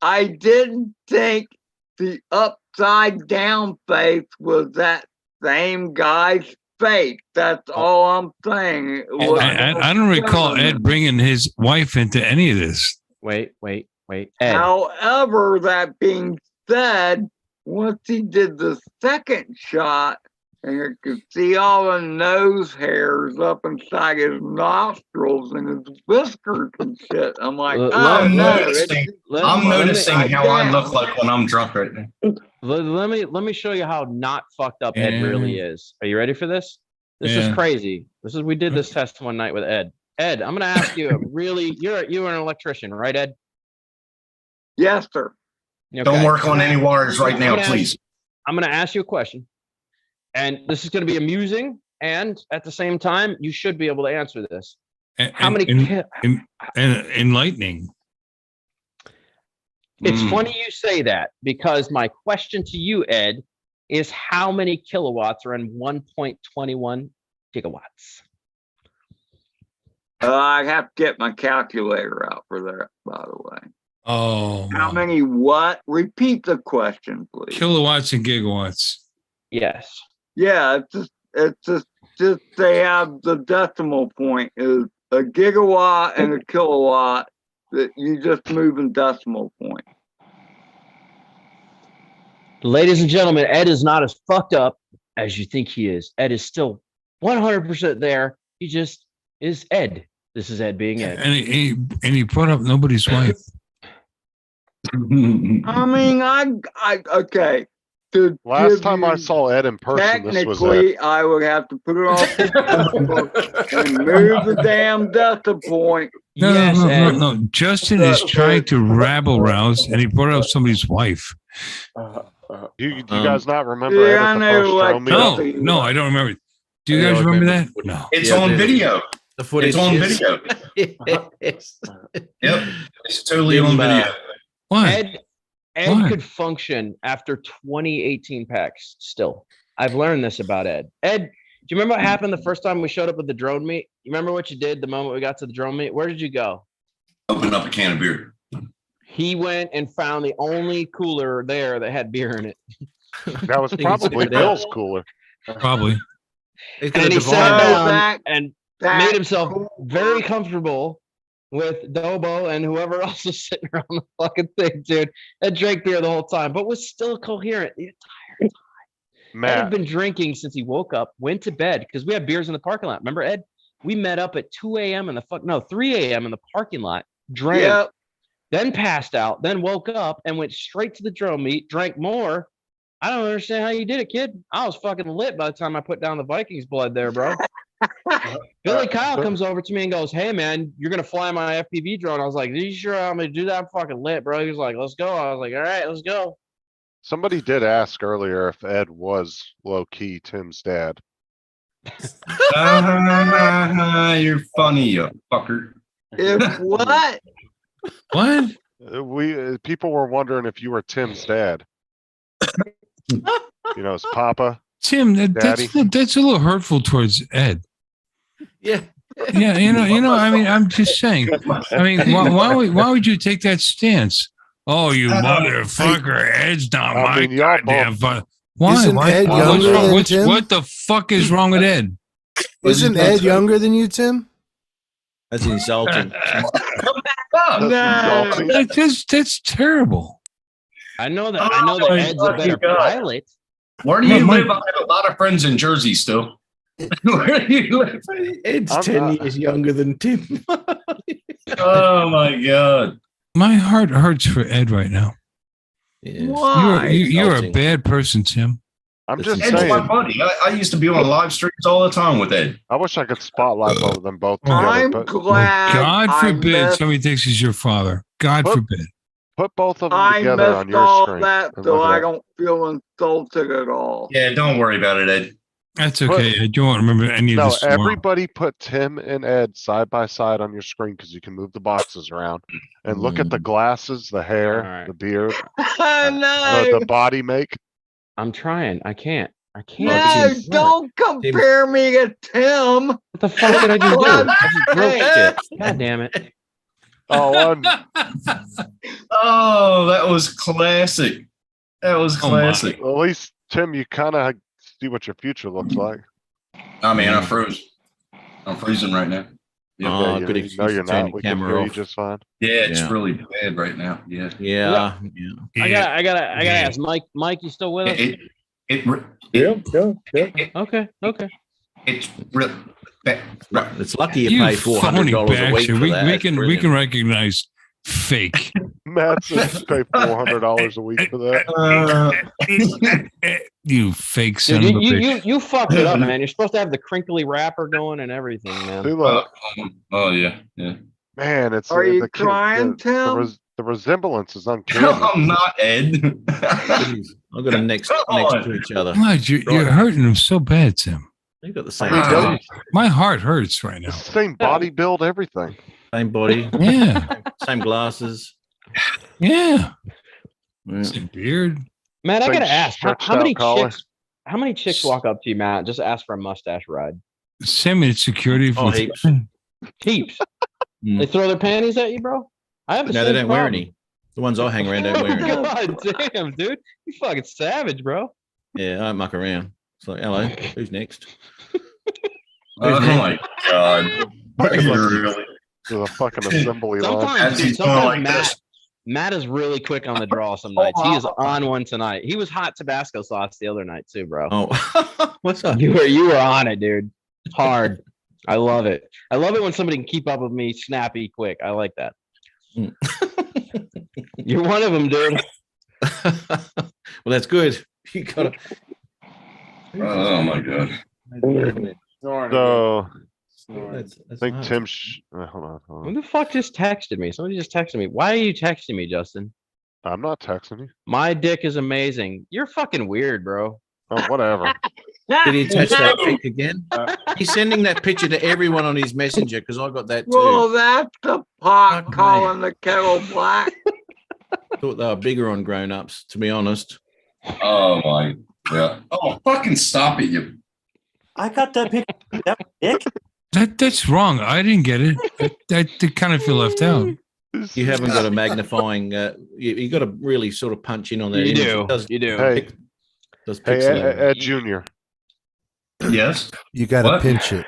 I didn't think the upside down face was that same guy's face. That's all I'm saying. It was I don't recall Ed bringing his wife into any of this. Wait. Ed, However, that being said, once he did the second shot, and you could see all the nose hairs up inside his nostrils and his whiskers and shit. I'm like, Let- oh I'm no, noticing, let- I'm let me- noticing how I look like when I'm drunk right now. let me show you how not fucked up Ed really is. Are you ready for this? This is Yeah. crazy. We did this test one night with Ed. Ed, I'm gonna ask you a really. You're an electrician, right, Ed? yes, sir. Okay. Don't work on any wires right now, please. I'm gonna ask you a question, and this is gonna be amusing, and at the same time, you should be able to answer this. How many? Enlightening. It's funny you say that because my question to you, Ed, is how many kilowatts are in 1.21 gigawatts? I have to get my calculator out for that, by the way. Oh, How many what? Repeat the question, please. kilowatts and gigawatts. Yes. Yeah, it's just they have the decimal point is a gigawatt and a kilowatt that you just move in decimal point. Ladies and gentlemen, Ed is not as fucked up as you think he is. Ed is still 100% there. He just is Ed. This is Ed being Ed. And he brought up nobody's wife. I mean, okay. To Last give time I you- saw Ed in person, this was Technically, it. I would have to put it off and move the damn decimal point. No, Yes, no, no, Ed. no, no. Justin is trying to rabble rouse, and he brought up somebody's wife. Do you guys not remember Ed Yeah, I at the know first what drone No, meeting? no, I don't remember. Do you Yeah, guys I remember remember that? No. It's Yeah, on dude. video. The footage. It's on yes. video. Yes. Yep. It's totally Give on him, video. Why? Ed Why? could function after 2018 packs still. I've learned this about Ed. Ed, do you remember what happened the first time we showed up with the drone meet? You remember what you did the moment we got to the drone meet? Where did you go? Open up a can of beer. He went and found the only cooler there that had beer in it. That was think it's probably good, yeah. Bill's cooler. Probably. He's got And a he sat divine. down and That made himself very comfortable with Dobo and whoever else was sitting around the fucking thing, dude. And drank beer the whole time, but was still coherent the entire time. Ed had Matt, been drinking since he woke up, went to bed because we had beers in the parking lot. Remember, Ed? We met up at 2 a.m. in the 3 a.m. in the parking lot, drank, Yep. then passed out, then woke up and went straight to the drone meet, drank more. I don't understand how you did it, kid. I was fucking lit by the time I put down the Vikings blood there, bro. Billy Kyle comes over to me and goes, "Hey, man, you're gonna fly my FPV drone." I was like, "Are you sure I'm gonna do that? I'm fucking lit, bro." He was like, "Let's go." I was like, "All right, let's go." somebody did ask earlier if Ed was low key Tim's dad. You're funny, you fucker. If what? What? People were wondering if you were Tim's dad. You know, his papa. Tim, Daddy. that's a little hurtful towards Ed. Yeah. Yeah, you know. I mean, I'm just saying. I mean, why would you take that stance? Oh, you motherfucker! Ed's not I my mean, y'all goddamn. both- Why? Isn't Why? Ed What's younger wrong? than Tim? What the fuck is wrong with Ed? Isn't Ed younger than you, Tim? That's insulting. That's terrible. I know that. I know that Ed's a better pilot. Where do you live? I have a lot of friends in Jersey still. Where do you live? Ed's I'm 10 not- years younger than Tim. Oh my god. My heart hurts for Ed right now. Yeah. Why? You're a Insulting. bad person, Tim. I'm This just is Ed's my saying, buddy. I used to be on live streams all the time with Ed. I wish I could spotlight both of them both together, I'm but glad. God I forbid missed- somebody thinks he's your father. God What? forbid. put both of them I together on missed your all screen. that, and so look it I up. don't feel insulted at all. Yeah, don't worry about it, Ed. That's okay. I don't remember any of No, this. tomorrow. everybody put Tim and Ed side by side on your screen because you can move the boxes around and look at the glasses, the hair, Alright. the beard, I know. the body make. I'm trying. I can't. I can't. No, Tim's- don't compare me to Tim. What the fuck did I just do? What? I just broke shit. God damn it. Oh, Oh, that was classic. That was Oh my. classic. at least Tim, you kind of see what your future looks like. I mean, I froze. I'm freezing right now. Yeah, Oh, you- good you excuse to you're turn not. your We can camera hear you off. just fine. yeah, it's Yeah. really bad right now. Yeah. Yeah. I gotta ask Mike. Mike, you still with us? Okay. Okay. It's really bad. It's lucky you You pay phony $400 a week bastard. for that. We It's can brilliant. recognize fake. Matt says pay $400 a week for that. You fake Dude, son of a you, bitch. you fucked it up, man. You're supposed to have the crinkly wrapper going and everything, man. See, look, Oh yeah, yeah. man, it's Are you the, crying, Tim? the resemblance is uncanny. I'm not Ed. Please. I've got them next to each other. God, you're hurting him so bad, Tim. They've got the same He does. body, My heart hurts right now. It's the same body build, everything. same body, Yeah, same glasses. yeah. Yeah. Same beard. Matt, I Same gotta ask, stretched how many out collar. chicks walk up to you, Matt, just ask for a mustache ride? Send me to security. Oh, with- heaps. Heaps. Mm. They throw their panties at you, bro? I have the No, they same don't wear problem. any. The ones I hang around don't wear any. God damn, dude. You fucking savage, bro. Yeah, I don't muck around. It's like, hello, who's next? Oh my god. Fucking Really? With a fucking assembly line. Sometimes, As he's sometimes going like Matt, this. Matt is really quick on the draw some nights. He is on one tonight. He was hot Tabasco sauce the other night too, bro. Oh, what's up? You were on it, dude. Hard. I love it. I love it when somebody can keep up with me snappy quick. I like that. You're one of them, dude. Well, that's good. You gotta. Oh my god. So That's I think hard. Tim. Hold on. Who the fuck just texted me? Somebody just texted me. Why are you texting me, Justin? I'm not texting you. My dick is amazing. You're fucking weird, bro. Oh, whatever. Did he touch that pic again? He's sending that picture to everyone on his messenger because I got that too. Well, that's the pot Fuck calling the kettle black. Thought they were bigger on grown-ups, to be honest. Oh my god. Oh, fucking stop it, you. I got that picture. That dick. That's wrong. I didn't get it. I kind of feel left out. You haven't got a magnifying. You got to really sort of punch in on that. You image. do. It does, You do. Hey, does hey, pixelate. Ed Junior. Yes. You got to What? pinch it.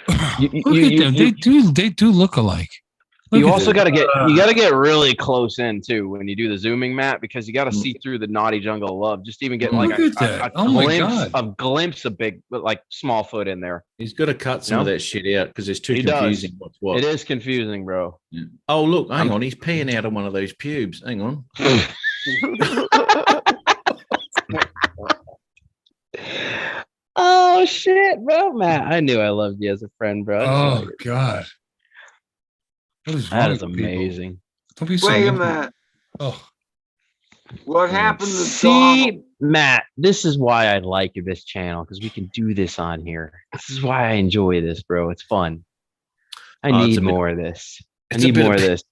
Look at them. They do look alike. Look You at also them. got to get really close in too when you do the zooming, Matt, because you got to see through the naughty jungle of love. Just even get like Look at that. Oh my God. glimpse of big, but like small foot in there. He's got to cut some of No? that shit out because it's too He does. confusing. What's what? It is confusing, bro. Oh, look, hang on. He's peeing out of one of those pubes. Hang on. Oh shit, bro, Matt. I knew I loved you as a friend, bro. Oh God. What is That wrong is with people? amazing. Don't be so Wait a mean. minute. Oh, What happened to See, Donald? Matt, this is why I like this channel because we can do this on here. This is why I enjoy this, bro. It's fun. I Oh, it's need a bit- more of this. I it's a need bit more of- of this.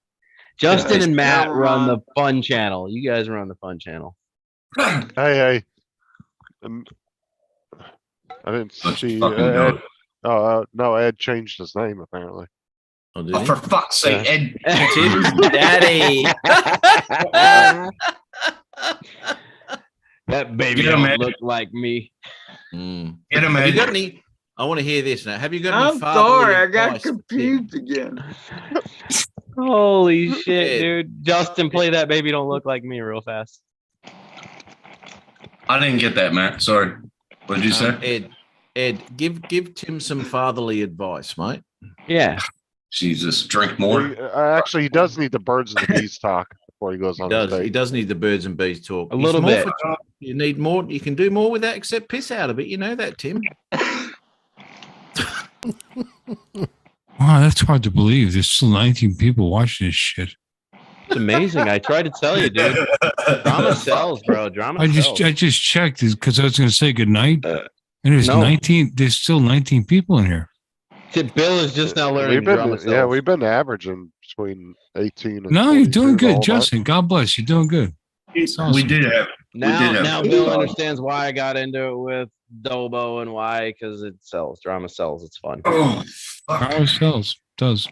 Justin it's and Matt now run the on. fun channel. You guys run the fun channel. Hey. I didn't Let's see. fucking do Ed, it. no, Ed changed his name apparently. Oh, did Oh, he? for fuck's sake, Ed. Tim's daddy. That baby Get him, don't Ed. look like me. Mm. Get him, Have you Ed. got any? I want to hear this now. Have you got any? I'm fatherly sorry, I got advice for Tim? confused again. Holy shit, Ed. dude. Justin, play that baby don't look like me real fast. I didn't get that, Matt. Sorry. What did you say? Ed, give Tim some fatherly advice, mate. Yeah. Jesus, drink more. Actually, he does need the birds and the bees talk before he goes He on does. his He date. does need the birds and bees talk. A little bit. You need more. You can do more with that, except piss out of it. You know that, Tim. wow, that's hard to believe. There's still 19 people watching this shit. It's amazing. I tried to tell you, dude. Drama sells, bro. Drama I sells. just checked because I was going to say good night, and there's no. 19. There's still 19 people in here. Bill is just now learning drama sells. Yeah, we've been averaging between 18 and No, you're 22 doing the good, whole Justin. God bless. You're doing good. It's We awesome. did have. Now Bill understands why I got into it with Dobo and why, because it sells. Drama sells. It's fun. Oh, fuck. Power sells. Does.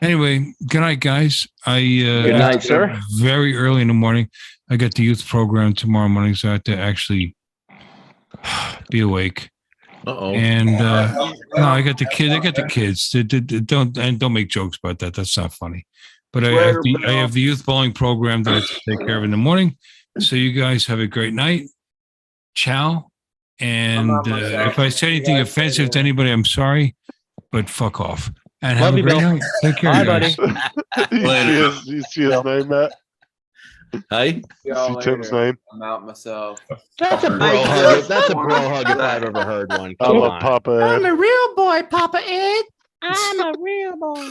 Anyway, good night, guys. Good night, sir. Very early in the morning. I got the youth program tomorrow morning, so I have to actually be awake. Uh-oh. And no, I got the kid. I got the kids. Don't make jokes about that. That's not funny. But I have the youth bowling program that I have to take care of in the morning. So you guys have a great night. Ciao. And if I say anything offensive to anybody, I'm sorry. But fuck off. And have Love a you, great Bill. night. Take care, Bye, guys. buddy. You see his name, Matt? Hey, You see Tim's name? I'm out myself. That's a bro hug. That's a bro hug if I've ever heard one. I'm Come a on. Papa Ed. a real boy, Papa Ed. I'm a real boy.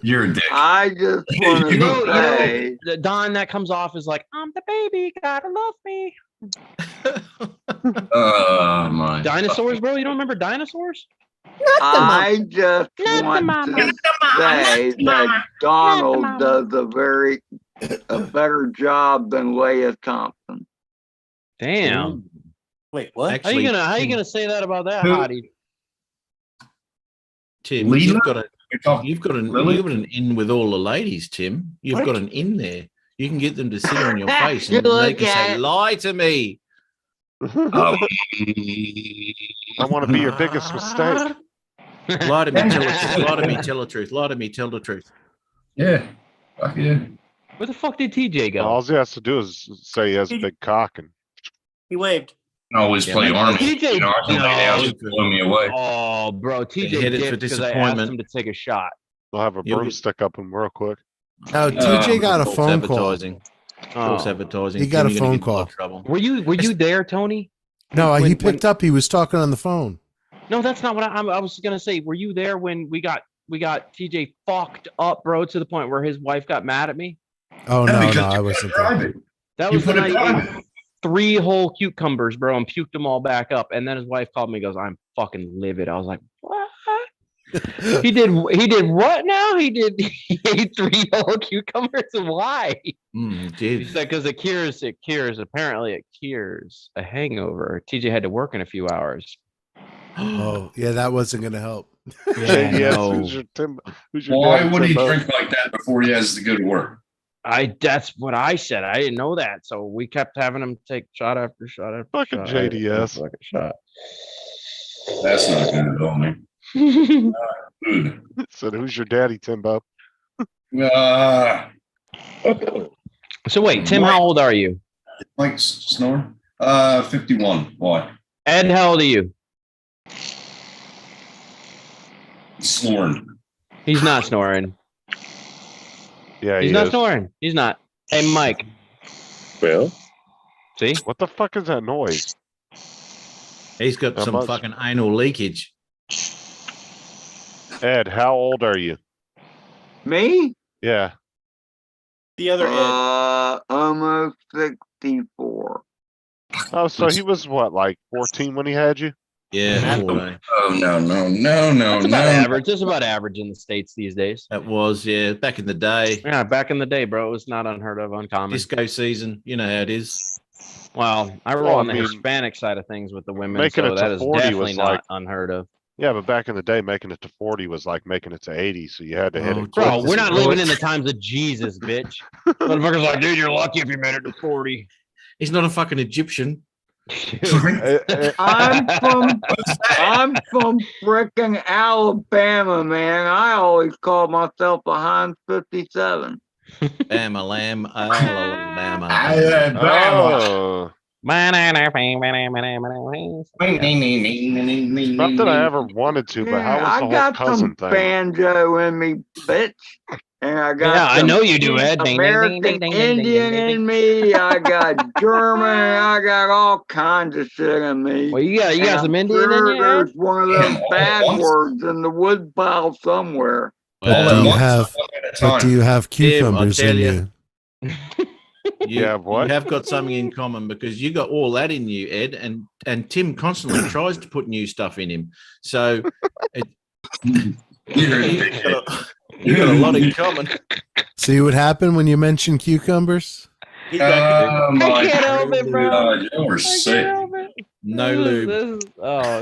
You're a dick. I just want You to know- say, The Don that comes off is like, I'm the baby, gotta love me. Oh my. Dinosaurs, bro. You don't remember dinosaurs? I just Not the want mama. to say that Donald does a better job than Leah Thompson. Damn. Wait, what? Actually, How you gonna say that about that, Who? hottie? Tim, Leela? you've got Really? an in with all the ladies, Tim. You've What? got an in there. You can get them to sit on your face You and they look can at say, it. lie to me. Oh. I want to be your biggest mistake. Lie to me, tell the truth. Lie to me, tell the truth. Lie to me, tell the truth. Yeah. Fuck yeah. Where the fuck did TJ go? All he has to do is say he has a big cock and He waved. I always Yeah, play man. Army. TJ You know, I can lay down and blow me away. Oh, bro, TJ headed for dipped because I asked disappointment. him to take a shot. they'll have a You'll be- broomstick up him real quick. Now, TJ got a False phone call. advertising. False Oh. advertising. He got Tim, a you're gonna phone get in a lot call. of Trouble. Were you there, Tony? No, he When- picked up. He was talking on the phone. No, that's not what I was gonna say. Were you there when we got TJ fucked up, bro, to the point where his wife got mad at me? Oh, Yeah, no, because no, you I put it wasn't there. private. That You was the put it night private. he 3 whole cucumbers, bro, and puked them all back up. And then his wife called me, goes, "I'm fucking livid." I was like, "What?" He did what now? He ate 3 whole cucumbers. Why? Mm, He did. said because it cures. Apparently it cures a hangover. TJ had to work in a few hours. Oh, yeah, that wasn't going to help. Yeah, Yes, no. who's your Why daddy, would he Timbo? drink like that before he has to go to work? That's what I said. I didn't know that. So we kept having him take shot after shot after Fucking shot. after JDS. fucking shot. That's not good at all, man. Good. Said, who's your daddy, Timbo? So wait, Tim, how old are you? Mike snore? 51. Why? Ed, how old are you? Snoring. He's not snoring. Yeah, He's he not is. snoring. He's not. Hey, Mike. Well, See? What the fuck is that noise? He's got How some much? fucking anal leakage. Ed, how old are you? Me? Yeah. The other Ed. Almost 64. Oh, so he was what, like 14 when he had you? Yeah. boy. Oh, no. That's about average. That's about average in the States these days. That was, yeah, back in the day. Yeah, back in the day, bro, it was not unheard of, uncommon. Disco season. You know how it is. Well, I roll Well, I on the mean, Hispanic side of things with the women, making so it to that is 40 definitely was not like- unheard of. Yeah, but back in the day, making it to 40 was like making it to 80, so you had to hit Oh, it. Bro, quick. we're not living in the times of Jesus, bitch. Motherfuckers like, dude, you're lucky if you made it to 40. He's not a fucking Egyptian. I'm from frickin' Alabama, man. I always call myself a Heinz 57. Bama lamb, Alabama. Oh. Not that I ever wanted to, but how was I the whole got cousin some thing? banjo in me, bitch. And I got Yeah, I some know you do, Ed. Ding, ding, ding, American ding, ding, ding, ding, Indian ding, ding. in me. I got German. I got all kinds of shit in me. Well, you got And some I'm Indian in sure you, Ed? there's one of them Damn, all bad at once? words in the wood pile somewhere. But do you have, One at a but do time. you have Tim, I cucumbers tell in ya. you? Yeah, what? You have got something in common because you got all that in you, Ed, and Tim constantly tries to put new stuff in him. So you got a lot in common. See what happened when you mentioned cucumbers? He's got Oh my I can't help it, bro. God, you're sick. No lube.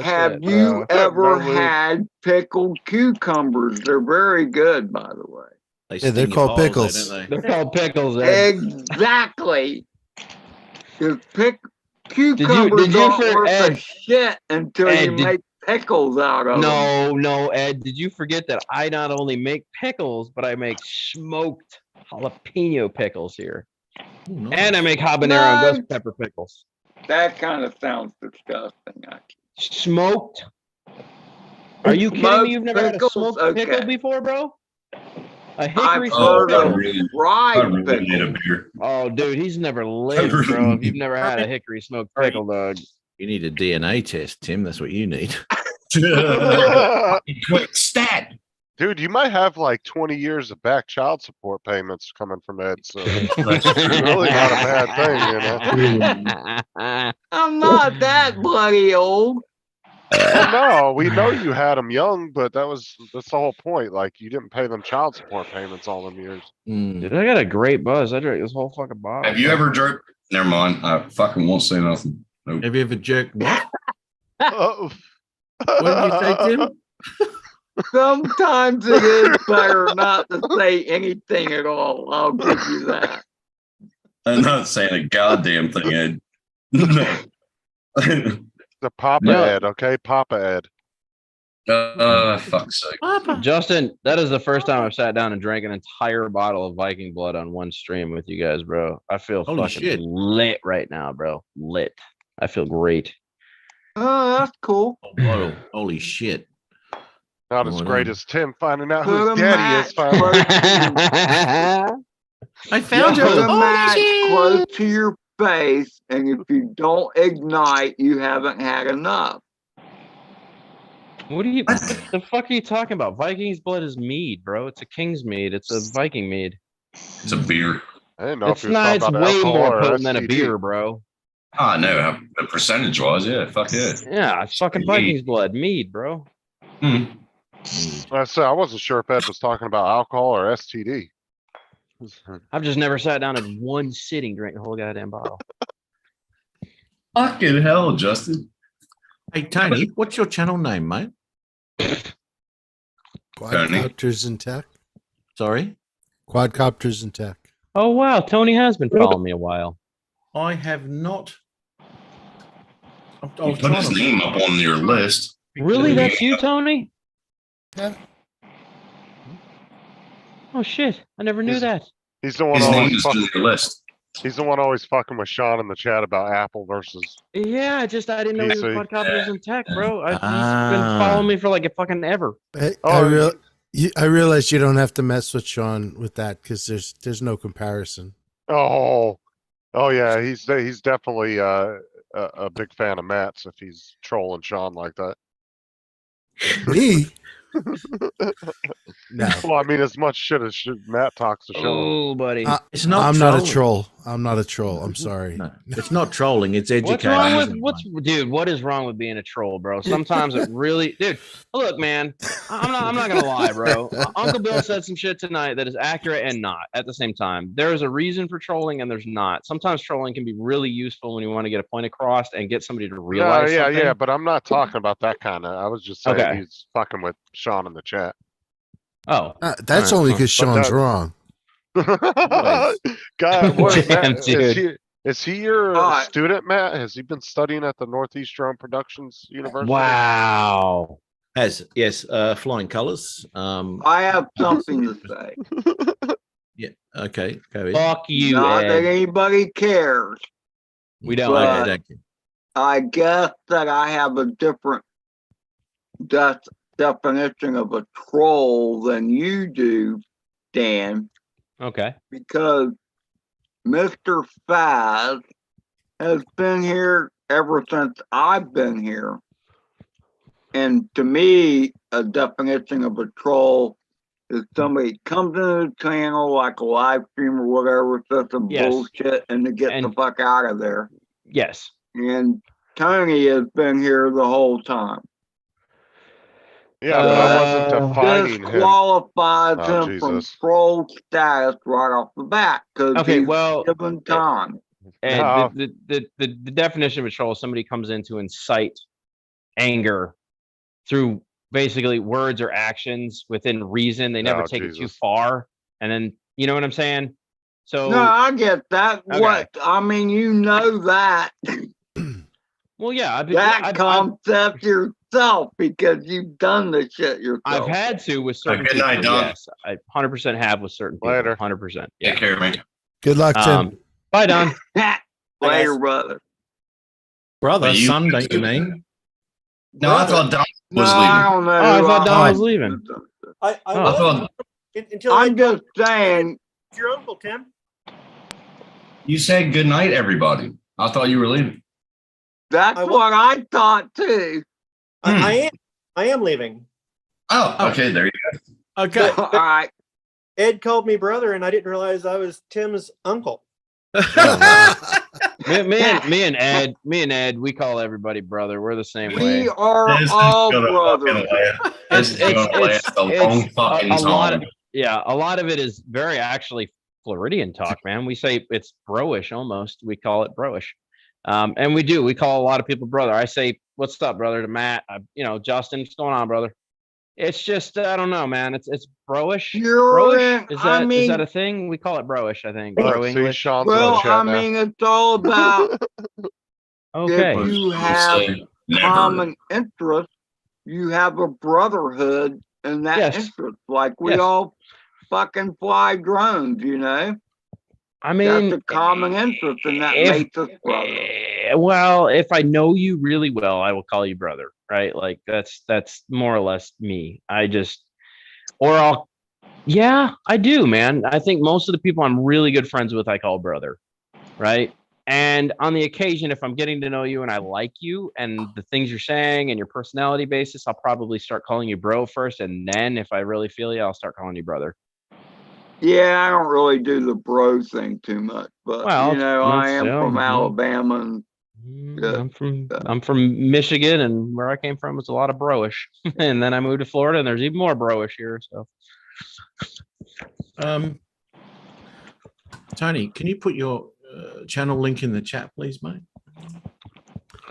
Have shit, you bro. ever No lube. had pickled cucumbers? They're very good, by the way. Yeah, they're sting your called balls, though, pickles. don't they? They're called pickles, Ed. Exactly. Because you cucumbers aren't for- worth Ed, a shit until Ed, you make pickles out of them. No, Ed, did you forget that I not only make pickles, but I make smoked jalapeno pickles here. Oh, nice. And I make habanero and No. ghost pepper pickles. That kind of sounds disgusting. Smoked? Are you kidding Smoked me? You've never had a pickles? smoked Okay. pickle before, bro? A I've hickory heard smoked of pickle? really- I fried really need a pickles. beer. Oh, dude, he's never lived, really bro. If need- you've never had a hickory smoked pickle, dog. You need a DNA test, Tim. That's what you need. Quick stat. Dude, you might have like 20 years of back child support payments coming from Ed, so it's really not a bad thing, you know? I'm not that bloody old. Well, no, we know you had them young, but that's the whole point. Like, you didn't pay them child support payments all them years. Mm. Dude, I got a great buzz. I drank this whole fucking bottle. Have you ever jerked? Never mind. I fucking won't say nothing. Nope. Have you ever jerked what? Oh. What did you say, Tim? Sometimes it is better not to say anything at all. I'll give you that. I'm not saying a goddamn thing, Ed. No. The Papa No. Ed, okay? Papa Ed. Fuck's sake. Justin, that is the first time I've sat down and drank an entire bottle of Viking blood on one stream with you guys, bro. I feel Holy fucking shit. lit right now, bro. Lit. I feel great. Oh, that's cool. Whoa, holy shit. Not as Oh, great no. as Tim finding out Put who a his daddy is match finally. I found Put her. a match close to your face, and if you don't ignite, you haven't had enough. What the fuck are you talking about? Viking's blood is mead, bro. It's a king's mead. It's a Viking mead. It's a beer. I didn't know if It's he was not, talking it's about way alcohol more or potent than a STD. beer, bro. Ah, no, the percentage wise, yeah, fuck yeah. Yeah, it's fucking Viking's blood. Mead, bro. Hmm. I said I wasn't sure if Ed was talking about alcohol or STD. I've just never sat down in one sitting, drank the whole goddamn bottle. Fucking hell, Justin. Hey, Tony, what's your channel name, mate? Quadcopters and Tech. Sorry? Quadcopters and Tech. Oh, wow. Tony has been following me a while. I have not. You put his name up on your list. Really? That's you, Tony? Yeah. Oh, shit. I never knew that. He's the one His name always is on fucking, your list. he's the one always fucking with Sean in the chat about Apple versus. Yeah, I didn't know he was PC. Quadcopters and Tech, bro. He's been Ah. following me for like a fucking ever. I realize you don't have to mess with Sean with that because there's no comparison. Oh yeah, he's definitely a big fan of Matt's if he's trolling Sean like that. Me? No. Well, I mean, as much shit as Matt talks to Sean. Oh, buddy. It's not I'm not a trolling. troll. I'm not a troll. I'm sorry. No, it's not trolling. It's What's educating. wrong with isn't dude? What is wrong with being a troll, bro? Sometimes it really, dude. Look, man, I'm not gonna lie, bro. Uncle Bill said some shit tonight that is accurate and not at the same time. There is a reason for trolling and there's not. Sometimes trolling can be really useful when you want to get a point across and get somebody to realize. Yeah, something. yeah, but I'm not talking about that kind of. I was just saying Okay. he's fucking with Sean in the chat. Oh, That's all right, only well, because Sean's wrong. God, what, Damn, Matt, dude. is he your Hi. student, Matt? Has he been studying at the Northeast Drone Productions University? Wow. Yes, flying colors. I have something to say. Yeah. Okay. Go ahead. Fuck you, Not that Ed. anybody cares. We don't. But- Okay, thank you. I guess that I have a different definition of a troll than you do, Dan, Okay. because Mr. Faz has been here ever since I've been here. And to me, a definition of a troll is somebody comes into the channel like a live stream or whatever, says some Yes. bullshit, and to get the And- fuck out of there. Yes. And Tony has been here the whole time. Yeah, but I wasn't defining him. Disqualifies Oh, him from Jesus. troll status right off the bat because Okay, he's well, given time. And No. the definition of a troll is somebody comes in to incite anger through basically words or actions within reason. They never Oh, take it too Jesus. far. And then, you know what I'm saying? So, No, I get that. Okay. What I mean, you know that well, yeah, that concept yourself because you've done the shit yourself. I've had to with certain good night, people. Don. Yes, I 100% have with certain people. Later. 100%. Take care, man. Good luck, Tim. Bye, Don. Later, brother. Brother, But you- son, don't you mean? No, I thought Don No, was I leaving. don't know. Oh, I thought Don I- was leaving. I Oh. I thought until I I'm just saying. your uncle, Tim. you said good night, everybody. I thought you were leaving. That's I wa- what I thought too. I am leaving. Oh, okay, there you go. Okay. All right. Ed called me brother, and I didn't realize I was Tim's uncle. me and Ed, we call everybody brother. We're the same way. We are This is all gonna brothers. fucking last. This is gonna last a long fucking a lot of, time. yeah, a lot of it is very actually Floridian talk, man. We say it's broish almost. We call it broish. And we call a lot of people brother. I say, what's up, brother, to Matt, Justin, what's going on, brother? It's just, I don't know, man. It's broish. Broish? Is that a thing? We call it broish, I think. Bro See, English. Sean's in the Well, chat I now. mean, it's all about Okay. if you I'll have say never. common interests, you have a brotherhood in that Yes. interest. Like we Yes. all fucking fly drones, you know? I mean, That's a common interest, and that if- makes us brothers. well, if I know you really well, I will call you brother, right? Like that's more or less me. Yeah, I do, man. I think most of the people I'm really good friends with, I call brother, right? And on the occasion, if I'm getting to know you and I like you and the things you're saying and your personality basis, I'll probably start calling you bro first. And then if I really feel you, I'll start calling you brother. Yeah, I don't really do the bro thing too much, but Well, you know, I am that's- from yeah. Alabama, and I'm from Michigan, and where I came from was a lot of broish. And then I moved to Florida, and there's even more broish here. So, Tony, can you put your channel link in the chat, please, mate?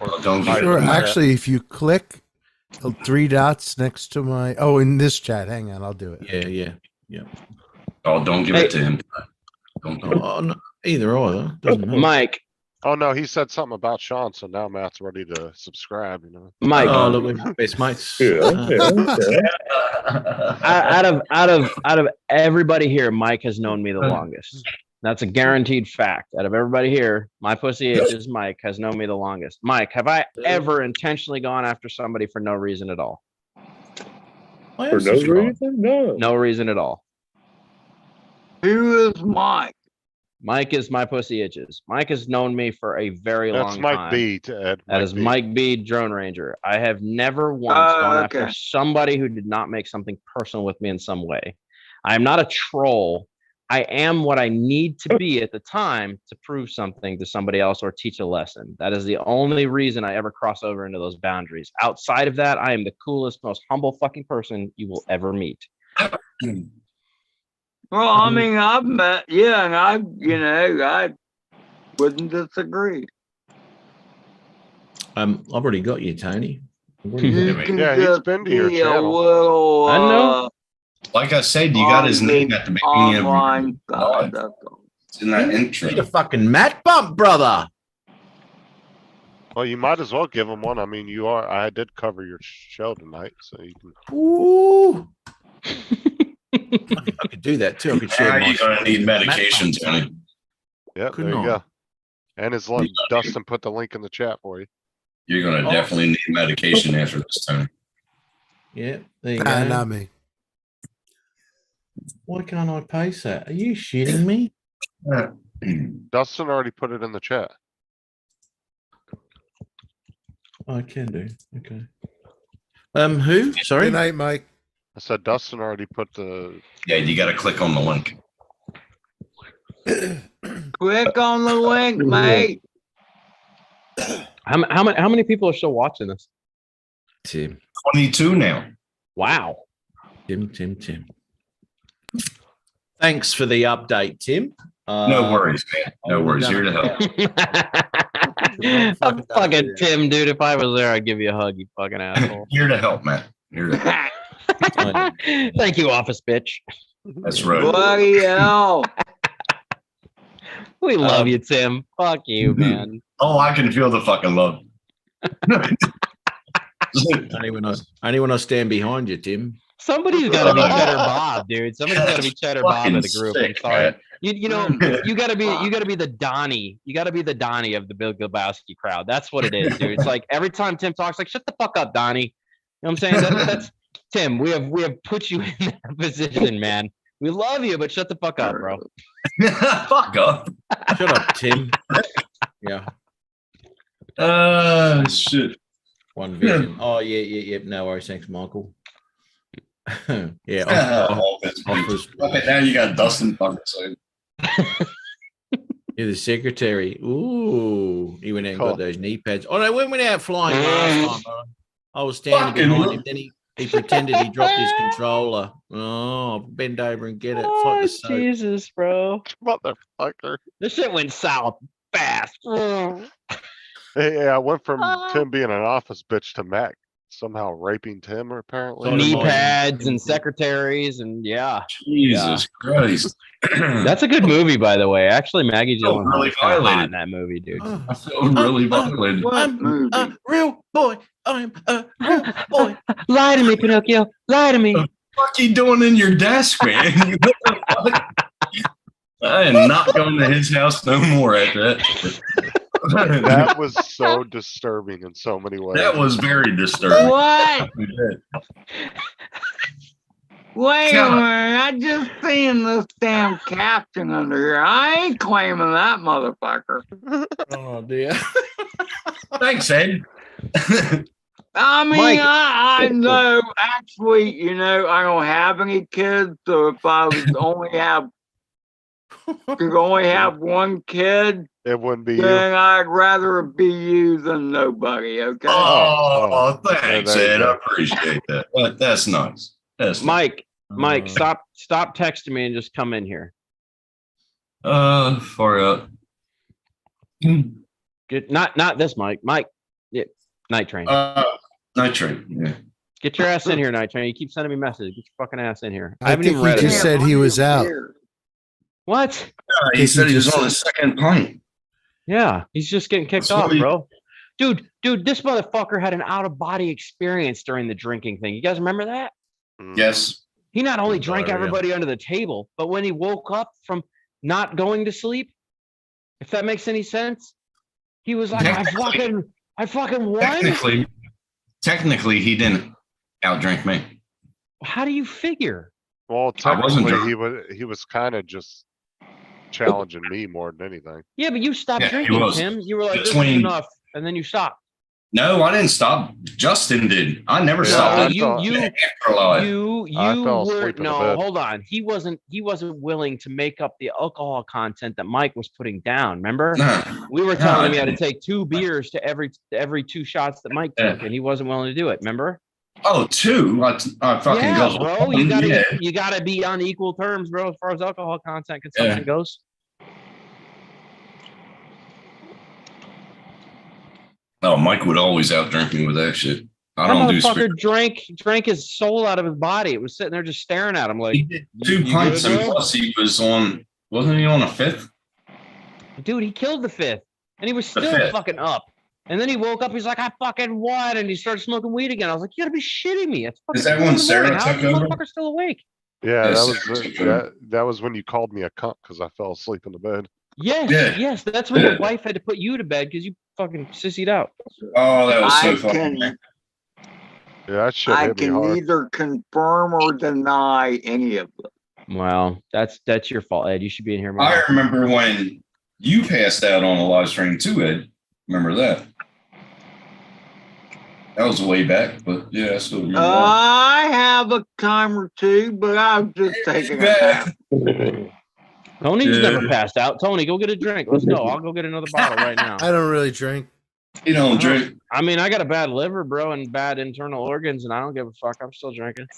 Or don't give it Sure. to me. Actually, if you click the 3 dots next to my, in this chat, hang on, I'll do it. Yeah. Oh, don't give it to him. Don't give it. Oh, no, either or, doesn't matter. Mike. Oh no, he said something about Sean, so now Matt's ready to subscribe. You know. Mike. Oh, look, we're best mates. Out of everybody here, Mike has known me the longest. That's a guaranteed fact. Out of everybody here, my pussy itches. Mike has known me the longest. Mike, have I ever intentionally gone after somebody for no reason at all? For no reason? No. No reason at all. who is Mike? Mike is my pussy itches. Mike has known me for a very That's long Mike time. B. To Ed. That is B. Mike B, Drone Ranger. I have never once Oh, gone okay. after somebody who did not make something personal with me in some way. I am not a troll. I am what I need to be at the time to prove something to somebody else or teach a lesson. That is the only reason I ever cross over into those boundaries. Outside of that, I am the coolest, most humble fucking person you will ever meet. Well, I mean, I've met, yeah, and I wouldn't disagree. I've already got you, Tony. I've already You got can Yeah, he's just been to your be a channel. little, I know. Like I said, you got his name at the beginning of online your side, live. that's all. It's in that you. intro. Need a fucking mat bump, brother. Well, you might as well give him one. I mean, I did cover your show tonight, so you can. Ooh. I could do that too. I could share Now my you're gonna need mat medication, bump. Tony. Yep, Good there you night. go. And his Dustin put the link in the chat for you. You're gonna definitely need medication after this, Tony. Yeah, there you Nah, go. not me. Why can't I paste that? Are you shitting me? Dustin already put it in the chat. I can do. Okay. Who? Sorry. Good night, Mike. I said Dustin already put the. Yeah, you gotta click on the link. Click on the link, mate. How many people are still watching this? Tim. 22 now. Wow. Tim. Thanks for the update, Tim. No worries, man. No worries. Here to help. I'm fucking Tim, dude. If I was there, I'd give you a hug, you fucking asshole. Here to help, man. Here to help. Thank you, office bitch. That's right. Bloody hell. We love you, Tim. Fuck you, man. Oh, I can feel the fucking love. Only when I stand behind you, Tim. Somebody's got to be Cheddar Bob, dude. Somebody's got to be Cheddar Bob in the Fucking group. sick, I'm sorry. man. You know, you gotta be the Donnie. You gotta be the Donnie of the Bill Glabowski crowd. That's what it is, dude. It's like every time Tim talks, like, shut the fuck up, Donnie. You know what I'm saying? That's Tim. We have put you in that position, man. We love you, but shut the fuck up, bro. Fuck up. Shut up, Tim. Yeah. Shit. One vision. Oh, yeah. No worries. Thanks, Michael. Yeah. Okay, now you got Dustin fucking saying. You're the secretary. Ooh, he went out and Cool. got those knee pads. Oh no, we went out flying last time. I was standing Fucking behind look. him. Then he pretended he dropped his controller. Oh, bend over and get it. It's like Oh, the soap. Jesus, bro. Motherfucker. This shit went south fast. Yeah, I went from Tim being an office bitch to Mac somehow raping Tim, apparently. Knee pads and secretaries and yeah. Jesus Christ. That's a good movie, by the way. Actually, Maggie Oh, Gyllenhaal really is kinda hot violated. in that movie, dude. I feel really violated. What movie? Real boy. I'm a real boy. Lie to me, Pinocchio. Lie to me. What the fuck you doing in your desk, man? What the fuck? I am not going to his house no more after that. That was so disturbing in so many ways. That was very disturbing. What? Wait a God. minute, I just seen this damn caption under here. I ain't claiming that motherfucker. Oh dear. Thanks, Ed. I mean, Mike. I know, actually, you know, I don't have any kids, so if I was could only have one kid, It wouldn't be you. then I'd rather it be you than nobody, okay? Oh, thanks, there you Ed. go. I appreciate that. That's nice. That's Mike, stop texting me and just come in here. Far out. Get not this Mike. Mike, yeah, Night Train. Night Train. Yeah. Get your ass in here, Night Train. You keep sending me messages. Get your fucking ass in here. I I haven't think even he read just it. said he was out. What? He Think said he he was just on his second pint. Yeah, he's just getting kicked That's off, what he- bro. Dude, this motherfucker had an out of body experience during the drinking thing. You guys remember that? Yes. He not only drank Diarrhea. everybody under the table, but when he woke up from not going to sleep, if that makes any sense, he was like, I fucking won. Technically, he didn't outdrink me. How do you figure? Well, I wasn't technically, he was kind of just challenging me more than anything. Yeah, but you stopped Yeah, he drinking, was. Tim. You were like, this is Between- enough, and then you stopped. No, I didn't stop. Justin did. I never Yeah, stopped. I After life. You I fell were asleep in the no, bed. hold on. He wasn't willing to make up the alcohol content that Mike was putting down. Remember? Nah. We were No, telling him I he had to didn't. take 2 beers to every 2 shots that Mike Yeah. took, and he wasn't willing to do it. Remember? Oh, 2? I fucking Yeah, guzzled bro. one. You Yeah. gotta be on equal terms, bro, as far as alcohol content consumption goes. Oh, Mike would always outdrink me with that shit. I That don't do motherfucker spirit. drank his soul out of his body. It was sitting there just staring at him like, He did 2 you pints good, and bro? plus he was on, wasn't he on a 5th? Dude, he killed the 5th, and he was The still 5th. fucking up. And then he woke up. He's like, I fucking won, and he started smoking weed again. I was like, you gotta be shitting me. It's fucking Is that 2 in when the Sarah morning. How is took this over? motherfucker still awake? Yeah, Yes, that sir. was that was when you called me a cunt because I fell asleep in the bed. Yes, Yeah. yes. That's when your wife had to put you to bed because you fucking sissied out. Oh, that was so I fucking. can, Yeah, that shit I hit me can hard. neither confirm or deny any of it. Well, that's your fault, Ed. You should be in here more. I remember when you passed out on a live stream too, Ed. Remember that? That was way back, but yeah, I still remember that. I have a time or two, but I've just taken a nap. Tony's Yeah. never passed out. Tony, go get a drink. Let's go. I'll go get another bottle right now. I don't really drink. You don't drink. I mean, I got a bad liver, bro, and bad internal organs, and I don't give a fuck. I'm still drinking.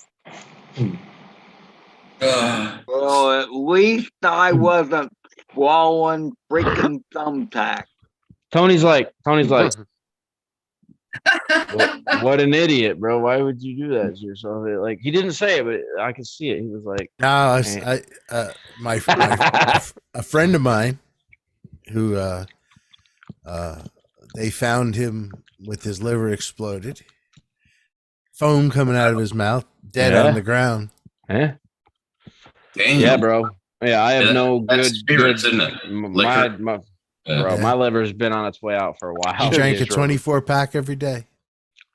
Well, at least I wasn't swallowing freaking thumbtack. Tony's like, what an idiot, bro. Why would you do that to yourself? Like, he didn't say it, but I could see it. He was like, No, a friend of mine who they found him with his liver exploded, foam coming out of his mouth, dead Yeah. on the ground. eh? Damn. Yeah, bro. Yeah, I have Yeah, no that's good spirits, good, isn't it? m- Liquor. my Yeah. bro, my liver's been on its way out for a while. He drank a It's- 24-pack every day.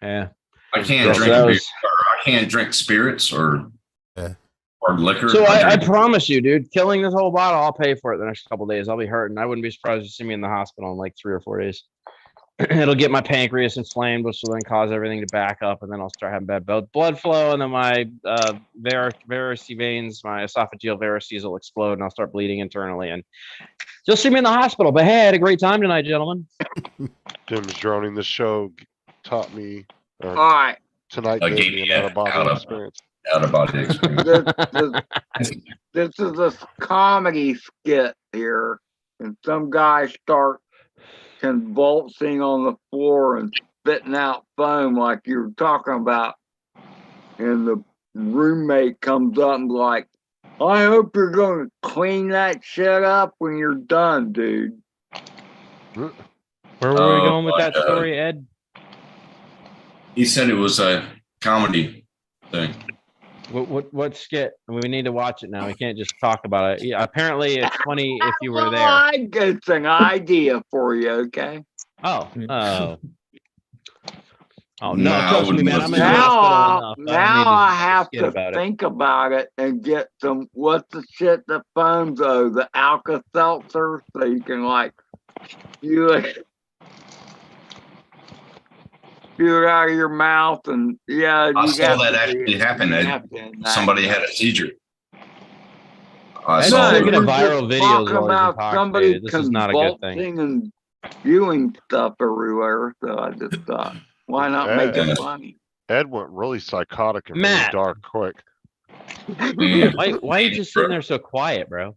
Yeah. I can't Yeah, drink that beer, was- or I can't drink spirits or Yeah. or liquor. So I drink- promise you, dude, killing this whole bottle, I'll pay for it the next couple days. I'll be hurting. I wouldn't be surprised to see me in the hospital in like 3 or 4 days. It'll get my pancreas inflamed, which will then cause everything to back up, and then I'll start having bad blood flow, and then my varices veins, my esophageal varices will explode, and I'll start bleeding internally. And you'll see me in the hospital. But hey, I had a great time tonight, gentlemen. Jim's droning the show taught me All right. tonight I gave gave me you an out of body out of- experience. out of body experience. This is a comedy skit here, and some guy starts convulsing on the floor and spitting out foam like you were talking about, and the roommate comes up and like, I hope you're gonna clean that shit up when you're done, dude. Where were we Oh going with my that God. story, Ed? He said it was a comedy thing. What skit? We need to watch it now. We can't just talk about it. Yeah, apparently it's funny if you were there. I got an idea for you, okay? Oh. Oh No, no, I trust me, wouldn't man. I'm in listen the to it. hospital enough. Now I have skit to about it. think about it and get some, what's the shit that foams though, the Alka-Seltzer, so you can like, spew it out of your mouth and yeah. I you saw got that to actually be happen. napkin that. Somebody had a seizure. I Ed's saw taking it. a We're viral just videos talking while he's about somebody intoxicated. This is not a good thing. convulsing and spewing stuff everywhere, so I just thought, why not make it funny? Ed went really psychotic and really Matt. dark quick. Why are you just sitting there so quiet, bro?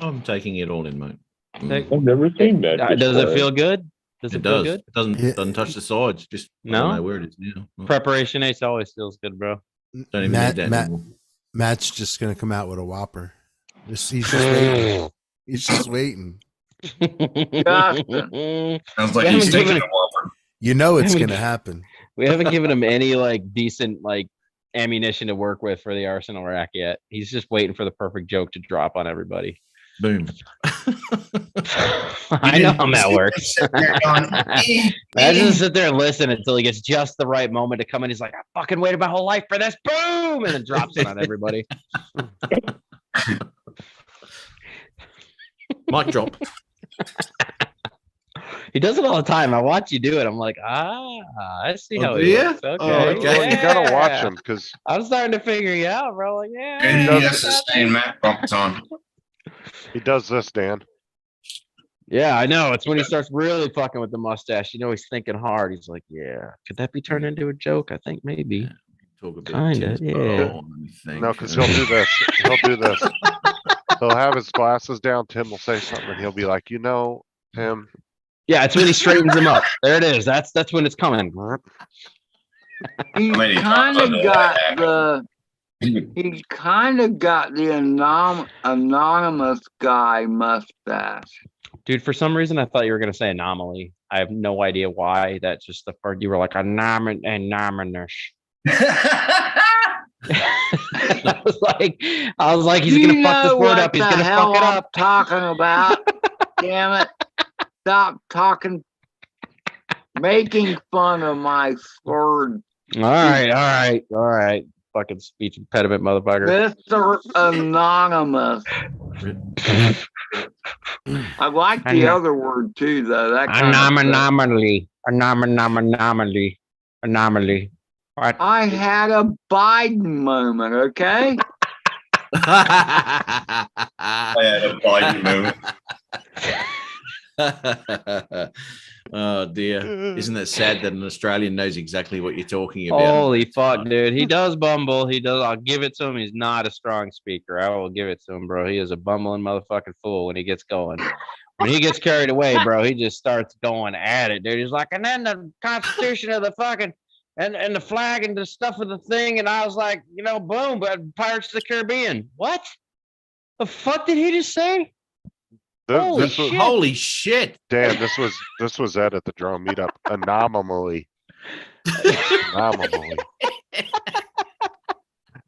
I'm taking it all in, mate. Take- I've never seen that. Does it before. feel good? Does It it feel does. good? It doesn't touch the sides. Just I No? don't know where it is now. Preparation Ace always feels good, bro. Don't even need that anymore. Matt's just gonna come out with a Whopper. He's just waiting. He's just waiting. Sounds like he's taking a Whopper. You know it's gonna happen. We haven't given him any like decent like ammunition to work with for the arsenal rack yet. He's just waiting for the perfect joke to drop on everybody. Boom. I know how that works. Imagine to sit there and listen until he gets just the right moment to come in. He's like, I fucking waited my whole life for this. Boom! And then drops it on everybody. Mic drop. He does it all the time. I watch you do it. I'm like, I see how he yeah? works. Okay. Oh, okay. Well, you gotta watch yeah. him because I'm starting to figure you out, bro. Like, yeah. NDS is saying Matt bumped on. he does this, Dan. Yeah, I know. It's when he starts really fucking with the mustache. You know, he's thinking hard. He's like, yeah, could that be turned into a joke? I think maybe. Talk a bit. Kinda, Tim. yeah. Oh, let me think. No, because he'll do this. He'll do this. He'll have his glasses down. Tim will say something, and he'll be like, "You know, Tim." Yeah, it's when he straightens them up. There it is. That's when it's coming. He's many kind times of I got know he's kind of got the anonymous guy mustache. Dude, for some reason, I thought you were going to say anomaly. I have no idea why. That's just the part you were like, anomalous. I was like, he's You going to fuck this know word what up. He's the going to hell fuck it I'm up. talking about. Damn it. Stop talking, making fun of my slurred. All right. Fucking speech impediment, motherfucker. Mr. Anonymous. I like the other word too, though. That kind of Anomaly. What? I had a Biden moment, okay? I had a Biden moment. Oh dear. Isn't it sad that an Australian knows exactly what you're talking about? Holy fuck, dude. He does bumble. He does. I'll give it to him. He's not a strong speaker. I will give it to him, bro. He is a bumbling motherfucking fool when he gets going. When he gets carried away, bro, he just starts going at it, dude. He's like, and then the Constitution of the fucking and the flag and the stuff of the thing. And I was like, boom, but Pirates of the Caribbean. What? The fuck did he just say? Holy shit. Dan, this was Ed at the drone meetup. Anomaly.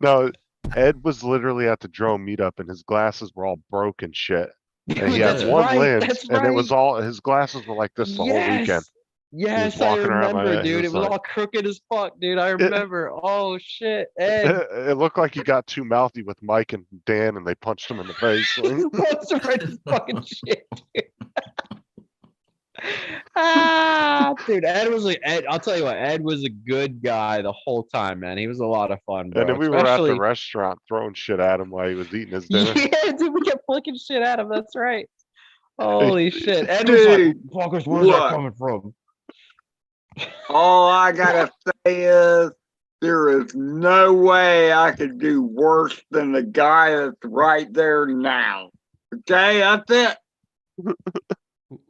No, Ed was literally at the drone meetup and his glasses were all broken shit. And he had That's one right, lens that's and it was right. all his glasses were like this the whole weekend. Yes, I walking around my remember, head, he dude. It was was like- all crooked as fuck, dude. I remember. Oh shit, Ed. It looked like he got too mouthy with Mike and Dan and they punched him in the face. What's right as fucking shit, dude. Dude, Ed was like, I'll tell you what, Ed was a good guy the whole time, man. He was a lot of fun, bro. And then we were at the Especially- restaurant throwing shit at him while he was eating his dinner. Yeah, dude, we kept flicking shit at him. That's right. Holy shit. Ed was like, Dude, fuckers, where's that what? coming from? All I gotta say is there is no way I could do worse than the guy that's right there now. Okay, that's it.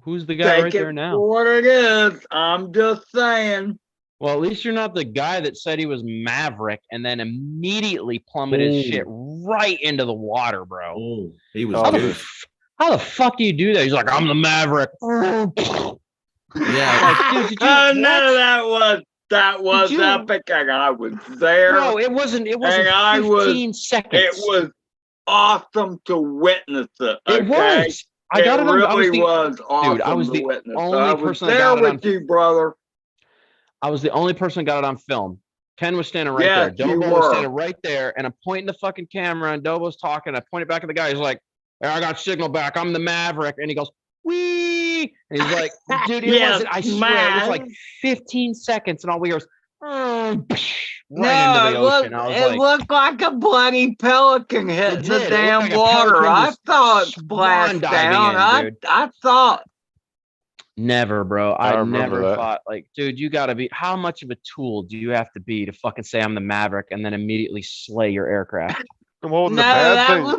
Who's the guy Take right it there now? for what it is. I'm just saying. Well, at least you're not the guy that said he was Maverick and then immediately plummeted Ooh. shit right into the water, bro. Oh, he was Oh, good. How the fuck do you do that? He's like, I'm the Maverick. Yeah. Like, dude, did you, Oh, none of that was That was you- epic, and I was there. Bro, it wasn't and I 15 seconds. It was awesome to witness it. It Okay? was. I got it on. I really was awesome I was to the witness. only I was person that there got it on. with you, brother. I was the only person that got it on film. Ken was standing right Yes, there. you Dobo was were. standing right there, and I'm pointing the fucking camera, and Dobo's talking. I point it back at the guy. He's like, "Hey, I got signal back. I'm the Maverick." And he goes, "Wee!" And he's like, "Dude, it Yes, wasn't. I swear, it was like man. 15 seconds, and all we hear is, right into No, the ocean." I was it like, looked like a bloody pelican hitting the did. It looked damn like a water. pelican I just saw it swan splash diving down. in, dude. I saw it. Never, bro. I I remember never that. thought like, dude, you gotta be how much of a tool do you have to be to fucking say I'm the Maverick and then immediately slay your aircraft? Well, No, the bad that thing, was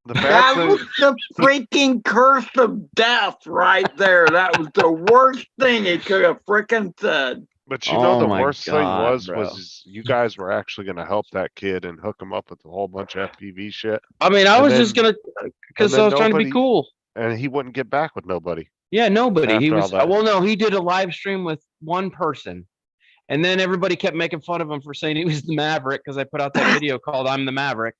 the bad that thing, was the freaking curse of death right there. That was the worst thing he could have freaking said. but you know, Oh the my worst thing God, was you guys were actually gonna help that kid and hook him up with a whole bunch of FPV shit. I mean, I And was just then- gonna because and I then was trying to be nobody- cool. And he wouldn't get back with nobody. Yeah, nobody. He After all was that. well, no, he did a live stream with one person. And then everybody kept making fun of him for saying he was the Maverick because I put out that video called I'm the Maverick.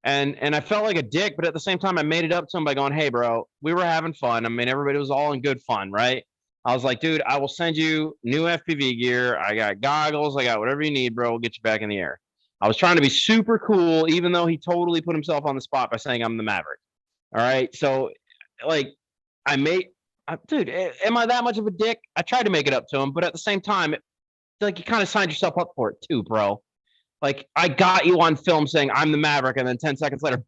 And I felt like a dick, but at the same time, I made it up to him by going, "Hey, bro, we were having fun. I mean, everybody was all in good fun, right?" I was like, "Dude, I will send you new FPV gear. I got goggles. I got whatever you need, bro. We'll get you back in the air." I was trying to be super cool, even though he totally put himself on the spot by saying I'm the Maverick. All right. So, like, dude, am I that much of a dick? I tried to make it up to him, but at the same time, like, you kind of signed yourself up for it too, bro. Like, I got you on film saying I'm the Maverick, and then 10 seconds later,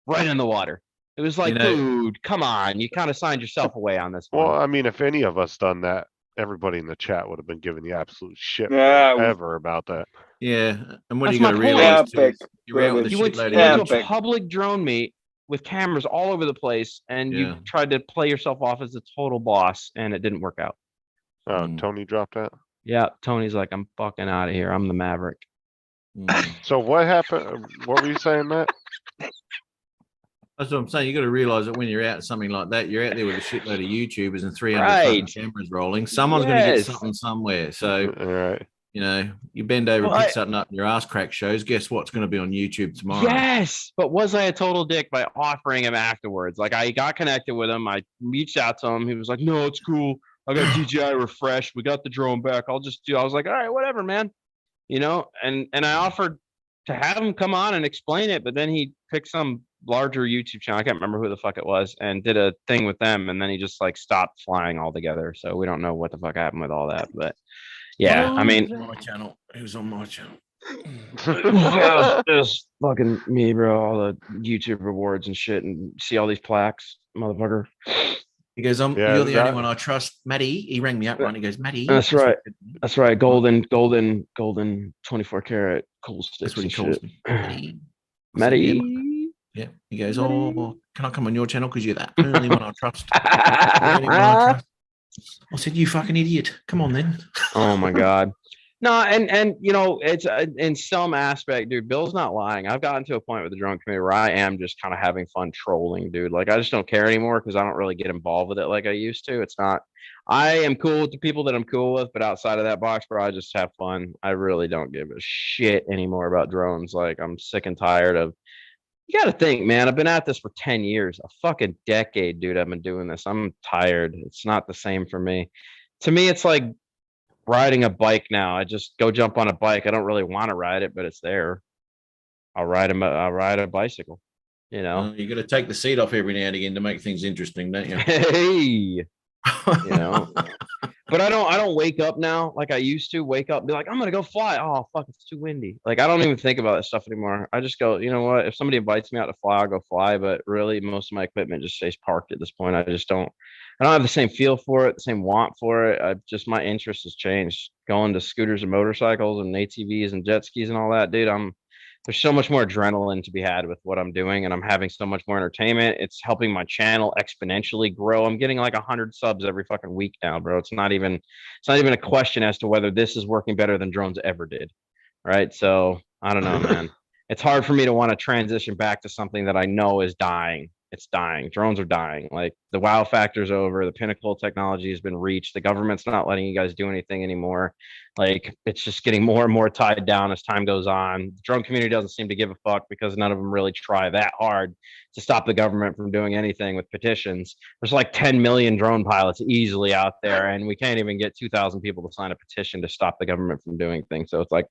right in the water. It was like, You know- dude, come on. You kind of signed yourself away on this one. Well, I mean, if any of us done that, everybody in the chat would have been giving you absolute shit Yeah, it was forever about that. Yeah, and what That's you got to my point. realize too, Epic. is you're out with a You went, shitload you of went to a epic. public drone meet with cameras all over the place, and Yeah. you tried to play yourself off as a total boss, and it didn't work out. Oh, Tony dropped that. Yeah, Tony's like, "I'm fucking out of here. I'm the Maverick." So what happened? What were you saying, Matt? That's what I'm saying. You got to realize that when you're out something like that, you're out there with a shitload of YouTubers and 300 Right. fucking cameras rolling. Someone's going to get Yes. something somewhere. So, All right. you know, you bend over Well, and pick I- something up in your ass crack shows. Guess what's going to be on YouTube tomorrow? Yes, but was I a total dick by offering him afterwards? Like, I got connected with him. I reached out to him. He was like, "No, it's cool. I got DJI refreshed. We got the drone back. I'll just do." I was like, "All right, whatever, man." You know, and I offered to have him come on and explain it, but then he picked some larger YouTube channel. I can't remember who the fuck it was, and did a thing with them, and then he just like stopped flying altogether. So we don't know what the fuck happened with all that, but yeah, I mean. My channel. It was on my channel. Just fucking me, bro. All the YouTube rewards and shit, and see all these plaques, motherfucker. He goes, Yeah, you're the that- only one I trust. Matty, he rang me up, right? And he goes, Matty. That's right. That's right. Golden 24 karat cool sticks. That's what he and calls shit. me. Matty. Matty. Yeah. He goes, oh, can I come on your channel? Because you're the only one I trust. The only one I trust. I said, you fucking idiot. Come on then. Oh my god. No, and you know, it's in some aspect, dude, Bill's not lying. I've gotten to a point with the drone community where I am just kind of having fun trolling, dude. Like, I just don't care anymore because I don't really get involved with it like I used to. It's not, I am cool with the people that I'm cool with, but outside of that box, bro, I just have fun. I really don't give a shit anymore about drones. Like, I'm sick and tired of, you got to think, man, I've been at this for 10 years, a fucking decade, dude. I've been doing this. I'm tired. It's not the same for me. To me, it's like riding a bike now. I just go jump on a bike. I don't really want to ride it, but it's there. I'll ride a bicycle, you know. You got to take the seat off every now and again to make things interesting, don't you? Hey, you know. But I don't wake up now like I used to. Wake up and be like, I'm gonna go fly. Oh fuck, it's too windy. Like, I don't even think about that stuff anymore. I just go, you know what? If somebody invites me out to fly, I'll go fly. But really, most of my equipment just stays parked at this point. I don't have the same feel for it, the same want for it. My interest has changed. Going to scooters and motorcycles and ATVs and jet skis and all that, dude. There's so much more adrenaline to be had with what I'm doing, and I'm having so much more entertainment. It's helping my channel exponentially grow. I'm getting like 100 subs every fucking week now, bro. It's not even a question as to whether this is working better than drones ever did. Right. So I don't know, man. It's hard for me to want to transition back to something that I know is dying. It's dying. Drones are dying. Like the wow factor's over. The pinnacle technology has been reached. The government's not letting you guys do anything anymore. Like it's just getting more and more tied down as time goes on. The drone community doesn't seem to give a fuck because none of them really try that hard to stop the government from doing anything with petitions. There's like 10 million drone pilots easily out there, and we can't even get 2,000 people to sign a petition to stop the government from doing things. So it's like,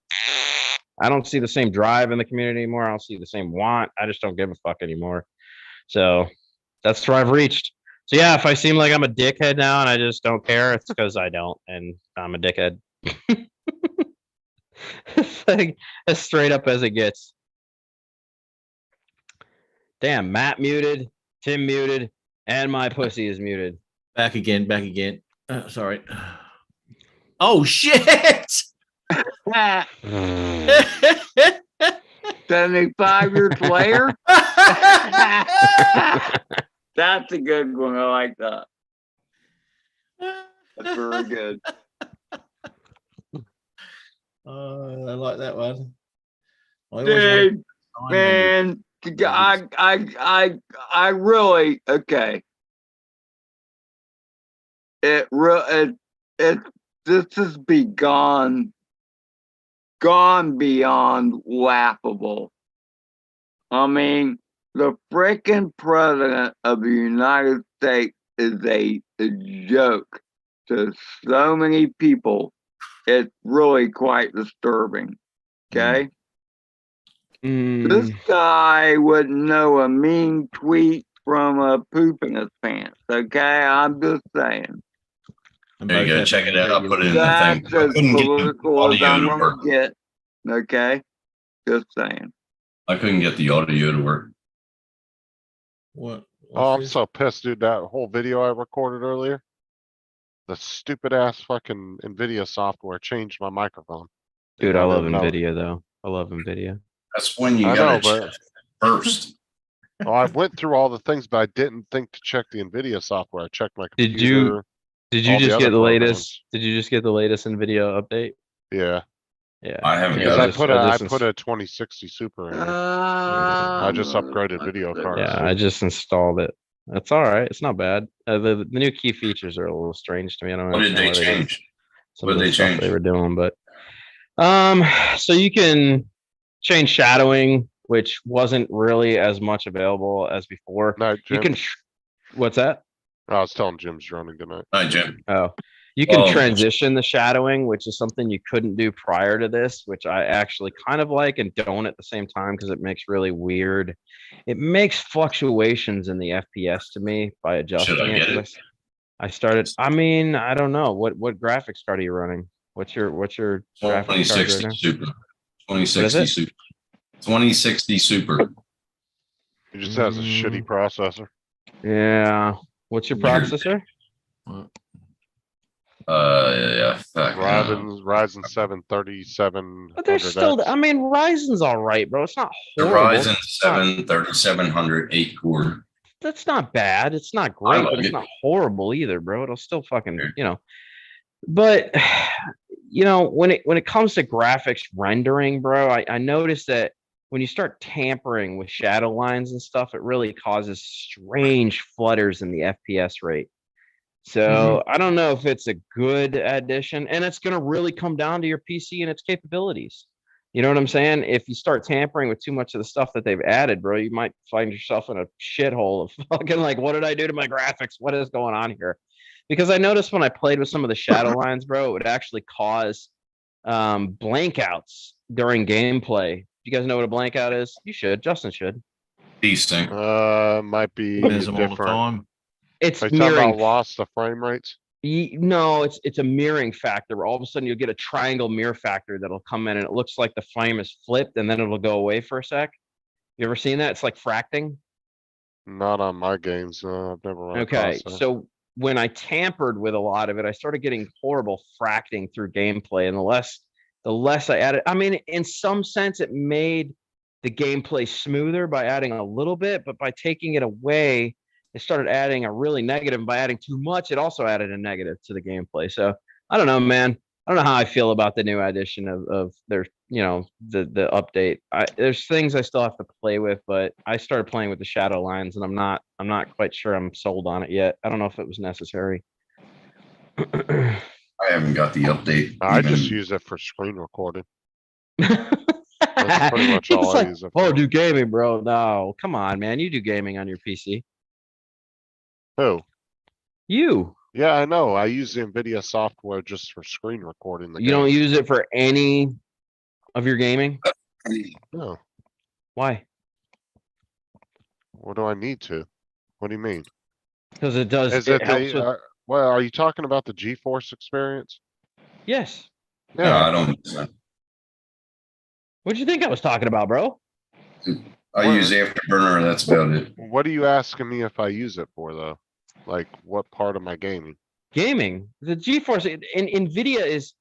I don't see the same drive in the community anymore. I don't see the same want. I just don't give a fuck anymore. So that's where I've reached. So yeah, if I seem like I'm a dickhead now and I just don't care, it's because I don't, and I'm a dickhead. It's like as straight up as it gets. Damn, Matt muted, Tim muted, and my pussy is muted. Back again. Sorry. Oh shit! 75 years later. That's a good one. I like that. That's very good. I like that one. Dude, man, I really okay. This has gone beyond laughable. I mean, the freaking president of the United States is a joke to so many people. It's really quite disturbing. Okay. This guy wouldn't know a mean tweet from a poop in his pants. Okay. I'm just saying. There you go. Check it out. I'll put it in the That's thing. I as couldn't get the political as audio I'm to gonna work. get. Okay. Just saying. I couldn't get the audio to work. What? Oh, I'm so pissed, dude. That whole video I recorded earlier. The stupid ass fucking NVIDIA software changed my microphone. Dude, I love didn't know it. NVIDIA though. I love NVIDIA. That's when you I gotta know, check first. Oh, I went through all the things, but I didn't think to check the NVIDIA software. I checked my Did computer. you all the just other get the programs. latest? Did you just get the latest NVIDIA update? Yeah. Yeah. I haven't Yeah, Because got I it. put a 2060 Super in it. I just upgraded video cards. Yeah, too. I just installed it. That's all right. It's not bad. The new key features are a little strange to me. I don't know. What did they change? Some What of did the they stuff change? they were doing, but so you can change shadowing, which wasn't really as much available as before. Night, You Jim. can. What's that? I was telling Jim's running tonight. Hi, Jim. Oh, you can Oh. transition the shadowing, which is something you couldn't do prior to this, which I actually kind of like and don't at the same time because it makes really weird. It makes fluctuations in the FPS to me by adjusting Should I get it. 'Cause I started. I mean, I don't know what graphics card are you running? What's your graphics card 2060 right now? Super. What is 2060 it? Super. 2060 Super. It just has a shitty processor. Yeah. What's your Weird. processor? Yeah. Fuck. Ryzen 7 3700X. But there's still. I mean, Ryzen's all right, bro. It's not The horrible. Ryzen It's not- 7 3700 8 core. That's not bad. It's not great, but like it's it. not horrible either, bro. It'll still fucking, But when it comes to graphics rendering, bro, I noticed that when you start tampering with shadow lines and stuff, it really causes strange flutters in the FPS rate. So I don't know if it's a good addition, and it's gonna really come down to your PC and its capabilities. You know what I'm saying? If you start tampering with too much of the stuff that they've added, bro, you might find yourself in a shithole of fucking like, what did I do to my graphics? What is going on here? Because I noticed when I played with some of the shadow lines, bro, it would actually cause blank outs during gameplay. You guys know what a blank out is? You should. Justin should. Decent. Might be There's them all the different. time. It's Are you talking mirroring. about lost the frame rates? No, it's a mirroring factor where all of a sudden you'll get a triangle mirror factor that'll come in and it looks like the frame is flipped and then it'll go away for a sec. You ever seen that? It's like fracting. Not on my games. I've never run Okay, across that. so when I tampered with a lot of it, I started getting horrible fracting through gameplay, and the less I added, I mean, in some sense, it made the gameplay smoother by adding a little bit, but by taking it away, it started adding a really negative. And by adding too much, it also added a negative to the gameplay. So I don't know, man. I don't know how I feel about the new edition of their, the update. There's things I still have to play with, but I started playing with the Shadow Lines, and I'm not quite sure I'm sold on it yet. I don't know if it was necessary. I haven't got the update. I just even. use it for screen recording. That's pretty much He's all I like, use it oh, for. do gaming, bro. No, come on, man. You do gaming on your PC. Who? You. Yeah, I know. I use the NVIDIA software just for screen recording the You don't games. use it for any of your gaming? No. Why? What do I need to? What do you mean? Because it does. Is It it helps the, with. well, are you talking about the GeForce experience? Yes. No, I don't. What'd you think I was talking about, bro? I use Afterburner. That's about it. What are you asking me if I use it for though? Like what part of my gaming? Gaming. The GeForce in NVIDIA is.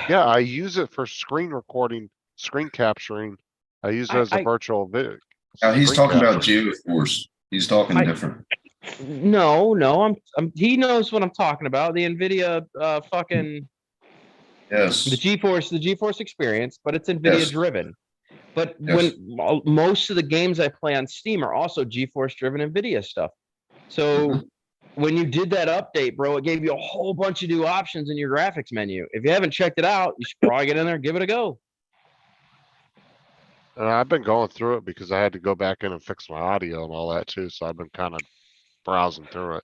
Yeah, I use it for screen recording, screen capturing. I use it as a virtual vid. Now he's screen talking about capture. GeForce. He's talking different. No, he knows what I'm talking about. The NVIDIA fucking. Yes. The GeForce experience, but it's NVIDIA Yes. driven. But Yes. when most of the games I play on Steam are also GeForce driven NVIDIA stuff. So when you did that update, bro, it gave you a whole bunch of new options in your graphics menu. If you haven't checked it out, you should probably get in there and give it a go. And I've been going through it because I had to go back in and fix my audio and all that too. So I've been kind of browsing through it.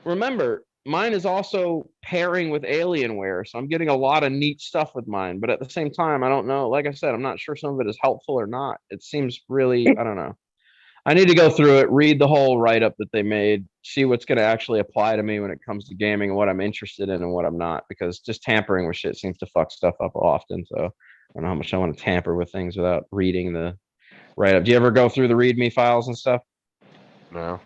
Remember, mine is also pairing with Alienware, so I'm getting a lot of neat stuff with mine. But at the same time, I don't know. Like I said, I'm not sure some of it is helpful or not. It seems really, I don't know. I need to go through it, read the whole write-up that they made, see what's going to actually apply to me when it comes to gaming and what I'm interested in and what I'm not, because just tampering with shit seems to fuck stuff up often. So I don't know how much I want to tamper with things without reading the write-up. Do you ever go through the README files and stuff? No.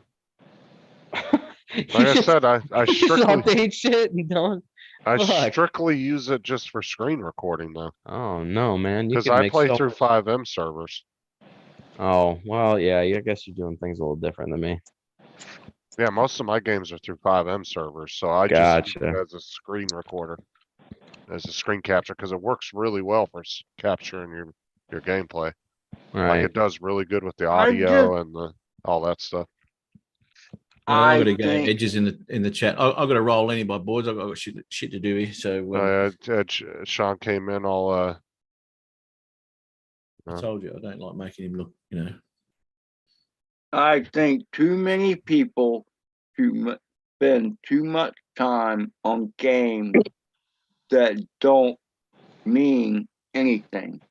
Like I said, I strictly update shit and don't. I Fuck. strictly use it just for screen recording though. Oh no, man! You Because could I make play so through 5M servers. Oh well, yeah. I guess you're doing things a little different than me. Yeah, most of my games are through 5M servers, so I just use it Gotcha. as a screen recorder, as a screen capture, because it works really well for capturing your gameplay. Like Right. it does really good with the I audio just- and the all that stuff. I'm I going to go think- edges in the chat. I've got to roll any of my boards. I've got shit to do here. So Sean came in all I told you I don't like making him look. You know. I think too many people spend too much time on games that don't mean anything.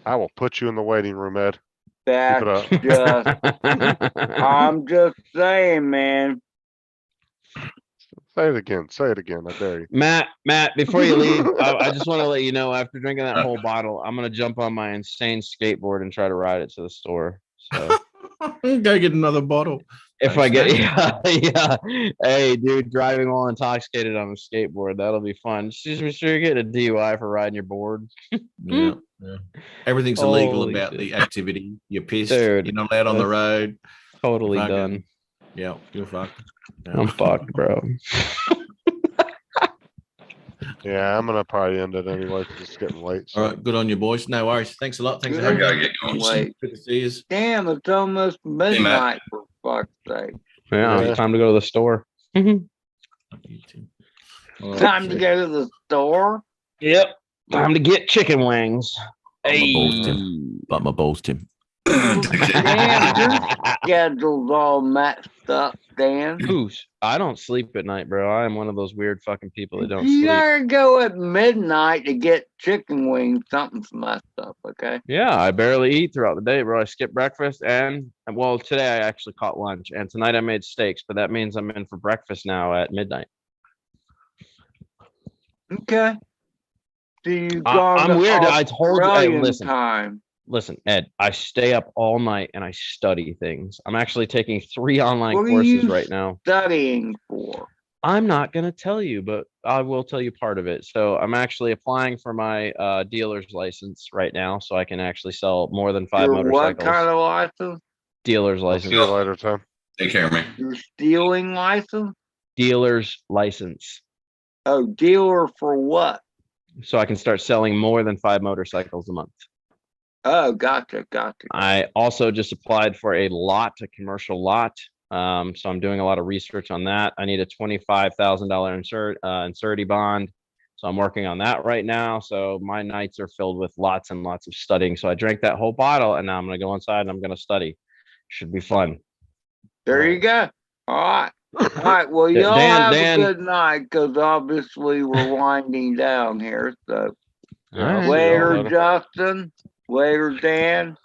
I will put you in the waiting room, Ed. That's Keep it up. just, I'm just saying, man. Say it again. Say it again. I dare you. Matt, before you leave, I just want to let you know after drinking that whole bottle, I'm gonna jump on my insane skateboard and try to ride it to the store. So Go get another bottle. if I get yeah. Hey dude, driving while intoxicated on a skateboard, that'll be fun. Just be sure you get a DUI for riding your board. Yeah. Everything's illegal Holy about shit. the activity. You're pissed. Dude, You're not allowed on the that's road. Totally Fucking- done. Yeah, you're fucked. Yeah. I'm fucked, bro. Yeah, I'm gonna probably end it anyway because it's getting late. So. All right, good on you, boys. No worries. Thanks a lot. Thanks for Good. having I me. gotta get going. Wait. Good to see you. Damn, it's almost midnight, for fuck's sake. Yeah, Yeah. it's time to go to the store. All right, Time to so- go to the store. Yep. Time to get chicken wings. Bite my balls, Hey. Tim. Bite my balls, Tim. Damn, your schedule's all messed up, Dan. Who's? I don't sleep at night, bro. I am one of those weird fucking people that don't You sleep. gotta go at midnight to get chicken wings. Something's messed up, okay? Yeah, I barely eat throughout the day, bro. I skip breakfast and well, today I actually caught lunch and tonight I made steaks, but that means I'm in for breakfast now at midnight. Okay. So you I'm weird. I told you. Hey, listen. Time. Listen, Ed, I stay up all night and I study things. I'm actually taking 3 online What are courses you right now. studying for? I'm not going to tell you, but I will tell you part of it. So I'm actually applying for my dealer's license right now so I can actually sell more than 5 Your motorcycles. what kind of license? Dealer's I'll license. see you later, Tim. Take care of me. Your stealing license? Dealer's license. Oh, dealer for what? So I can start selling more than 5 motorcycles a month. Oh, gotcha. I also just applied for a commercial lot. So I'm doing a lot of research on that. I need a $25,000 insurity bond. So I'm working on that right now. So my nights are filled with lots and lots of studying. So I drank that whole bottle and now I'm going to go inside and I'm going to study. Should be fun. There you go. All right. All right. Well, y'all have a good night because obviously we're winding down here. So later, Justin. Later, Dan.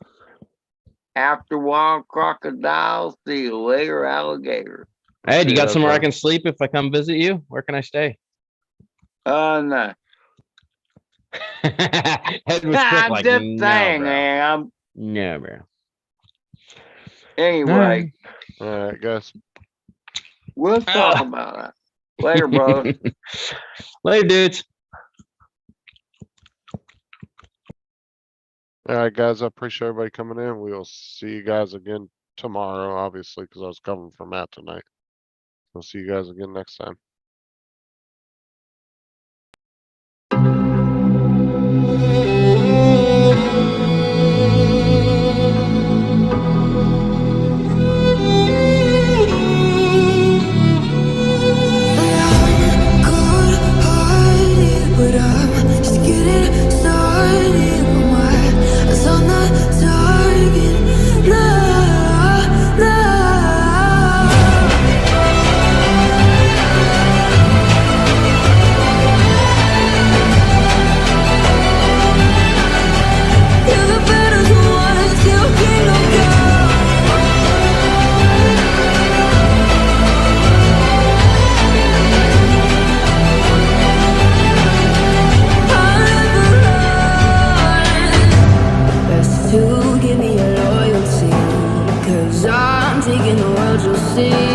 After Wild Crocodile. See you later, alligator. Hey, do you got somewhere I can sleep if I come visit you? Where can I stay? No. Head was quick, like, just no, saying, bro. man. No, bro. Anyway, All right, guys. we'll talk about that later, brother. Later, dudes. All right, guys. I appreciate everybody coming in. We'll see you guys again tomorrow, obviously, because I was covering for Matt tonight. We'll see you guys again next time. But I'm just getting started. My eyes on the target. You're the better one, still king of to give me your loyalty, 'cause I'm taking the world, you'll see.